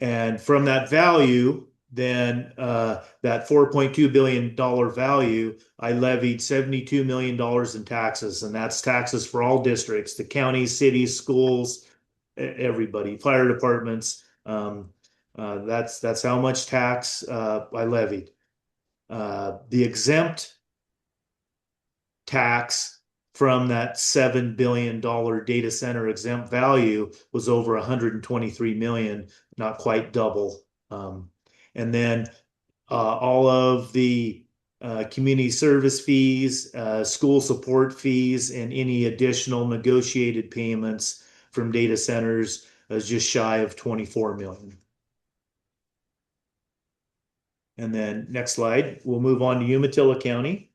And from that value, then that $4.2 billion value, I levied $72 million in taxes, and that's taxes for all districts, the counties, cities, schools, everybody, fire departments. That's how much tax I levied. The exempt tax from that $7 billion data center exempt value was over 123 million, not quite double. And then all of the community service fees, school support fees, and any additional negotiated payments from data centers is just shy of 24 million. And then next slide, we'll move on to Umatilla County.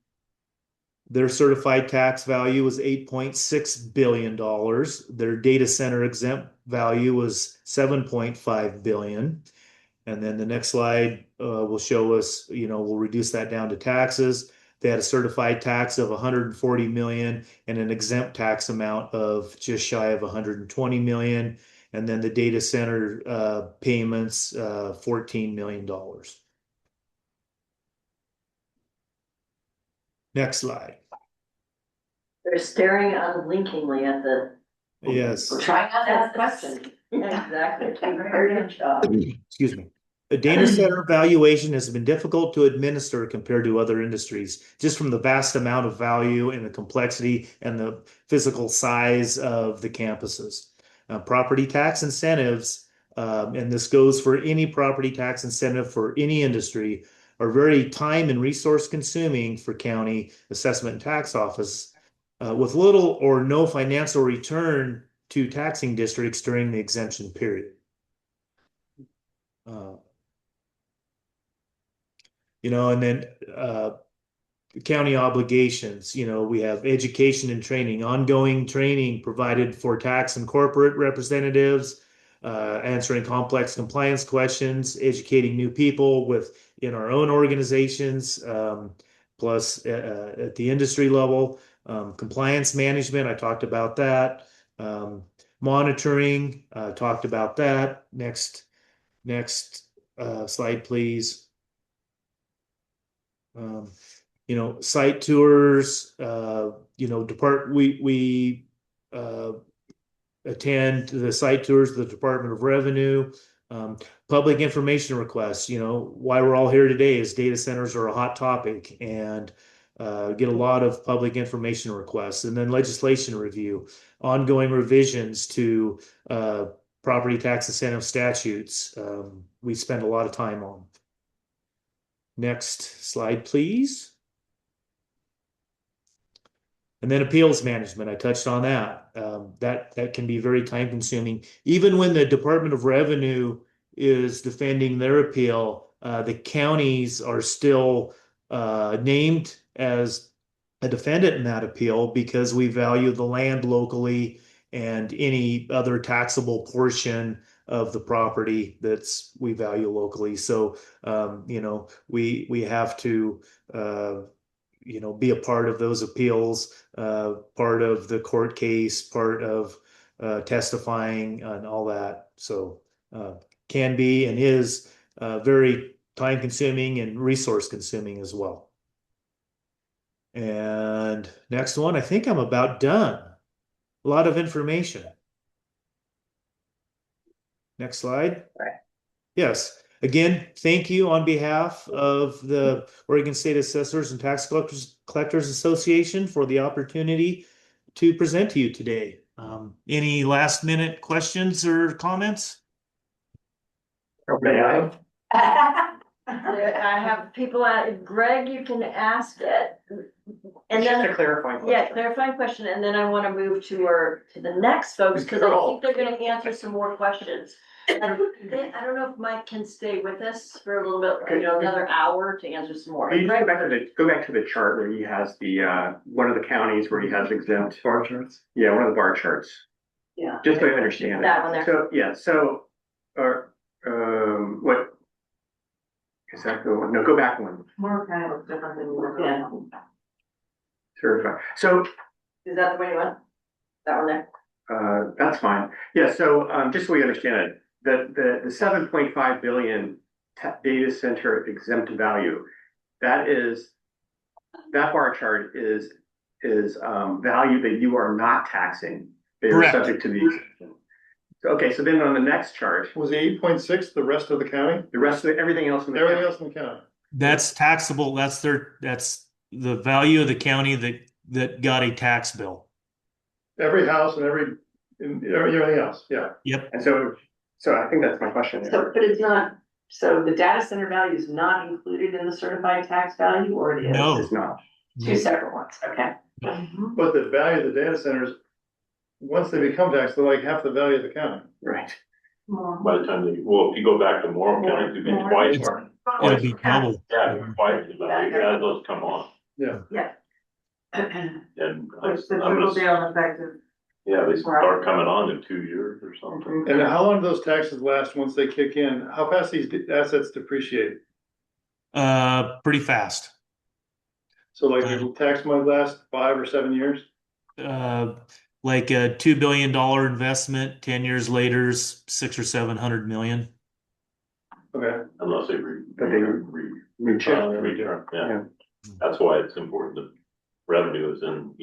Their certified tax value was $8.6 billion. Their data center exempt value was $7.5 billion. And then the next slide will show us, we'll reduce that down to taxes. They had a certified tax of 140 million and an exempt tax amount of just shy of 120 million. And then the data center payments, $14 million. Next slide. They're staring unblinkingly at the. Yes. We're trying not to ask questions. Yeah, exactly. Very good job. Excuse me. A data center valuation has been difficult to administer compared to other industries, just from the vast amount of value and the complexity and the physical size of the campuses. Property tax incentives, and this goes for any property tax incentive for any industry, are very time and resource consuming for county assessment and tax office, with little or no financial return to taxing districts during the exemption period. And then county obligations, we have education and training, ongoing training provided for tax and corporate representatives, answering complex compliance questions, educating new people in our own organizations, plus at the industry level, compliance management, I talked about that. monitoring, talked about that. Next slide, please. Site tours, we attend the site tours of the Department of Revenue. Public information requests, why we're all here today is data centers are a hot topic, and get a lot of public information requests. And then legislation review, ongoing revisions to property tax incentive statutes. We spend a lot of time on. Next slide, please. And then appeals management, I touched on that. That can be very time consuming. Even when the Department of Revenue is defending their appeal, the counties are still named as a defendant in that appeal because we value the land locally and any other taxable portion of the property we value locally. So, we have to be a part of those appeals, part of the court case, part of testifying and all that. So can be and is very time consuming and resource consuming as well. And next one, I think I'm about done. A lot of information. Next slide. Right. Yes. Again, thank you on behalf of the Oregon State Assessors and Tax Collectors Association for the opportunity to present to you today. Any last minute questions or comments? I have people Greg, you can ask it. And It's just then, a clarifying question. yeah, clarifying question, and then I want to move to the next folks, because I think they're gonna answer some more questions. And I don't know if Mike can stay with us for a little bit, another hour to answer some more. Can you go back to the chart where he has the, one of the counties where he has exempt. Bar charts? Yeah, one of the bar charts. Yeah. Just so I understand it. That one there. So, yeah, what? Is that the one? No, go back one. More kind of different than, yeah. Certified. So, Is that the way you want? That one there? that's fine. Yeah, so, just so we understand it, the 7.5 billion data center exempt value, that bar chart is value that you are not taxing. They are subject to the exemption. Okay, so then on the next chart. Was the 8.6 the rest of the county? The rest of everything else in the Everything county. else in the county. That's taxable. That's the value of the county that got a tax bill. Every house and everything else, yeah. Yep. And so I think that's my question. So, but it's not, so the data center value is not included in the certified tax value, or it is? No. It's not. Two separate ones, okay. But the value of the data centers, once they become taxed, they're like half the value of the county. Right. By the time if you go back to Morrow County, it'd be twice. It'll be double. Yeah, twice the value, as those come on. Yeah. Yeah. And Which the I'm trickle just, down effect of. yeah, they start coming on in 2 years or something. And how long do those taxes last once they kick in? How fast these assets depreciate? Pretty fast. So like the tax might last 5 or 7 years? Like a $2 billion investment, 10 years later, 600 or 700 million. Okay. Unless they return, yeah. That's why it's important that revenue is in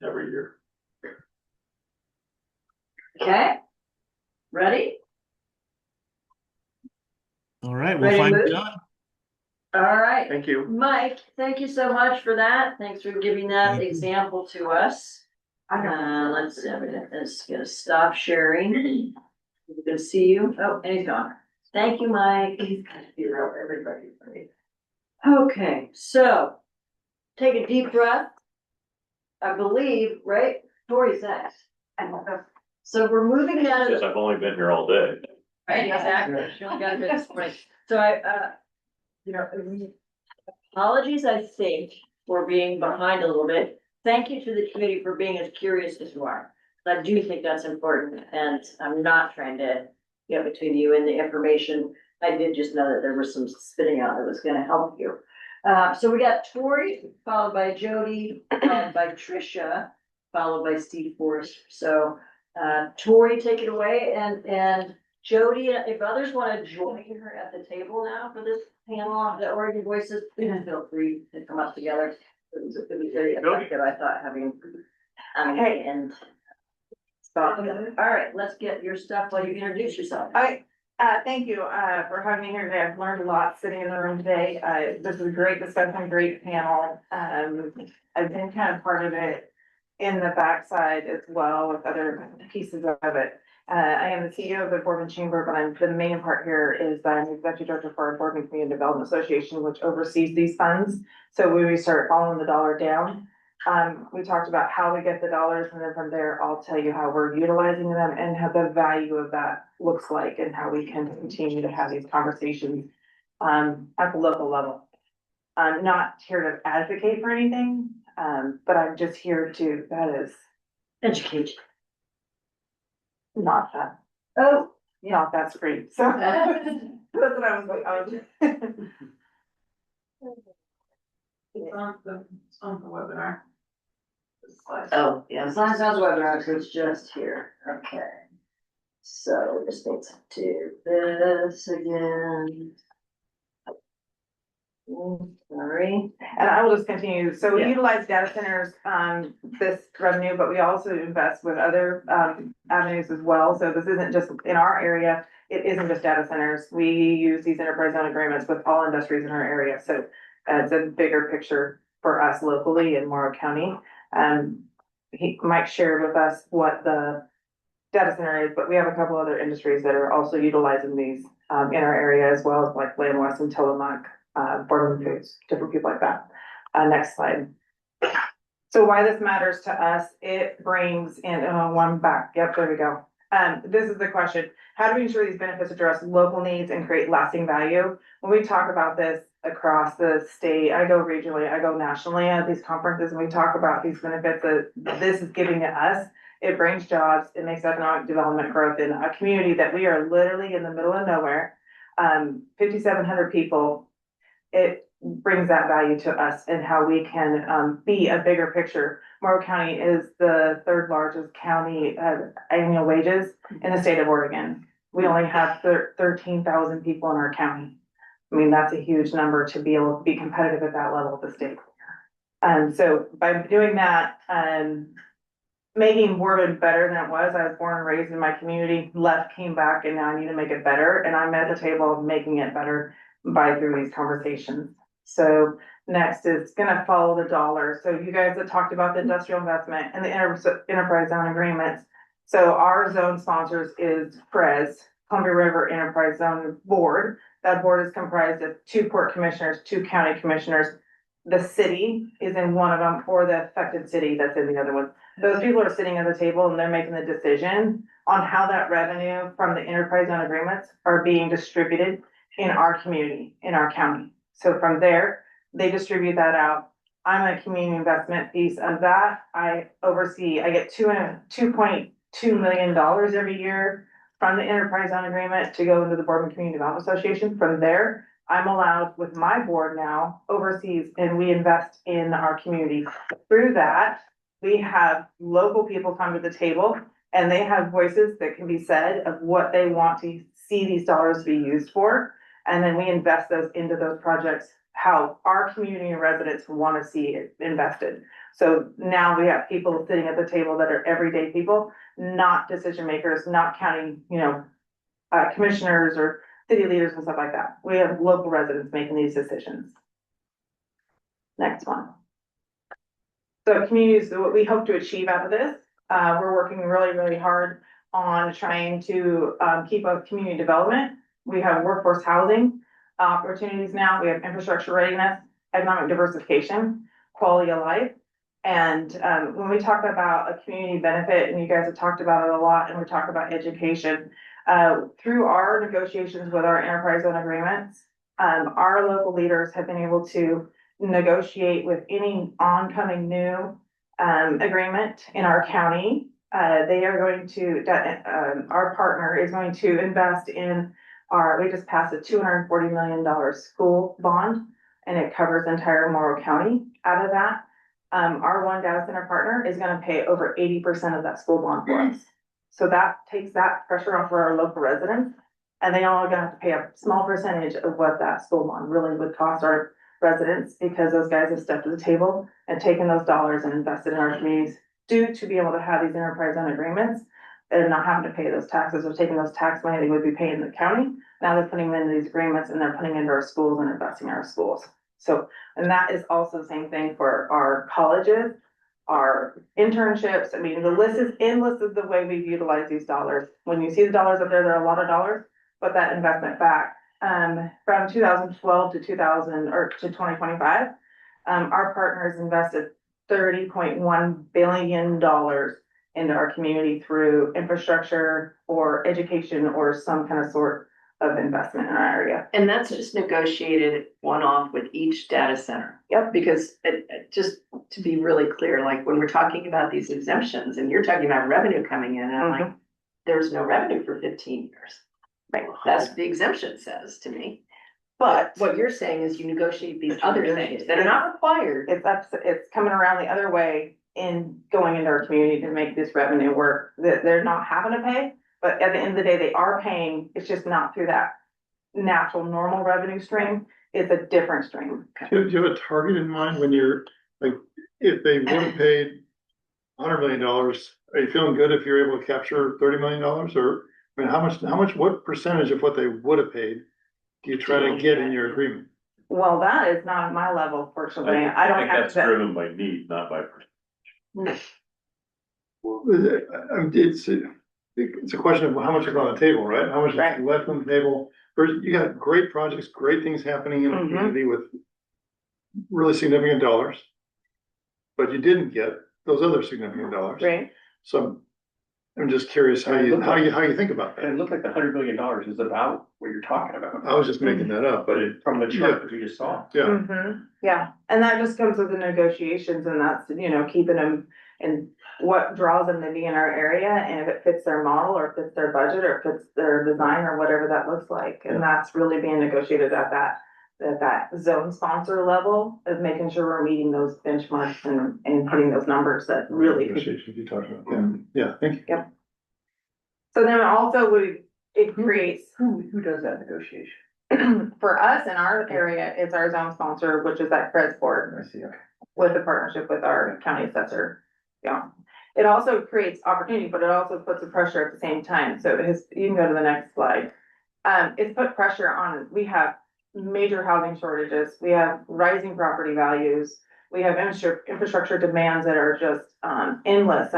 every year. Okay. Ready? All right, Ready we'll to find move? John. All right. Thank you. Mike, thank you so much for that. Thanks for giving that Thank you. example to us. Let's see, I'm just gonna stop sharing. We're gonna see you. Oh, and he's gone. Thank you, Mike. He's gonna be real, everybody. Okay, so take a deep breath. I believe, right? Tori's next. So we're moving down. Because I've only been here all day. Right, exactly. She only got here this morning. So apologies, I think, for being behind a little bit. Thank you to the committee for being as curious as you are. I do think that's important, and I'm not trying to get between you and the information. I did just know that there was some spitting out that was gonna help you. So we got Tori, followed by Jody, followed by Tricia, followed by Steve Forrest. So Tori, take it away, and Jody, if others want to join her at the table now for this panel of the Oregon Voices, please feel free to come up together. It was very effective, I thought, having. Okay, and. Stop. All right, let's get your stuff while you introduce yourself. Thank you, for having me here today. I've learned a lot sitting in the room today. This is a great discussion, great panel. I've been kind of part of it in the backside as well with other pieces of it. I am the CEO of the Boardman Chamber, but the main part here is that I'm the executive director for our Boardman Community Development Association, which oversees these funds. So when we start following the dollar down, we talked about how we get the dollars, and then from there, I'll tell you how we're utilizing them and how the value of that looks like and how we can continue to have these conversations at the local level. I'm not here to advocate for anything, but I'm just here to, educate. Not that. Oh, not that's great. So that's what I was like. It's on the webinar. Oh, yeah, it's not sounds webinar, so it's just here. Okay. So we just need to do this again. Sorry. And I will just continue. So we Yeah. utilize data centers, this revenue, but we also invest with other avenues as well. So this isn't just in our area. It isn't just data centers. We use these enterprise zone agreements with all industries in our area. So it's a bigger picture for us locally in Morrow County. Mike shared with us what the data center is, but we have a couple other industries that are also utilizing these in our area as well, as like Lamb Weston, Tillamook, Boardman Foods, different people like that. Next slide. So why this matters to us, it brings in one back. Yep, there we go. This is the question. How do we ensure these benefits address local needs and create lasting value? When we talk about this across the state, I go regionally, I go nationally at these conferences, and we talk about these benefits that this is giving to us. It brings jobs, it makes economic development growth in a community that we are literally in the middle of nowhere. 5,700 people. It brings that value to us and how we can be a bigger picture. Morrow County is the third largest county annual wages in the state of Oregon. We only have 13,000 people in our county. I mean, that's a huge number to be able to be competitive at that level at the state. So by doing that, making Boardman better than it was, I was born and raised in my community, left, came back, and now I need to make it better. And I'm at the table making it better through these conversations. So next is gonna follow the dollar. So you guys have talked about the industrial investment and the enterprise zone agreements. So our zone sponsors is PREZ, Columbia River Enterprise Zone Board. That board is comprised of 2 port commissioners, 2 county commissioners. The city is in one of them, or the affected city that's in the other one. Those people are sitting at the table and they're making the decision on how that revenue from the enterprise zone agreements are being distributed in our community, in our county. So from there, they distribute that out. I'm a community investment piece of that. I get $2.2 million every year from the enterprise zone agreement to go into the Boardman Community Development Association. From there, I'm allowed with my board now overseas, and we invest in our community. Through that, we have local people come to the table and they have voices that can be said of what they want to see these dollars be used for. And then we invest those into those projects, how our community and residents want to see it invested. So now we have people sitting at the table that are everyday people, not decision makers, not county, commissioners or city leaders and stuff like that. We have local residents making these decisions. Next one. So communities, what we hope to achieve out of this, we're working really, really hard on trying to keep up community development. We have workforce housing opportunities now. We have infrastructure readiness, economic diversification, quality of life. And when we talk about a community benefit, and you guys have talked about it a lot, and we talk about education, through our negotiations with our enterprise zone agreements, our local leaders have been able to negotiate with any oncoming new agreement in our county. They are going to, our partner is going to invest in we just passed a $240 million school bond, and it covers entire Morrow County. Out of that, our one data center partner is going to pay over 80% of that school bond for us. So that takes that pressure off for our local residents. And they all are gonna have to pay a small percentage of what that school bond really would cost our residents, because those guys have stepped to the table and taken those dollars and invested in our communities due to be able to have these enterprise zone agreements and not having to pay those taxes or taking those tax money they would be paying the county. Now they're putting them into these agreements and they're putting into our schools and investing in our schools. So, and that is also the same thing for our colleges, our internships. I mean, the list is endless of the way we've utilized these dollars. When you see the dollars up there, there are a lot of dollars, but that investment back. From 2012 to 2025, our partners invested $30.1 billion into our community through infrastructure or education or some kind of sort of investment in our area. And that's just negotiated one-off with each data center. Yep. Because just to be really clear, like when we're talking about these exemptions and you're talking about revenue coming in, and I'm like, there's no revenue for 15 years. Right, that's what the exemption says to me. But what you're saying is you negotiate these other things that are not required. It's coming around the other way in going into our community to make this revenue work. That they're not having to pay, but at the end of the day, they are paying. It's just not through that natural, normal revenue stream. It's a different stream. Do you have a target in mind when you're like, if they would have paid $100 million, are you feeling good if you're able to capture $30 million? Or I mean, what percentage of what they would have paid do you try to get in your agreement? Well, that is not at my level, fortunately. I don't think have that's that. driven by need, not by percentage. It's a question of how much is on the table, right? How much is left on the table? First, you got great projects, great things happening in the community with really significant dollars. But you didn't get those other significant dollars. Right. So I'm just curious how you think about that. And it looked like the $100 million is about what you're talking about. I was just making that up, but From the chart that we just saw. Yeah. Yeah, and that just comes with the negotiations, and that's, keeping them and what draws them to be in our area, and if it fits their model or fits their budget or fits their design or whatever that looks like. And that's really being negotiated at that zone sponsor level of making sure we're meeting those benchmarks and hitting those numbers that really. Negotiations you talked about. Yeah, thank you. Yep. So then also it creates. Who does that negotiation? For us in our area, it's our zone sponsor, which is that Cresport. I see, okay. With the partnership with our county assessor. Yeah. It also creates opportunity, but it also puts a pressure at the same time. So you can go to the next slide. It's put pressure on, we have major housing shortages. We have rising property values. We have infrastructure demands that are just endless,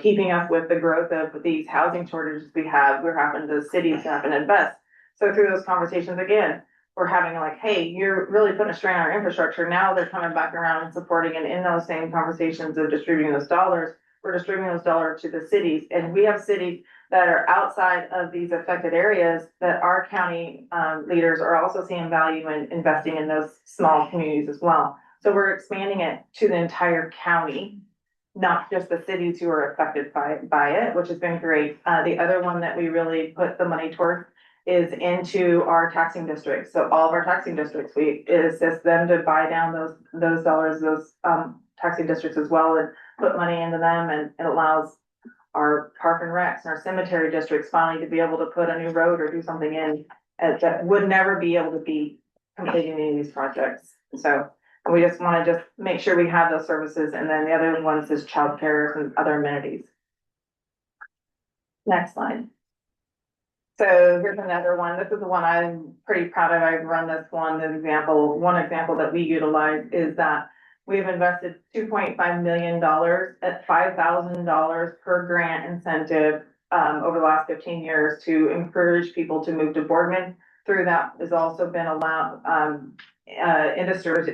keeping up with the growth of these housing shortages we have. We're having the cities having to invest. So through those conversations, again, we're having like, hey, you're really putting a strain on our infrastructure. Now they're coming back around and supporting, and in those same conversations of distributing those dollars, we're distributing those dollars to the cities. And we have cities that are outside of these affected areas that our county leaders are also seeing value in investing in those small communities as well. So we're expanding it to the entire county, not just the cities who are affected by it, which has been great. The other one that we really put the money towards is into our taxing districts. So all of our taxing districts, we assist them to buy down those dollars, those taxing districts as well, and put money into them, and it allows our park and recs and our cemetery districts finally to be able to put a new road or do something in that would never be able to be completing any of these projects. So we just want to make sure we have those services, and then the other ones is childcare and other amenities. Next slide. So here's another one. This is the one I'm pretty proud of. I've run this one example. One example that we utilize is that we've invested $2.5 million at $5,000 per grant incentive over the last 15 years to encourage people to move to Boardman. Through that has also been allowed industries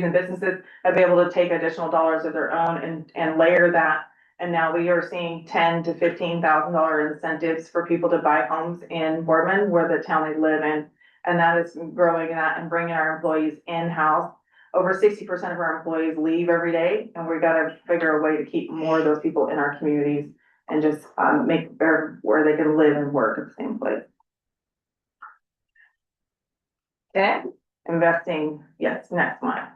and businesses have been able to take additional dollars of their own and layer that. And now we are seeing $10,000 to $15,000 incentives for people to buy homes in Boardman, where the town they live in. And that is growing that and bringing our employees in-house. Over 60% of our employees leave every day, and we got to figure a way to keep more of those people in our communities and just make where they can live and work at the same place. Okay, investing, yes, next one.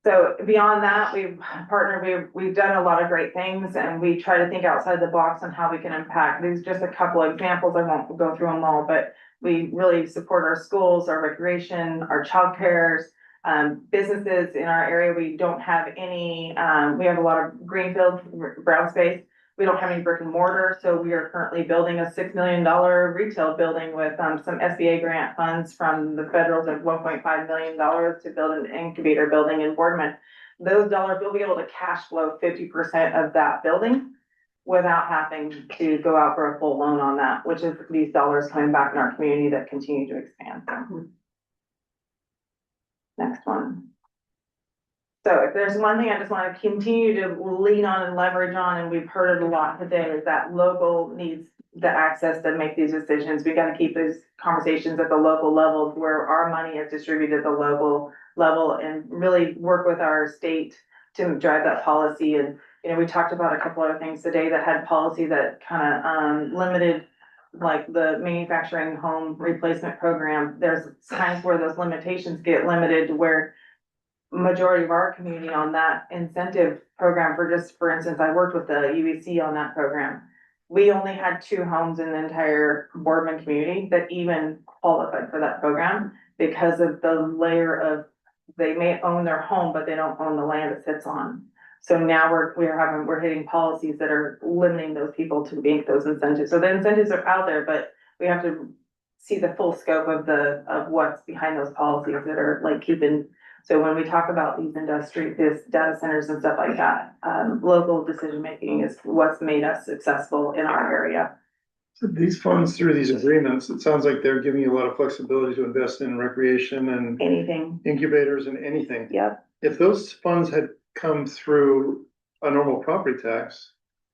So beyond that, we've partnered, we've done a lot of great things, and we try to think outside the box on how we can impact. These are just a couple of examples. I won't go through them all, but we really support our schools, our recreation, our childcares, businesses in our area. We don't have any, we have a lot of greenfield, brown space. We don't have any brick and mortar, so we are currently building a $6 million retail building with some SBA grant funds from the federals of $1.5 million to build an incubator building in Boardman. Those dollars, we'll be able to cash flow 50% of that building without having to go out for a full loan on that, which is these dollars coming back in our community that continue to expand. Next one. So if there's one thing I just want to continue to lean on and leverage on, and we've heard it a lot today, is that local needs the access to make these decisions. We got to keep these conversations at the local level where our money is distributed at the local level, and really work with our state to drive that policy. And, you know, we talked about a couple other things today that had policy that kind of limited, like the manufacturing home replacement program. There's times where those limitations get limited to where majority of our community on that incentive program, for instance, I worked with the UEC on that program. We only had 2 homes in the entire Boardman community that even qualified for that program because of the layer of, they may own their home, but they don't own the land it sits on. So now we're hitting policies that are limiting those people to make those incentives. So the incentives are out there, but we have to see the full scope of what's behind those policies that are like keeping. So when we talk about these this data centers and stuff like that, local decision-making is what's made us successful in our area. So these funds through these agreements, it sounds like they're giving you a lot of flexibility to invest in recreation and anything, incubators and anything. Yep. If those funds had come through a normal property tax,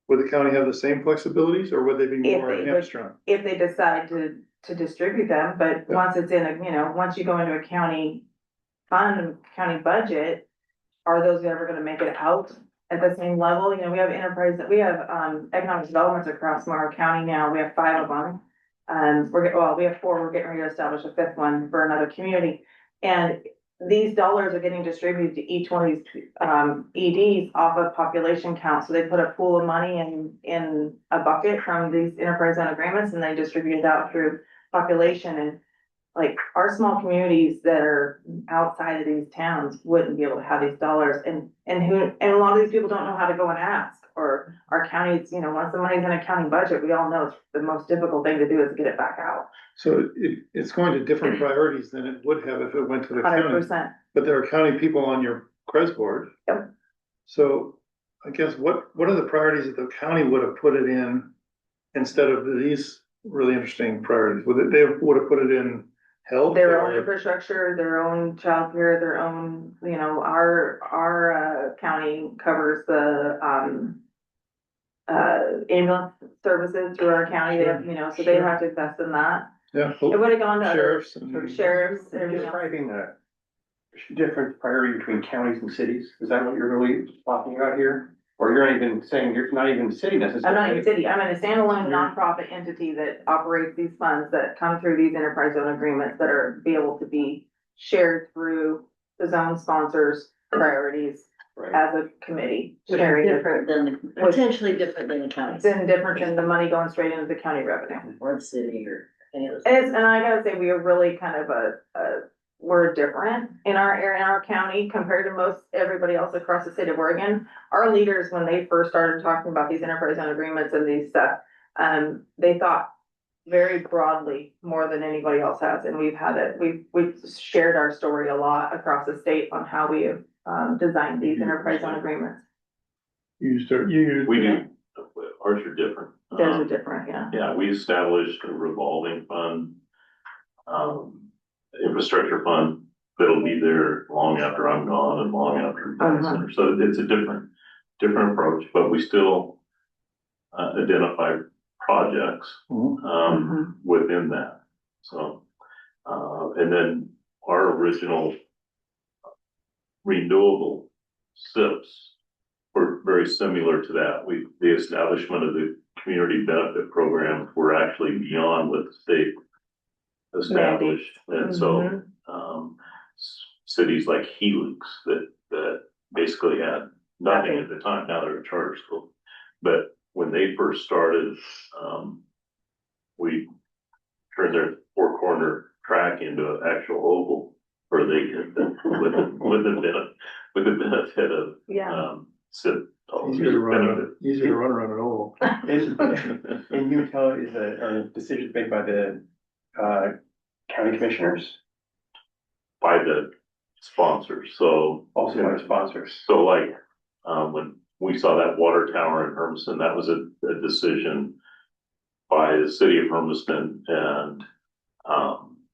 would the county have the same flexibilities, or would they be more hamstrung? If they decide to distribute them, but once it's in once you go into a county fund, county budget, are those ever gonna make it out at the same level? You know, we have economic developments across Morrow County now. We have 5 of them. We have 4. We're getting ready to establish a 5th one for another community. And these dollars are getting distributed to each one of these EDs off of population count. So they put a pool of money in a bucket from these enterprise zone agreements, and they distribute it out through population. And like our small communities that are outside of these towns wouldn't be able to have these dollars, and a lot of these people don't know how to go and ask, or our counties, once the money's in a county budget, we all know it's the most difficult thing to do is get it back out. So it's going to different priorities than it would have if it went to the county. 100%. But there are county people on your CREZ board. Yep. So I guess what are the priorities that the county would have put it in instead of these really interesting priorities? They would have put it in health? Their own infrastructure, their own childcare, their own, our county covers the ambulance services through our county. They have, so they have to invest in that. Yeah. It would have gone to sheriffs sheriffs. Describing a different priority between counties and cities. Is that what you're really talking about here? Or you're not even saying, you're not even city necessarily? I'm not even city. I'm in a standalone nonprofit entity that operates these funds that come through these enterprise zone agreements that are be able to be shared through the zone sponsors' priorities as a committee. Potentially different than the county. Then different than the money going straight into the county revenue. Or the city or any of those. And I gotta say, we are really kind of we're different in our area, in our county, compared to most everybody else across the state of Oregon. Our leaders, when they first started talking about these enterprise zone agreements and these stuff, they thought very broadly more than anybody else has. And we've shared our story a lot across the state on how we have designed these enterprise zone agreements. We do, ours are different. Those are different, yeah. Yeah, we established a revolving fund, infrastructure fund that'll be there long after I'm gone and long after. So it's a different approach, but we still identify projects within that. So, and then our original renewable SIPs were very similar to that. The establishment of the community benefit programs were actually beyond what the state established. And so cities like Helix that basically had nothing at the time. Now they're a charter school. But when they first started, we turned their four corner track into an actual oval where they could, with the benefit of, sit. Easier to run around an oval. In Utah, are decisions made by the county commissioners? By the sponsors, so. Also by sponsors. So like, when we saw that water tower in Hermiston, that was a decision by the city of Hermiston and,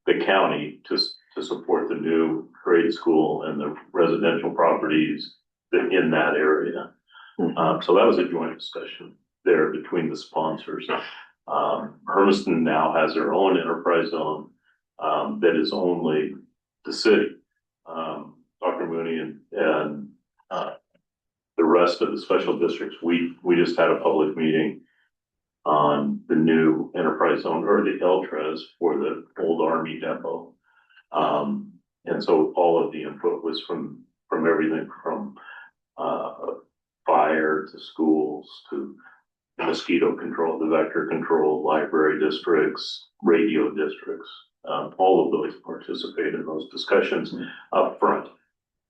the county to support the new grade school and the residential properties in that area. So that was a joint discussion there between the sponsors. Hermiston now has their own enterprise zone, that is only the city. Dr. Mooney and the rest of the special districts, we just had a public meeting on the new enterprise zone or the LTRAs for the old Army depot. And so all of the input was from everything from fire to schools to mosquito control, the vector control, library districts, radio districts. All of those participate in those discussions up front.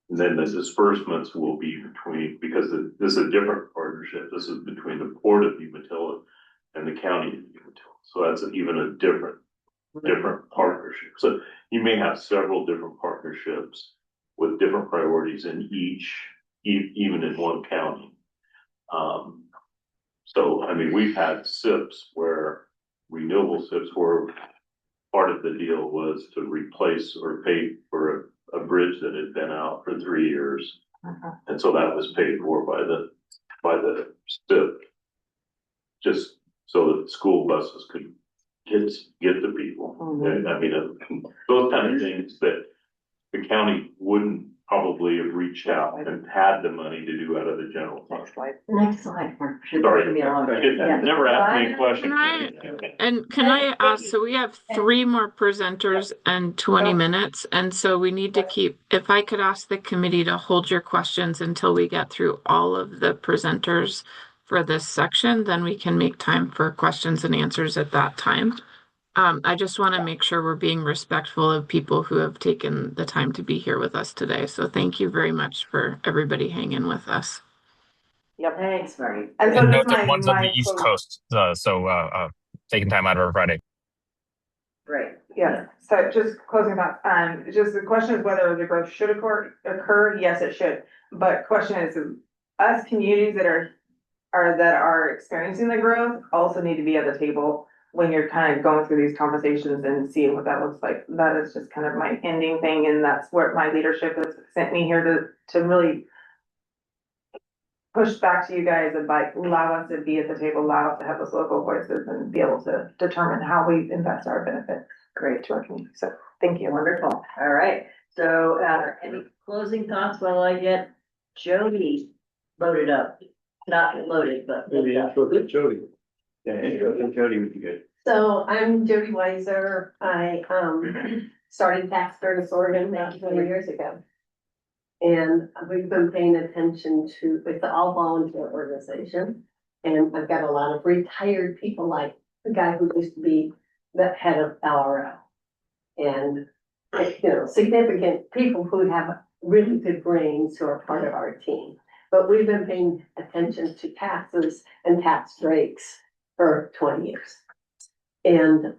And then the disbursements will be between, because this is a different partnership. This is between the Port of Umatilla and the County of Umatilla. So that's even a different partnership. So you may have several different partnerships with different priorities in each, even in one county. So, I mean, we've had SIPs where renewable SIPs where part of the deal was to replace or pay for a bridge that had been out for 3 years. And so that was paid for by the SIP, just so that school buses could get the people. And I mean, those kind of things that the county wouldn't probably have reached out and had the money to do out of the general fund. Next slide, Mark. Sorry, Yeah. never asked me a question. Can I ask, so we have 3 more presenters and 20 minutes, and so we need to keep, if I could ask the committee to hold your questions until we get through all of the presenters for this section, then we can make time for questions and answers at that time. I just want to make sure we're being respectful of people who have taken the time to be here with us today. So thank you very much for everybody hanging with us. Yep, thanks, Marty. And so And just note that one's on the my East quote- Coast, so taking time out of our Friday. Great. Yes, so just closing thoughts, just the question is whether the growth should occur, yes, it should. But question is, us communities that are experiencing the growth also need to be at the table when you're kind of going through these conversations and seeing what that looks like. That is just kind of my ending thing, and that's what my leadership has sent me here to really push back to you guys and like allow us to be at the table, allow us to have those local voices and be able to determine how we invest our benefits. Great to our community. So thank you. Wonderful. All right. So, any closing thoughts while I get Jody loaded up? Not loaded, but. Maybe intro to Jody. Yeah, intro to Jody would be good. So I'm Jody Weiser. I started Tax Fairness Oregon about 20 years ago. And we've been paying attention to, it's an all volunteer organization. And I've got a lot of retired people, like the guy who used to be the head of LRO. And, you know, significant people who have really good brains who are part of our team. But we've been paying attention to taxes and tax breaks for 20 years. And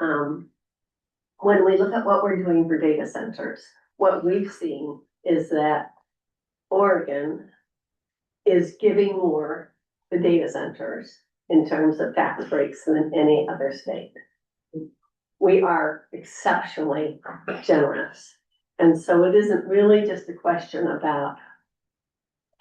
when we look at what we're doing for data centers, what we've seen is that Oregon is giving more to data centers in terms of tax breaks than any other state. We are exceptionally generous. And so it isn't really just a question about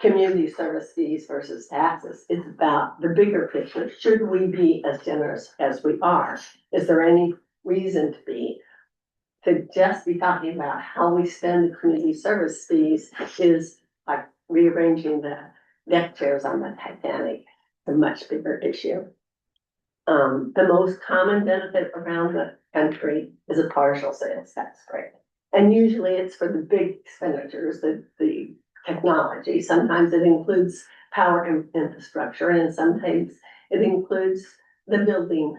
community service fees versus taxes. It's about the bigger picture. Should we be as generous as we are? Is there any reason to be? To just be talking about how we spend the community service fees is like rearranging the deck chairs on the Titanic, a much bigger issue. The most common benefit around the country is a partial sales tax break. And usually it's for the big expenditures, the technology. Sometimes it includes power infrastructure, and sometimes it includes the building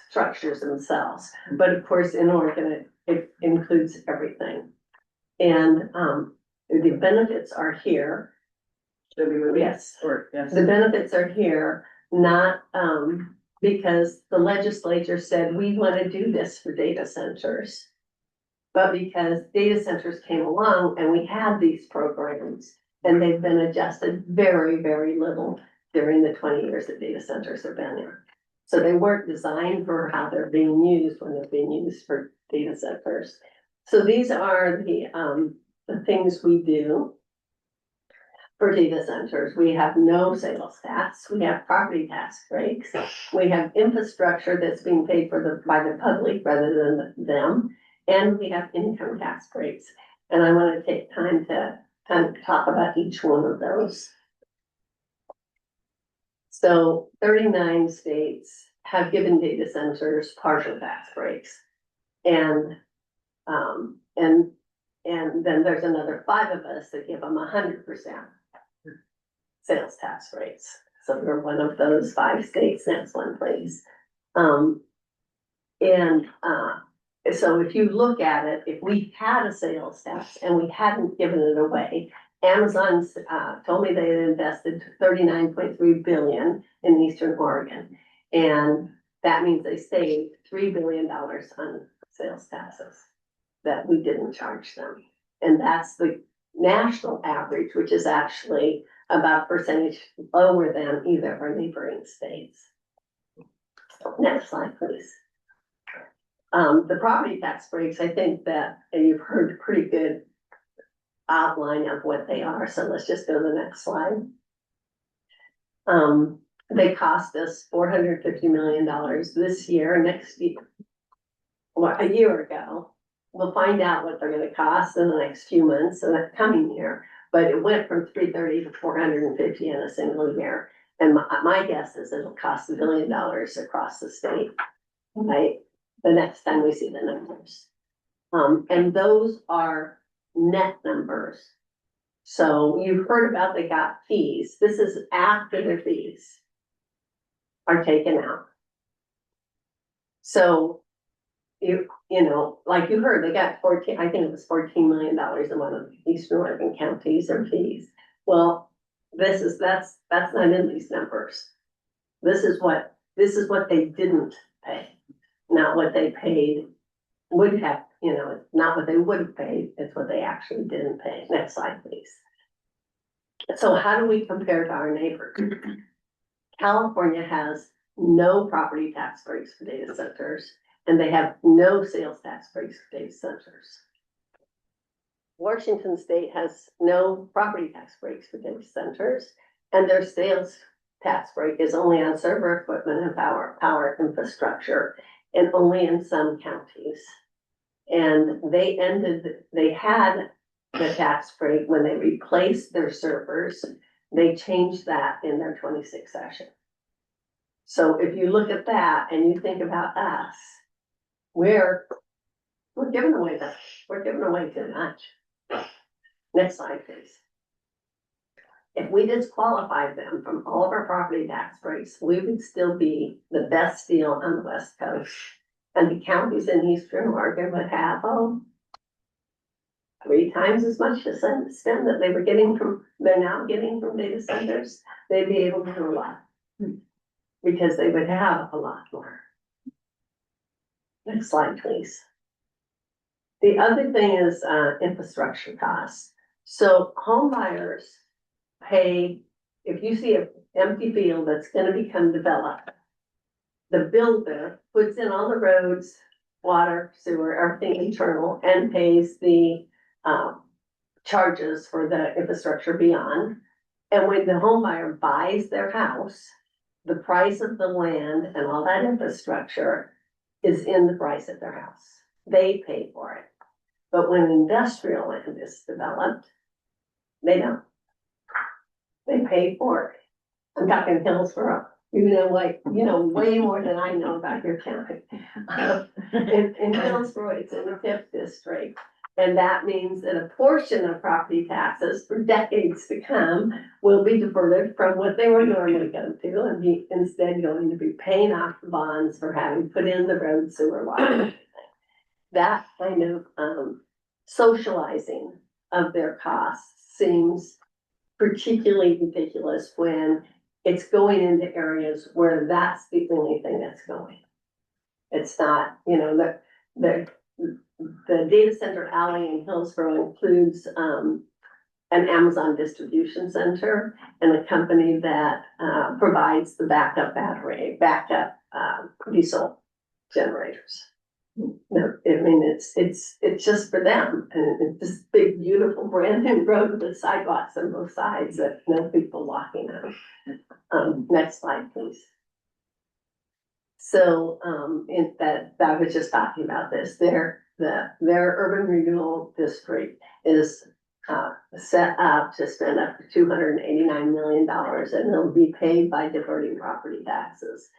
structures themselves. But of course, in Oregon, it includes everything. And the benefits are here. Yes, the benefits are here, not because the legislature said we want to do this for data centers, but because data centers came along and we had these programs, and they've been adjusted very, very little during the 20 years that data centers have been here. So they weren't designed for how they're being used when they're being used for data centers. So these are the things we do for data centers. We have no sales tax, we have property tax breaks, we have infrastructure that's being paid for by the public rather than them, and we have income tax breaks. And I want to take time to kind of talk about each one of those. So 39 states have given data centers partial tax breaks. And then there's another 5 of us that give them 100% sales tax rates. So we're one of those 5 states. Next one, please. So if you look at it, if we had a sales tax and we hadn't given it away, Amazon told me they had invested $39.3 billion in Eastern Oregon. And that means they saved $3 billion on sales taxes that we didn't charge them. And that's the national average, which is actually about percentage lower than either of our neighboring states. Next slide, please. The property tax breaks, I think that you've heard a pretty good outline of what they are. So let's just go to the next slide. They cost us $450 million this year. Next year, well, a year ago, we'll find out what they're going to cost in the next few months in the coming year. But it went from 330 to 450 in a single year. And my guess is it'll cost $1 billion across the state, right? The next time we see the numbers. And those are net numbers. So you've heard about they got fees. This is after the fees are taken out. So you know, like you heard, they got 14, I think it was $14 million in one of the Eastern Oregon counties in fees. Well, that's not in these numbers. This is what they didn't pay, not what they paid would have, you know, not what they would have paid, it's what they actually didn't pay. Next slide, please. So how do we compare to our neighbors? California has no property tax breaks for data centers, and they have no sales tax breaks for data centers. Washington State has no property tax breaks for data centers, and their sales tax break is only on server equipment and power infrastructure, and only in some counties. And they had the tax break when they replaced their servers. They changed that in their 26 session. So if you look at that and you think about us, we're giving away that. We're giving away too much. Next slide, please. If we disqualified them from all of our property tax breaks, we would still be the best deal on the West Coast. And the counties in Eastern Oregon would have 3 times as much to spend that they're now getting from data centers. They'd be able to do a lot because they would have a lot more. Next slide, please. The other thing is infrastructure costs. So home buyers pay, if you see an empty field that's going to become developed, the builder puts in all the roads, water, sewer, everything internal, and pays the charges for the infrastructure beyond. And when the home buyer buys their house, the price of the land and all that infrastructure is in the price of their house. They pay for it. But when industrial land is developed, they don't. They pay for it. I'm talking Hillsborough. You know, like, you know, way more than I know about your county. In Hillsborough, it's in the TIF district. And that means that a portion of property taxes for decades to come will be diverted from what they were normally going to and be instead going to be paying off the bonds for having put in the road, sewer, water. That kind of socializing of their costs seems particularly ridiculous when it's going into areas where that's the only thing that's going. It's not, you know, the data center alley in Hillsborough includes an Amazon distribution center and a company that provides the backup diesel generators. No, I mean, it's just for them, and it's this big, beautiful, brand new road with sidewalks on both sides that no people walking on. Next slide, please. So, that was just talking about this. Their urban renewal district is set up to spend up to $289 million, and it'll be paid by diverting property taxes.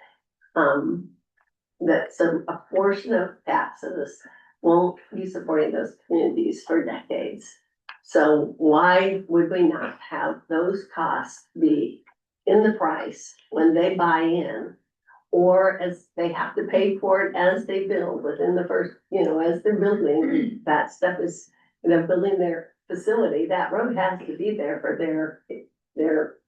So a portion of taxes won't be supporting those communities for decades. So why would we not have those costs be in the price when they buy in? Or as they have to pay for it as they build within the first, you know, as they're building, that stuff is, they're building their facility, that road has to be there for their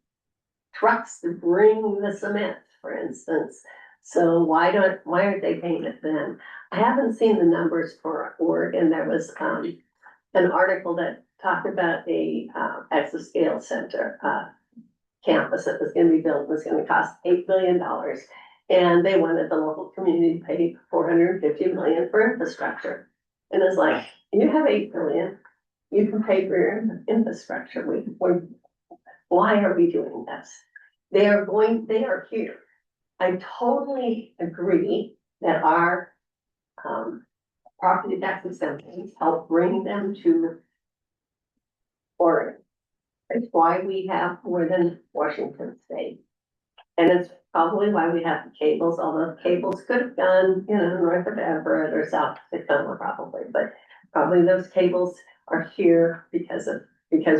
trucks to bring the cement, for instance. So why aren't they paying it then? I haven't seen the numbers for Oregon. There was an article that talked about a exascale center campus that was gonna be built, was gonna cost $8 billion. And they wanted the local community to pay $450 million for infrastructure. And it's like, you have $8 billion, you can pay for your infrastructure. Why are we doing this? They are here. I totally agree that our property tax exemptions help bring them to Oregon. It's why we have more than Washington State. And it's probably why we have the cables, although the cables could have gone, you know, north of Everett or south of Tacoma probably, but probably those cables are here because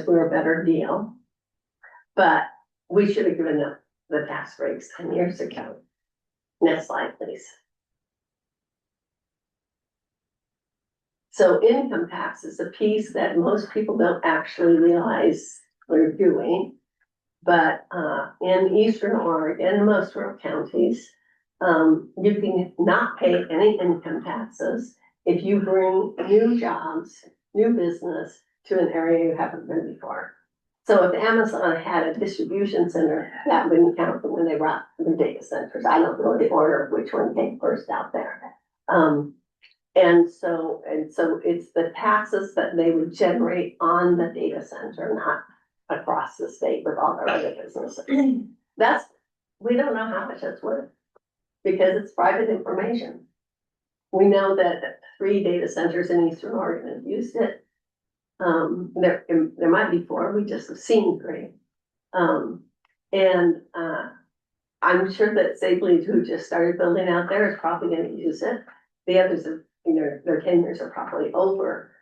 we're a better deal. But we should have given them the tax breaks 10 years ago. Next slide, please. So income tax is a piece that most people don't actually realize we're doing. But in Eastern Oregon, most rural counties, you can not pay any income taxes if you bring new jobs, new business to an area you haven't been before. So if Amazon had a distribution center, that wouldn't count when they brought the data centers. I don't know the order of which one came first out there. And so it's the taxes that they would generate on the data center, not across the state with all their other businesses. We don't know how much that's worth because it's private information. We know that 3 data centers in Eastern Oregon have used it. There might be 4, we just have seen 3. I'm sure that Safely, who just started building out there, is probably gonna use it. The others have, you know, their tenures are probably over.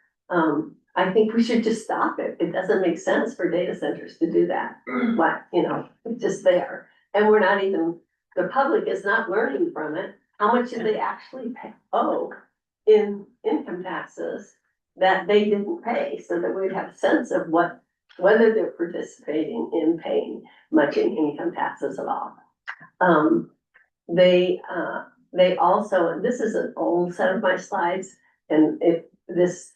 I think we should just stop it. It doesn't make sense for data centers to do that. But, you know, it's just there. And we're not even, the public is not learning from it. How much did they actually owe in income taxes that they didn't pay, so that we'd have a sense of whether they're participating in paying much in income taxes at all. They also, and this is an old set of my slides, and this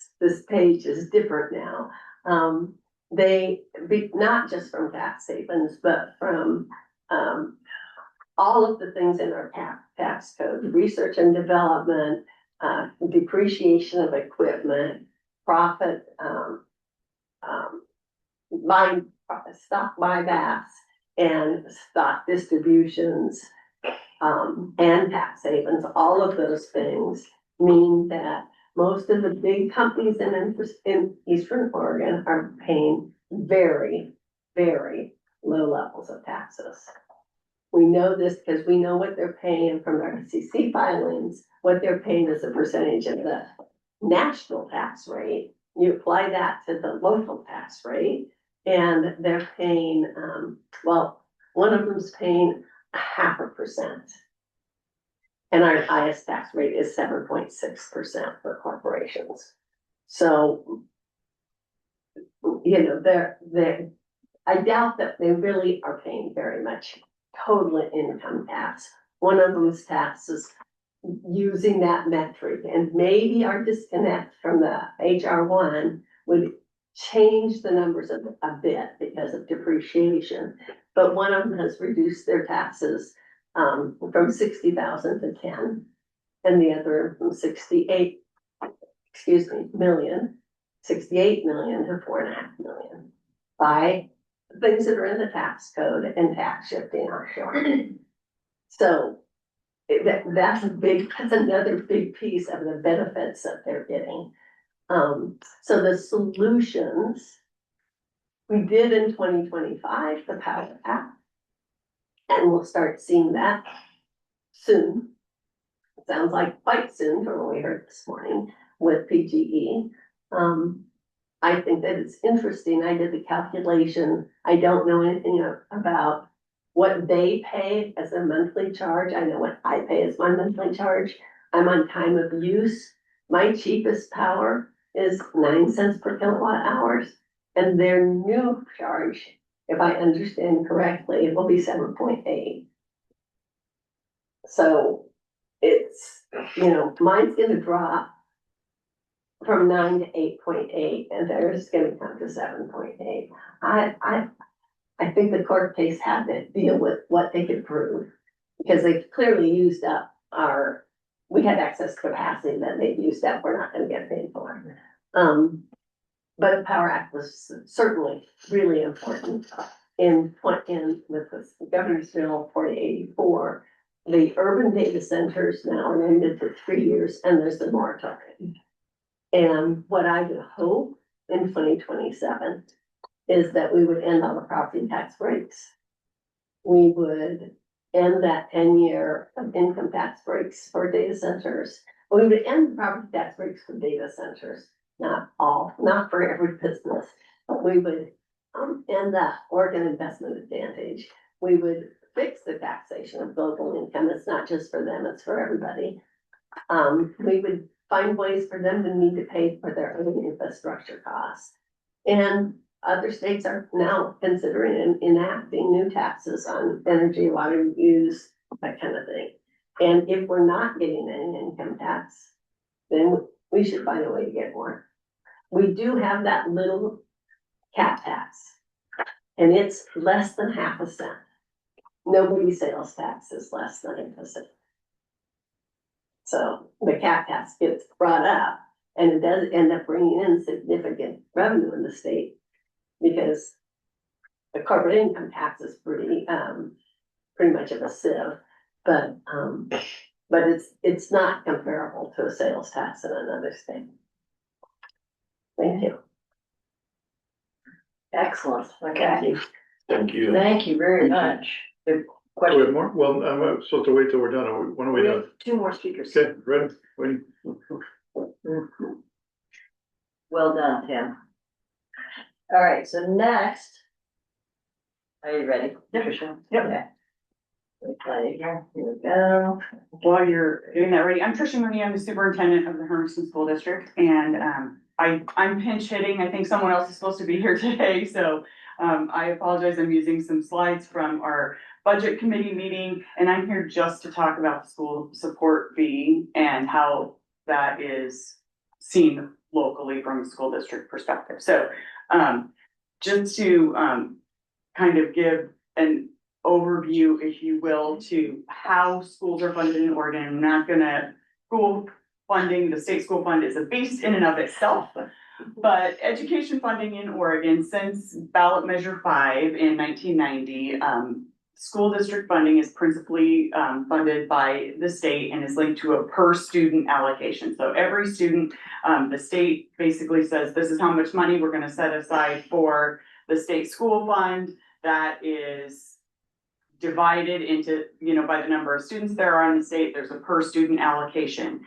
page is different now. Not just from tax havens, but from all of the things in our tax code, research and development, depreciation of equipment, profit, stock buybacks, and stock distributions, and tax havens. All of those things mean that most of the big companies in Eastern Oregon are paying very, very low levels of taxes. We know this because we know what they're paying from their SEC filings, what they're paying as a percentage of the national tax rate, you apply that to the local tax rate, and they're paying, well, one of them's paying 0.5%. And our highest tax rate is 7.6% for corporations. So, you know, I doubt that they really are paying very much total income tax. One of them's taxes using that metric, and maybe our disconnect from the HR one would change the numbers a bit because of depreciation. But one of them has reduced their taxes from 60,000 to 10, and the other from 68 million to 4.5 million by things that are in the tax code and tax shifting offshore. So that's another big piece of the benefits that they're getting. So the solutions we did in 2025, the Power Act, and we'll start seeing that soon. It sounds like quite soon from what we heard this morning with PGE. I think that it's interesting. I did the calculation. I don't know anything about what they pay as a monthly charge. I know what I pay as my monthly charge. I'm on time of use. My cheapest power is 9 cents per kilowatt hours, and their new charge, if I understand correctly, it will be 7.8. So it's, you know, mine's gonna drop from 9 to 8.8, and theirs gonna come to 7.8. I think the court case had to deal with what they could prove, because they clearly used up we had excess capacity that they used up, we're not gonna get paid for. But the Power Act was certainly really important. With the Governor's Bill 4084, the urban data centers now are limited to 3 years, and there's the moratorium. And what I would hope in 2027 is that we would end all the property tax breaks. We would end that 10-year of income tax breaks for data centers. We would end the property tax breaks for data centers, not for every business, but we would end the Oregon Investment Advantage. We would fix the taxation of global income. It's not just for them, it's for everybody. We would find ways for them to need to pay for their own infrastructure costs. And other states are now considering enacting new taxes on energy, water use, that kind of thing. And if we're not getting any income tax, then we should find a way to get more. We do have that little cap tax, and it's less than 0.5 cent. Nobody's sales tax is less than 1%. So the cap tax gets brought up, and it does end up bringing in significant revenue in the state, because the corporate income tax is pretty much of a sieve, but it's not comparable to a sales tax in another state. Thank you. Excellent. Okay. Thank you. Thank you very much. Good We have question. more? Well, I'm supposed to wait till we're done. When are we We done? have 2 more speakers. Okay, ready? Waiting. Well done, Tim. All right, so next. Are you ready? Yep. Tricia? Yep. Okay. Here we go. While you're getting that ready, I'm Tricia Mooney, I'm the superintendent of the Hermiston School District, and I'm pinch hitting. I think someone else is supposed to be here today, so I apologize. I'm using some slides from our budget committee meeting, and I'm here just to talk about the school support fee and how that is seen locally from a school district perspective. So just to kind of give an overview, if you will, to how schools are funded in Oregon. I'm not gonna, school funding, the state school fund is a beast in and of itself, but education funding in Oregon since ballot measure 5 in 1990, school district funding is principally funded by the state and is linked to a per student allocation. So every student, the state basically says, this is how much money we're gonna set aside for the state school fund. That is divided into, by the number of students there are in the state, there's a per student allocation.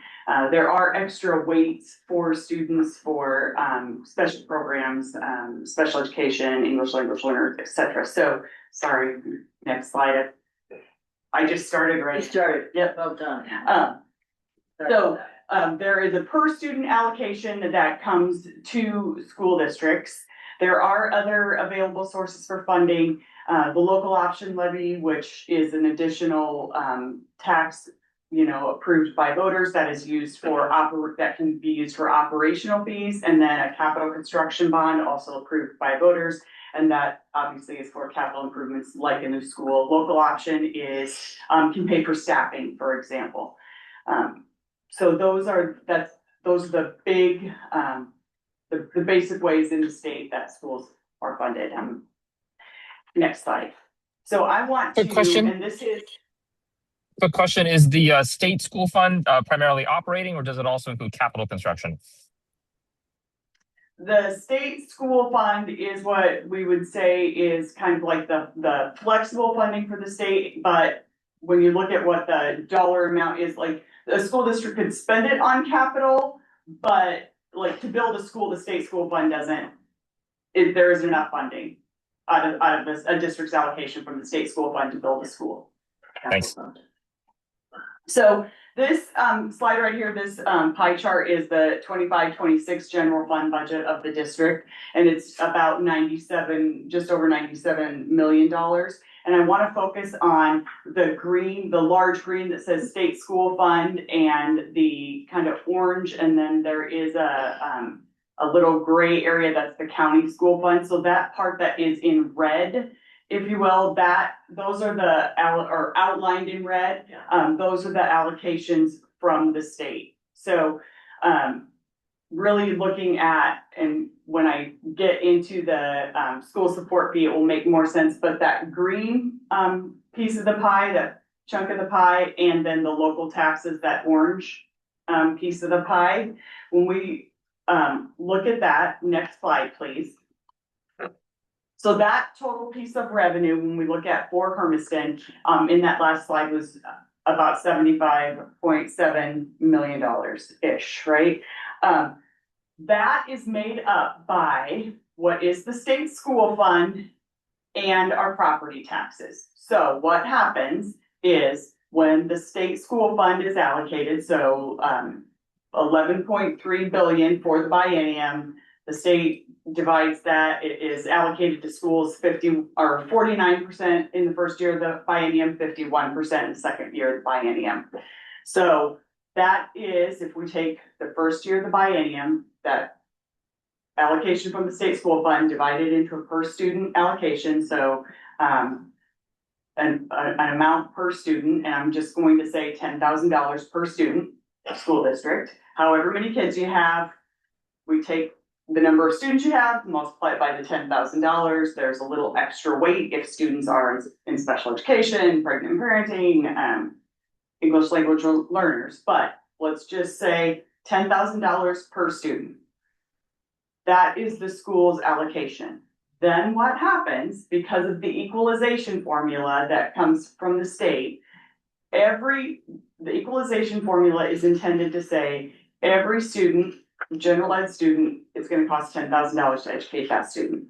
There are extra weights for students for, special programs, special education, English language learners, et cetera. So, sorry, next slide. I just started, right? You started. Yep. Well done. There is a per student allocation that comes to school districts. There are other available sources for funding. The local option levy, which is an additional tax, approved by voters that is used for that can be used for operational fees, and then a capital construction bond also approved by voters. And that obviously is for capital improvements like a new school. Local option is can pay for staffing, for example. So those are the big the basic ways in the state that schools are funded. Next slide. So I want to, Good question. and this is. Quick question, is the state school fund primarily operating, or does it also include capital construction? The state school fund is what we would say is kind of like the flexible funding for the state, but when you look at what the dollar amount is, like the school district could spend it on capital, but like to build a school, the state school fund doesn't, there isn't enough funding out of this, a district's allocation from the state school fund to build a school. Thanks. So this slide right here, this pie chart is the 25-26 general fund budget of the district, and it's about just over $97 million. And I want to focus on the green, the large green that says state school fund, and the kind of orange, and then there is a little gray area that's the county school fund. So that part that is in red, if you will, those are or outlined in red. Those are the allocations from the state. So really looking at, and when I get into the school support fee, it will make more sense, but that green piece of the pie, that chunk of the pie, and then the local taxes, that orange piece of the pie, when we look at that, next slide, please. So that total piece of revenue, when we look at for Hermiston, in that last slide was about $75.7 million-ish, right? That is made up by what is the state school fund and our property taxes. So what happens is when the state school fund is allocated, so $11.3 billion for the biennium, the state divides that. It is allocated to schools 49% in the first year of the biennium, 51% in the second year of the biennium. So that is, if we take the first year of the biennium, that allocation from the state school fund divided into a per student allocation. So an amount per student, and I'm just going to say $10,000 per student, school district. However many kids you have, we take the number of students you have, multiply it by the $10,000. There's a little extra weight if students are in special education, pregnant parenting, English language learners. But let's just say $10,000 per student. That is the school's allocation. Then what happens, because of the equalization formula that comes from the state, the equalization formula is intended to say every student, general ed student, it's going to cost $10,000 to educate that student.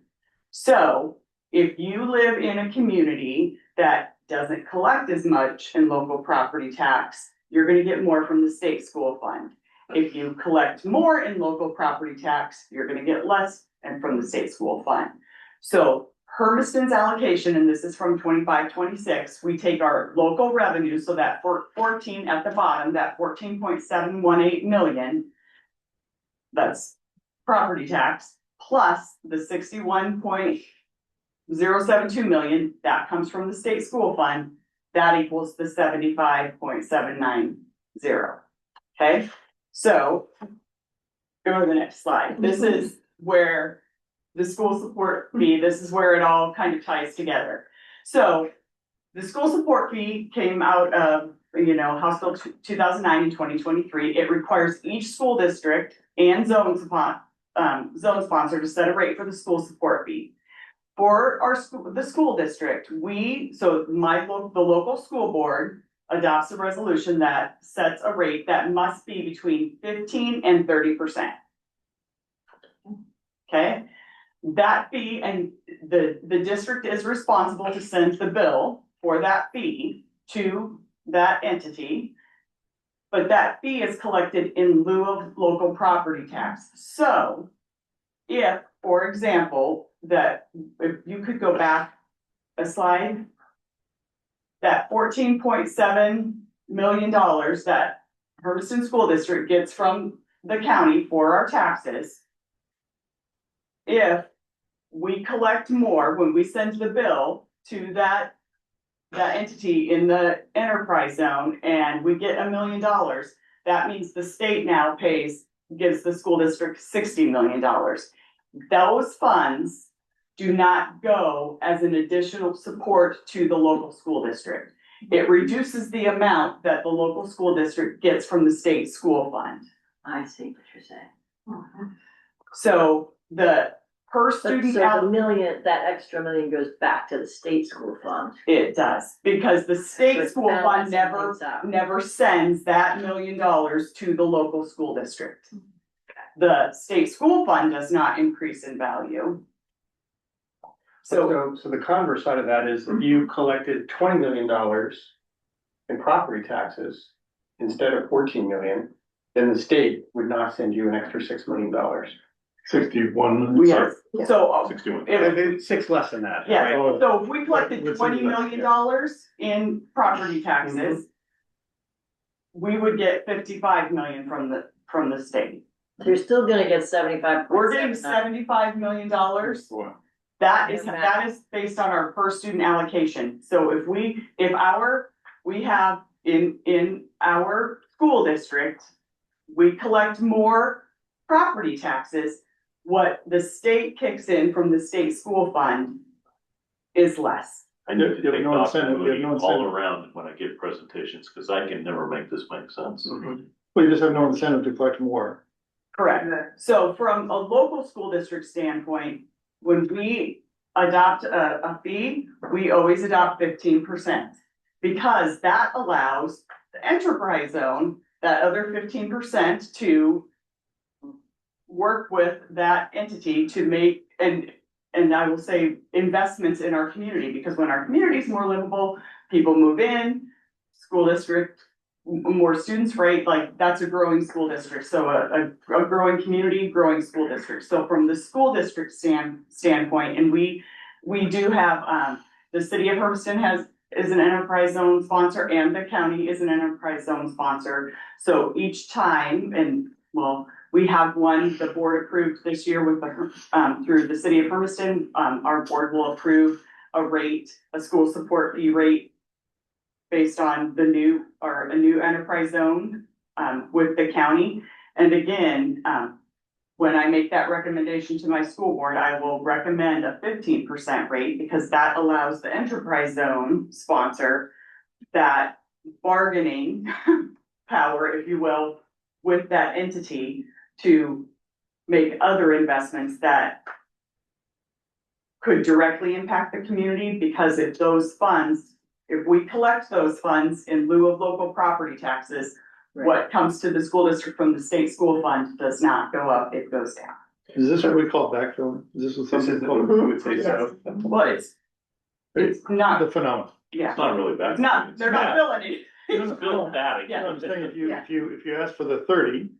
So if you live in a community that doesn't collect as much in local property tax, you're going to get more from the state school fund. If you collect more in local property tax, you're going to get less and from the state school fund. So Hermiston's allocation, and this is from 25-26, we take our local revenue, so that for 14 at the bottom, that 14.718 million, that's property tax, plus the 61.072 million, that comes from the state school fund, that equals the 75.790. Okay, so go to the next slide. This is where the school support fee, this is where it all kind of ties together. So the school support fee came out of, House Bill 2009 and 2023. It requires each school district and zone sponsor to set a rate for the school support fee. for our school, the school district, the local school board adopts a resolution that sets a rate that must be between 15 and 30%. Okay, that fee, and the district is responsible to send the bill for that fee to that entity. But that fee is collected in lieu of local property tax. So if, for example, if you could go back a slide, that $14.7 million that Hermiston School District gets from the county for our taxes, if we collect more when we send the bill to that entity in the enterprise zone and we get $1 million, that means the state now gives the school district $60 million. Those funds do not go as an additional support to the local school district. It reduces the amount that the local school district gets from the state school fund. I see what you're saying. So the per student. So that extra $1 million goes back to the state school fund. It does, because the state school fund never sends that $1 million to the local school district. The state school fund does not increase in value. So the converse side of that is if you collected $20 million in property taxes instead of 14 million, then the state would not send you an extra $6 million. 61. Yes, so. 61. Six less than that. Yeah, Right? so if we collected $20 million in property taxes, we would get 55 million from the state. So you're still gonna get 75. We're getting $75 million. That is based on our per student allocation. So if we have in our school district, we collect more property taxes, what the state kicks in from the state school fund is less. I know you have no incentive, all around when I give presentations, because I can never make this make sense. Well, you just have no incentive to collect more. Correct. So from a local school district standpoint, when we adopt a fee, we always adopt 15%. Because that allows the enterprise zone, that other 15% to work with that entity to make, and I will say, investments in our community, because when our community is more livable, people move in, school district, more students, right? Like, that's a growing school district. So a growing community, growing school district. So from the school district standpoint, and we do have, the city of Hermiston is an enterprise zone sponsor, and the county is an enterprise zone sponsor. So each time, we have one the board approved this year with through the city of Hermiston. Our board will approve a school support fee rate based on a new enterprise zone with the county. And again, when I make that recommendation to my school board, I will recommend a 15% rate, because that allows the enterprise zone sponsor that bargaining power, if you will, with that entity to make other investments that could directly impact the community. Because if we collect those funds in lieu of local property taxes, what comes to the school district from the state school fund does not go up, it goes down. Is this what we call backfilling? Is this what something called? I would say so. Well, it's not. The phenomenon. Yeah. It's not really It's not, they're not billing it. It's built that. Yeah. I'm saying if you asked for the 30,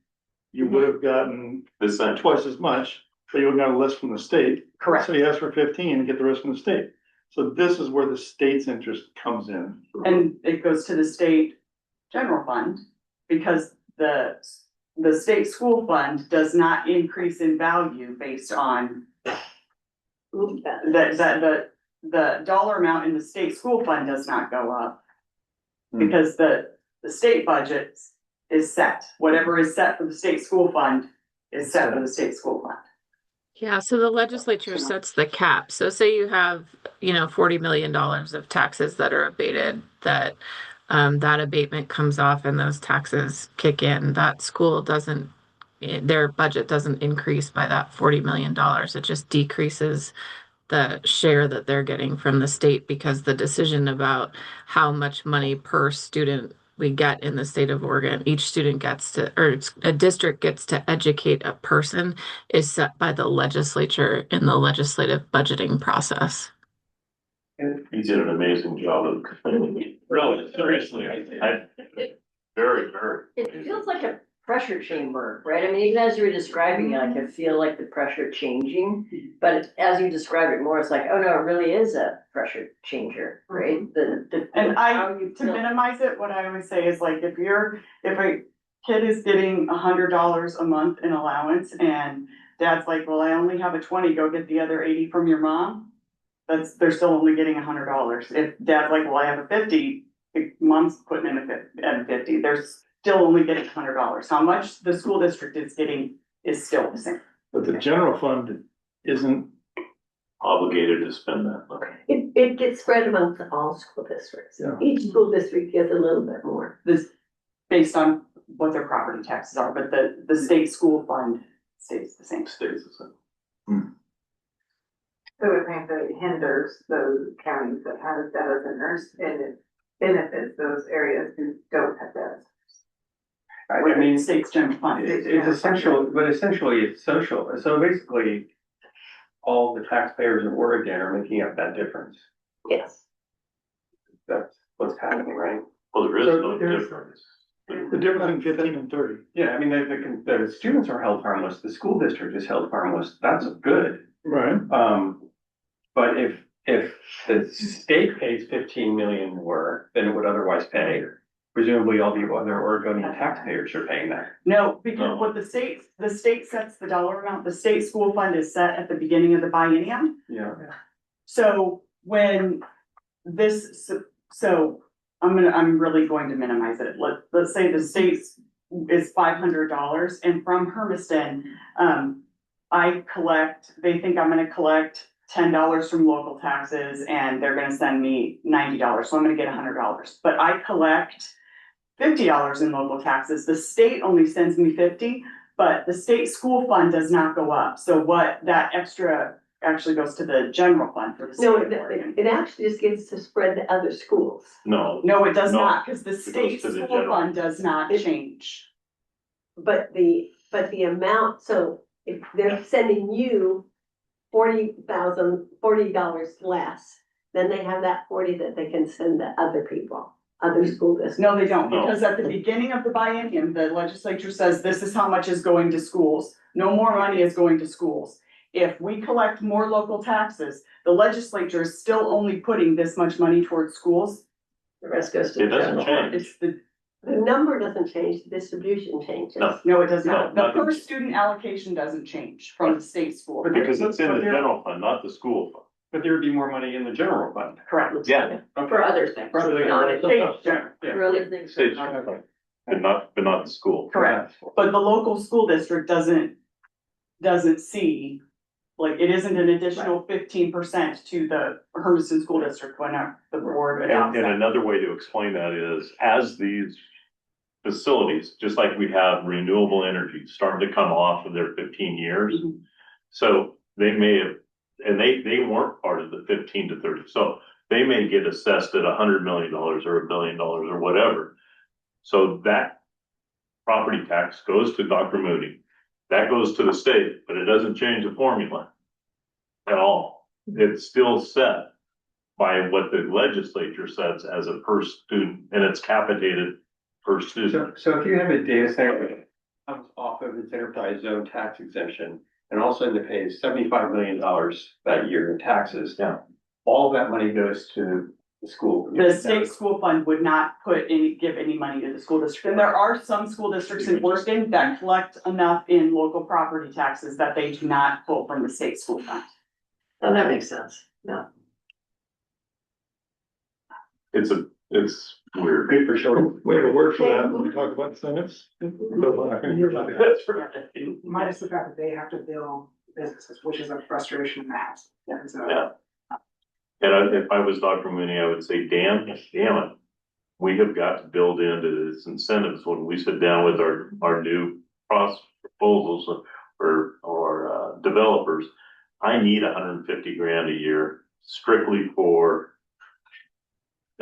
you would have gotten twice as much, but you would have gotten less from the state. Correct. So you ask for 15 and get the rest from the state. So this is where the state's interest comes in. And it goes to the state general fund, because the state school fund does not increase in value based on the dollar amount in the state school fund does not go up. Because the state budget is set. Whatever is set for the state school fund is set for the state school fund. Yeah, so the legislature sets the cap. So say you have, $40 million of taxes that are abated, that abatement comes off and those taxes kick in. That school their budget doesn't increase by that $40 million. It just decreases the share that they're getting from the state, because the decision about how much money per student we get in the state of Oregon, each student gets to, or a district gets to educate a person, is set by the legislature in the legislative budgeting process. He did an amazing job of, really, seriously, very. It feels like a pressure chamber, right? I mean, even as you were describing it, I can feel like the pressure changing. But as you describe it more, it's like, oh no, it really is a pressure changer, right? And to minimize it, what I always say is like, if a kid is getting $100 a month in allowance and dad's like, well, I only have a 20, go get the other 80 from your mom. They're still only getting $100. If dad's like, well, I have a 50, mom's putting in a 50, they're still only getting $100. How much the school district is getting is still the same. But the general fund isn't obligated to spend that money. It gets spread amongst all school districts. Yeah. Each school district gets a little bit more. This, based on what their property taxes are, but the state school fund stays the same. Stays the same. So it means that it hinders those counties that have data centers and it benefits those areas who don't have data centers. I mean, State's general fund. it's essential, but essentially it's social. So basically, all the taxpayers of Oregon are making up that difference. Yes. That's what's happening, right? Well, there is So no there's- difference. the difference in 15 and 30. Yeah, I mean, the students are held harmless, the school district is held harmless, that's good. Right. But if the state pays 15 million more than it would otherwise pay, presumably all the other Oregonian taxpayers are paying that. No, because what the state sets the dollar amount, the state school fund is set at the beginning of the biennium. Yeah. So when this, so I'm really going to minimize it. Let's say the state's is $500 and from Hermiston, they think I'm gonna collect $10 from local taxes and they're gonna send me $90. So I'm gonna get $100, but I collect $50 in local taxes. The state only sends me 50, but the state school fund does not go up. So what that extra actually goes to the general fund for the state No, of Oregon. it actually just gets to spread to other schools. No. No, it does No. not, because the state to the school general. fund does not change. But the amount, so if they're sending you $40 less, then they have that 40 that they can send to other people, other school districts. No, they don't, No. because at the beginning of the biennium, the legislature says this is how much is going to schools. No more money is going to schools. If we collect more local taxes, the legislature is still only putting this much money towards schools. The rest goes to It the doesn't general. change. It's the, The number doesn't change, the distribution changes. No. no, it does not. No, The per student allocation doesn't change from the state school. Because it's in the general fund, not the school fund. But there would be more money in the general fund. Correct. Yeah. For other things. For other Not things. State general. For other things. State fund, but not the school. Correct. But the local school district doesn't see, like, it isn't an additional 15% to the Hermiston School District when the board adopts And that. another way to explain that is, as these facilities, just like we have renewable energy starting to come off of their 15 years. Mhm. So they may have, and they weren't part of the 15 to 30, so they may get assessed at $100 million or $1 billion or whatever. So that property tax goes to Dr. Moody. That goes to the state, but it doesn't change the formula at all. It's still set by what the legislature sets as a per student, and it's capitated per student. So if you have a data center that comes off of its enterprise zone tax exemption, and all of a sudden it pays $75 million that year in taxes. Yeah. All that money goes to the school. The state school fund would not give any money to the school district. And there are some school districts in Oregon that collect enough in local property taxes that they do not pull from the state school fund. Oh, that makes sense. No. It's weird. Good for sure. We have a word for that when we talk about incentives. That's right. Minus the fact that they have to bill businesses, which is a frustration that. And so. Yeah. And if I was Dr. Mooney, I would say, damn it. We have got to build into this incentives when we sit down with our new proposals or developers. I need $150,000 a year strictly for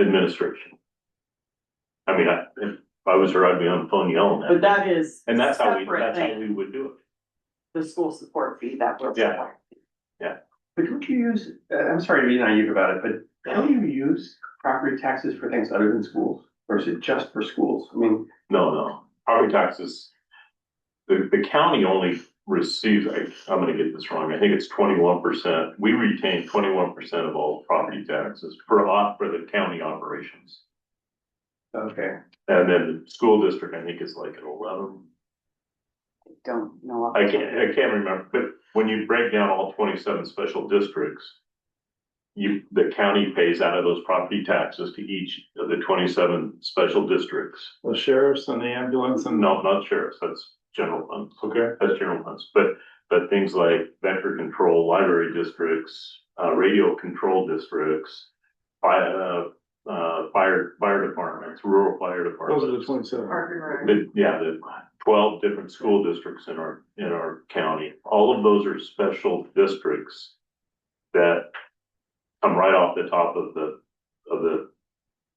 administration. I mean, if I was her, I'd be on the phone yelling at But her. that is. And that's how we separate would do it. than The school support fee that we're. Yeah. But don't you use, I'm sorry to be naive about it, but don't you use property taxes for things other than schools? Or is it just for schools? I mean. No, property taxes, the county only receives, I'm gonna get this wrong, I think it's 21%. We retain 21% of all property taxes for the county operations. Okay. And then the school district, I think is like at 11. Don't know. I can't remember, but when you break down all 27 special districts, the county pays out of those property taxes to each of the 27 special districts. The sheriffs and the ambulance and. No, not sheriffs, that's general funds. Okay. That's general funds, but things like vector control, library districts, radio control districts, fire departments, rural fire departments. Those are the 27. The 12 different school districts in our county. All of those are special districts that come right off the top of the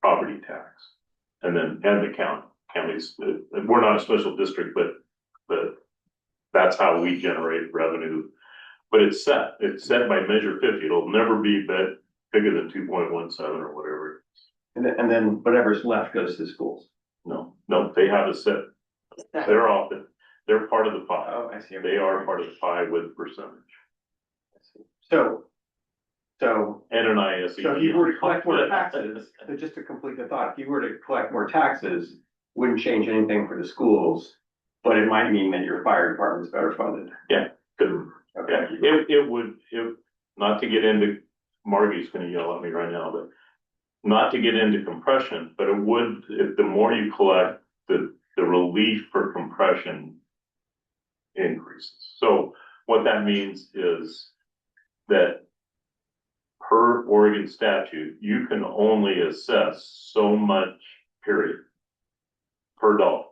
property tax. And the counties, we're not a special district, but that's how we generate revenue. But it's set by Measure 50. It'll never be bigger than 2.17 or whatever. And then whatever's left goes to schools. No, they have a set. They're part of the pie. Oh, I see. They are part of the pie with percentage. So. And an ISE. So if you were to collect more taxes, so just to complete the thought, if you were to collect more taxes, wouldn't change anything for the schools, but it might mean that your fire department's better funded. Yeah, good. Okay. It would, not to get into, Margie's gonna yell at me right now, but not to get into compression, but it would, if the more you collect, the relief for compression increases. So what that means is that per Oregon statute, you can only assess so much, period, per dollar.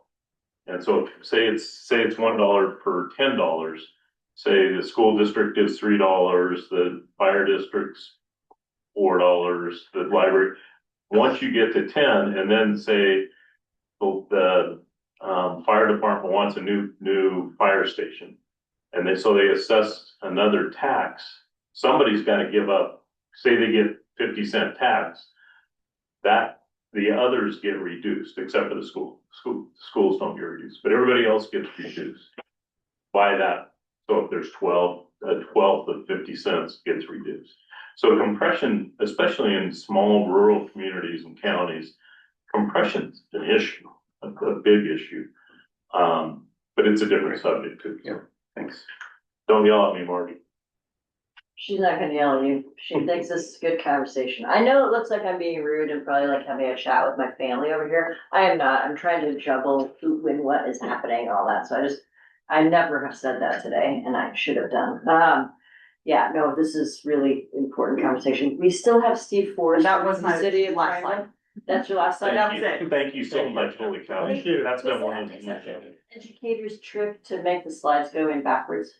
And so say it's $1 per $10, say the school district gives $3, the fire district's $4, the library. Once you get to 10, and then say the fire department wants a new fire station, and they assess another tax, somebody's got to give up. Say they get 50-cent tax, that the others get reduced, except for the schools don't get reduced, but everybody else gets reduced by that. So if there's 12, a 12th of 50 cents gets reduced. So compression, especially in small rural communities and counties, compression's an issue, a big issue. But it's a different subject too. Yeah, thanks. Don't yell at me, Margie. She's not gonna yell at you. She thinks this is a good conversation. I know it looks like I'm being rude and probably like having a chat with my family over here. I am not. I'm trying to juggle who and what is happening, all that. So I never have said that today, and I should have done. Yeah, no, this is really important conversation. We still have Steve Forrest. That was from the my city of last China. slide. That's your last slide. That was it. Thank you so much, holy cow. That's been one of the Educator's trick to make the slides go in backwards.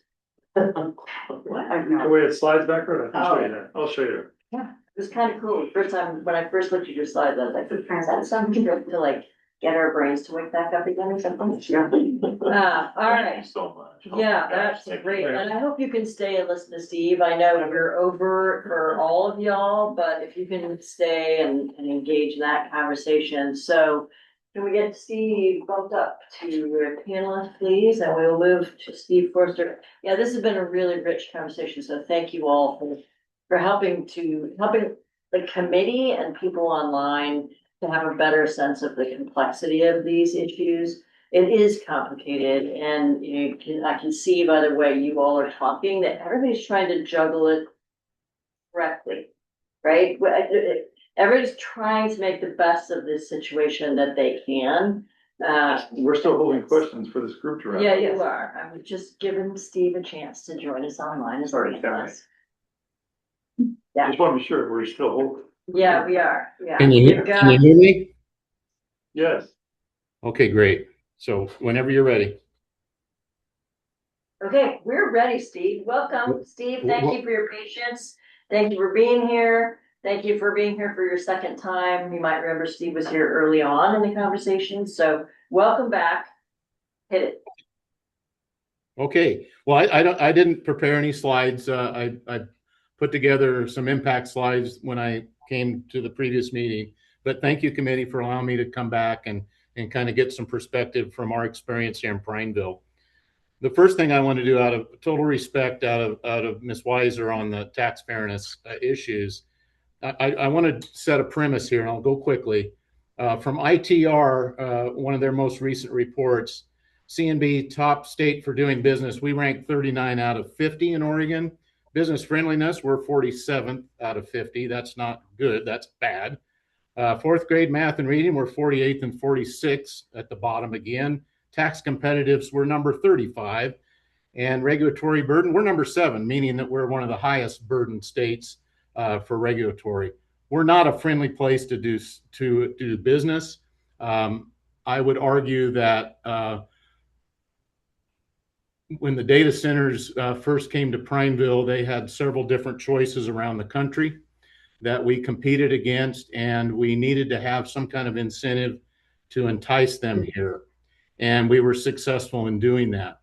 What? I The know. way it slides backward, I can show Oh. you that. I'll show you. Yeah, it was kind of cool. First time, when I first looked at your slides, I was like, is that some trick to like get our brains to wake back up again or something? Yeah. All right. Thank you so much. Oh Yeah, my gosh, that's thank you. great. And I hope you can stay and listen to Steve. I know we're over for all of y'all, but if you can stay and engage in that conversation. So can we get Steve bumped up to your panelist, please? And we'll move to Steve Forster. Yeah, this has been a really rich conversation. So thank you all for helping the committee and people online to have a better sense of the complexity of these issues. It is complicated, and I can see by the way you all are talking that everybody's trying to juggle it correctly, right? Everybody's trying to make the best of this situation that they can. We're still holding questions for this group to wrap. Yeah, you are. I'm just giving Steve a chance to join us online as well. Yeah. Just want to be sure we're still holding. Yeah, we are. Yeah. Can you We've got- hear me? Yes. Okay, great. So whenever you're ready. Okay, we're ready, Steve. Welcome, Steve. Thank you for your patience. Thank you for being here. Thank you for being here for your second time. You might remember Steve was here early on in the conversation, so welcome back. Hit it. Okay, well, I didn't prepare any slides. I put together some impact slides when I came to the previous meeting, but thank you, committee, for allowing me to come back and kind of get some perspective from our experience here in Prineville. The first thing I want to do, out of total respect out of Ms. Weiser on the tax fairness issues, I want to set a premise here, and I'll go quickly. From ITR, one of their most recent reports, CNB top state for doing business, we ranked 39 out of 50 in Oregon. Business friendliness, we're 47th out of 50. That's not good, that's bad. Fourth grade math and reading, we're 48th and 46th at the bottom again. Tax competitives, we're number 35. And regulatory burden, we're number 7, meaning that we're one of the highest burden states for regulatory. We're not a friendly place to do business. I would argue that when the data centers first came to Prineville, they had several different choices around the country that we competed against, and we needed to have some kind of incentive to entice them here. And we were successful in doing that.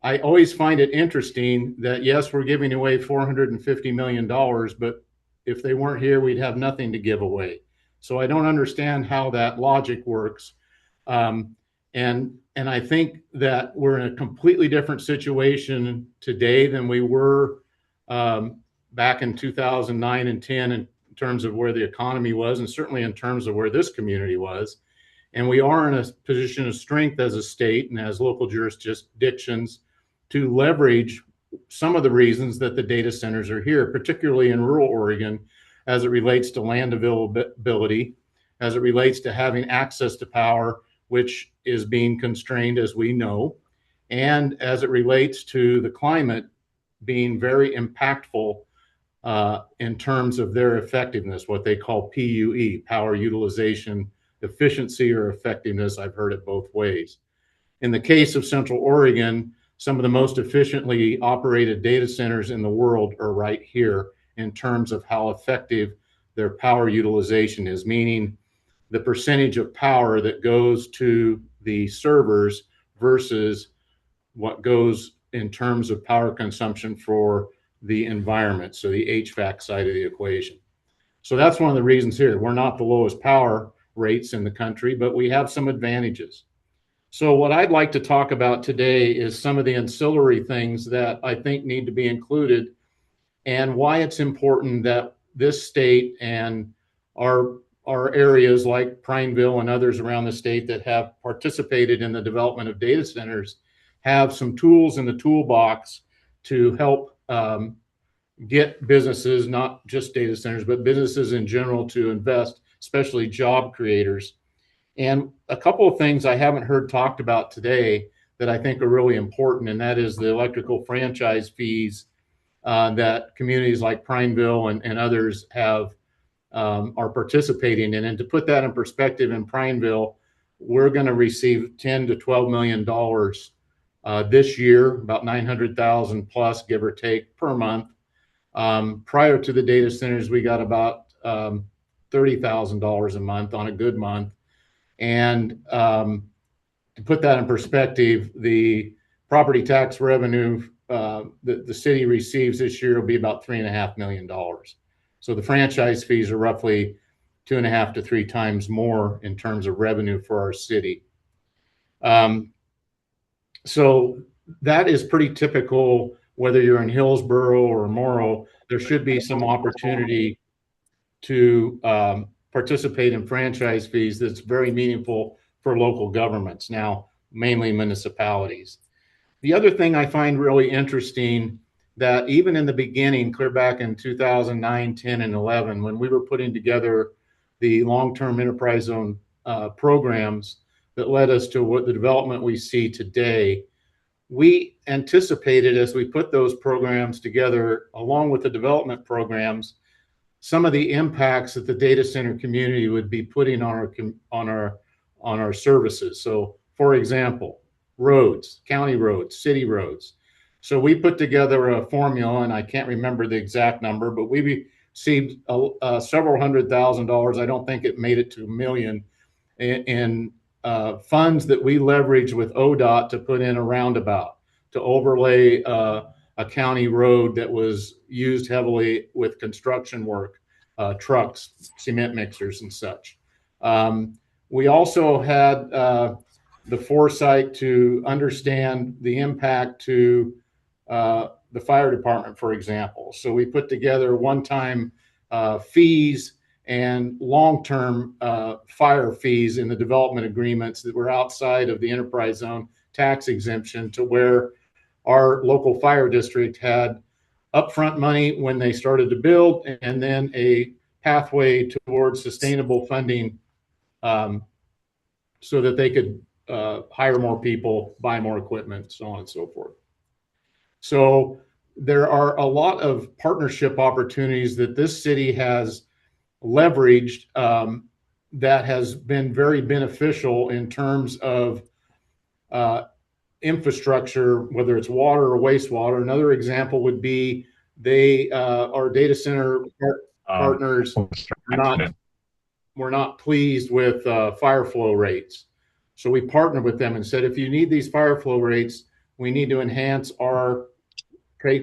I always find it interesting that, yes, we're giving away $450 million, but if they weren't here, we'd have nothing to give away. So I don't understand how that logic works. And I think that we're in a completely different situation today than we were back in 2009 and 10 in terms of where the economy was, and certainly in terms of where this community was. And we are in a position of strength as a state and as local jurisdictions to leverage some of the reasons that the data centers are here, particularly in rural Oregon, as it relates to land availability, as it relates to having access to power, which is being constrained, as we know, and as it relates to the climate being very impactful in terms of their effectiveness, what they call PUE, power utilization efficiency or effectiveness. I've heard it both ways. In the case of Central Oregon, some of the most efficiently operated data centers in the world are right here in terms of how effective their power utilization is, meaning the percentage of power that goes to the servers versus what goes in terms of power consumption for the environment, so the HVAC side of the equation. So that's one of the reasons here. We're not the lowest power rates in the country, but we have some advantages. So what I'd like to talk about today is some of the ancillary things that I think need to be included and why it's important that this state and our areas like Prineville and others around the state that have participated in the development of data centers have some tools in the toolbox to help get businesses, not just data centers, but businesses in general to invest, especially job creators. And a couple of things I haven't heard talked about today that I think are really important, and that is the electrical franchise fees that communities like Prineville and others have are participating in. And to put that in perspective, in Prineville, we're going to receive $10 to $12 million this year, about 900,000 plus, give or take, per month. Prior to the data centers, we got about $30,000 a month on a good month. And to put that in perspective, the property tax revenue that the city receives this year will be about $3.5 million. So the franchise fees are roughly 2.5 to 3 times more in terms of revenue for our city. So that is pretty typical, whether you're in Hillsborough or Morrow. There should be some opportunity to participate in franchise fees that's very meaningful for local governments, now mainly municipalities. The other thing I find really interesting, that even in the beginning, clear back in 2009, 10, and 11, when we were putting together the long-term enterprise zone programs that led us to what the development we see today, we anticipated, as we put those programs together, along with the development programs, some of the impacts that the data center community would be putting on our services. So, for example, roads, county roads, city roads. So we put together a formula, and I can't remember the exact number, but we received several $100,000. I don't think it made it to $1 million in funds that we leveraged with ODOT to put in a roundabout, to overlay a county road that was used heavily with construction work, trucks, cement mixers and such. We also had the foresight to understand the impact to the fire department, for example. So we put together one-time fees and long-term fire fees in the development agreements that were outside of the enterprise zone tax exemption, to where our local fire district had upfront money when they started to build, and then a pathway towards sustainable funding so that they could hire more people, buy more equipment, so on and so forth. So there are a lot of partnership opportunities that this city has leveraged that has been very beneficial in terms of infrastructure, whether it's water or wastewater. Another example would be our data center partners were not pleased with fire flow rates. So we partnered with them and said, if you need these fire flow rates, we need to enhance our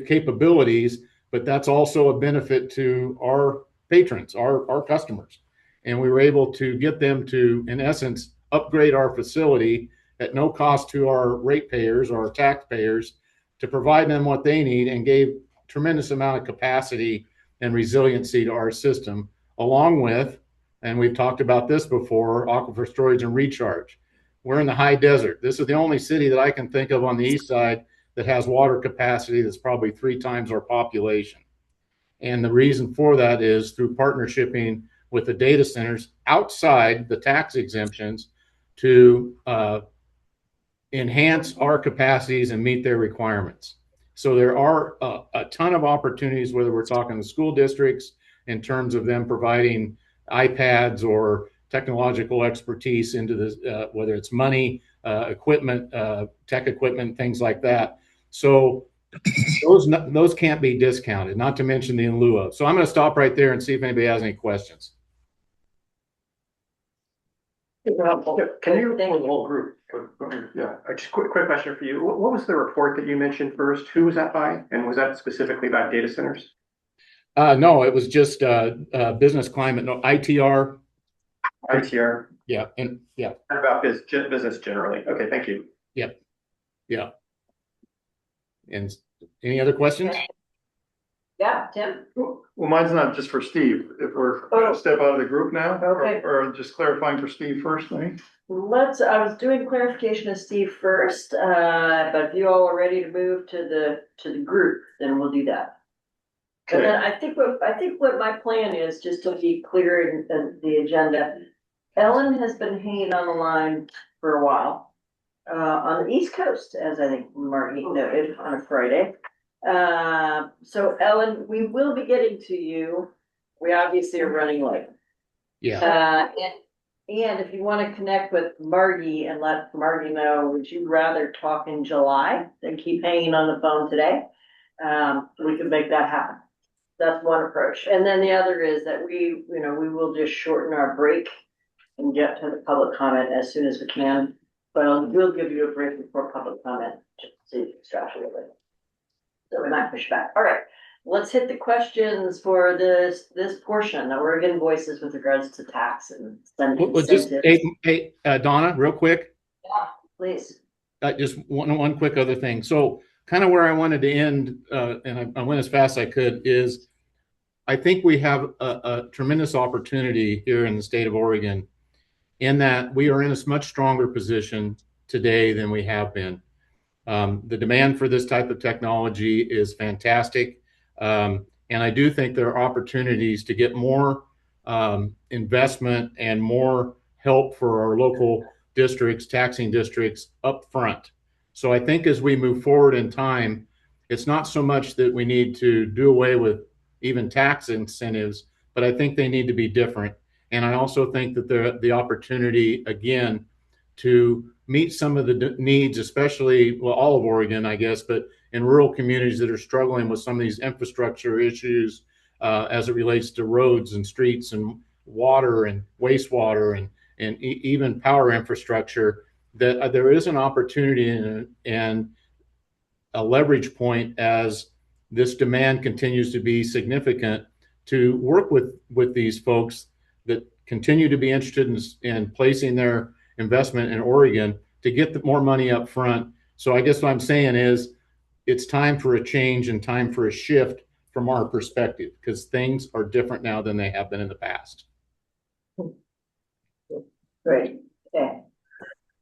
capabilities, but that's also a benefit to our patrons, our customers. And we were able to get them to, in essence, upgrade our facility at no cost to our ratepayers or our taxpayers, to provide them what they need, and gave tremendous amount of capacity and resiliency to our system, along with, and we've talked about this before, aquifer storage and recharge. We're in the high desert. This is the only city that I can think of on the east side that has water capacity that's probably 3 times our population. And the reason for that is through partnershiping with the data centers outside the tax exemptions to enhance our capacities and meet their requirements. So there are a ton of opportunities, whether we're talking the school districts in terms of them providing iPads or technological expertise into this, whether it's money, equipment, tech equipment, things like that. So those can't be discounted, not to mention the in lieu of. So I'm going to stop right there and see if anybody has any questions. Can you, the whole group? Yeah, just quick question for you. What was the report that you mentioned first? Who was that by? And was that specifically about data centers? No, it was just business climate, no, ITR. ITR. Yeah, and yeah. About business generally. Okay, thank you. Yep. Yeah. And any other questions? Yeah, Tim? Well, mine's not just for Steve. If we're gonna step out of the group now, Okay. or just clarifying for Steve first, maybe? I was doing clarification of Steve first, but if you all are ready to move to the group, then we'll do that. And then I think what my plan is, just to be clear in the agenda, Ellen has been hanging on the line for a while, on the East Coast, as I think Marty noted, on a Friday. So Ellen, we will be getting to you. We obviously are running late. Yeah. And if you want to connect with Marty and let Marty know, would you rather talk in July than keep hanging on the phone today? We could make that happen. That's one approach. And then the other is that we will just shorten our break and get to the public comment as soon as we can. But we'll give you a break before public comment, just so you can extrapolate it. So we might push back. All right, let's hit the questions for this portion, the Oregon Voices with regards to tax and spending incentives. Hey, Donna, real quick. Yeah, please. Just one quick other thing. So kind of where I wanted to end, and I went as fast as I could, is I think we have a tremendous opportunity here in the state of Oregon, in that we are in a much stronger position today than we have been. The demand for this type of technology is fantastic. And I do think there are opportunities to get more investment and more help for our local districts, taxing districts up front. So I think as we move forward in time, it's not so much that we need to do away with even tax incentives, but I think they need to be different. And I also think that the opportunity, again, to meet some of the needs, especially, well, all of Oregon, I guess, but in rural communities that are struggling with some of these infrastructure issues as it relates to roads and streets and water and wastewater and even power infrastructure, that there is an opportunity and a leverage point as this demand continues to be significant to work with these folks that continue to be interested in placing their investment in Oregon to get more money up front. So I guess what I'm saying is it's time for a change and time for a shift from our perspective, because things are different now than they have been in the past. Great. Okay.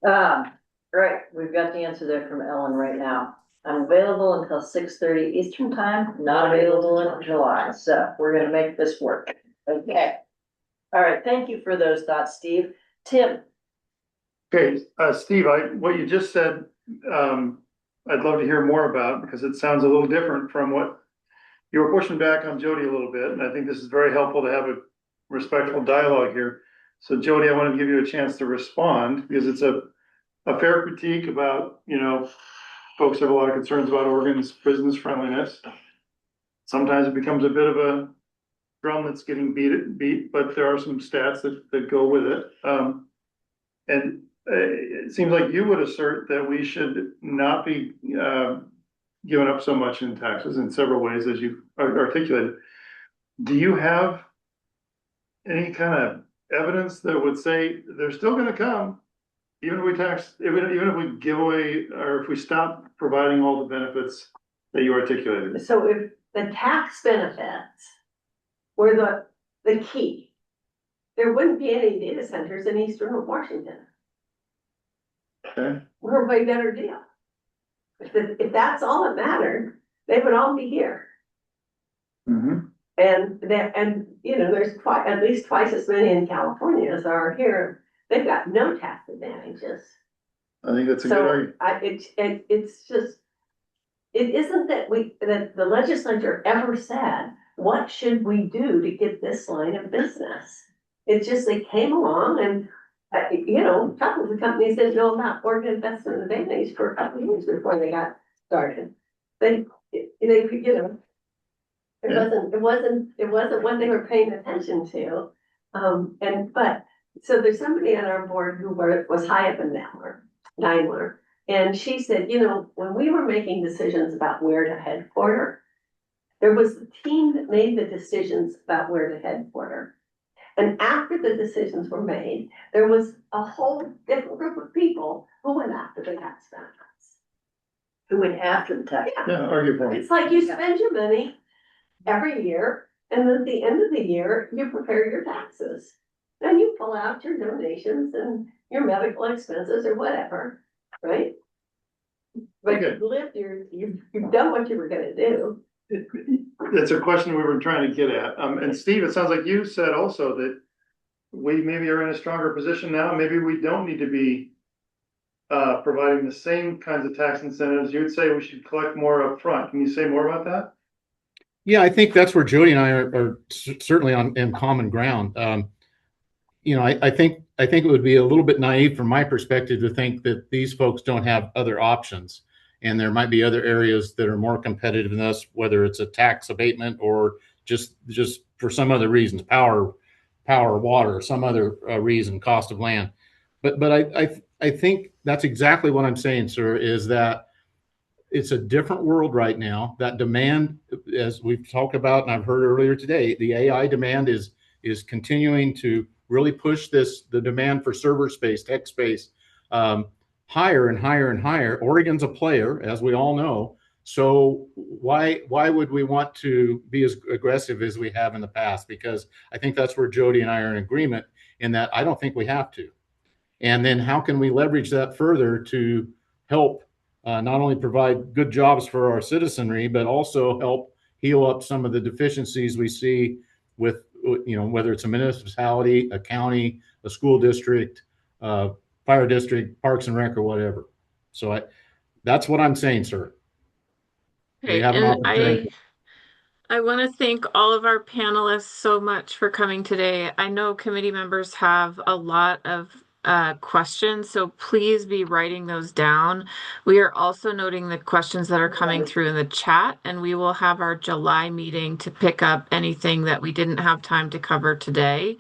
Right. We've got the answer there from Ellen right now. I'm available until 6:30 Eastern time, not available in July. So we're going to make this work. Okay. All right. Thank you for those thoughts, Steve. Tim. Okay, Steve, what you just said, I'd love to hear more about, because it sounds a little different from what you were pushing back on Jody a little bit. And I think this is very helpful to have a respectful dialogue here. So Jody, I want to give you a chance to respond, because it's a fair critique about, folks have a lot of concerns about Oregon's business friendliness. Sometimes it becomes a bit of a drum that's getting beat, but there are some stats that go with it. And it seems like you would assert that we should not be giving up so much in taxes in several ways, as you articulated. Do you have any kind of evidence that would say they're still going to come, even if we tax, even if we give away, or if we stop providing all the benefits that you articulated? So if the tax benefits were the key, there wouldn't be any data centers in Eastern Washington. Okay. We're a way better deal. If that's all that mattered, they would all be here. Mm-hmm. And there's at least twice as many in California as are here. They've got no tax advantages. I think that's a good argument. It's just, it isn't that the legislature ever said, what should we do to get this line of business? It's just they came along and a couple of the companies didn't know about Oregon Investment Advantage for a couple of years before they got started. It wasn't what they were paying attention to. So there's somebody on our board who was high up in Daimler, and she said, when we were making decisions about where to headquarter, there was a team that made the decisions about where to headquarter. And after the decisions were made, there was a whole different group of people who went after the tax benefits. Who went after the tax? Yeah, argue for it. It's like you spend your money every year, and then at the end of the year, you prepare your taxes. Then you pull out your donations and your medical expenses or whatever, right? But Okay. you've done what you were gonna do. That's a question we were trying to get at. And Steve, it sounds like you said also that we maybe are in a stronger position now. Maybe we don't need to be providing the same kinds of tax incentives. You would say we should collect more upfront. Can you say more about that? Yeah, I think that's where Jody and I are certainly in common ground. I think it would be a little bit naive from my perspective to think that these folks don't have other options. And there might be other areas that are more competitive than us, whether it's a tax abatement or just for some other reasons, power, water, some other reason, cost of land. But I think that's exactly what I'm saying, sir, is that it's a different world right now. That demand, as we've talked about, and I've heard earlier today, the AI demand is continuing to really push the demand for server space, tech space, higher and higher and higher. Oregon's a player, as we all know. So why would we want to be as aggressive as we have in the past? Because I think that's where Jody and I are in agreement in that I don't think we have to. And then how can we leverage that further to help not only provide good jobs for our citizenry, but also help heal up some of the deficiencies we see with, whether it's a municipality, a county, a school district, fire district, parks and rec, or whatever. So that's what I'm saying, sir. Okay, and I want to thank all of our panelists so much for coming today. I know committee members have a lot of questions, so please be writing those down. We are also noting the questions that are coming through in the chat, and we will have our July meeting to pick up anything that we didn't have time to cover today.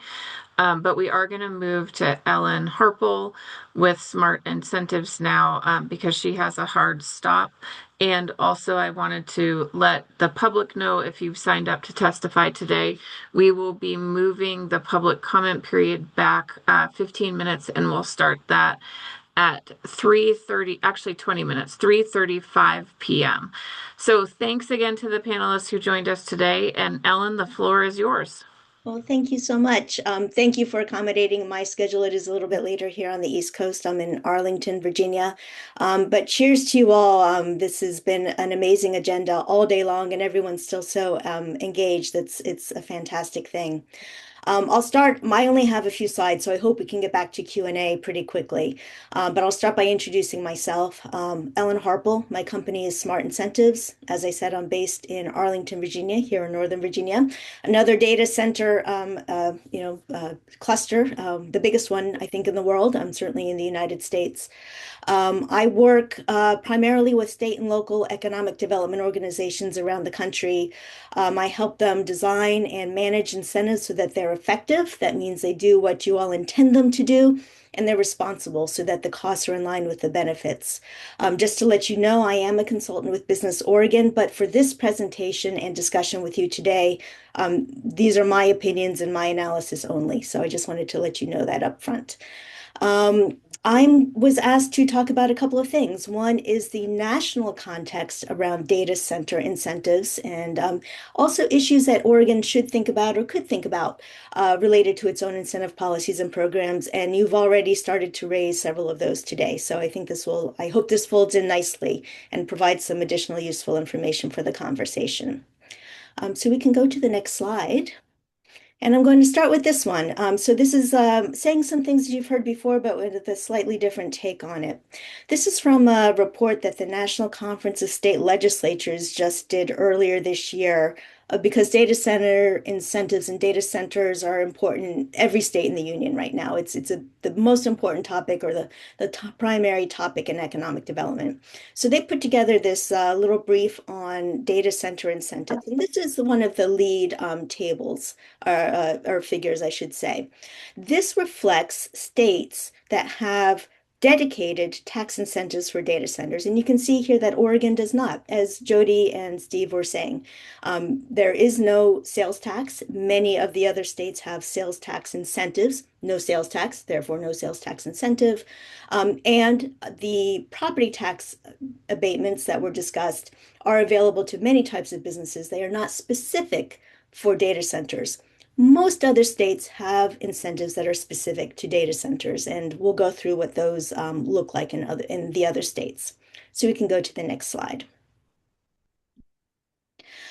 But we are going to move to Ellen Harple with Smart Incentives now because she has a hard stop. And also, I wanted to let the public know, if you've signed up to testify today, we will be moving the public comment period back 15 minutes, and we'll start that at 3:30, actually 20 minutes, 3:35 p.m. So thanks again to the panelists who joined us today. And Ellen, the floor is yours. Well, thank you so much. Thank you for accommodating my schedule. It is a little bit later here on the East Coast. I'm in Arlington, Virginia. But cheers to you all. This has been an amazing agenda all day long, and everyone's still so engaged. It's a fantastic thing. I'll start. I only have a few slides, so I hope we can get back to Q&A pretty quickly. But I'll start by introducing myself. Ellen Harple. My company is Smart Incentives. As I said, I'm based in Arlington, Virginia, here in Northern Virginia. Another data center, cluster, the biggest one, I think, in the world, certainly in the United States. I work primarily with state and local economic development organizations around the country. I help them design and manage incentives so that they're effective. That means they do what you all intend them to do, and they're responsible so that the costs are in line with the benefits. Just to let you know, I am a consultant with Business Oregon, but for this presentation and discussion with you today, these are my opinions and my analysis only. So I just wanted to let you know that up front. I was asked to talk about a couple of things. One is the national context around data center incentives, and also issues that Oregon should think about or could think about related to its own incentive policies and programs. And you've already started to raise several of those today. So I hope this folds in nicely and provides some additional useful information for the conversation. So we can go to the next slide. And I'm going to start with this one. So this is saying some things you've heard before, but with a slightly different take on it. This is from a report that the National Conference of State Legislatures just did earlier this year, because data center incentives and data centers are important in every state in the union right now. It's the most important topic, or the primary topic in economic development. So they put together this little brief on data center incentives. And this is one of the lead tables, or figures, I should say. This reflects states that have dedicated tax incentives for data centers. And you can see here that Oregon does not, as Jody and Steve were saying. There is no sales tax. Many of the other states have sales tax incentives, no sales tax, therefore no sales tax incentive. And the property tax abatements that were discussed are available to many types of businesses. They are not specific for data centers. Most other states have incentives that are specific to data centers, and we'll go through what those look like in the other states. So we can go to the next slide.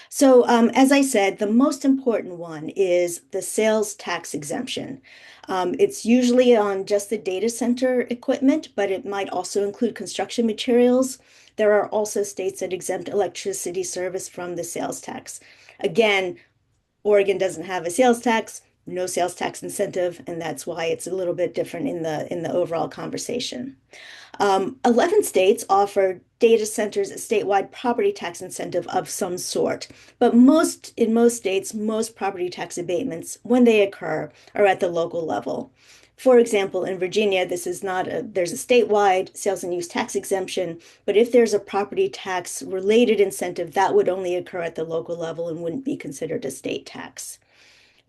So as I said, the most important one is the sales tax exemption. It's usually on just the data center equipment, but it might also include construction materials. There are also states that exempt electricity service from the sales tax. Again, Oregon doesn't have a sales tax, no sales tax incentive, and that's why it's a little bit different in the overall conversation. 11 states offer data centers a statewide property tax incentive of some sort, but in most states, most property tax abatements, when they occur, are at the local level. For example, in Virginia, there's a statewide sales and use tax exemption, but if there's a property tax related incentive, that would only occur at the local level and wouldn't be considered a state tax.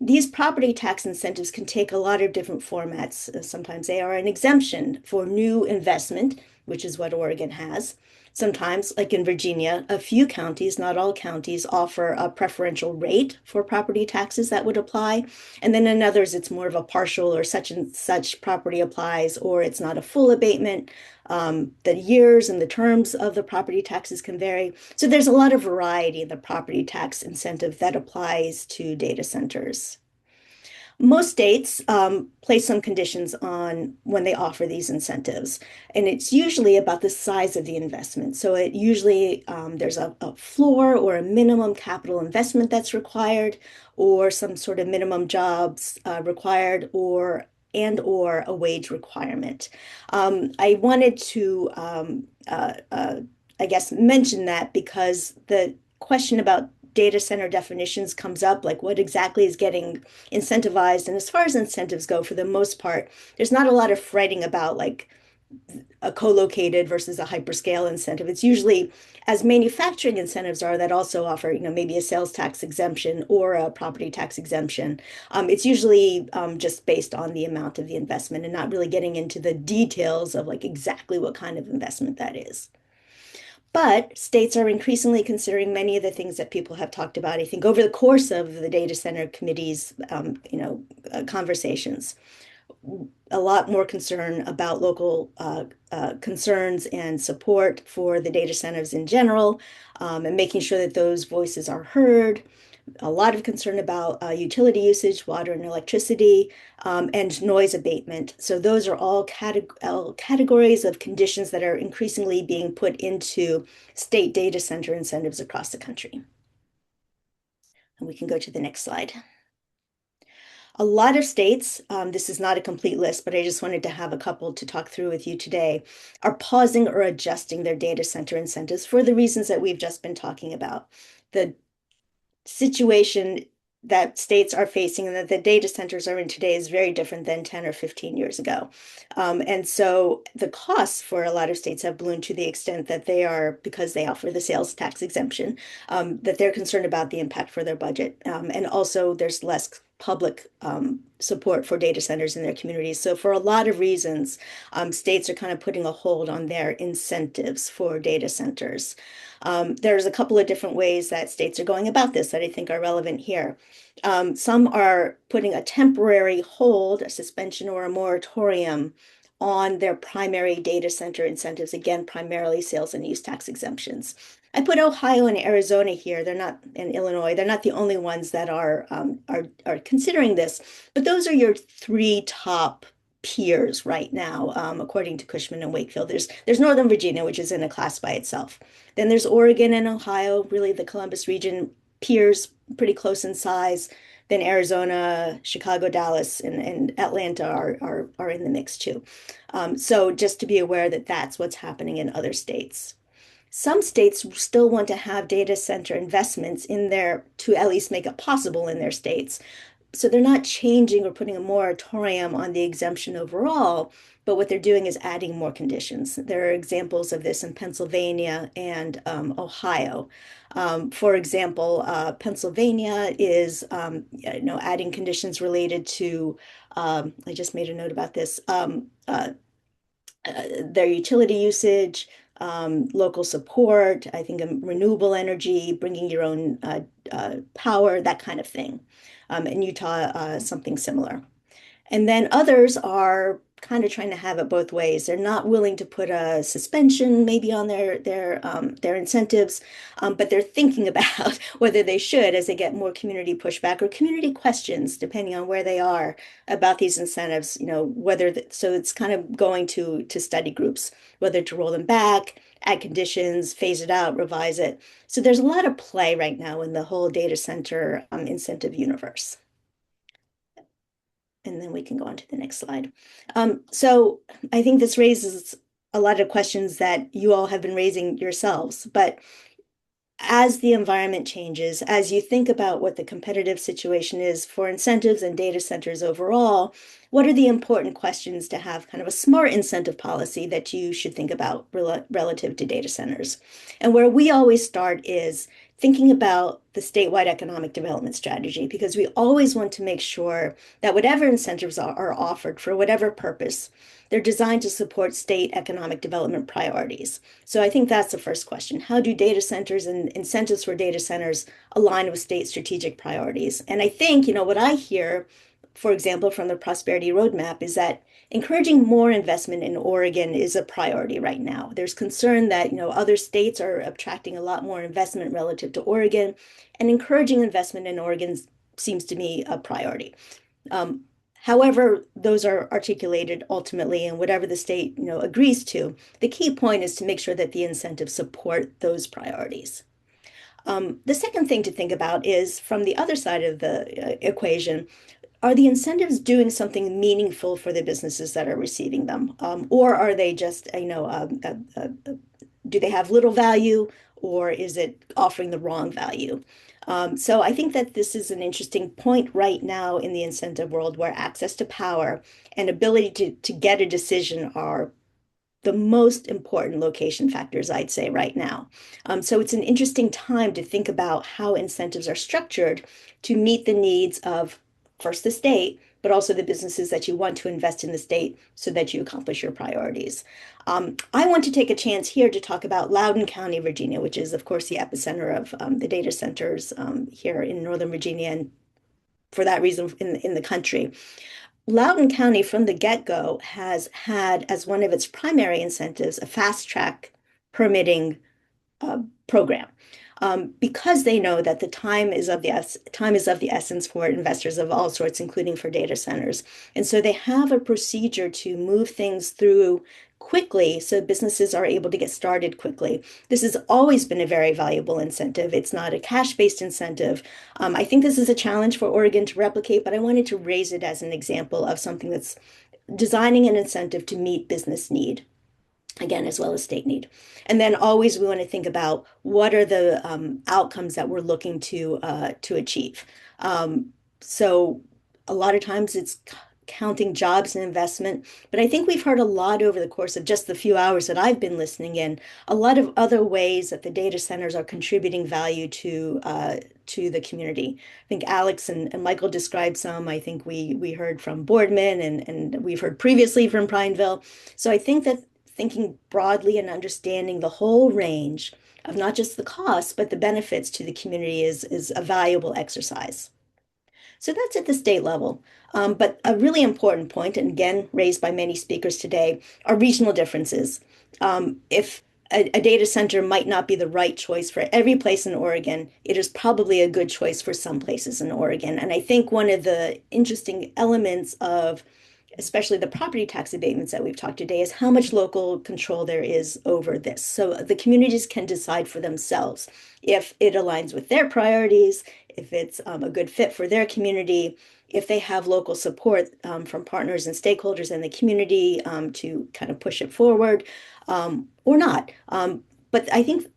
These property tax incentives can take a lot of different formats. Sometimes they are an exemption for new investment, which is what Oregon has. Sometimes, like in Virginia, a few counties, not all counties, offer a preferential rate for property taxes that would apply. And then in others, it's more of a partial or such and such property applies, or it's not a full abatement. The years and the terms of the property taxes can vary. So there's a lot of variety in the property tax incentive that applies to data centers. Most states place some conditions on when they offer these incentives, and it's usually about the size of the investment. So it usually there's a floor or a minimum capital investment that's required, or some sort of minimum jobs required, or and/or a wage requirement. I wanted to, I guess, mention that because the question about data center definitions comes up, like what exactly is getting incentivized. And as far as incentives go, for the most part, there's not a lot of fretting about like a co-located versus a hyperscale incentive. It's usually, as manufacturing incentives are that also offer, maybe a sales tax exemption or a property tax exemption. It's usually just based on the amount of the investment and not really getting into the details of like exactly what kind of investment that is. But states are increasingly considering many of the things that people have talked about, I think, over the course of the data center committee's, conversations. A lot more concern about local concerns and support for the data centers in general, and making sure that those voices are heard. A lot of concern about utility usage, water and electricity, and noise abatement. So those are all categories of conditions that are increasingly being put into state data center incentives across the country. And we can go to the next slide. A lot of states, this is not a complete list, but I just wanted to have a couple to talk through with you today, are pausing or adjusting their data center incentives for the reasons that we've just been talking about. The situation that states are facing and that the data centers are in today is very different than 10 or 15 years ago. And so the costs for a lot of states have ballooned to the extent that they are, because they offer the sales tax exemption, that they're concerned about the impact for their budget. And also there's less public support for data centers in their communities. So for a lot of reasons, states are kind of putting a hold on their incentives for data centers. There's a couple of different ways that states are going about this that I think are relevant here. Some are putting a temporary hold, a suspension or a moratorium on their primary data center incentives, again, primarily sales and use tax exemptions. I put Ohio and Arizona here. They're not in Illinois. They're not the only ones that are considering this, but those are your three top peers right now, according to Cushman and Wakefield. There's Northern Virginia, which is in a class by itself. Then there's Oregon and Ohio, really the Columbus region peers, pretty close in size. Then Arizona, Chicago, Dallas, and Atlanta are in the mix too. So just to be aware that that's what's happening in other states. Some states still want to have data center investments in there to at least make it possible in their states. So they're not changing or putting a moratorium on the exemption overall, but what they're doing is adding more conditions. There are examples of this in Pennsylvania and Ohio. For example, Pennsylvania is adding conditions related to, I just made a note about this, their utility usage, local support, I think renewable energy, bringing your own power, that kind of thing. In Utah, something similar. And then others are kind of trying to have it both ways. They're not willing to put a suspension maybe on their incentives, but they're thinking about whether they should as they get more community pushback or community questions, depending on where they are about these incentives, so it's kind of going to study groups, whether to roll them back, add conditions, phase it out, revise it. So there's a lot of play right now in the whole data center incentive universe. And then we can go on to the next slide. So I think this raises a lot of questions that you all have been raising yourselves, but as the environment changes, as you think about what the competitive situation is for incentives and data centers overall, what are the important questions to have kind of a smart incentive policy that you should think about relative to data centers? And where we always start is thinking about the statewide economic development strategy, because we always want to make sure that whatever incentives are offered for whatever purpose, they're designed to support state economic development priorities. So I think that's the first question. How do data centers and incentives for data centers align with state strategic priorities? And I think, what I hear, for example, from the Prosperity Roadmap is that encouraging more investment in Oregon is a priority right now. There's concern that, other states are attracting a lot more investment relative to Oregon, and encouraging investment in Oregon seems to me a priority. However, those are articulated ultimately in whatever the state, agrees to. The key point is to make sure that the incentives support those priorities. The second thing to think about is from the other side of the equation, are the incentives doing something meaningful for the businesses that are receiving them? Or are they just, do they have little value, or is it offering the wrong value? So I think that this is an interesting point right now in the incentive world, where access to power and ability to get a decision are the most important location factors, I'd say, right now. So it's an interesting time to think about how incentives are structured to meet the needs of first the state, but also the businesses that you want to invest in the state so that you accomplish your priorities. I want to take a chance here to talk about Loudoun County, Virginia, which is, of course, the epicenter of the data centers here in Northern Virginia, and for that reason in the country. Loudoun County, from the get-go, has had as one of its primary incentives a fast-track permitting program, because they know that the time is of the essence for investors of all sorts, including for data centers. And so they have a procedure to move things through quickly so businesses are able to get started quickly. This has always been a very valuable incentive. It's not a cash-based incentive. I think this is a challenge for Oregon to replicate, but I wanted to raise it as an example of something that's designing an incentive to meet business need, again, as well as state need. And then always we want to think about what are the outcomes that we're looking to achieve. So a lot of times it's counting jobs and investment, but I think we've heard a lot over the course of just the few hours that I've been listening in, a lot of other ways that the data centers are contributing value to the community. I think Alex and Michael described some. I think we heard from Boardman, and we've heard previously from Prineville. So I think that thinking broadly and understanding the whole range of not just the costs, but the benefits to the community is a valuable exercise. So that's at the state level. But a really important point, and again, raised by many speakers today, are regional differences. If a data center might not be the right choice for every place in Oregon, it is probably a good choice for some places in Oregon. And I think one of the interesting elements of especially the property tax abatements that we've talked today is how much local control there is over this. So the communities can decide for themselves if it aligns with their priorities, if it's a good fit for their community, if they have local support from partners and stakeholders in the community to kind of push it forward, or not. But I think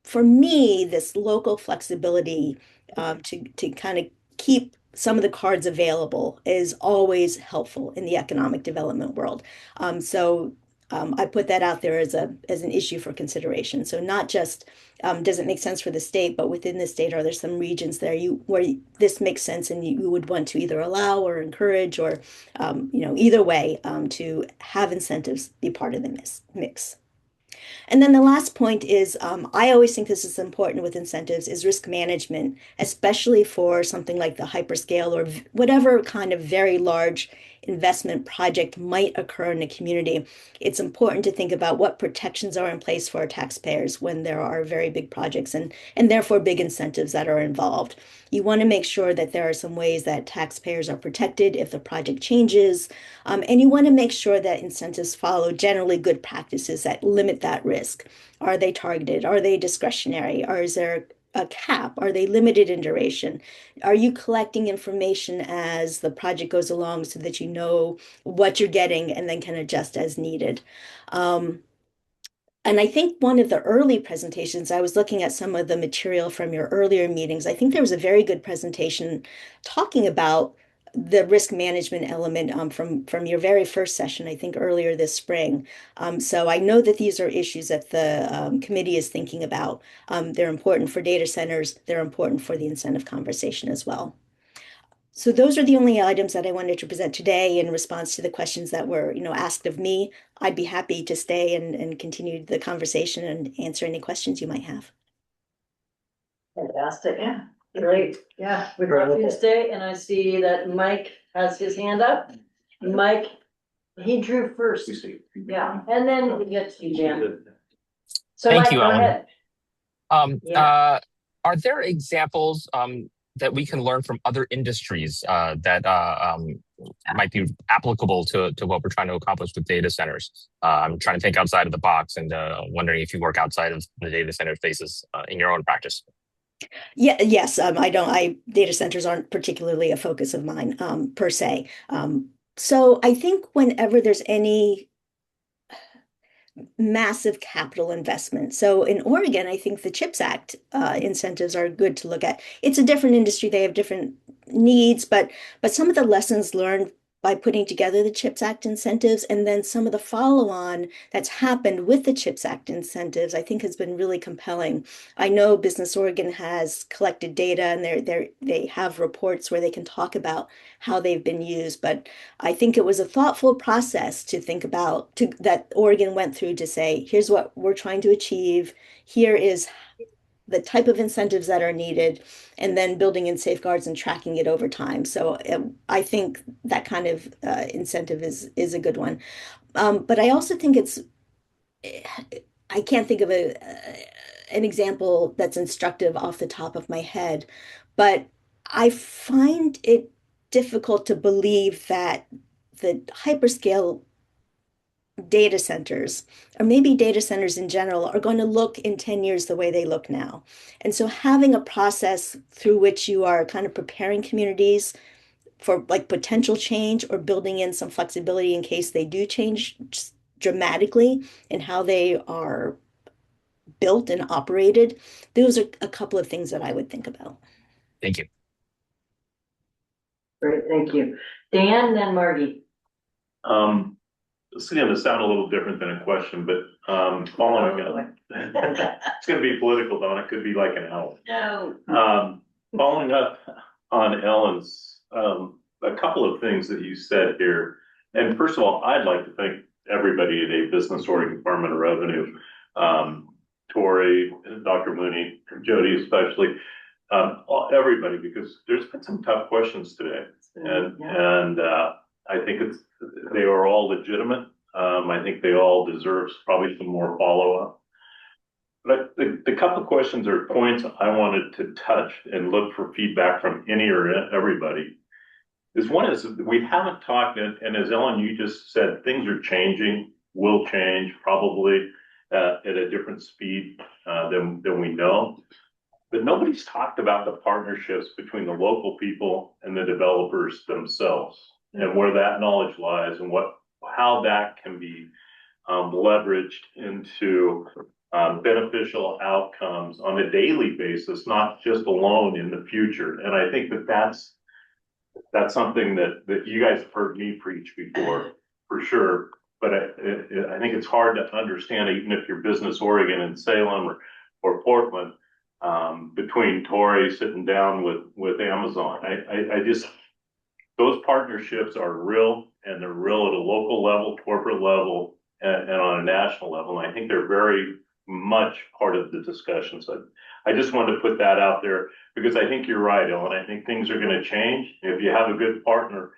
for me, this local flexibility to kind of keep some of the cards available is always helpful in the economic development world. So I put that out there as an issue for consideration. So not just does it make sense for the state, but within the state, are there some regions there where this makes sense and you would want to either allow or encourage, or either way to have incentives be part of the mix. And then the last point is, I always think this is important with incentives, is risk management, especially for something like the hyperscale or whatever kind of very large investment project might occur in a community. It's important to think about what protections are in place for our taxpayers when there are very big projects and therefore big incentives that are involved. You want to make sure that there are some ways that taxpayers are protected if the project changes, and you want to make sure that incentives follow generally good practices that limit that risk. Are they targeted? Are they discretionary? Or is there a cap? Are they limited in duration? Are you collecting information as the project goes along so that you know what you're getting and then can adjust as needed? And I think one of the early presentations, I was looking at some of the material from your earlier meetings. I think there was a very good presentation talking about the risk management element from your very first session, I think earlier this spring. So I know that these are issues that the committee is thinking about. They're important for data centers. They're important for the incentive conversation as well. So those are the only items that I wanted to present today in response to the questions that were, asked of me. I'd be happy to stay and continue the conversation and answer any questions you might have. Fantastic, yeah. Great, yeah, we'd love you to stay, and I see that Mike has his hand up. Mike, he drew first. Yeah, and then we get to you, Jan. So Thank Mike, you, go Ellen. ahead. Are there examples that we can learn from other industries that might be applicable to what we're trying to accomplish with data centers? I'm trying to think outside of the box and wondering if you work outside of the data center spaces in your own practice. Yeah, yes, data centers aren't particularly a focus of mine, per se. So I think whenever there's any massive capital investment. So in Oregon, I think the CHIPS Act incentives are good to look at. It's a different industry, they have different needs, but some of the lessons learned by putting together the CHIPS Act incentives and then some of the follow-on that's happened with the CHIPS Act incentives, I think has been really compelling. I know Business Oregon has collected data and they have reports where they can talk about how they've been used, but I think it was a thoughtful process to think about that Oregon went through to say, here's what we're trying to achieve. Here is the type of incentives that are needed, and then building in safeguards and tracking it over time. So I think that kind of incentive is a good one. But I also think I can't think of an example that's instructive off the top of my head, but I find it difficult to believe that the hyperscale data centers, or maybe data centers in general, are going to look in 10 years the way they look now. And so having a process through which you are kind of preparing communities for like potential change or building in some flexibility in case they do change dramatically in how they are built and operated, those are a couple of things that I would think about. Thank you. Great, thank you. Dan, then Margie. This is going to sound a little different than a question, but following up, it's going to be political, Dawn. It could be like an owl. No. Following up on Ellen's, a couple of things that you said here. And first of all, I'd like to thank everybody at a Business Oregon Department of Revenue, Tori, Dr. Mooney, Jody especially, everybody, because there's been some tough questions today. And I think they are all legitimate. I think they all deserve probably some more follow-up. But the couple of questions or points I wanted to touch and look for feedback from any or everybody is one is we haven't talked, and as Ellen, you just said, things are changing, will change probably at a different speed than we know. But nobody's talked about the partnerships between the local people and the developers themselves, and where that knowledge lies and how that can be leveraged into beneficial outcomes on a daily basis, not just alone in the future. And I think that's something that you guys have heard me preach before, for sure. But I think it's hard to understand, even if you're Business Oregon and Salem or Portland, between Tori sitting down with Amazon. I just, those partnerships are real, and they're real at a local level, corporate level, and on a national level. And I think they're very much part of the discussion. So I just wanted to put that out there because I think you're right, Ellen. I think things are going to change. If you have a good partner,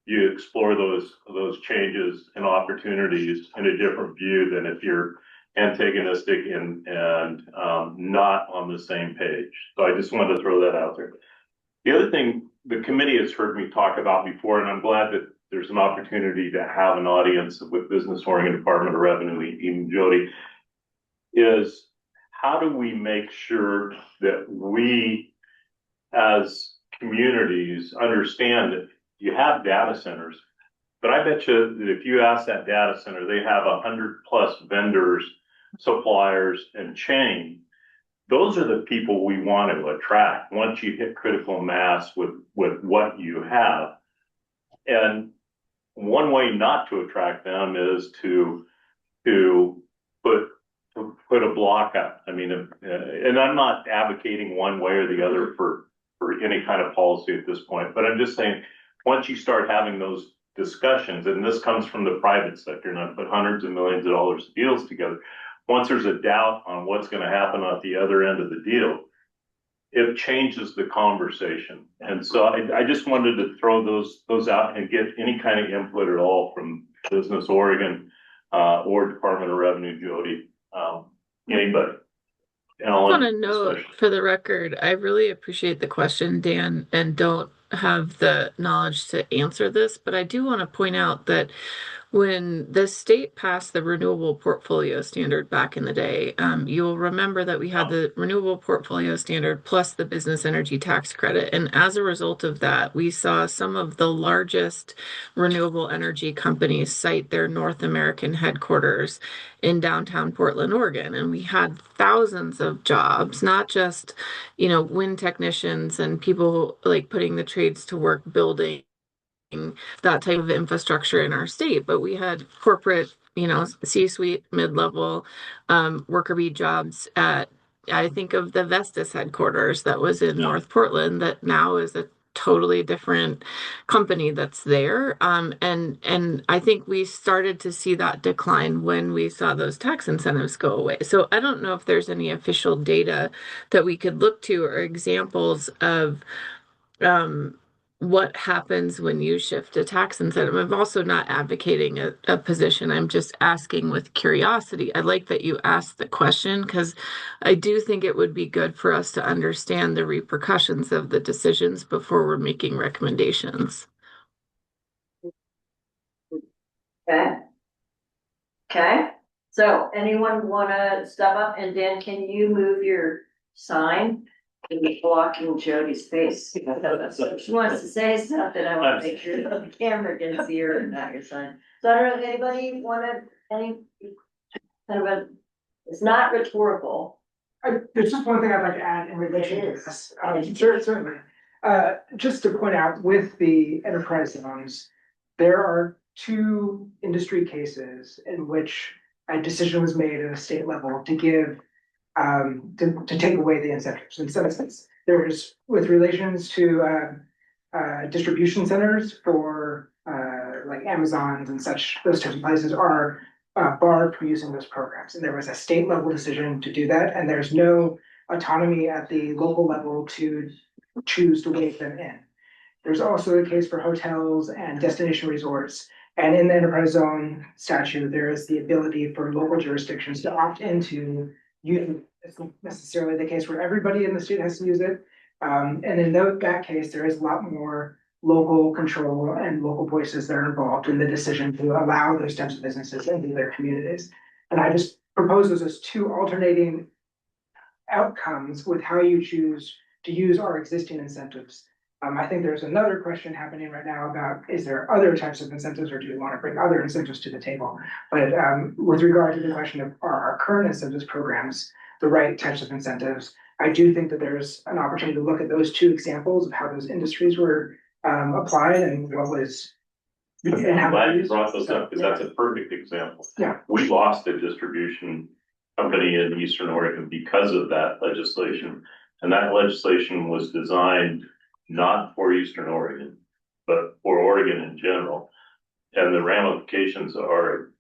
you explore those changes and opportunities in a different view than if you're antagonistic and not on the same page. So I just wanted to throw that out there. The other thing the committee has heard me talk about before, and I'm glad that there's an opportunity to have an audience with Business Oregon Department of Revenue, even Jody, is how do we make sure that we as communities understand that you have data centers, but I bet you that if you ask that data center, they have 100+ vendors, suppliers, and chain. Those are the people we want to attract once you hit critical mass with what you have. And one way not to attract them is to put a block up. I mean, and I'm not advocating one way or the other for any kind of policy at this point, but I'm just saying, once you start having those discussions, and this comes from the private sector, and I've put hundreds of millions of dollars of deals together. Once there's a doubt on what's going to happen at the other end of the deal, it changes the conversation. And so I just wanted to throw those out and get any kind of input at all from Business Oregon or Department of Revenue, Jody, anybody. I want to note for the record, I really appreciate the question, Dan, and don't have the knowledge to answer this, but I do want to point out that When the state passed the renewable portfolio standard back in the day, you'll remember that we had the renewable portfolio standard plus the business energy tax credit. And as a result of that, we saw some of the largest renewable energy companies cite their North American headquarters in downtown Portland, Oregon. And we had thousands of jobs, not just, wind technicians and people like putting the trades to work building that type of infrastructure in our state, but we had corporate, C-suite, mid-level worker bee jobs at, I think of the Vestas headquarters that was in North Portland that now is a totally different company that's there. And I think we started to see that decline when we saw those tax incentives go away. So I don't know if there's any official data that we could look to or examples of what happens when you shift a tax incentive. I'm also not advocating a position. I'm just asking with curiosity. I like that you asked the question because I do think it would be good for us to understand the repercussions of the decisions before we're making recommendations. Okay. So anyone want to step up? And Dan, can you move your sign? Blocking Jody's face. She wants to say something. I want to make sure that the camera can see her and not your sign. So I don't know if anybody wanted any kind of it's not rhetorical. There's just one thing I'd like to add in relation to this. Certainly. Just to point out with the enterprise zones, there are 2 industry cases in which a decision was made at a state level to give to take away the incentives. In some sense, there's with relations to distribution centers for like Amazons and such, those types of places are barred from using those programs. And there was a state level decision to do that. And there's no autonomy at the local level to choose to waive them in. There's also a case for hotels and destination resorts. And in the enterprise zone statute, there is the ability for local jurisdictions to opt into using. It's not necessarily the case where everybody in the state has to use it. And in that case, there is a lot more local control and local voices that are involved in the decision to allow those types of businesses into their communities. And I just propose those as 2 alternating outcomes with how you choose to use our existing incentives. I think there's another question happening right now about, is there other types of incentives or do we want to bring other incentives to the table? But with regard to the question of are our current incentives programs the right types of incentives, I do think that there's an opportunity to look at those 2 examples of how those industries were applied and what was. I'm glad you brought those up because that's a perfect example. Yeah. We lost a distribution company in Eastern Oregon because of that legislation. And that legislation was designed not for Eastern Oregon, but for Oregon in general. And the ramifications are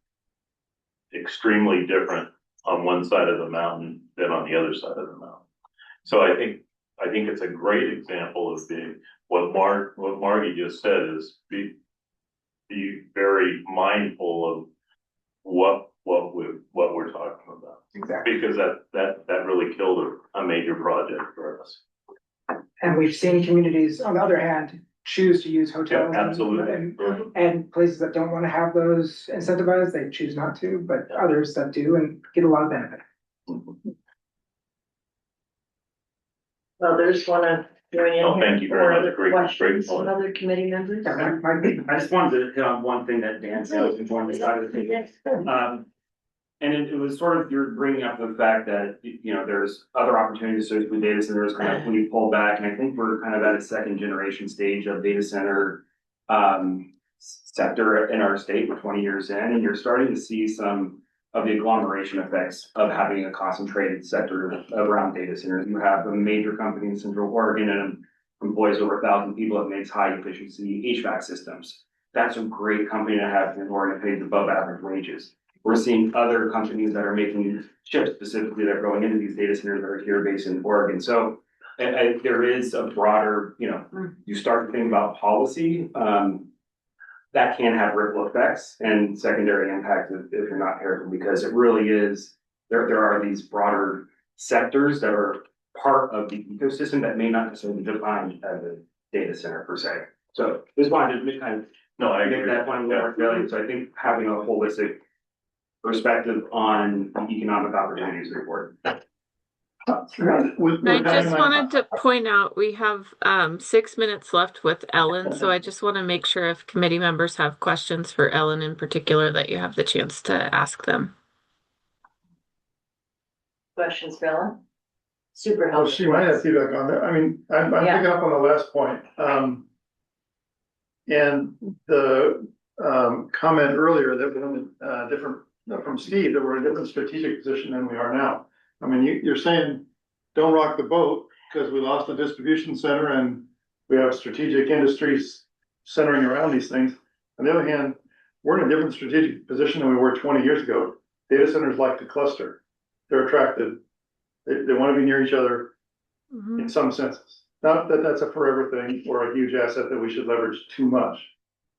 extremely different on one side of the mountain than on the other side of the mountain. So I think it's a great example of what Margie just said is be very mindful of what we're talking about. Exactly. Because that really killed a major project for us. And we've seen communities, on the other hand, choose to use hotels. Yeah, absolutely. And places that don't want to have those incentivized, they choose not to, but others that do and get a lot of benefit. Well, there's one of doing it. Thank you very much. Great Questions from point. other committee members? I just wanted to hit on one thing that Dan said, was on the side of the table. And it was sort of, you're bringing up the fact that, there's other opportunities associated with data centers kind of when you pull back. And I think we're kind of at a 2nd generation stage of data center sector in our state. We're 20 years in, and you're starting to see some of the agglomeration effects of having a concentrated sector around data centers. You have a major company in Central Oregon and employs over 1,000 people that makes high efficiency HVAC systems. That's a great company to have in Oregon, pays above average wages. We're seeing other companies that are making chips specifically that are going into these data centers that are here based in Oregon. So there is a broader, you start to think about policy, that can have ripple effects and secondary impact if you're not careful, because it really is, there are these broader sectors that are part of the ecosystem that may not necessarily be defined as a data center per se. So just wanted to kind of No, I I think agree. that one more failure, so I think having a holistic perspective on the economic opportunities is important. I just wanted to point out, we have 6 minutes left with Ellen, so I just want to make sure if committee members have questions for Ellen in particular, that you have the chance to ask them. Questions, for Ellen? Super Well, helpful. she might have feedback on that. I mean, I'm Yeah. picking up on the last point. And the comment earlier that we're in a different, from Steve, that we're in a different strategic position than we are now. I mean, you're saying, don't rock the boat, because we lost the distribution center and we have strategic industries centering around these things. On the other hand, we're in a different strategic position than we were 20 years ago. Data centers like to cluster. They're attracted. They want to be near each other in some senses. Not that that's a forever thing or a huge asset that we should leverage too much.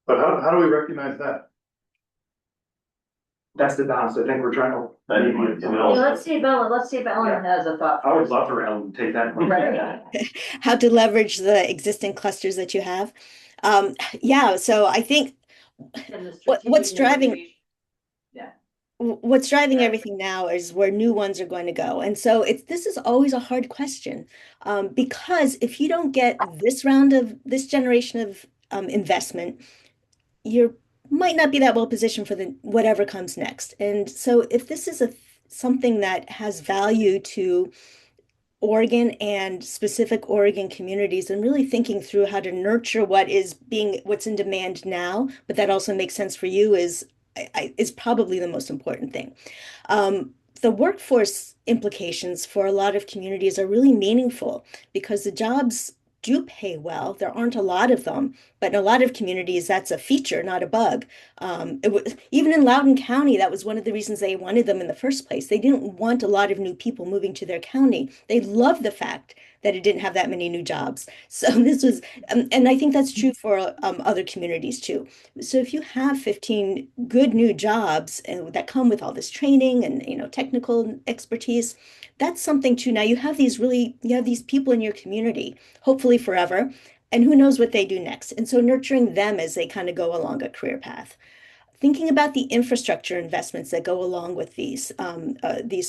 But how do we recognize that? That's the balance. I think we're trying to. Let's see if Ellen has a thought. I would love for Ellen to take that. How to leverage the existing clusters that you have. Yeah, so I think what's driving everything now is where new ones are going to go. And so this is always a hard question, because if you don't get this generation of investment, you might not be that well positioned for whatever comes next. And so if this is something that has value to Oregon and specific Oregon communities, and really thinking through how to nurture what's in demand now, but that also makes sense for you is probably the most important thing. The workforce implications for a lot of communities are really meaningful because the jobs do pay well. There aren't a lot of them, but in a lot of communities, that's a feature, not a bug. Even in Loudoun County, that was one of the reasons they wanted them in the first place. They didn't want a lot of new people moving to their county. They loved the fact that it didn't have that many new jobs. So this was, and I think that's true for other communities too. So if you have 15 good new jobs that come with all this training and technical expertise, that's something too. Now you have these people in your community, hopefully forever, and who knows what they do next. And so nurturing them as they kind of go along a career path. Thinking about the infrastructure investments that go along with these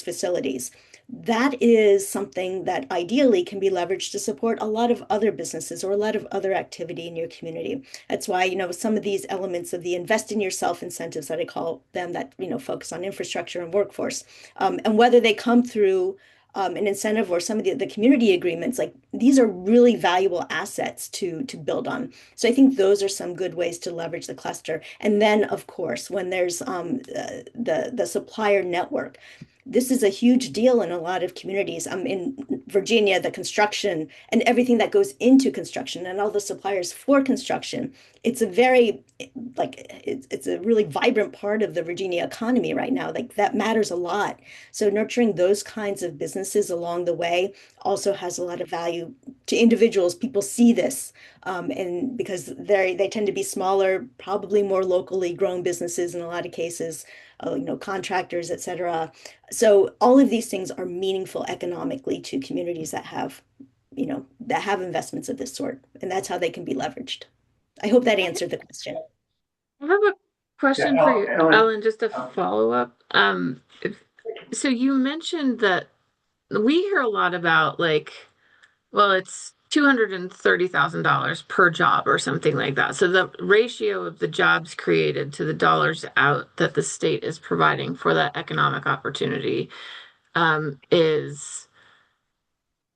facilities. That is something that ideally can be leveraged to support a lot of other businesses or a lot of other activity in your community. That's why, some of these elements of the invest in yourself incentives that I call them that, focus on infrastructure and workforce, and whether they come through an incentive or some of the community agreements, like these are really valuable assets to build on. So I think those are some good ways to leverage the cluster. And then, of course, when there's the supplier network, this is a huge deal in a lot of communities. In Virginia, the construction and everything that goes into construction and all the suppliers for construction, it's a really vibrant part of the Virginia economy right now. Like that matters a lot. So nurturing those kinds of businesses along the way also has a lot of value to individuals. People see this, and because they tend to be smaller, probably more locally grown businesses in a lot of cases, contractors, et cetera. So all of these things are meaningful economically to communities that have investments of this sort, and that's how they can be leveraged. I hope that answered the question. I have a question for you, Ellen, just a follow-up. So you mentioned that we hear a lot about it's $230,000 per job or something like that. So the ratio of the jobs created to the dollars out that the state is providing for that economic opportunity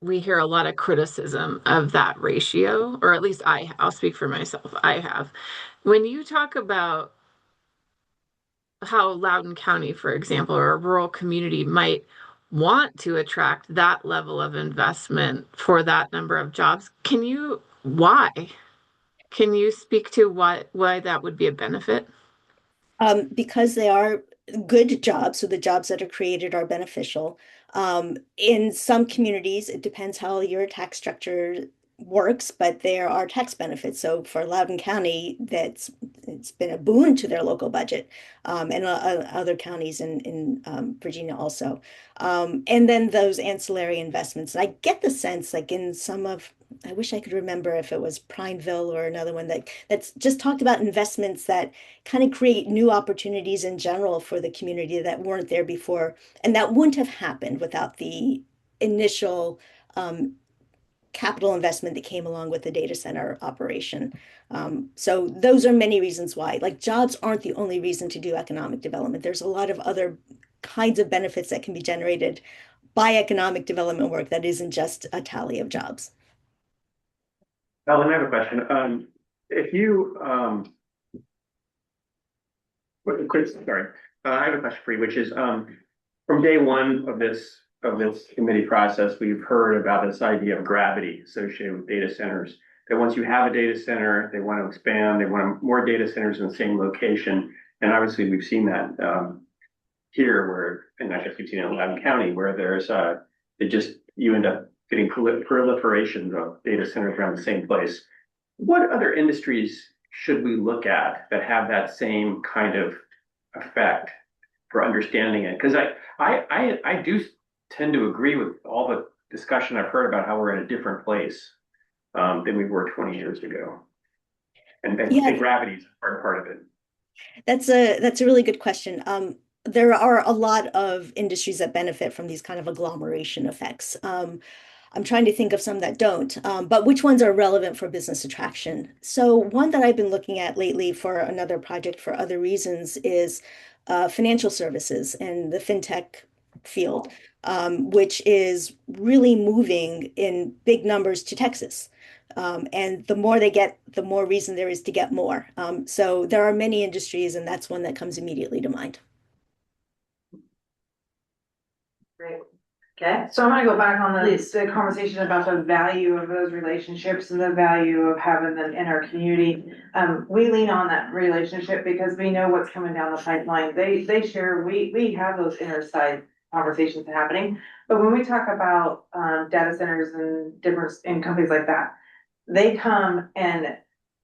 we hear a lot of criticism of that ratio, or at least I'll speak for myself. I have. When you talk about how Loudoun County, for example, or a rural community might want to attract that level of investment for that number of jobs, why? Can you speak to why that would be a benefit? Because they are good jobs, so the jobs that are created are beneficial. In some communities, it depends how your tax structure works, but there are tax benefits. So for Loudoun County, it's been a boon to their local budget, and other counties in Virginia also. And then those ancillary investments. And I get the sense, like in some of I wish I could remember if it was Prineville or another one that's just talked about investments that kind of create new opportunities in general for the community that weren't there before. And that wouldn't have happened without the initial capital investment that came along with the data center operation. So those are many reasons why. Like jobs aren't the only reason to do economic development. There's a lot of other kinds of benefits that can be generated by economic development work that isn't just a tally of jobs. Ellen, I have a question. If you, Chris, sorry, I have a question for you, which is, from day one of this committee process, we've heard about this idea of gravity associated with data centers. That once you have a data center, they want to expand, they want more data centers in the same location. And obviously we've seen that here where, and not just we've seen it in Loudoun County, where there's you end up getting proliferation of data centers around the same place. What other industries should we look at that have that same kind of effect for understanding it? Because I do tend to agree with all the discussion I've heard about how we're in a different place than we were 20 years ago. And gravity is part of it. That's a really good question. There are a lot of industries that benefit from these kind of agglomeration effects. I'm trying to think of some that don't, but which ones are relevant for business attraction? So one that I've been looking at lately for another project for other reasons is financial services and the fintech field, which is really moving in big numbers to Texas. And the more they get, the more reason there is to get more. So there are many industries, and that's one that comes immediately to mind. Great. Okay, so I'm gonna go back on the conversation about the value of those relationships and the value of having them in our community. We lean on that relationship because we know what's coming down the pipeline. They share, we have those inner side conversations happening. But when we talk about data centers and different companies like that, they come and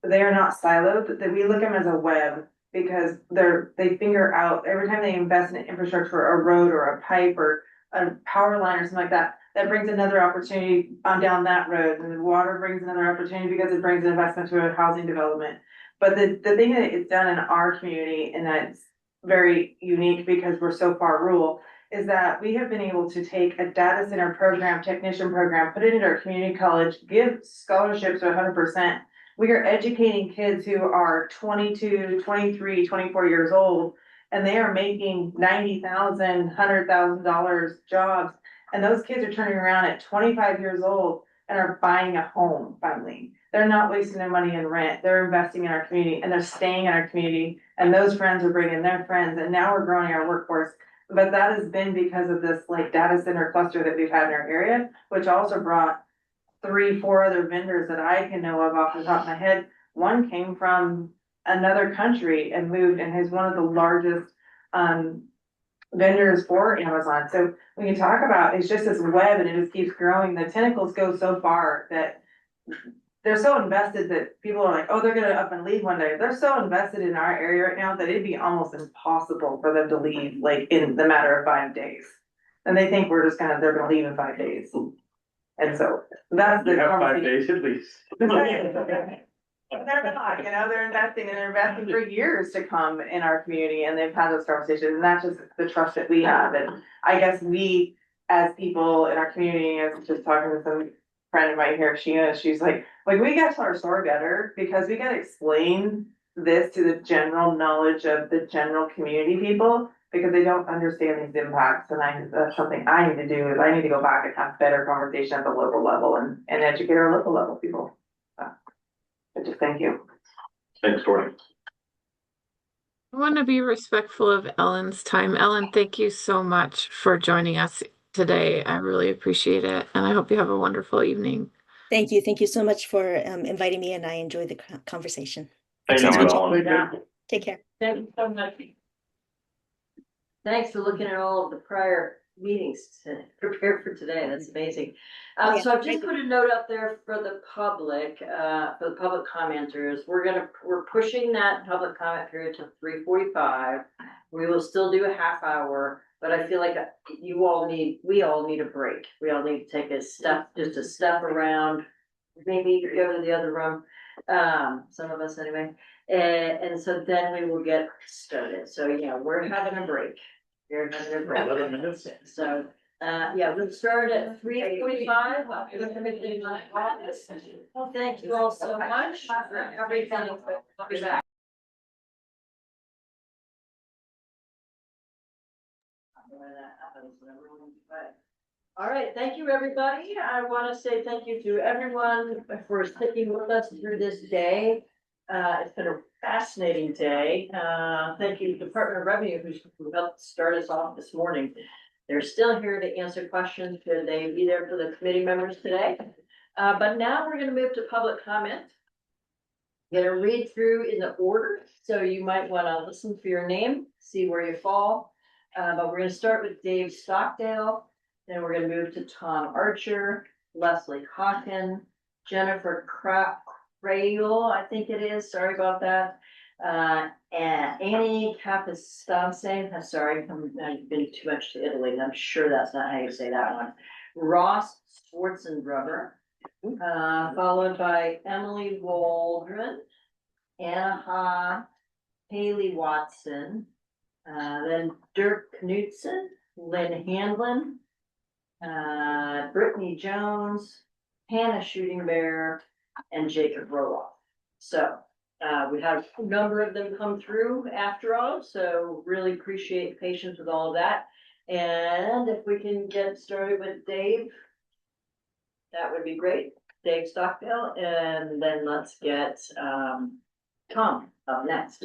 they are not siloed, that we look at them as a web because they figure out every time they invest in infrastructure, a road or a pipe or a power line or something like that, that brings another opportunity on down that road. And the water brings another opportunity because it brings investment to a housing development. But the thing that it's done in our community, and that's very unique because we're so far rural, is that we have been able to take a data center program, technician program, put it into our community college, give scholarships to 100%. We are educating kids who are 22, 23, 24 years old, and they are making $90,000, $100,000 jobs. And those kids are turning around at 25 years old and are buying a home finally. They're not wasting their money in rent. They're investing in our community and they're staying in our community. And those friends are bringing their friends. And now we're growing our workforce. But that has been because of this like data center cluster that we've had in our area, which also brought 3-4 other vendors that I can know of off the top of my head. One came from another country and moved and is one of the largest vendors for Amazon. So when you talk about, it's just this web and it just keeps growing. The tentacles go so far that they're so invested that people are like, oh, they're gonna up and leave one day. They're so invested in our area right now that it'd be almost impossible for them to leave like in the matter of 5 days. And they think they're gonna leave in 5 days. And so that's the You have 5 conversation. days at least. They're not, they're investing and they're investing for years to come in our community and they've had those conversations and that's just the trust that we have. And I guess we, as people in our community, I was just talking to some friend of mine here, she's like, we got to our story better because we got to explain this to the general knowledge of the general community people because they don't understand these impacts. And that's something I need to do is I need to go back and have better conversation at the local level and educate our local level people. Just thank you. Thanks, Tori. I want to be respectful of Ellen's time. Ellen, thank you so much for joining us today. I really appreciate it. And I hope you have a wonderful evening. Thank you. Thank you so much for inviting me and I enjoyed the conversation. Thanks so much. Take care. Thank you so much. Thanks for looking at all of the prior meetings to prepare for today. That's amazing. So I've just put a note out there for the public commenters. We're pushing that public comment period to 3:45. We will still do a half hour, but I feel like we all need a break. We all need to take just a step around, maybe go to the other room, some of us anyway. And so then we will get started. So yeah, we're having a break. We're having a break. 11 minutes. So, yeah, we'll start at 3:45. Well, thank you all so much for everything. I'll be back. All right, thank you, everybody. I want to say thank you to everyone for sticking with us through this day. It's been a fascinating day. Thank you, Department of Revenue, who helped start us off this morning. They're still here to answer questions. Could they be there for the committee members today? But now we're going to move to public comment. I'm going to read through in the order, so you might want to listen for your name, see where you fall. But we're going to start with Dave Stockdale. Then we're going to move to Tom Archer, Leslie Hawken, Jennifer Crayel, I think it is. Sorry about that. And Annie Capistanse. I'm sorry, I've been too much to Italy. I'm sure that's not how you say that one. Ross Schwarzenbrugger, followed by Emily Waldron, Anna Ha, Haley Watson, then Dirk Knudsen, Lynn Handlin, Brittany Jones, Hannah Shooting Bear, and Jacob Roloff. So we had a number of them come through after all, so really appreciate patience with all of that. And if we can get started with Dave, that would be great. Dave Stockdale, and then let's get Tom up next.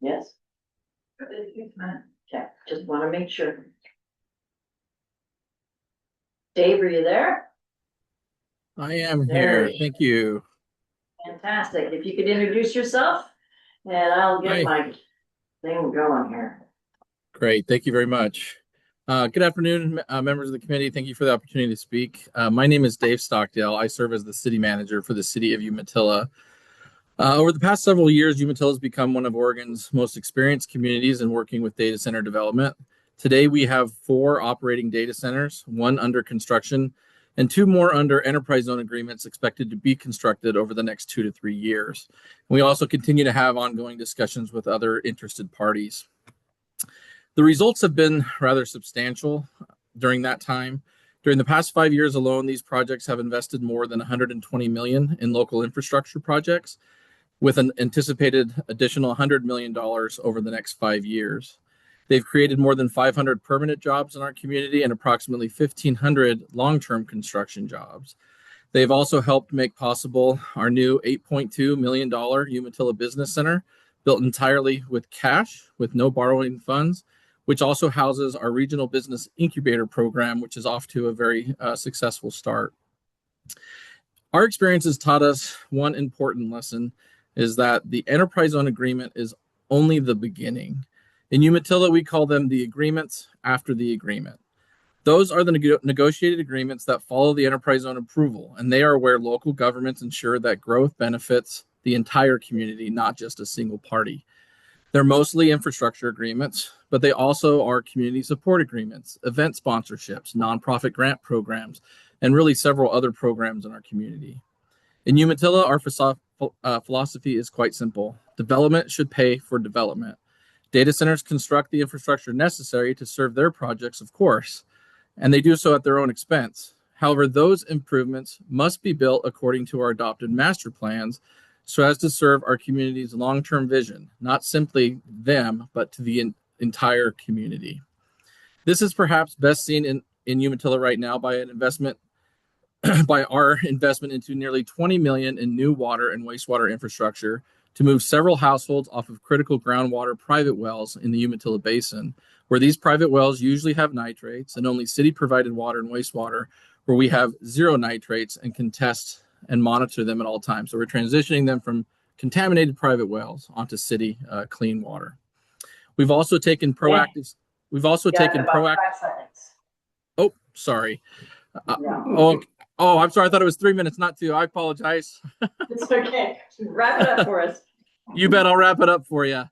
Yes? Okay, just want to make sure. Dave, are you there? I am There here. you Thank you. Fantastic. If you could introduce yourself, and I'll get Hi. my thing going here. Great. Thank you very much. Good afternoon, members of the committee. Thank you for the opportunity to speak. My name is Dave Stockdale. I serve as the city manager for the city of Umatilla. Over the past several years, Umatilla has become one of Oregon's most experienced communities in working with data center development. Today, we have 4 operating data centers, 1 under construction, and 2 more under enterprise zone agreements expected to be constructed over the next 2 to 3 years. We also continue to have ongoing discussions with other interested parties. The results have been rather substantial during that time. During the past 5 years alone, these projects have invested more than $120 million in local infrastructure projects, with an anticipated additional $100 million over the next 5 years. They've created more than 500 permanent jobs in our community and approximately 1,500 long-term construction jobs. They've also helped make possible our new $8.2 million Umatilla Business Center, built entirely with cash, with no borrowing funds, which also houses our regional business incubator program, which is off to a very successful start. Our experience has taught us one important lesson, is that the enterprise zone agreement is only the beginning. In Umatilla, we call them the agreements after the agreement. Those are the negotiated agreements that follow the enterprise zone approval, and they are where local governments ensure that growth benefits the entire community, not just a single party. They're mostly infrastructure agreements, but they also are community support agreements, event sponsorships, nonprofit grant programs, and really several other programs in our community. In Umatilla, our philosophy is quite simple. Development should pay for development. Data centers construct the infrastructure necessary to serve their projects, of course, and they do so at their own expense. However, those improvements must be built according to our adopted master plans so as to serve our community's long-term vision, not simply them, but to the entire community. This is perhaps best seen in Umatilla right now by an investment by our investment into nearly $20 million in new water and wastewater infrastructure to move several households off of critical groundwater private wells in the Umatilla Basin, where these private wells usually have nitrates and only city-provided water and wastewater, where we have 0 nitrates and can test and monitor them at all times. So we're transitioning them from contaminated private wells onto city clean water. We've also taken proactive. Oh, sorry. I'm sorry. I thought it was 3 minutes, not 2. I apologize. It's okay. Wrap it up for us. You bet. I'll wrap it up for you.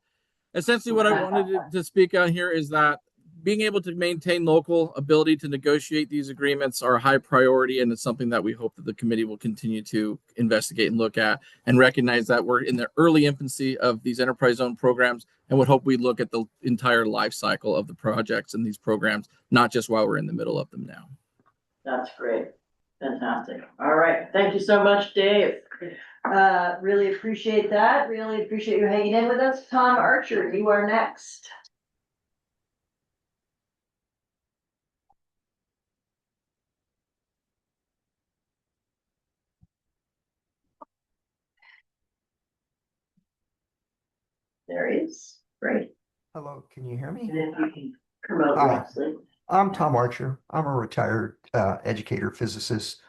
Essentially, what I wanted to speak on here is that being able to maintain local ability to negotiate these agreements are a high priority, and it's something that we hope that the committee will continue to investigate and look at, and recognize that we're in the early infancy of these enterprise zone programs, and would hope we look at the entire life cycle of the projects and these programs, not just while we're in the middle of them now. That's great. Fantastic. All right. Thank you so much, Dave. Really appreciate that. Really appreciate you hanging in with us. Tom Archer, you are next. There he is. Great. Hello, can you hear me? And if you can promote Hi. Leslie. I'm Tom Archer. I'm a retired educator physicist.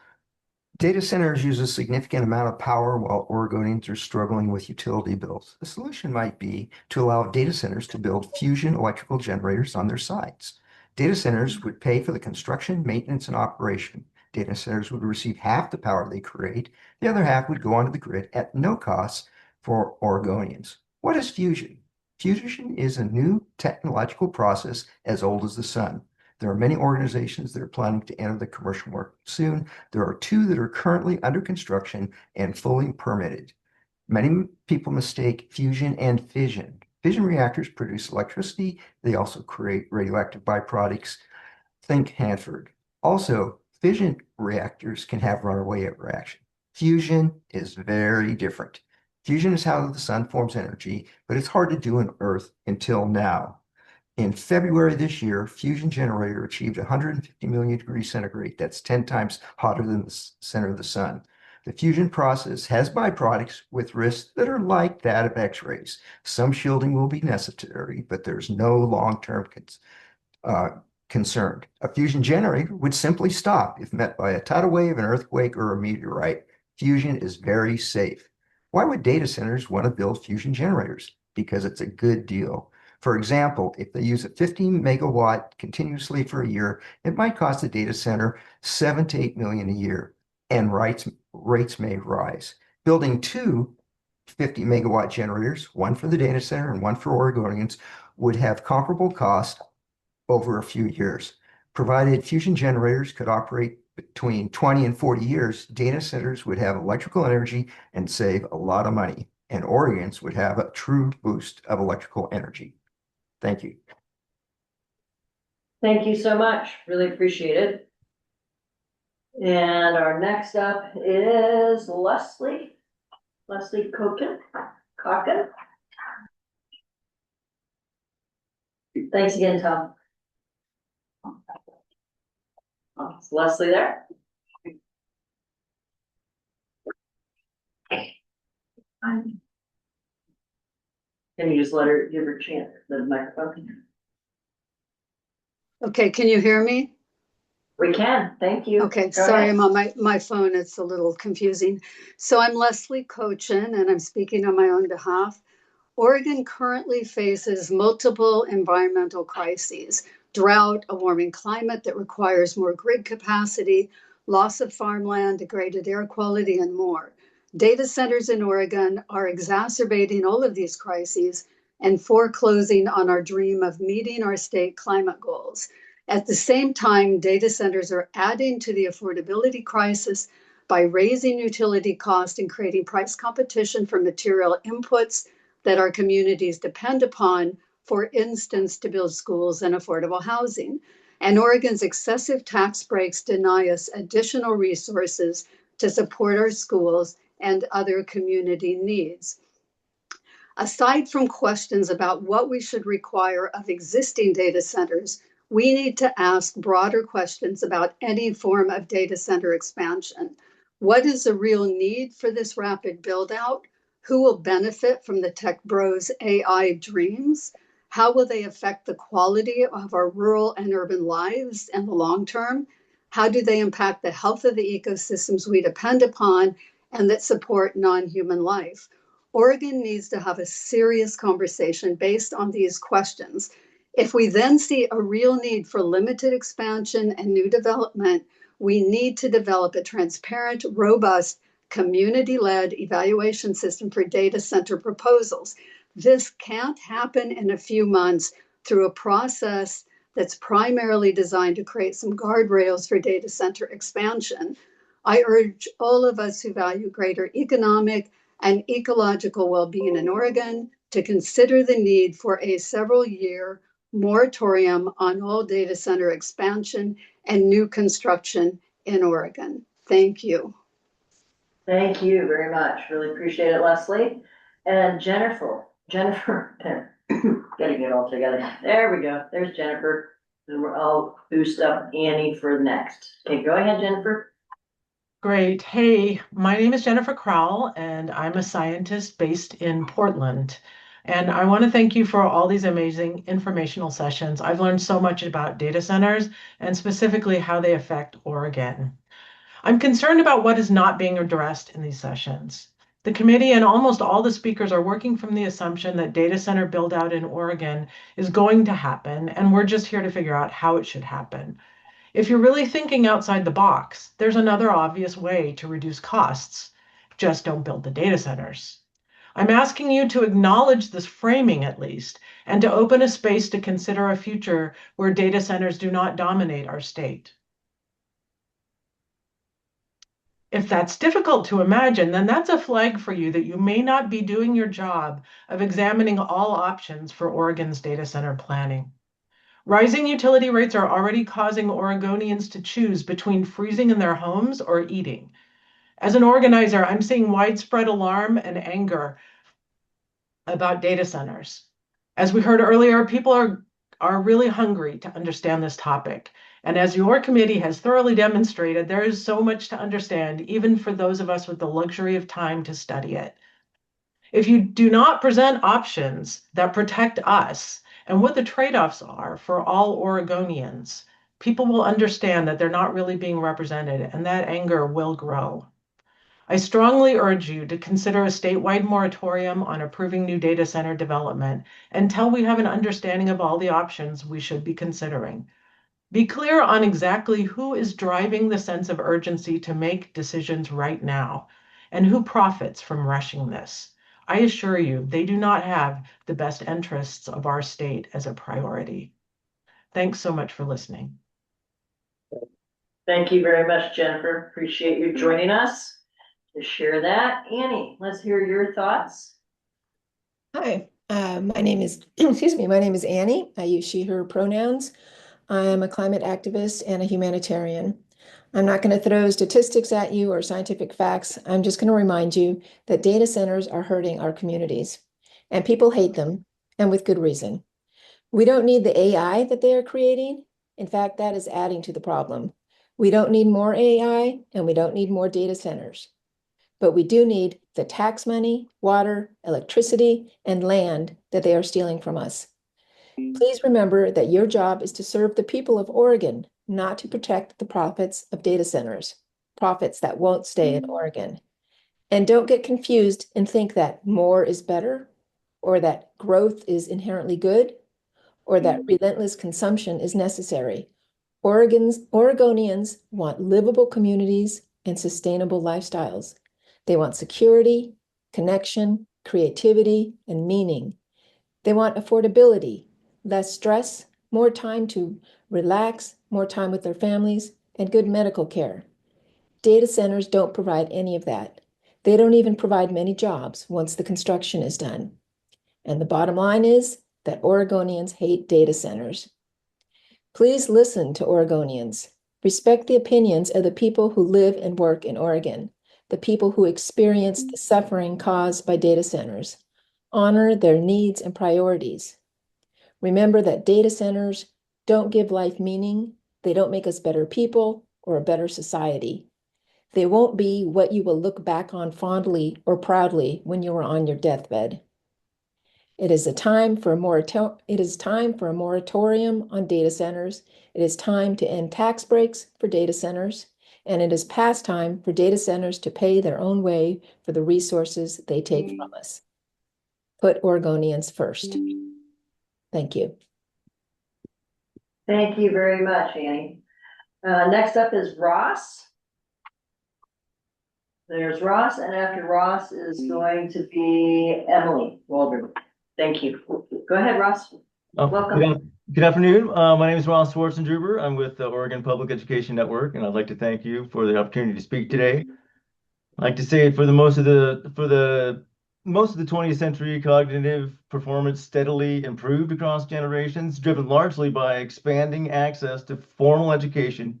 Data centers use a significant amount of power while Oregonians are struggling with utility bills. The solution might be to allow data centers to build fusion electrical generators on their sites. Data centers would pay for the construction, maintenance, and operation. Data centers would receive half the power they create. The other half would go onto the grid at no cost for Oregonians. What is fusion? Fusion is a new technological process as old as the sun. There are many organizations that are planning to enter the commercial market soon. There are 2 that are currently under construction and fully permitted. Many people mistake fusion and fission. Fission reactors produce electricity. They also create radioactive byproducts. Think Hanford. Also, fission reactors can have runaway reaction. Fusion is very different. Fusion is how the sun forms energy, but it's hard to do on Earth until now. In February this year, fusion generator achieved 150 million degrees centigrade. That's 10 times hotter than the center of the sun. The fusion process has byproducts with risks that are like that of X-rays. Some shielding will be necessary, but there's no long-term concern. A fusion generator would simply stop if met by a tidal wave, an earthquake, or a meteorite. Fusion is very safe. Why would data centers want to build fusion generators? Because it's a good deal. For example, if they use a 15 megawatt continuously for a year, it might cost the data center $7 to $8 million a year, and rates may rise. Building 2 50 megawatt generators, one for the data center and one for Oregonians, would have comparable cost over a few years. Provided fusion generators could operate between 20 and 40 years, data centers would have electrical energy and save a lot of money, and Oregonians would have a true boost of electrical energy. Thank you. Thank you so much. Really appreciate it. And our next up is Leslie Cocken. Thanks again, Tom. Oh, is Leslie there? Can you just give her a chance, the microphone? Okay, can you hear me? We can, thank you. Okay, Go sorry, ahead. I'm on my phone, it's a little confusing. So I'm Leslie Cochin, and I'm speaking on my own behalf. Oregon currently faces multiple environmental crises: drought, a warming climate that requires more grid capacity, loss of farmland, degraded air quality, and more. Data centers in Oregon are exacerbating all of these crises and foreclosing on our dream of meeting our state climate goals. At the same time, data centers are adding to the affordability crisis by raising utility costs and creating price competition for material inputs that our communities depend upon, for instance, to build schools and affordable housing. And Oregon's excessive tax breaks deny us additional resources to support our schools and other community needs. Aside from questions about what we should require of existing data centers, we need to ask broader questions about any form of data center expansion. What is the real need for this rapid build out? Who will benefit from the tech bros' AI dreams? How will they affect the quality of our rural and urban lives in the long term? How do they impact the health of the ecosystems we depend upon and that support non-human life? Oregon needs to have a serious conversation based on these questions. If we then see a real need for limited expansion and new development, we need to develop a transparent, robust, community-led evaluation system for data center proposals. This can't happen in a few months through a process that's primarily designed to create some guardrails for data center expansion, I urge all of us who value greater economic and ecological well-being in Oregon to consider the need for a several-year moratorium on all data center expansion and new construction in Oregon. Thank you. Thank you very much. Really appreciate it, Leslie. And Jennifer, there, gotta get it all together. There we go. There's Jennifer. And we're all boost up Annie for next. Okay, go ahead, Jennifer. Great. Hey, my name is Jennifer Crowell, and I'm a scientist based in Portland. And I want to thank you for all these amazing informational sessions. I've learned so much about data centers and specifically how they affect Oregon. I'm concerned about what is not being addressed in these sessions. The committee and almost all the speakers are working from the assumption that data center build out in Oregon is going to happen, and we're just here to figure out how it should happen. If you're really thinking outside the box, there's another obvious way to reduce costs. Just don't build the data centers. I'm asking you to acknowledge this framing at least, and to open a space to consider a future where data centers do not dominate our state. If that's difficult to imagine, then that's a flag for you that you may not be doing your job of examining all options for Oregon's data center planning. Rising utility rates are already causing Oregonians to choose between freezing in their homes or eating. As an organizer, I'm seeing widespread alarm and anger about data centers. As we heard earlier, people are really hungry to understand this topic. And as your committee has thoroughly demonstrated, there is so much to understand, even for those of us with the luxury of time to study it. If you do not present options that protect us and what the trade-offs are for all Oregonians, people will understand that they're not really being represented, and that anger will grow. I strongly urge you to consider a statewide moratorium on approving new data center development until we have an understanding of all the options we should be considering. Be clear on exactly who is driving the sense of urgency to make decisions right now and who profits from rushing this. I assure you, they do not have the best interests of our state as a priority. Thanks so much for listening. Thank you very much, Jennifer. Appreciate you joining us to share that. Annie, let's hear your thoughts. Hi, my name is, excuse me, my name is Annie. I use she, her pronouns. I am a climate activist and a humanitarian. I'm not going to throw statistics at you or scientific facts. I'm just going to remind you that data centers are hurting our communities, and people hate them, and with good reason. We don't need the AI that they are creating. In fact, that is adding to the problem. We don't need more AI, and we don't need more data centers. But we do need the tax money, water, electricity, and land that they are stealing from us. Please remember that your job is to serve the people of Oregon, not to protect the profits of data centers, profits that won't stay in Oregon. And don't get confused and think that more is better, or that growth is inherently good, or that relentless consumption is necessary. Oregonians want livable communities and sustainable lifestyles. They want security, connection, creativity, and meaning. They want affordability, less stress, more time to relax, more time with their families, and good medical care. Data centers don't provide any of that. They don't even provide many jobs once the construction is done. And the bottom line is that Oregonians hate data centers. Please listen to Oregonians. Respect the opinions of the people who live and work in Oregon, the people who experience the suffering caused by data centers. Honor their needs and priorities. Remember that data centers don't give life meaning. They don't make us better people or a better society. They won't be what you will look back on fondly or proudly when you are on your deathbed. It is time for a moratorium on data centers. It is time to end tax breaks for data centers. And it is past time for data centers to pay their own way for the resources they take from us. Put Oregonians first. Thank you. Thank you very much, Annie. Next up is Ross. There's Ross, and after Ross is going to be Emily Waldron. Thank you. Go ahead, Ross. Welcome. Good afternoon. My name is Ross Schwartzendruber. I'm with the Oregon Public Education Network, and I'd like to thank you for the opportunity to speak today. I'd like to say for the most of the 20th century, cognitive performance steadily improved across generations, driven largely by expanding access to formal education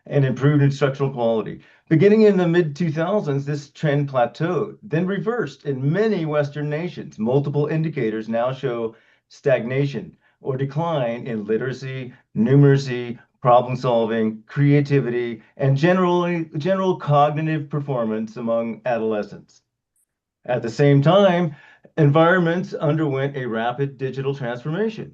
and improved instructional quality. Beginning in the mid-2000s, this trend plateaued, then reversed in many Western nations. Multiple indicators now show stagnation or decline in literacy, numeracy, problem solving, creativity, and general cognitive performance among adolescents. At the same time, environments underwent a rapid digital transformation.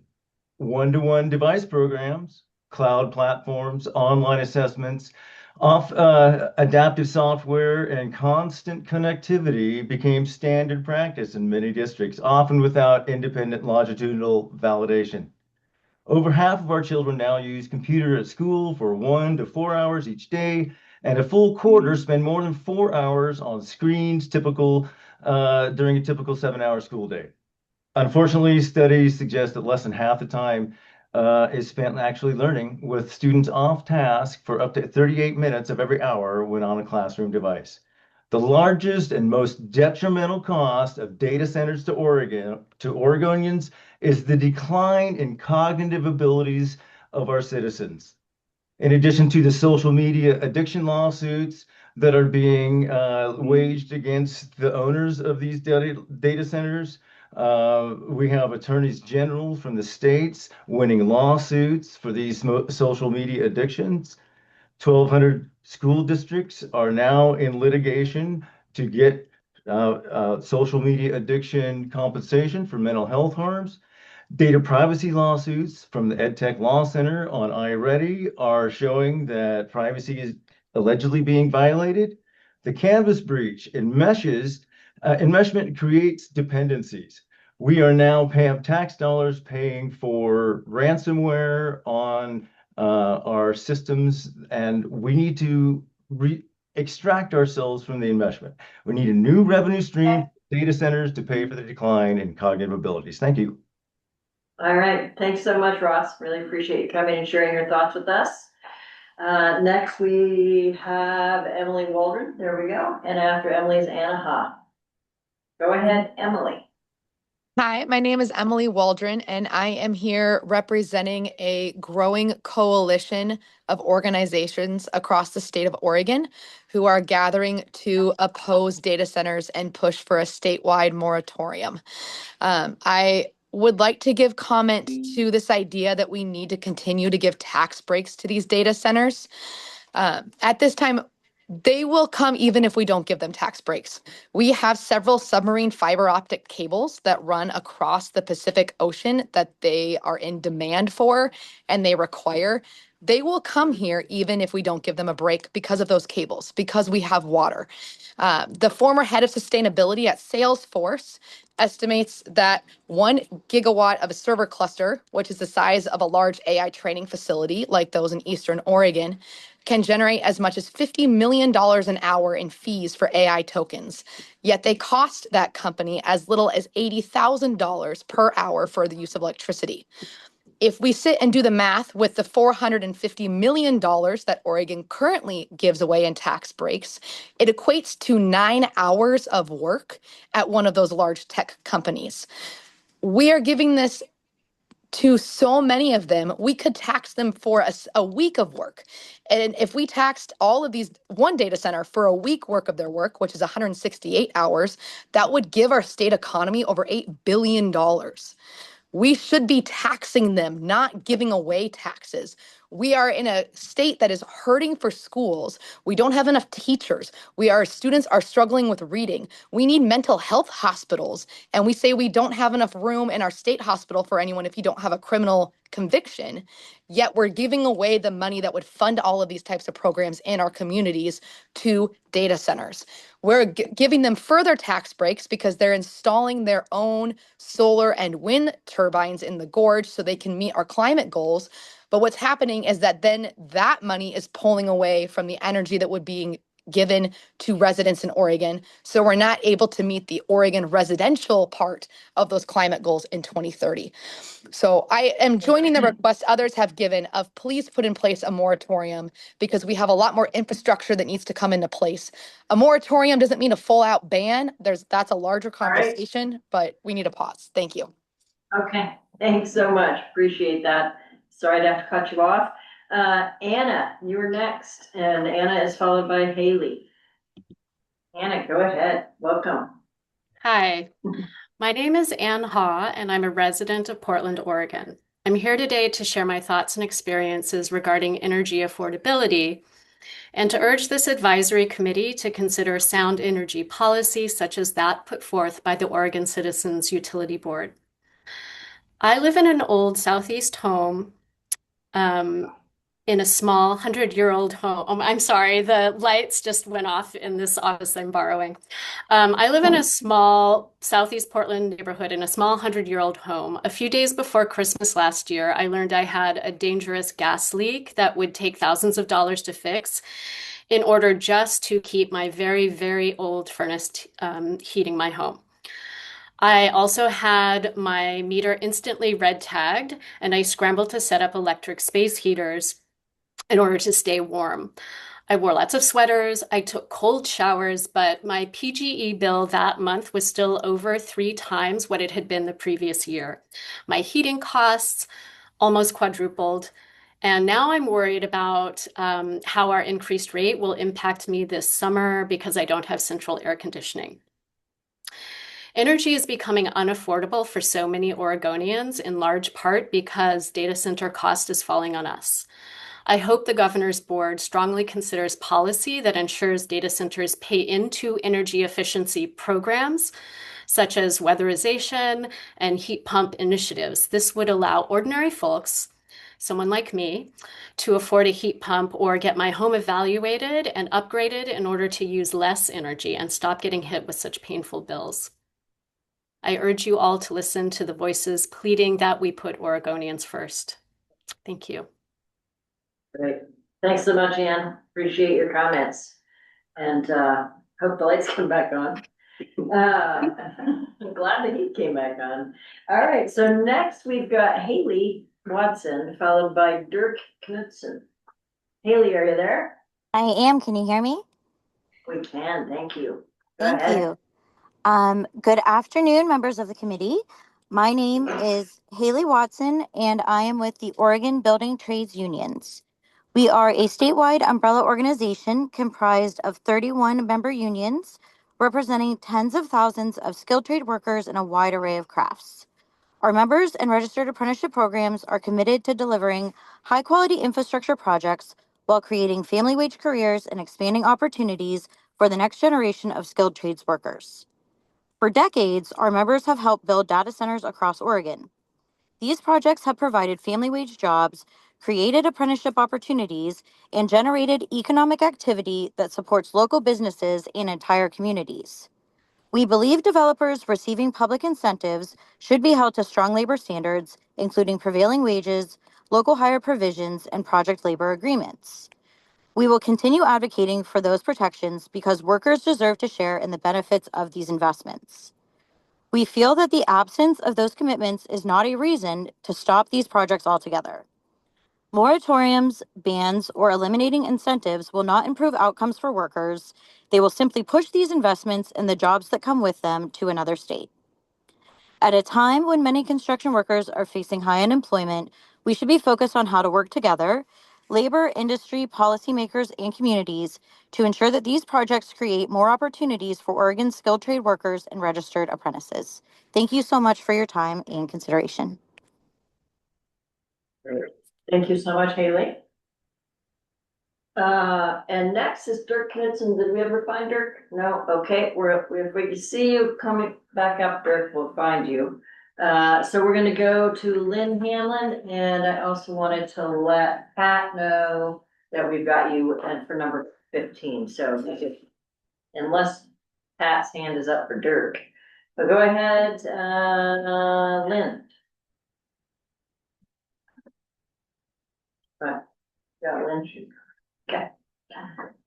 One-to-one device programs, cloud platforms, online assessments, adaptive software, and constant connectivity became standard practice in many districts, often without independent longitudinal validation. Over half of our children now use computer at school for 1 to 4 hours each day, and a full quarter spend more than 4 hours on screens during a typical 7-hour school day. Unfortunately, studies suggest that less than half the time is spent actually learning, with students off task for up to 38 minutes of every hour when on a classroom device. The largest and most detrimental cost of data centers to Oregonians is the decline in cognitive abilities of our citizens. In addition to the social media addiction lawsuits that are being waged against the owners of these data centers, we have attorneys general from the states winning lawsuits for these social media addictions. 1,200 school districts are now in litigation to get social media addiction compensation for mental health harms. Data privacy lawsuits from the EdTech Law Center on iReady are showing that privacy is allegedly being violated. The Canvas breach enmeshment creates dependencies. We are now paying tax dollars paying for ransomware on our systems, and we need to extract ourselves from the enmeshment. We need a new revenue stream, data centers, to pay for the decline in cognitive abilities. Thank you. All right, thanks so much, Ross. Really appreciate you coming and sharing your thoughts with us. Next, we have Emily Waldron. There we go. And after Emily is Anna Ha. Go ahead, Emily. Hi, my name is Emily Waldron, and I am here representing a growing coalition of organizations across the state of Oregon who are gathering to oppose data centers and push for a statewide moratorium. I would like to give comment to this idea that we need to continue to give tax breaks to these data centers. At this time, they will come even if we don't give them tax breaks. We have several submarine fiber optic cables that run across the Pacific Ocean that they are in demand for and they require. They will come here even if we don't give them a break because of those cables, because we have water. The former head of sustainability at Salesforce estimates that 1 gigawatt of a server cluster, which is the size of a large AI training facility like those in Eastern Oregon, can generate as much as $50 million an hour in fees for AI tokens. Yet they cost that company as little as $80,000 per hour for the use of electricity. If we sit and do the math with the $450 million that Oregon currently gives away in tax breaks, it equates to 9 hours of work at one of those large tech companies. We are giving this to so many of them, we could tax them for a week of work. And if we taxed all of these, one data center for a week work of their work, which is 168 hours, that would give our state economy over $8 billion. We should be taxing them, not giving away taxes. We are in a state that is hurting for schools. We don't have enough teachers. Students are struggling with reading. We need mental health hospitals. And we say we don't have enough room in our state hospital for anyone if you don't have a criminal conviction. Yet we're giving away the money that would fund all of these types of programs in our communities to data centers. We're giving them further tax breaks because they're installing their own solar and wind turbines in the gorge so they can meet our climate goals. But what's happening is that then that money is pulling away from the energy that would be given to residents in Oregon. So we're not able to meet the Oregon residential part of those climate goals in 2030. So I am joining the request others have given of please put in place a moratorium because we have a lot more infrastructure that needs to come into place. A moratorium doesn't mean a full out ban. That's a larger conversation, but we need a pause. Thank you. Okay, thanks so much. Appreciate that. Sorry to have to cut you off. Anna, you're next, and Anna is followed by Haley. Anna, go ahead. Welcome. Hi, my name is Ann Ha, and I'm a resident of Portland, Oregon. I'm here today to share my thoughts and experiences regarding energy affordability and to urge this advisory committee to consider sound energy policy such as that put forth by the Oregon Citizens Utility Board. I live in an old Southeast home in a small 100-year-old home. I'm sorry, the lights just went off in this office I'm borrowing. I live in a small Southeast Portland neighborhood in a small 100-year-old home. A few days before Christmas last year, I learned I had a dangerous gas leak that would take thousands of dollars to fix in order just to keep my very, very old furnace heating my home. I also had my meter instantly red tagged, and I scrambled to set up electric space heaters in order to stay warm. I wore lots of sweaters, I took cold showers, but my PG&E bill that month was still over 3 times what it had been the previous year. My heating costs almost quadrupled, and now I'm worried about how our increased rate will impact me this summer because I don't have central air conditioning. Energy is becoming unaffordable for so many Oregonians, in large part because data center cost is falling on us. I hope the Governor's Board strongly considers policy that ensures data centers pay into energy efficiency programs, such as weatherization and heat pump initiatives. This would allow ordinary folks, someone like me, to afford a heat pump or get my home evaluated and upgraded in order to use less energy and stop getting hit with such painful bills. I urge you all to listen to the voices pleading that we put Oregonians first. Thank you. Great. Thanks so much, Ann. Appreciate your comments. And hope the lights come back on. I'm glad the heat came back on. All right, so next we've got Haley Watson, followed by Dirk Knudsen. Haley, are you there? I am. Can you hear me? We can, thank you. Go Thank ahead. you. Good afternoon, members of the committee. My name is Haley Watson, and I am with the Oregon Building Trades Unions. We are a statewide umbrella organization comprised of 31 member unions, representing tens of thousands of skilled trade workers in a wide array of crafts. Our members and registered apprenticeship programs are committed to delivering high-quality infrastructure projects while creating family wage careers and expanding opportunities for the next generation of skilled trades workers. For decades, our members have helped build data centers across Oregon. These projects have provided family wage jobs, created apprenticeship opportunities, and generated economic activity that supports local businesses and entire communities. We believe developers receiving public incentives should be held to strong labor standards, including prevailing wages, local hire provisions, and project labor agreements. We will continue advocating for those protections because workers deserve to share in the benefits of these investments. We feel that the absence of those commitments is not a reason to stop these projects altogether. Moratoriums, bans, or eliminating incentives will not improve outcomes for workers. They will simply push these investments and the jobs that come with them to another state. At a time when many construction workers are facing high unemployment, we should be focused on how to work together, labor, industry, policymakers, and communities to ensure that these projects create more opportunities for Oregon's skilled trade workers and registered apprentices. Thank you so much for your time and consideration. Thank you so much, Haley. And next is Dirk Knudsen. Did we ever find Dirk? No? Okay, if we see you coming back up, Dirk, we'll find you. So we're gonna go to Lynn Hanlon, and I also wanted to let Pat know that we've got you and for number 15. So unless Pat's hand is up for Dirk, but go ahead, Lynn. Right, got Lynn. Okay.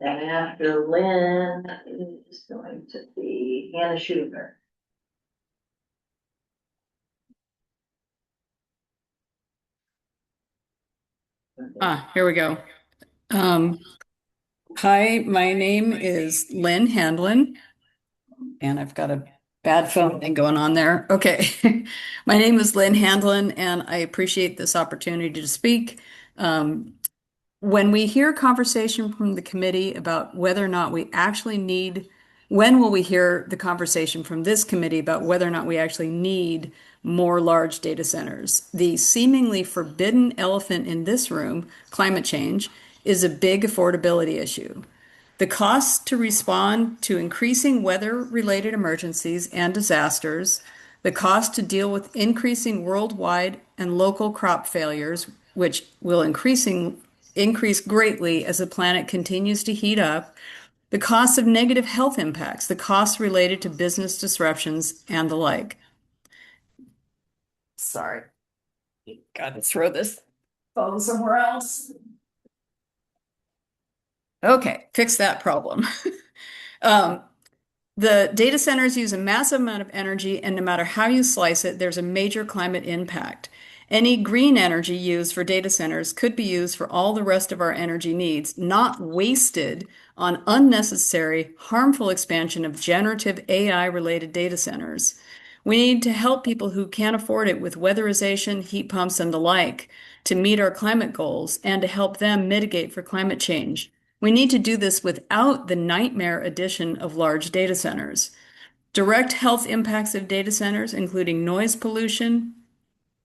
And after Lynn is going to be Hannah Schumer. Here we go. Hi, my name is Lynn Handlin, and I've got a bad phone thing going on there. Okay. My name is Lynn Handlin, and I appreciate this opportunity to speak. When we hear conversation from the committee about whether or not we actually need, when will we hear the conversation from this committee about whether or not we actually need more large data centers? The seemingly forbidden elephant in this room, climate change, is a big affordability issue. The costs to respond to increasing weather-related emergencies and disasters, the cost to deal with increasing worldwide and local crop failures, which will increase greatly as the planet continues to heat up, the costs of negative health impacts, the costs related to business disruptions, and the like. Sorry. Got to throw this phone somewhere else. Okay, fix that problem. The data centers use a massive amount of energy, and no matter how you slice it, there's a major climate impact. Any green energy used for data centers could be used for all the rest of our energy needs, not wasted on unnecessary, harmful expansion of generative AI-related data centers. We need to help people who can't afford it with weatherization, heat pumps, and the like to meet our climate goals and to help them mitigate for climate change. We need to do this without the nightmare addition of large data centers. Direct health impacts of data centers, including noise pollution,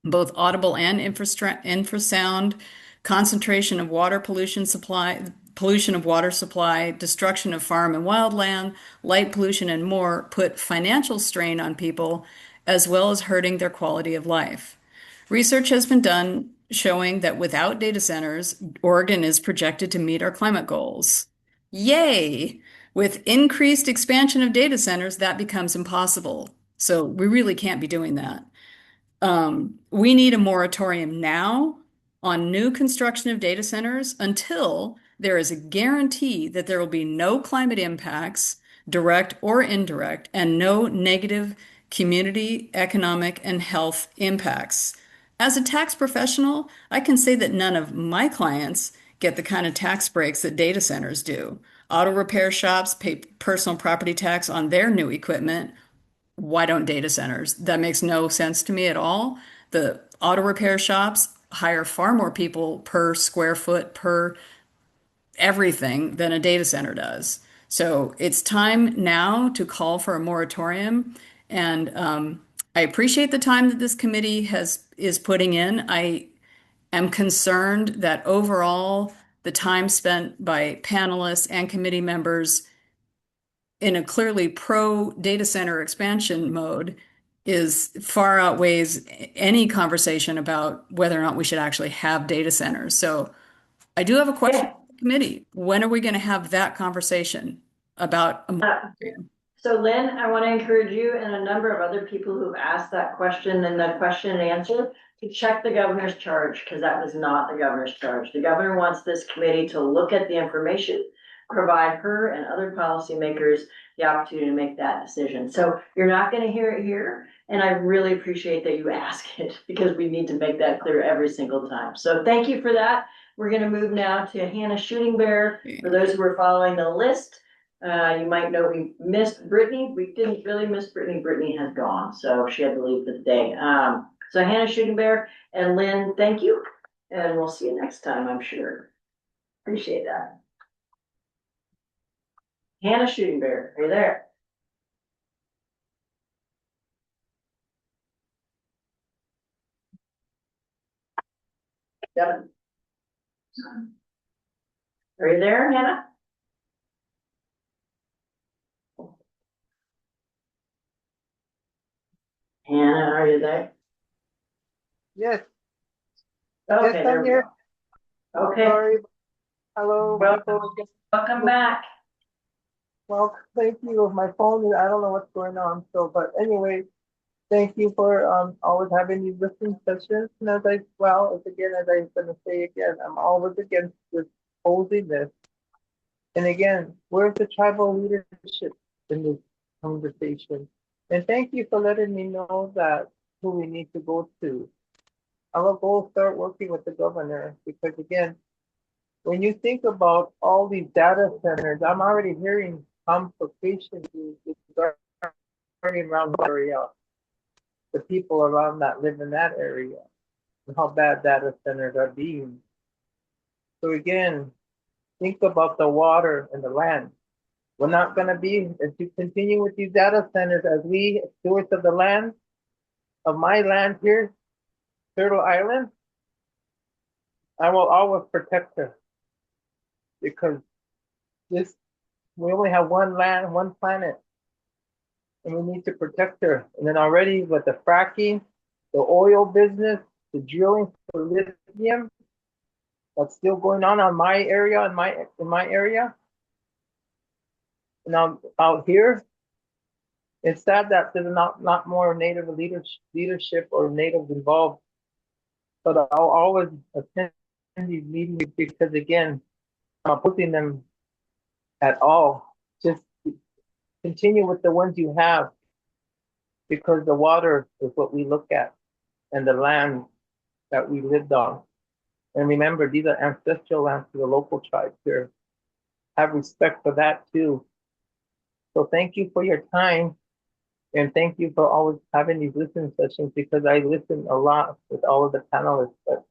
both audible and infrasound, concentration of water pollution of water supply, destruction of farm and wildland, light pollution, and more, put financial strain on people, as well as hurting their quality of life. Research has been done showing that without data centers, Oregon is projected to meet our climate goals. Yay! With increased expansion of data centers, that becomes impossible. So we really can't be doing that. We need a moratorium now on new construction of data centers until there is a guarantee that there will be no climate impacts, direct or indirect, and no negative community, economic, and health impacts. As a tax professional, I can say that none of my clients get the kind of tax breaks that data centers do. Auto repair shops pay personal property tax on their new equipment. Why don't data centers? That makes no sense to me at all. The auto repair shops hire far more people per square foot, per everything than a data center does. So it's time now to call for a moratorium. And I appreciate the time that this committee is putting in. I am concerned that overall the time spent by panelists and committee members in a clearly pro data center expansion mode is far outweighs any conversation about whether or not we should actually have data centers. So I do have a question for the committee. When are we going to have that conversation about a moratorium? So Lynn, I want to encourage you and a number of other people who've asked that question and the question and answer to check the governor's charge, because that was not the governor's charge. The governor wants this committee to look at the information, provide her and other policymakers the opportunity to make that decision. So you're not going to hear it here. And I really appreciate that you ask it, because we need to make that clear every single time. So thank you for that. We're going to move now to Hannah Shooting Bear. For those who are following the list, you might know we missed Brittany. We didn't really miss Brittany. Brittany has gone, so she had to leave for the day. So Hannah Shooting Bear and Lynn, thank you. And we'll see you next time, I'm sure. Appreciate that. Hannah Shooting Bear, are you there? Devin. Are you there, Hannah? Hannah, are you there? Yes. Okay, Yes, there I'm we here. go. Okay. Sorry. Hello. Welcome back. Well, thank you. My phone, I don't know what's going on. So, but anyway, thank you for always having these listening sessions. And as I'm gonna say again, I'm always against this holding this. And again, where's the tribal leadership in this conversation? And thank you for letting me know that who we need to go to. I will go start working with the governor because again, when you think about all these data centers, I'm already hearing complications regarding around the area, the people around that live in that area, and how bad data centers are being. So again, think about the water and the land. We're not going to be, as you continue with these data centers, as we stewards of the land, of my land here, Turtle Island, I will always protect her because this, we only have one land, one planet, and we need to protect her. And then already with the fracking, the oil business, the drilling for lithium, that's still going on my area, in my area. And out here, it's sad that there's not more Native leadership or Natives involved. But I'll always attend these meetings because again, I'm not putting them at all. Just continue with the ones you have because the water is what we look at and the land that we lived on. And remember, these are ancestral lands to the local tribes here. Have respect for that too. So thank you for your time. And thank you for always having these listening sessions because I listen a lot with all of the panelists. But,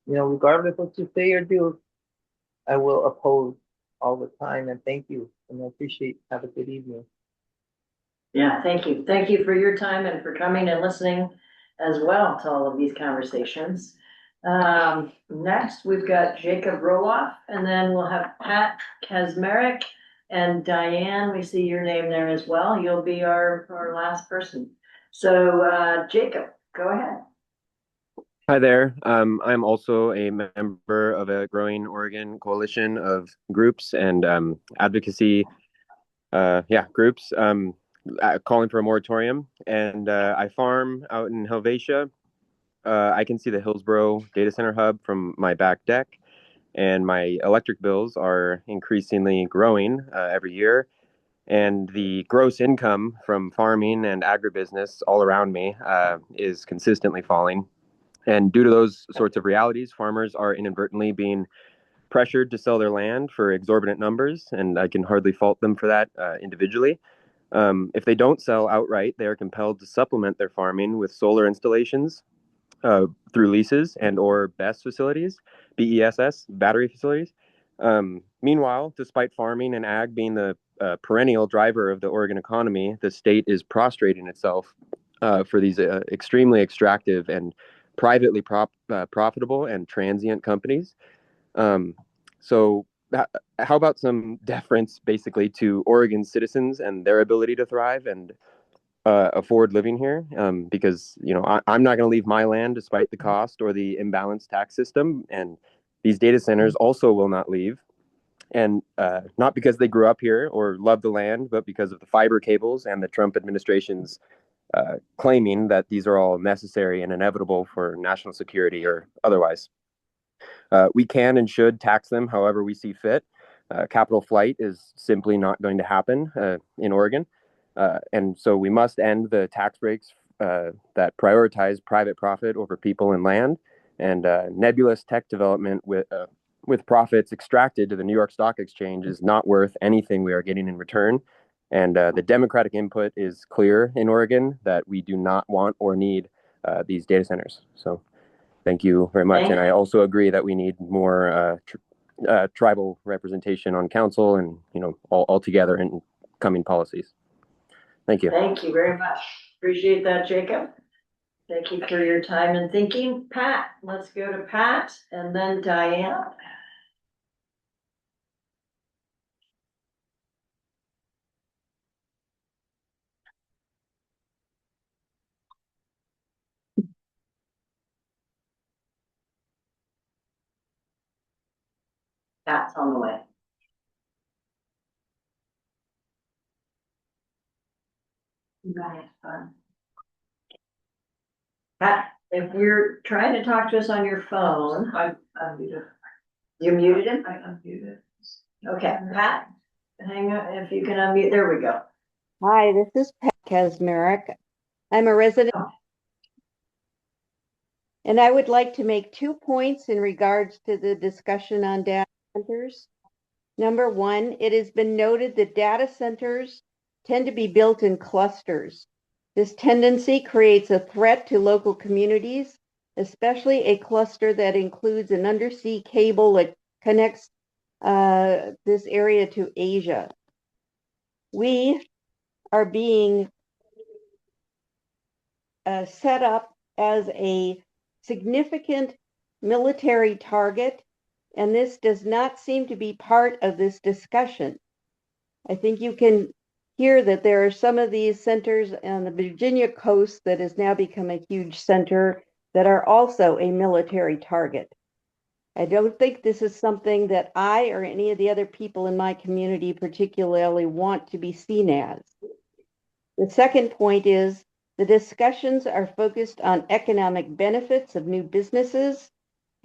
regardless what you say or do, I will oppose all the time. And thank you. And I appreciate. Have a good evening. Yeah, thank you. Thank you for your time and for coming and listening as well to all of these conversations. Next, we've got Jacob Roloff, and then we'll have Pat Kazmarek and Diane. We see your name there as well. You'll be our last person. So, Jacob, go ahead. Hi there. I'm also a member of a growing Oregon coalition of groups and advocacy groups calling for a moratorium. And I farm out in Helvetia. I can see the Hillsboro data center hub from my back deck, and my electric bills are increasingly growing every year. And the gross income from farming and agribusiness all around me is consistently falling. And due to those sorts of realities, farmers are inadvertently being pressured to sell their land for exorbitant numbers, and I can hardly fault them for that individually. If they don't sell outright, they are compelled to supplement their farming with solar installations through leases and or BESS facilities, BESS, battery facilities. Meanwhile, despite farming and ag being the perennial driver of the Oregon economy, the state is prostrating itself for these extremely extractive and privately profitable and transient companies. So how about some deference basically to Oregon citizens and their ability to thrive and afford living here? Because, I'm not going to leave my land despite the cost or the imbalanced tax system. And these data centers also will not leave. And not because they grew up here or love the land, but because of the fiber cables and the Trump administration's claiming that these are all necessary and inevitable for national security or otherwise. We can and should tax them however we see fit. Capital flight is simply not going to happen in Oregon. And so we must end the tax breaks that prioritize private profit over people and land, and nebulous tech development with profits extracted to the New York Stock Exchange is not worth anything we are getting in return. And the Democratic input is clear in Oregon that we do not want or need these data centers. So thank you very much. And I also agree that we need more tribal representation on council and, all together in coming policies. Thank you. Thank you very much. Appreciate that, Jacob. Thank you for your time and thinking. Pat, let's go to Pat and then Diane. Pat's on the way. Pat, if you're trying to talk to us on your phone, I unmuted. You muted him? I unmuted. Okay, Pat, hang on, if you can unmute, there we go. Hi, this is Pat Kasmerick. I'm a resident, and I would like to make 2 points in regards to the discussion on data centers. Number one, it has been noted that data centers tend to be built in clusters. This tendency creates a threat to local communities, especially a cluster that includes an undersea cable that connects this area to Asia. We are being set up as a significant military target, and this does not seem to be part of this discussion. I think you can hear that there are some of these centers on the Virginia coast that has now become a huge center that are also a military target. I don't think this is something that I or any of the other people in my community particularly want to be seen as. The second point is the discussions are focused on economic benefits of new businesses,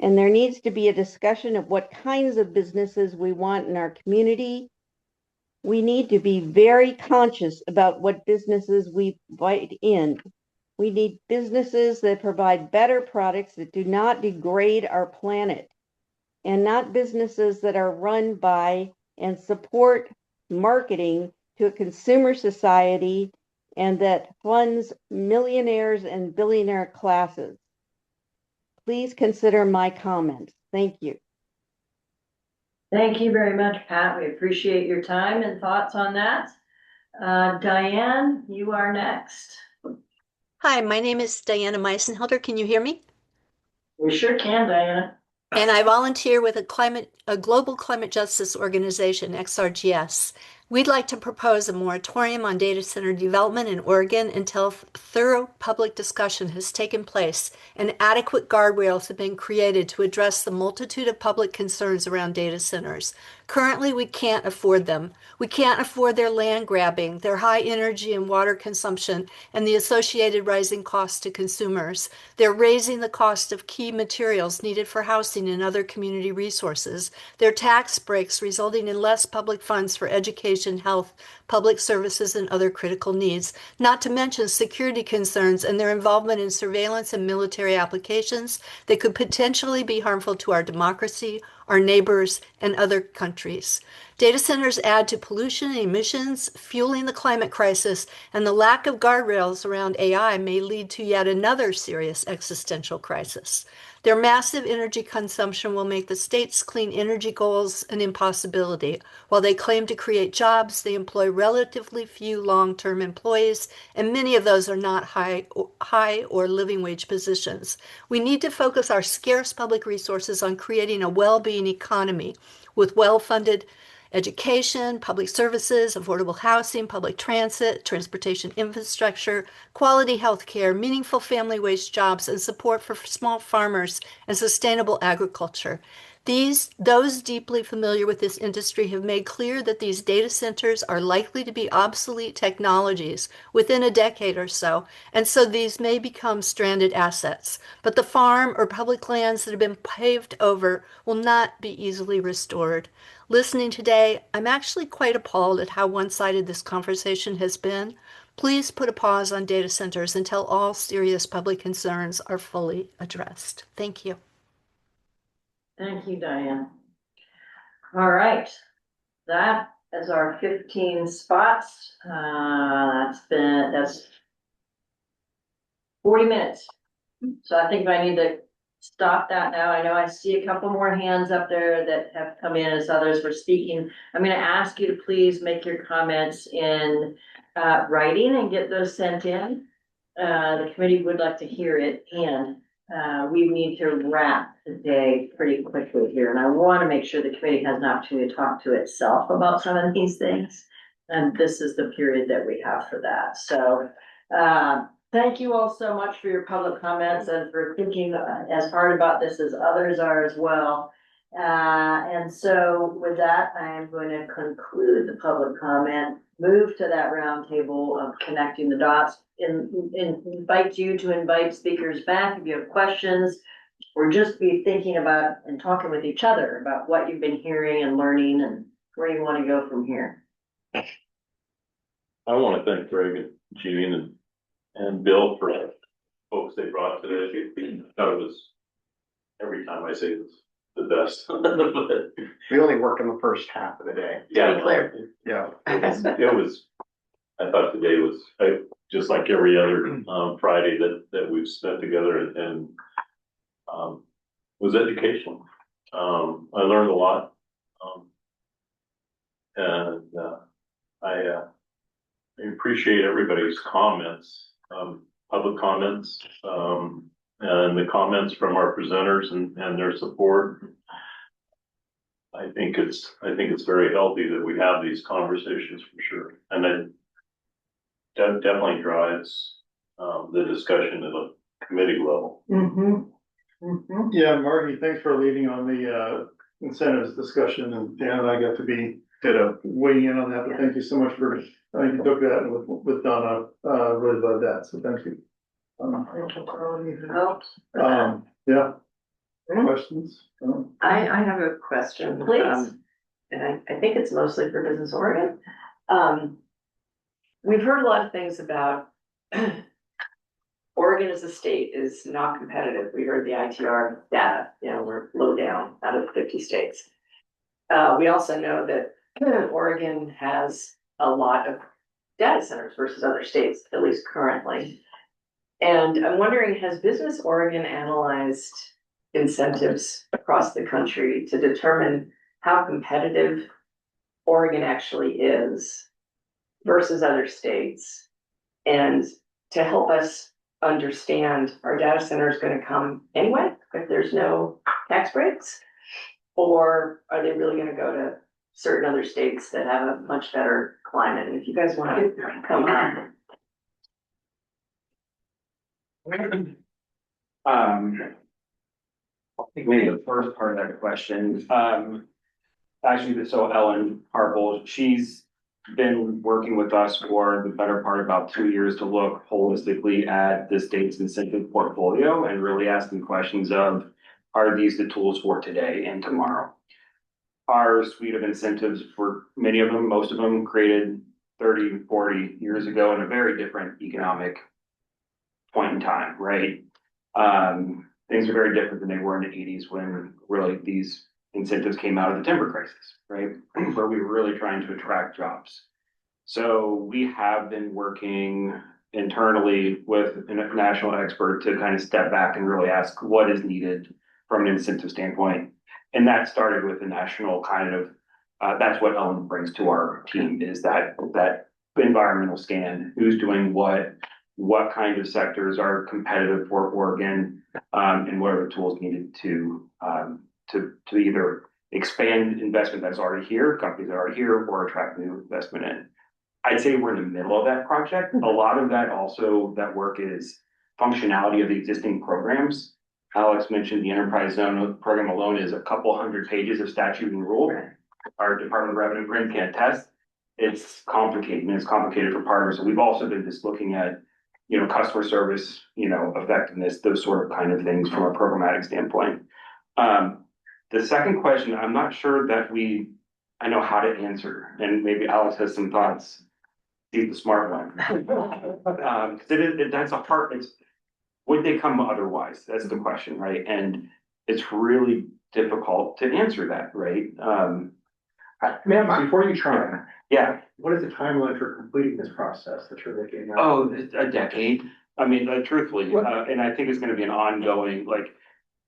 and there needs to be a discussion of what kinds of businesses we want in our community. We need to be very conscious about what businesses we invite in. We need businesses that provide better products that do not degrade our planet, and not businesses that are run by and support marketing to a consumer society and that funds millionaires and billionaire classes. Please consider my comments. Thank you. Thank you very much, Pat. We appreciate your time and thoughts on that. Diane, you are next. Hi, my name is Diana Meisenhelder. Can you hear me? We sure can, Diana. And I volunteer with a global climate justice organization, XRGS. We'd like to propose a moratorium on data center development in Oregon until thorough public discussion has taken place and adequate guardrails have been created to address the multitude of public concerns around data centers. Currently, we can't afford them. We can't afford their land grabbing, their high energy and water consumption, and the associated rising costs to consumers. They're raising the cost of key materials needed for housing and other community resources. Their tax breaks resulting in less public funds for education, health, public services, and other critical needs, not to mention security concerns and their involvement in surveillance and military applications that could potentially be harmful to our democracy, our neighbors, and other countries. Data centers add to pollution and emissions, fueling the climate crisis, and the lack of guardrails around AI may lead to yet another serious existential crisis. Their massive energy consumption will make the state's clean energy goals an impossibility. While they claim to create jobs, they employ relatively few long-term employees, and many of those are not high or living wage positions. We need to focus our scarce public resources on creating a well-being economy with well-funded education, public services, affordable housing, public transit, transportation infrastructure, quality health care, meaningful family wage jobs, and support for small farmers and sustainable agriculture. Those deeply familiar with this industry have made clear that these data centers are likely to be obsolete technologies within a decade or so, and so these may become stranded assets. But the farm or public lands that have been paved over will not be easily restored. Listening today, I'm actually quite appalled at how one-sided this conversation has been. Please put a pause on data centers until all serious public concerns are fully addressed. Thank you. Thank you, Diane. All right, that is our 15 spots. That's 40 minutes. So I think I need to stop that now. I know I see a couple more hands up there that have come in as others were speaking. I'm going to ask you to please make your comments in writing and get those sent in. The committee would like to hear it, and we need to wrap the day pretty quickly here. And I want to make sure the committee has an opportunity to talk to itself about some of these things. And this is the period that we have for that. So thank you all so much for your public comments and for thinking as hard about this as others are as well. And so with that, I am going to conclude the public comment, move to that roundtable of connecting the dots, and invite you to invite speakers back if you have questions, or just be thinking about and talking with each other about what you've been hearing and learning and Where do you want to go from here? I want to thank Greg and Jean and Bill for the folks they brought today. I thought it was, every time I say this, the best. We only worked on the first half of the day. Yeah, be clear. Yeah. it was, I thought today was, just like every other, Friday that we've spent together and, was educational. I learned a lot. I appreciate everybody's comments, public comments, and the comments from our presenters and their support. I think it's very healthy that we have these conversations for sure. And it definitely drives, the discussion at a committee level. Yeah, Marty, thanks for leading on the incentives discussion, and Dan and I got to be weighing in on that, but thank you so much for, I think you took that with Donna, really love that, so thank you. Yeah. Questions? I have a question. Please. And I think it's mostly for Business Oregon. We've heard a lot of things about Oregon as a state is not competitive. We heard the ITR data, we're low down out of 50 states. We also know that Oregon has a lot of data centers versus other states, at least currently. And I'm wondering, has Business Oregon analyzed incentives across the country to determine how competitive Oregon actually is versus other states? And to help us understand, are data centers going to come anyway if there's no tax breaks? Or are they really going to go to certain other states that have a much better climate? And if you guys want to come on. I think maybe the first part of that question, actually, so Ellen Harpel, she's been working with us for the better part of about 2 years to look holistically at the state's incentive portfolio and really asking questions of, are these the tools for today and tomorrow? Our suite of incentives, for many of them, most of them created 30, 40 years ago in a very different economic point in time, right? Things are very different than they were in the 80s when really these incentives came out of the timber crisis, right? Where we were really trying to attract jobs. So we have been working internally with a national expert to kind of step back and really ask what is needed from an incentive standpoint. And that started with the national kind of, that's what Ellen brings to our team, is that environmental scan, who's doing what kind of sectors are competitive for Oregon, and what are the tools needed to either expand investment that's already here, companies that are already here, or attract new investment in. I'd say we're in the middle of that project. A lot of that also, that work is functionality of the existing programs. Alex mentioned the Enterprise Zone program alone is a couple hundred pages of statute and rule. Our Department of Revenue Grin can attest. It's complicated, and it's complicated for partners. So we've also been just looking at, customer service, effectiveness, those sort of kind of things from a programmatic standpoint. The second question, I'm not sure that I know how to answer, and maybe Alex has some thoughts. He's the smart one. That's a hard, would they come otherwise? That's the question, right? And it's really difficult to answer that, right? Ma'am, before you try. Yeah. What is the timeline for completing this process that you're looking at? Oh, a decade. I mean, truthfully, and I think it's going to be an ongoing,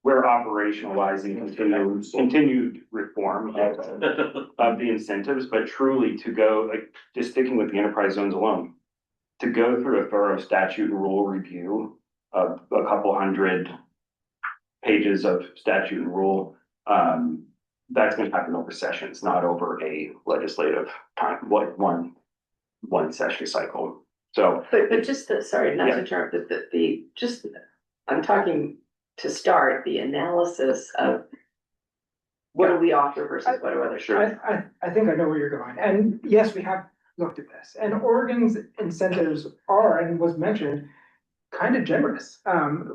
we're operationalizing continued reform of the incentives, but truly to go, just sticking with the enterprise zones alone, to go through a thorough statute and rule review of a couple hundred pages of statute and rule, that's going to happen over sessions, not over a legislative time, one session cycle. So, but just sorry, not to interrupt, but I'm talking to start the analysis of what do we offer versus what do others? I think I know where you're going. And yes, we have looked at this. And Oregon's incentives are, and was mentioned, kind of generous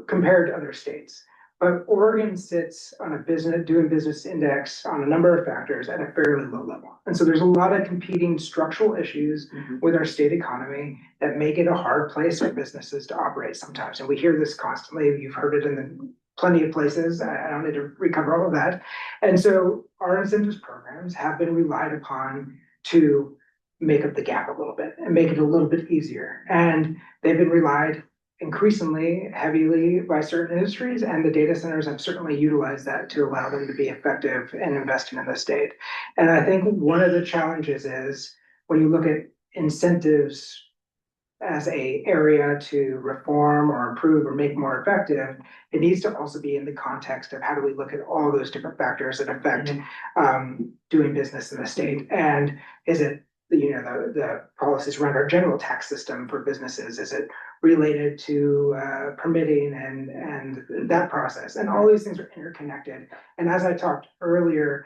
compared to other states. But Oregon sits on a doing business index on a number of factors at a fairly low level. And so there's a lot of competing structural issues with our state economy that make it a hard place for businesses to operate sometimes. And we hear this constantly. You've heard it in plenty of places. I don't need to recover all of that. And so our incentives programs have been relied upon to make up the gap a little bit and make it a little bit easier. And they've been relied increasingly heavily by certain industries, and the data centers have certainly utilized that to allow them to be effective in investing in the state. And I think one of the challenges is when you look at incentives as a area to reform or improve or make more effective, it needs to also be in the context of how do we look at all those different factors that affect doing business in the state. And is it the policies around our general tax system for businesses? Is it related to permitting and that process? And all these things are interconnected. And as I talked earlier,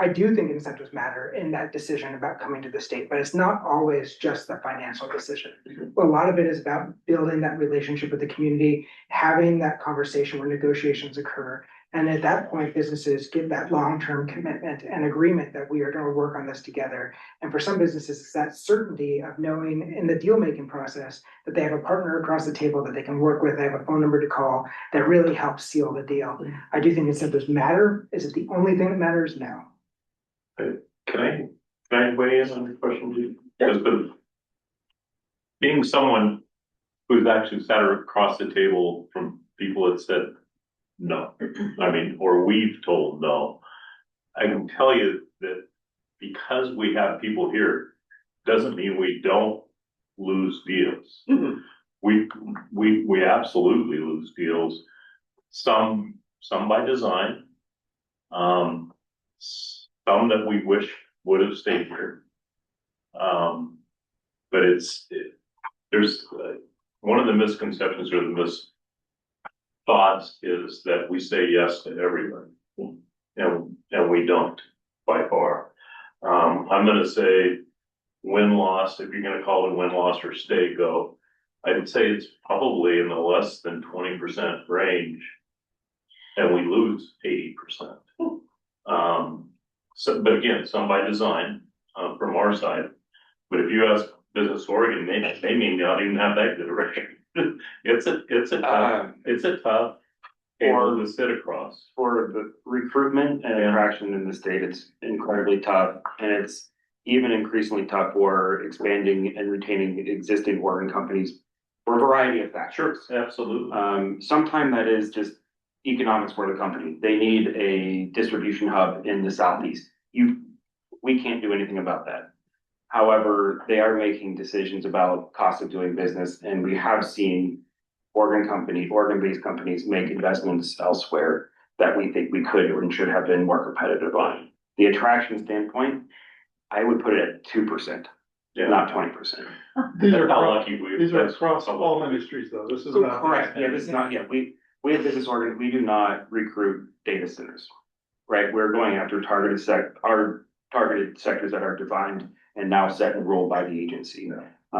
I do think incentives matter in that decision about coming to the state, but it's not always just the financial decision. A lot of it is about building that relationship with the community, having that conversation where negotiations occur. And at that point, businesses give that long-term commitment and agreement that we are going to work on this together. And for some businesses, it's that certainty of knowing in the deal-making process that they have a partner across the table that they can work with, they have a phone number to call that really helps seal the deal. I do think incentives matter. Is it the only thing that matters? No. Can I weigh in on your question, Judy? Because being someone who's actually sat across the table from people that said no, I mean, or we've told no, I can tell you that because we have people here, doesn't mean we don't lose deals. We absolutely lose deals. Some by design, some that we wish would have stayed here. But there's one of the misconceptions or the thoughts is that we say yes to everything, and we don't by far. I'm going to say win-loss, if you're going to call it win-loss or stay, go. I would say it's probably in the less than 20% range, and we lose 80%. But again, some by design from our side. But if you ask Business Oregon, they may not even have that good a record. It's a tough table to sit across. For the recruitment and attraction in the state, it's incredibly tough, and it's even increasingly tough for expanding and retaining existing Oregon companies for a variety of factors. Sure, absolutely. Sometimes that is just economics for the company. They need a distribution hub in the southeast. We can't do anything about that. However, they are making decisions about cost of doing business, and we have seen Oregon-based companies make investments elsewhere that we think we could and should have been more competitive on. The attraction standpoint, I would put it at 2%, not 20%. These are across all industries, though. This is not correct. Yeah, this is not. Yeah, we at Business Oregon, we do not recruit data centers, right? We're going after targeted sectors that are defined and now set and ruled by the agency.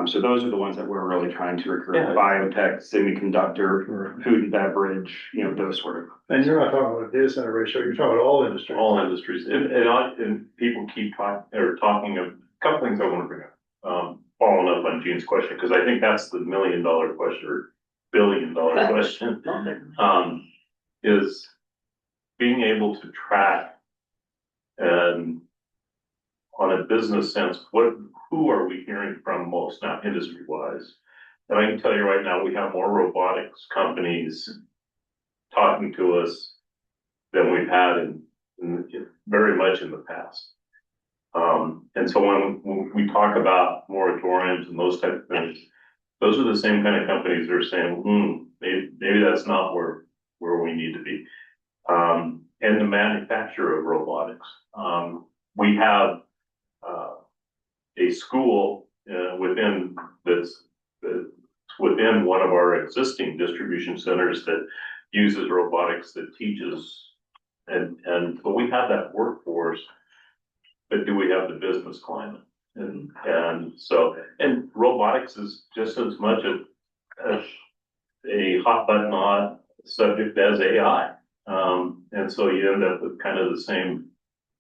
So those are the ones that we're really trying to recruit: biotech, semiconductor, food and beverage, those sort of. And you're not talking about a data center ratio; you're talking about all industries. All industries, and people keep talking of a couple things I want to bring up. Following up on Gene's question, because I think that's the $1 million question or $1 billion question. Is being able to track and on a business sense, who are we hearing from most now, industry-wise? And I can tell you right now, we have more robotics companies talking to us than we've had in very much in the past. And so when we talk about moratoriums and those type of things, those are the same kind of companies that are saying, maybe that's not where we need to be. And the manufacture of robotics. We have a school within one of our existing distribution centers that uses robotics, that teaches, but we have that workforce, but do we have the business climate? And robotics is just as much a hot button subject as AI. And so you end up with kind of the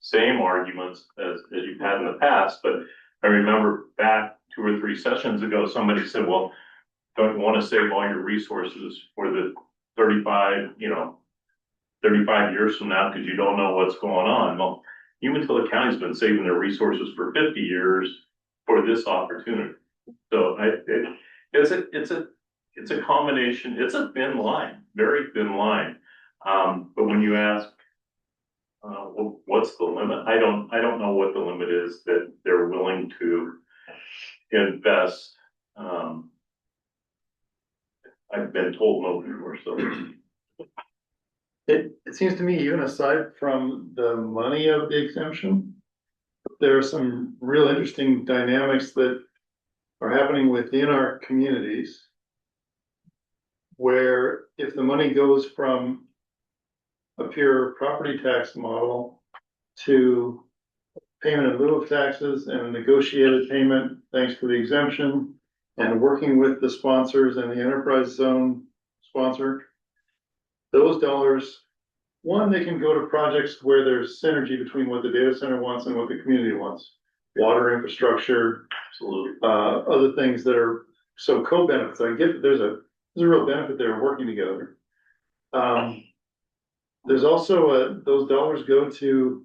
same arguments as you've had in the past. But I remember back 2 or 3 sessions ago, somebody said, well, don't you want to save all your resources for the 35 years from now because you don't know what's going on. Well, Umatilla County's been saving their resources for 50 years for this opportunity. So it's a combination. It's a thin line, very thin line. But when you ask, well, what's the limit? I don't know what the limit is that they're willing to invest. I've been told no before, so. It seems to me, even aside from the money of the exemption, there are some real interesting dynamics that are happening within our communities. Where if the money goes from a pure property tax model to payment in lieu of taxes and a negotiated payment, thanks to the exemption, and working with the sponsors and the enterprise zone sponsor, those dollars, one, they can go to projects where there's synergy between what the data center wants and what the community wants. Water infrastructure, other things that are so co-benefits. I get that there's a real benefit there working together. There's also those dollars go to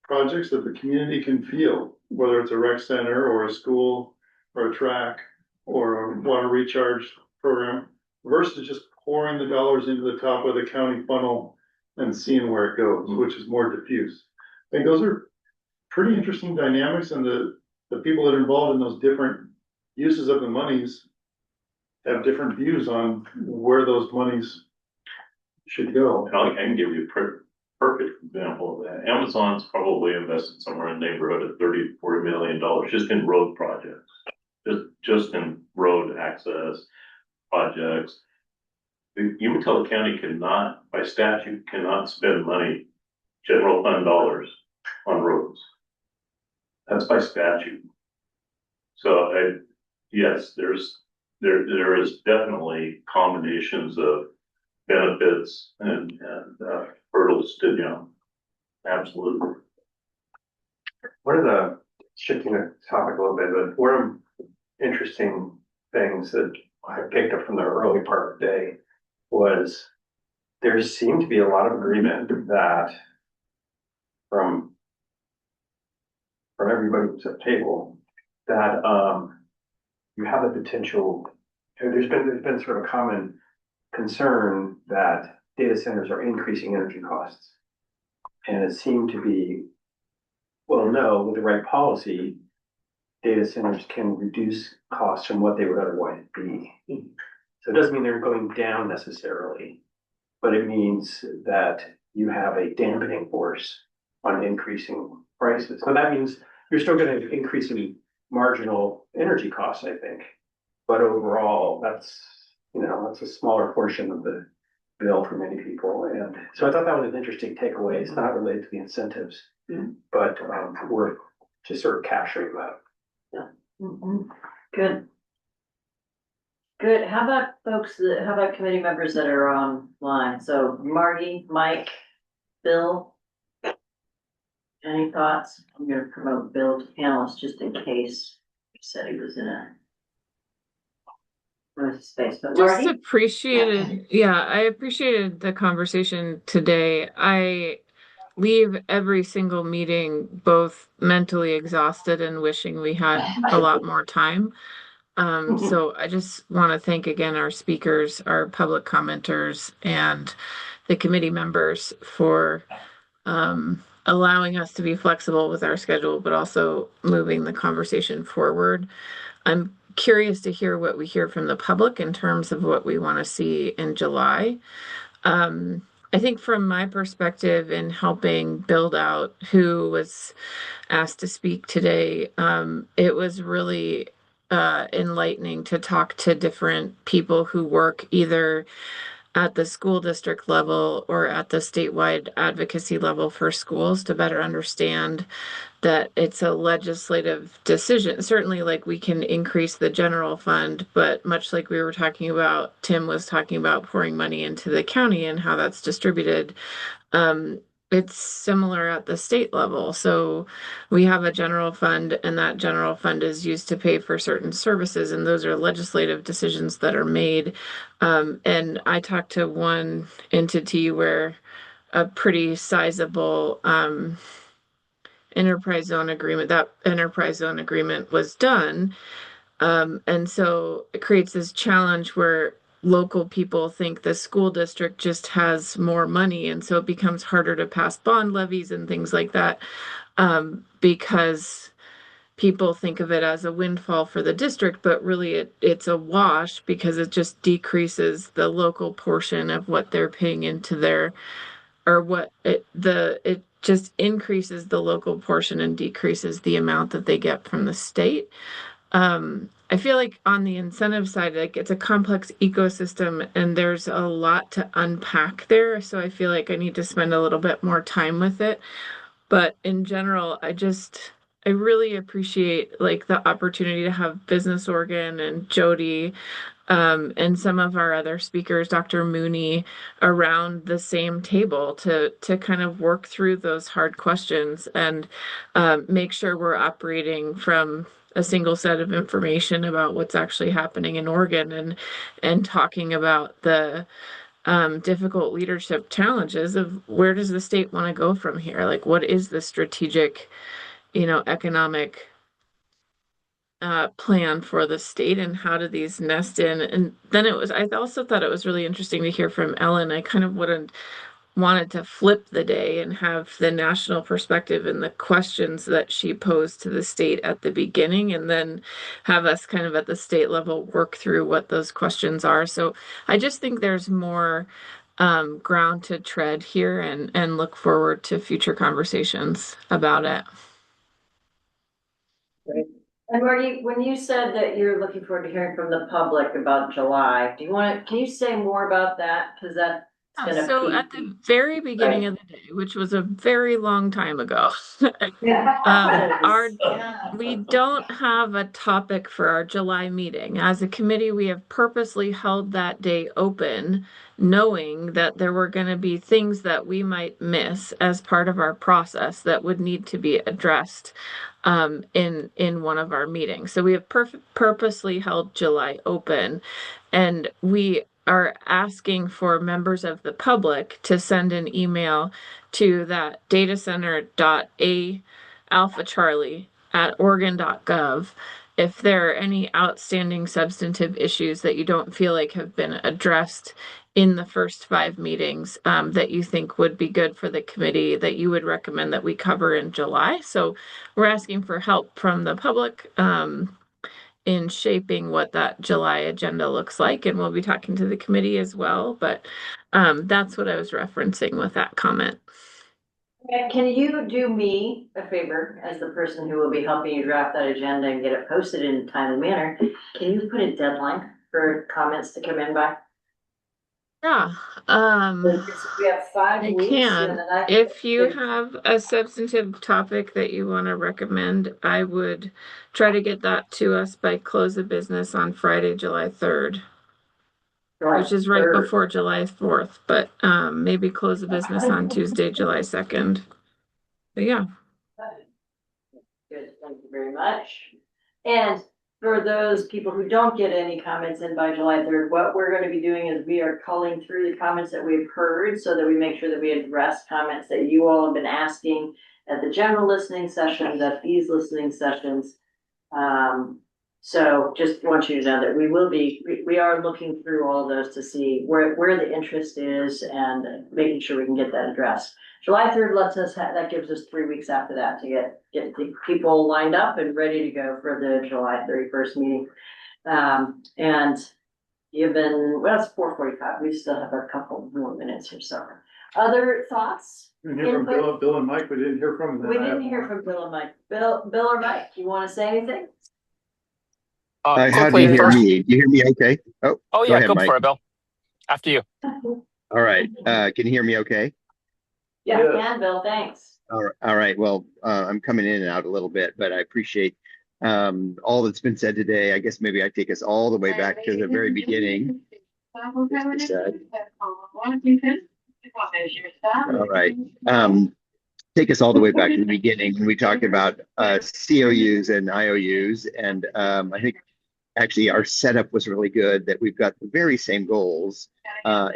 projects that the community can feel, whether it's a rec center or a school or a track or a water recharge program, versus just pouring the dollars into the top of the county funnel and seeing where it goes, which is more diffuse. I think those are pretty interesting dynamics, and the people that are involved in those different uses of the monies have different views on where those monies should go. I can give you a perfect example of that. Amazon's probably invested somewhere in the neighborhood of $30-40 million just in road projects, just in road access projects. The Umatilla County cannot, by statute, cannot spend money, general fund dollars, on roads. That's by statute. So yes, there is definitely combinations of benefits and hurdles to jump. Absolutely. One of the, shifting the topic a little bit, but one of the interesting things that I picked up from the early part of the day was there seemed to be a lot of agreement that from everybody who's at the table that you have the potential. There's been sort of a common concern that data centers are increasing energy costs, and it seemed to be, well, no, with the right policy, data centers can reduce costs from what they would otherwise be. So it doesn't mean they're going down necessarily, but it means that you have a dampening force on increasing prices. So that means you're still going to increase in marginal energy costs, I think. But overall, that's a smaller portion of the bill for many people. And so I thought that was an interesting takeaway. It's not related to the incentives, but we're just sort of capturing that. Yeah. Good. Good. How about committee members that are online? So Marty, Mike, Bill, any thoughts? I'm going to promote Bill to panelist just in case he said he was in a space. But Just Marty? I appreciated the conversation today. I leave every single meeting both mentally exhausted and wishing we had a lot more time. So I just want to thank again our speakers, our public commenters, and the committee members for allowing us to be flexible with our schedule, but also moving the conversation forward. I'm curious to hear what we hear from the public in terms of what we want to see in July. I think from my perspective in helping build out who was asked to speak today, it was really enlightening to talk to different people who work either at the school district level or at the statewide advocacy level for schools to better understand that it's a legislative decision. Certainly, like we can increase the general fund, but much like we were talking about, Tim was talking about pouring money into the county and how that's distributed. It's similar at the state level. So we have a general fund, and that general fund is used to pay for certain services, and those are legislative decisions that are made. And I talked to one entity where a pretty sizable enterprise zone agreement, that enterprise zone agreement was done. And so it creates this challenge where local people think the school district just has more money, and so it becomes harder to pass bond levies and things like that, because people think of it as a windfall for the district, but really it's a wash because it just decreases the local portion of what they're paying into their, or what it just increases the local portion and decreases the amount that they get from the state. I feel like on the incentive side, like it's a complex ecosystem and there's a lot to unpack there. So I feel like I need to spend a little bit more time with it. But in general, I really appreciate like the opportunity to have Business Oregon and Jody, and some of our other speakers, Dr. Mooney, around the same table to kind of work through those hard questions and make sure we're operating from a single set of information about what's actually happening in Oregon, and talking about the difficult leadership challenges of where does the state want to go from here? Like, what is the strategic, economic plan for the state, and how do these nest in? And then I also thought it was really interesting to hear from Ellen. I kind of wanted to flip the day and have the national perspective and the questions that she posed to the state at the beginning, and then have us kind of at the state level work through what those questions are. So I just think there's more ground to tread here, and look forward to future conversations about it. Great. And Marty, when you said that you're looking forward to hearing from the public about July, can you say more about that? Because that's gonna So be at the very beginning of the day, which was a very long time ago, we don't have a topic for our July meeting. As a committee, we have purposely held that day open, knowing that there were going to be things that we might miss as part of our process that would need to be addressed in one of our meetings. So we have purposely held July open, and we are asking for members of the public to send an email to that datacenter.a-alpha-charlie@oregon.gov if there are any outstanding substantive issues that you don't feel like have been addressed in the first 5 meetings, that you think would be good for the committee, that you would recommend that we cover in July. So we're asking for help from the public in shaping what that July agenda looks like, and we'll be talking to the committee as well. But that's what I was referencing with that comment. Can you do me a favor as the person who will be helping you draft that agenda and get it posted in a timely manner? Can you put a deadline for comments to come in by? Yeah, we have 5 I weeks. can. If you have a substantive topic that you want to recommend, I would try to get that to us by close of business on Friday, July 3rd, which is right before July 4th, but maybe close of business on Tuesday, July 2nd. But yeah. Good, thank you very much. And for those people who don't get any comments in by July 3rd, what we're going to be doing is we are culling through the comments that we've heard so that we make sure that we address comments that you all have been asking at the general listening sessions, at these listening sessions. So just want you to know that we are looking through all of those to see where the interest is and making sure we can get that addressed. July 3rd that gives us 3 weeks after that to get the people lined up and ready to go for the July 31st meeting. And given, well, it's 4:45, we still have a couple more minutes or so. Other thoughts? Didn't hear from Bill and Mike, we didn't hear from them. We didn't hear from Bill and Mike. Bill or Mike, you want to say anything? How do you hear me? You hear me okay? Oh yeah, go for it, Bill. After you. All right. Can you hear me okay? Yeah, I can, Bill, thanks. All right. Well, I'm coming in and out a little bit, but I appreciate all that's been said today. I guess maybe I take us all the way back to the very beginning. All right. Take us all the way back to the beginning when we talked about COUs and IOUs. And I think actually our setup was really good, that we've got the very same goals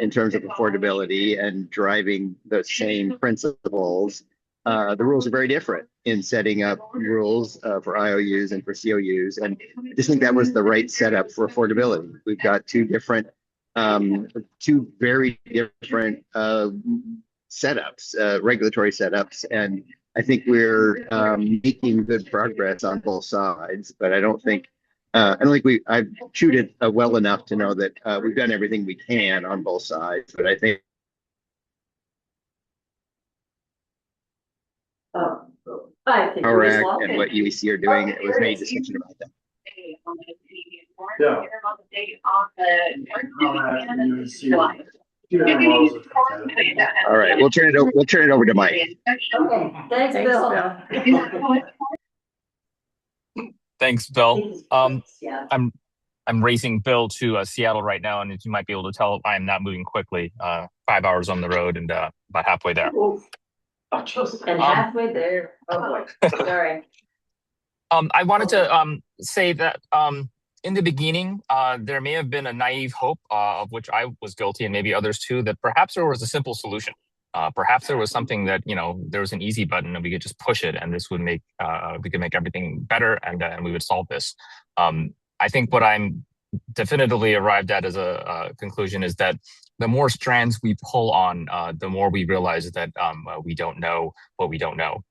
in terms of affordability and driving the same principles. The rules are very different in setting up rules for IOUs and for COUs. And I just think that was the right setup for affordability. We've got two very different setups, regulatory setups. And I think we're making good progress on both sides, but I don't think I've chewed it well enough to know that we've done everything we can on both sides, but I think our act and what UEC are doing, it was made discussion about that. Yeah. All right, we'll turn it over to Mike. Okay, thanks, Bill. Thanks, Bill. I'm racing Bill to Seattle right now, and as you might be able to tell, I am not moving quickly. 5 hours on the road and about halfway there. And halfway there. Oh boy, sorry. I wanted to say that in the beginning, there may have been a naive hope, of which I was guilty and maybe others too, that perhaps there was a simple solution. Perhaps there was something that, there was an easy button and we could just push it and this would make, we could make everything better and we would solve this. I think what I'm definitively arrived at as a conclusion is that the more strands we pull on, the more we realize that we don't know what we don't know.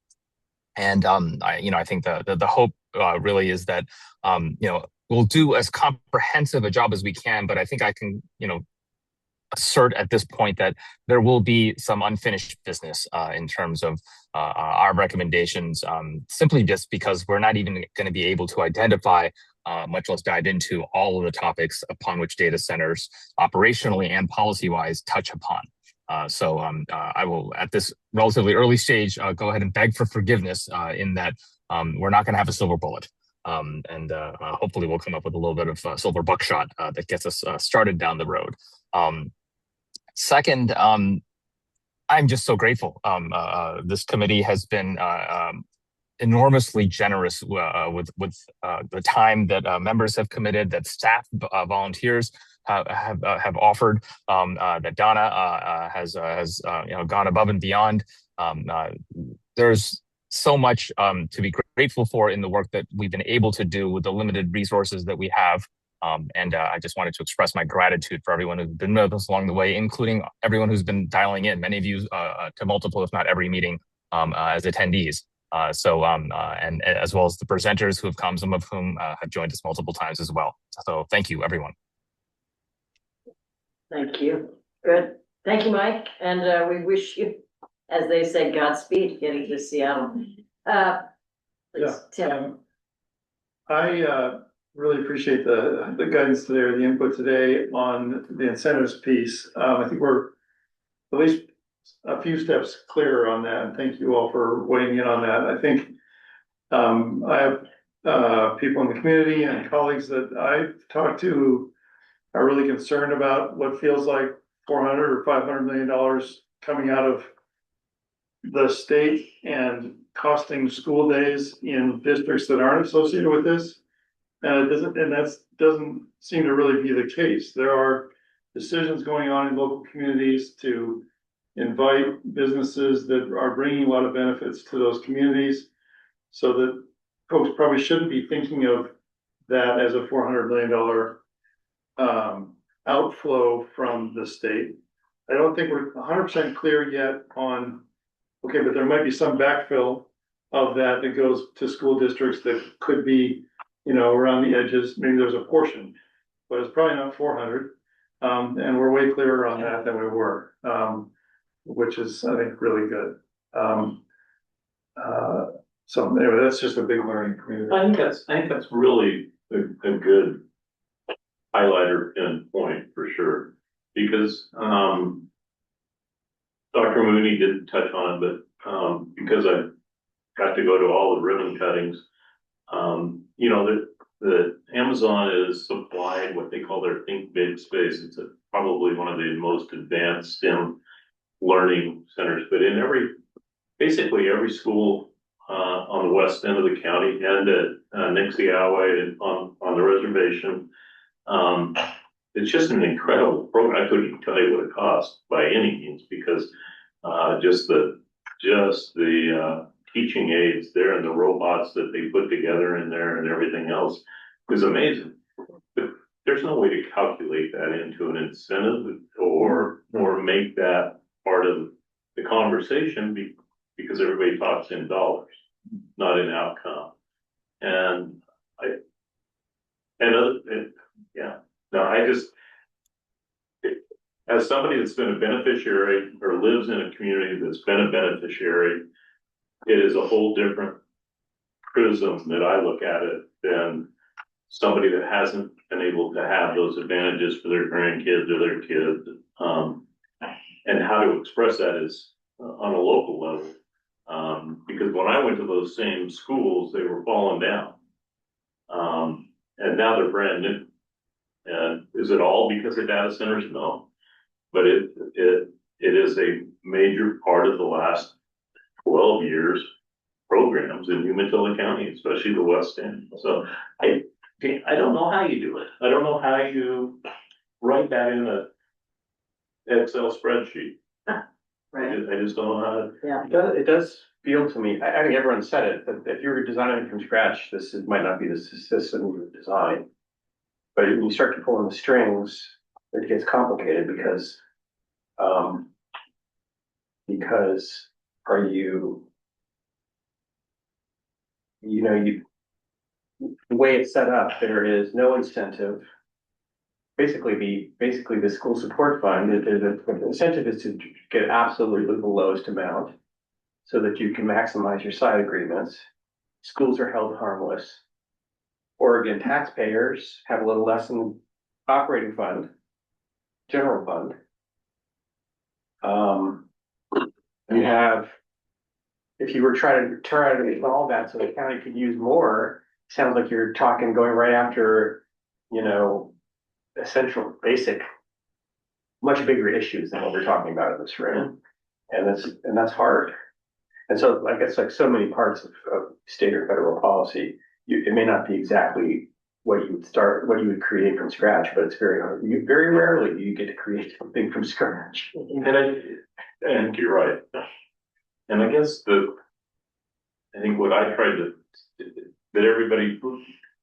And I think the hope really is that we'll do as comprehensive a job as we can, but I think I can assert at this point that there will be some unfinished business in terms of our recommendations, simply just because we're not even going to be able to identify, much less dive into all of the topics upon which data centers operationally and policy-wise touch upon. So I will, at this relatively early stage, go ahead and beg for forgiveness in that we're not going to have a silver bullet. And hopefully we'll come up with a little bit of silver buckshot that gets us started down the road. Second, I'm just so grateful. This committee has been enormously generous with the time that members have committed, that staff volunteers have offered, that Donna has gone above and beyond. There's so much to be grateful for in the work that we've been able to do with the limited resources that we have. And I just wanted to express my gratitude for everyone who's been with us along the way, including everyone who's been dialing in, many of you to multiple, if not every meeting as attendees. And as well as the presenters who have come, some of whom have joined us multiple times as well. So thank you, everyone. Thank you. Good. Thank you, Mike. And we wish you, as they say, Godspeed getting to Seattle. Please, Tim. I really appreciate the guidance today, or the input today on the incentives piece. I think we're at least a few steps clearer on that, and thank you all for weighing in on that. I think I have people in the community and colleagues that I've talked to who are really concerned about what feels like $400 or $500 million coming out of the state and costing school days in districts that aren't associated with this. And that doesn't seem to really be the case. There are decisions going on in local communities to invite businesses that are bringing a lot of benefits to those communities, so that folks probably shouldn't be thinking of that as a $400 million outflow from the state. I don't think we're 100% clear yet on, okay, but there might be some backfill of that goes to school districts that could be, around the edges. Maybe there's a portion, but it's probably not 400. And we're way clearer on that than we were, which is, I think, really good. So anyway, that's just a big learning for me. I think that's really a good highlighter and point for sure. because, Dr. Mooney didn't touch on it, but, because I got to go to all the ribbon cuttings, you know, the Amazon is supplied what they call their Think Big space. It's probably one of the most advanced STEM learning centers, but in basically every school on the west end of the county and at Nixie Highway on the reservation. It's just an incredible program. I couldn't even tell you what it costs by any means, because just the teaching aids there and the robots that they put together in there and everything else is amazing. But there's no way to calculate that into an incentive or make that part of the conversation because everybody talks in dollars, not in outcome. As somebody that's been a beneficiary or lives in a community that's been a beneficiary, it is a whole different prism that I look at it than somebody that hasn't been able to have those advantages for their grandkids or their kids. And how to express that is on a local level. Because when I went to those same schools, they were falling down. And now they're brand new. And is it all because of data centers? No. But it is a major part of the last 12 years programs in Umatilla County, especially the West End. So I don't know how you do it. I don't know how you write that in a Excel spreadsheet. Right. I just don't know how to. Yeah. It does feel to me, I think everyone said it, that if you're designing from scratch, might not be the system you would design. But when you start to pull in the strings, it gets complicated because are you, the way it's set up, there is no incentive. Basically the school support fund, the incentive is to get absolutely the lowest amount so that you can maximize your side agreements. Schools are held harmless. Oregon taxpayers have a little less than operating fund, general fund. You have, if you were trying to resolve that so the county could use more, sounds like you're talking going right after, essential, basic, much bigger issues than what we're talking about in this room. And that's hard. And so I guess like so many parts of state or federal policy, it may not be exactly what you would create from scratch, but it's very hard. Very rarely do you get to create something from scratch. And you're right. And I guess I think what I tried that everybody,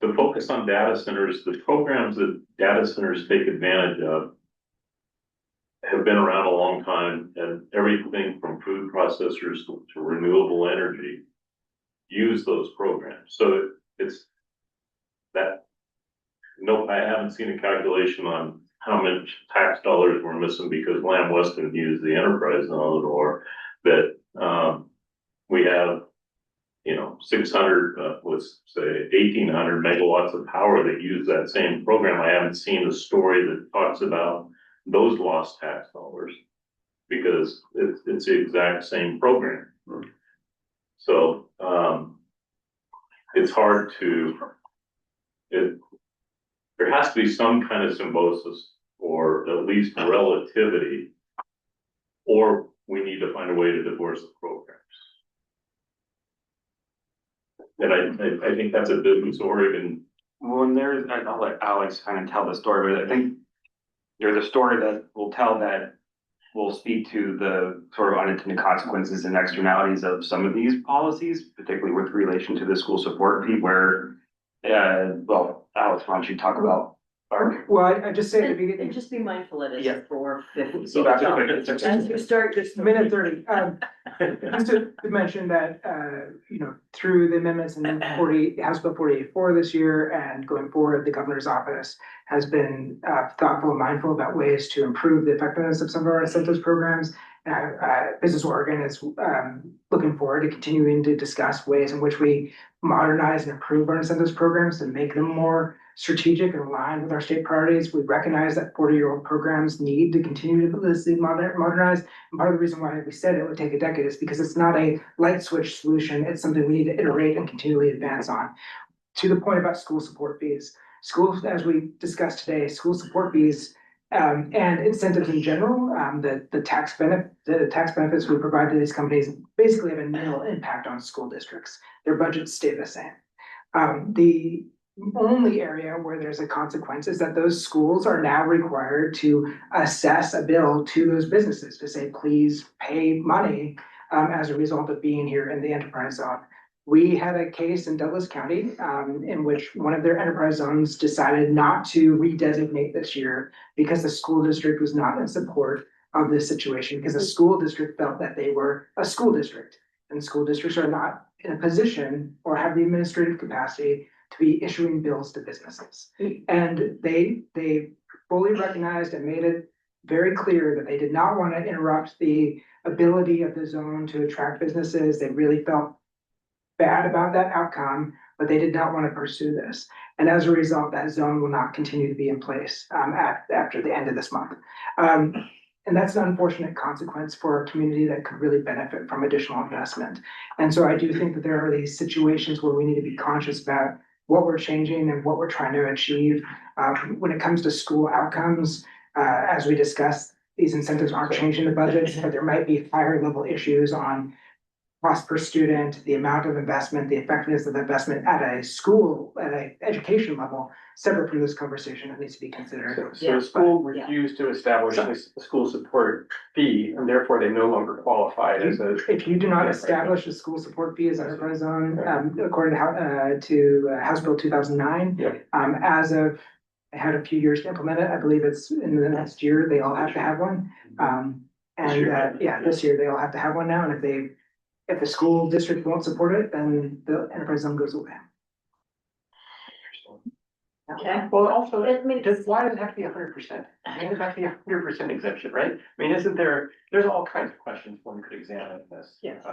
the focus on data centers, the programs that data centers take advantage of have been around a long time, and everything from food processors to renewable energy use those programs. So it's that, nope, I haven't seen a calculation on how much tax dollars we're missing because Lamb Weston used the enterprise node, or that we have 600, let's say 1,800 megawatts of power that use that same program. I haven't seen a story that talks about those lost tax dollars because it's the exact same program. So it's hard there has to be some kind of symbiosis or at least relativity, or we need to find a way to divorce the programs. And I think that's a business Oregon. Well, and I'll let Alex kind of tell the story, but I think there's a story that will speak to the sort of unintended consequences and externalities of some of these policies, particularly with relation to the school support fee, where, well, Alex, why don't you talk about Well, I just say at the beginning. And just be mindful it is Yeah. 4:50. So that's okay. As you start this. Minute 30. Just to mention that, through the amendments in House Bill 48-4 this year and going forward, the governor's office has been thoughtful and mindful about ways to improve the effectiveness of some of our incentives programs. Business Oregon is looking forward to continuing to discuss ways in which we modernize and improve our incentives programs to make them more strategic and aligned with our state priorities. We recognize that 40-year-old programs need to continue to be modernized. And part of the reason why we said it would take a decade is because it's not a light switch solution. It's something we need to iterate and continually advance on. To the point about school support fees, schools, as we discussed today, school support fees and incentives in general, the tax benefits we provide to these companies basically have a nil impact on school districts. Their budgets stay the same. The only area where there's a consequence is that those schools are now required to assess a bill to those businesses to say, please pay money as a result of being here in the enterprise zone. We had a case in Douglas County in which one of their enterprise zones decided not to redesignate this year because the school district was not in support of this situation, because the school district felt that they were a school district, and school districts are not in a position or have the administrative capacity to be issuing bills to businesses. And they fully recognized and made it very clear that they did not want to interrupt the ability of the zone to attract businesses. They really felt bad about that outcome, but they did not want to pursue this. And as a result, that zone will not continue to be in place after the end of this month. And that's an unfortunate consequence for a community that could really benefit from additional investment. And so I do think that there are these situations where we need to be conscious about what we're changing and what we're trying to achieve. When it comes to school outcomes, as we discussed, these incentives aren't changing the budgets, but there might be higher level issues on cost per student, the amount of investment, the effectiveness of the investment at a school, at an education level, separate from this conversation that needs to be considered. So the school refused to establish a school support fee, and therefore they no longer qualify as a. If you do not establish a school support fee as an enterprise zone, according to House Bill 2009, as of, I had a few years to implement it. I believe it's in the next year, they all have to have one. This year they all have to have one now, and if the school district won't support it, then the enterprise zone goes away. Okay. Well, also, why does it have to be 100%? I mean, it has to be 100% exemption, right? I mean, there's all kinds of questions one could examine in this. Yes.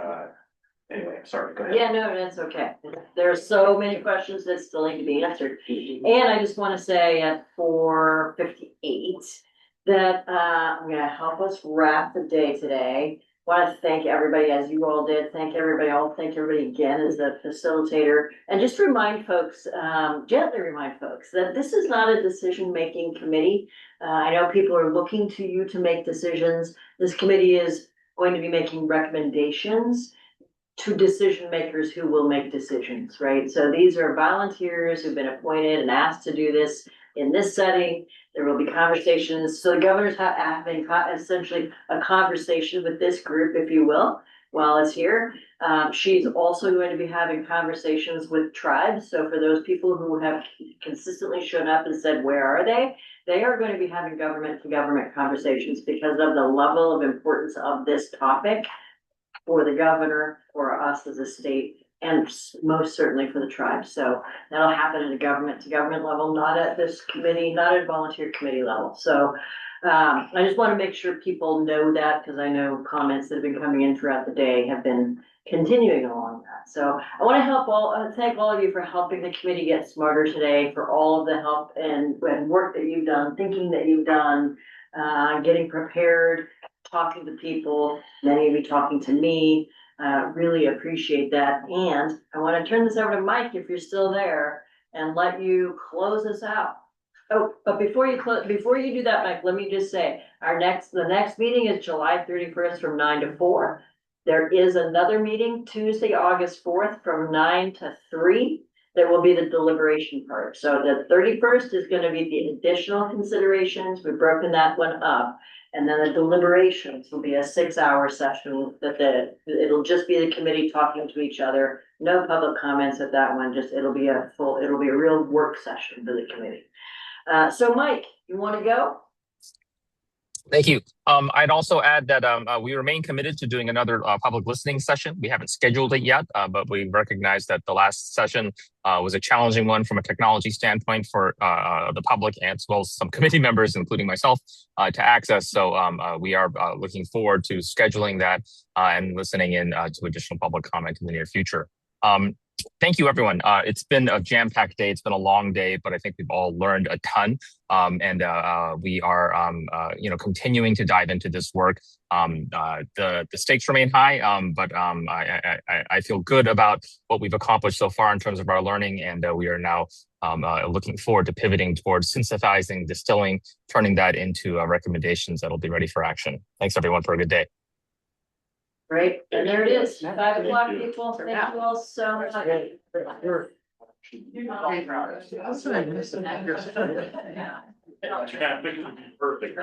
Anyway, sorry, go ahead. Yeah, no, that's okay. There are so many questions that still need to be answered. And I just want to say at 4:58 that I'm gonna help us wrap the day today. Want to thank everybody, as you all did. Thank everybody. I'll thank everybody again as the facilitator, and just remind folks, gently remind folks that this is not a decision-making committee. I know people are looking to you to make decisions. This committee is going to be making recommendations to decision makers who will make decisions, right? So these are volunteers who've been appointed and asked to do this in this setting. There will be conversations. So the governor's having essentially a conversation with this group, if you will, while it's here. She's also going to be having conversations with tribes. So for those people who have consistently shown up and said, where are they? They are going to be having government to government conversations because of the level of importance of this topic for the governor, for us as a state, and most certainly for the tribe. So that'll happen at a government to government level, not at this committee, not at volunteer committee level. So I just want to make sure people know that, because I know comments that have been coming in throughout the day have been continuing along that. So I want to thank all of you for helping the committee get smarter today, for all of the help and work that you've done, thinking that you've done, getting prepared, talking to people, many of you talking to me. Really appreciate that. And I want to turn this over to Mike, if you're still there, and let you close us out. Oh, but before you do that, Mike, let me just say, the next meeting is July 31st from 9 to 4. There is another meeting Tuesday, August 4th from 9 to 3. There will be the deliberation part. So the 31st is going to be the additional considerations. We've broken that one up. And then the deliberations will be a 6-hour session it'll just be the committee talking to each other. No public comments at that one. It'll be a real work session for the committee. So Mike, you want to go? Thank you. I'd also add that we remain committed to doing another public listening session. We haven't scheduled it yet, but we recognize that the last session was a challenging one from a technology standpoint for the public, as well as some committee members, including myself, to access. So we are looking forward to scheduling that and listening in to additional public comment in the near future. Thank you, everyone. It's been a jam-packed day. It's been a long day, but I think we've all learned a ton. And we are, continuing to dive into this work. The stakes remain high, but I feel good about what we've accomplished so far in terms of our learning, and we are now looking forward to pivoting towards synthesizing, distilling, turning that into recommendations that'll be ready for action. Thanks, everyone, for a good day. Great, and there it is, 5 o'clock people, thank you all so much. Perfect.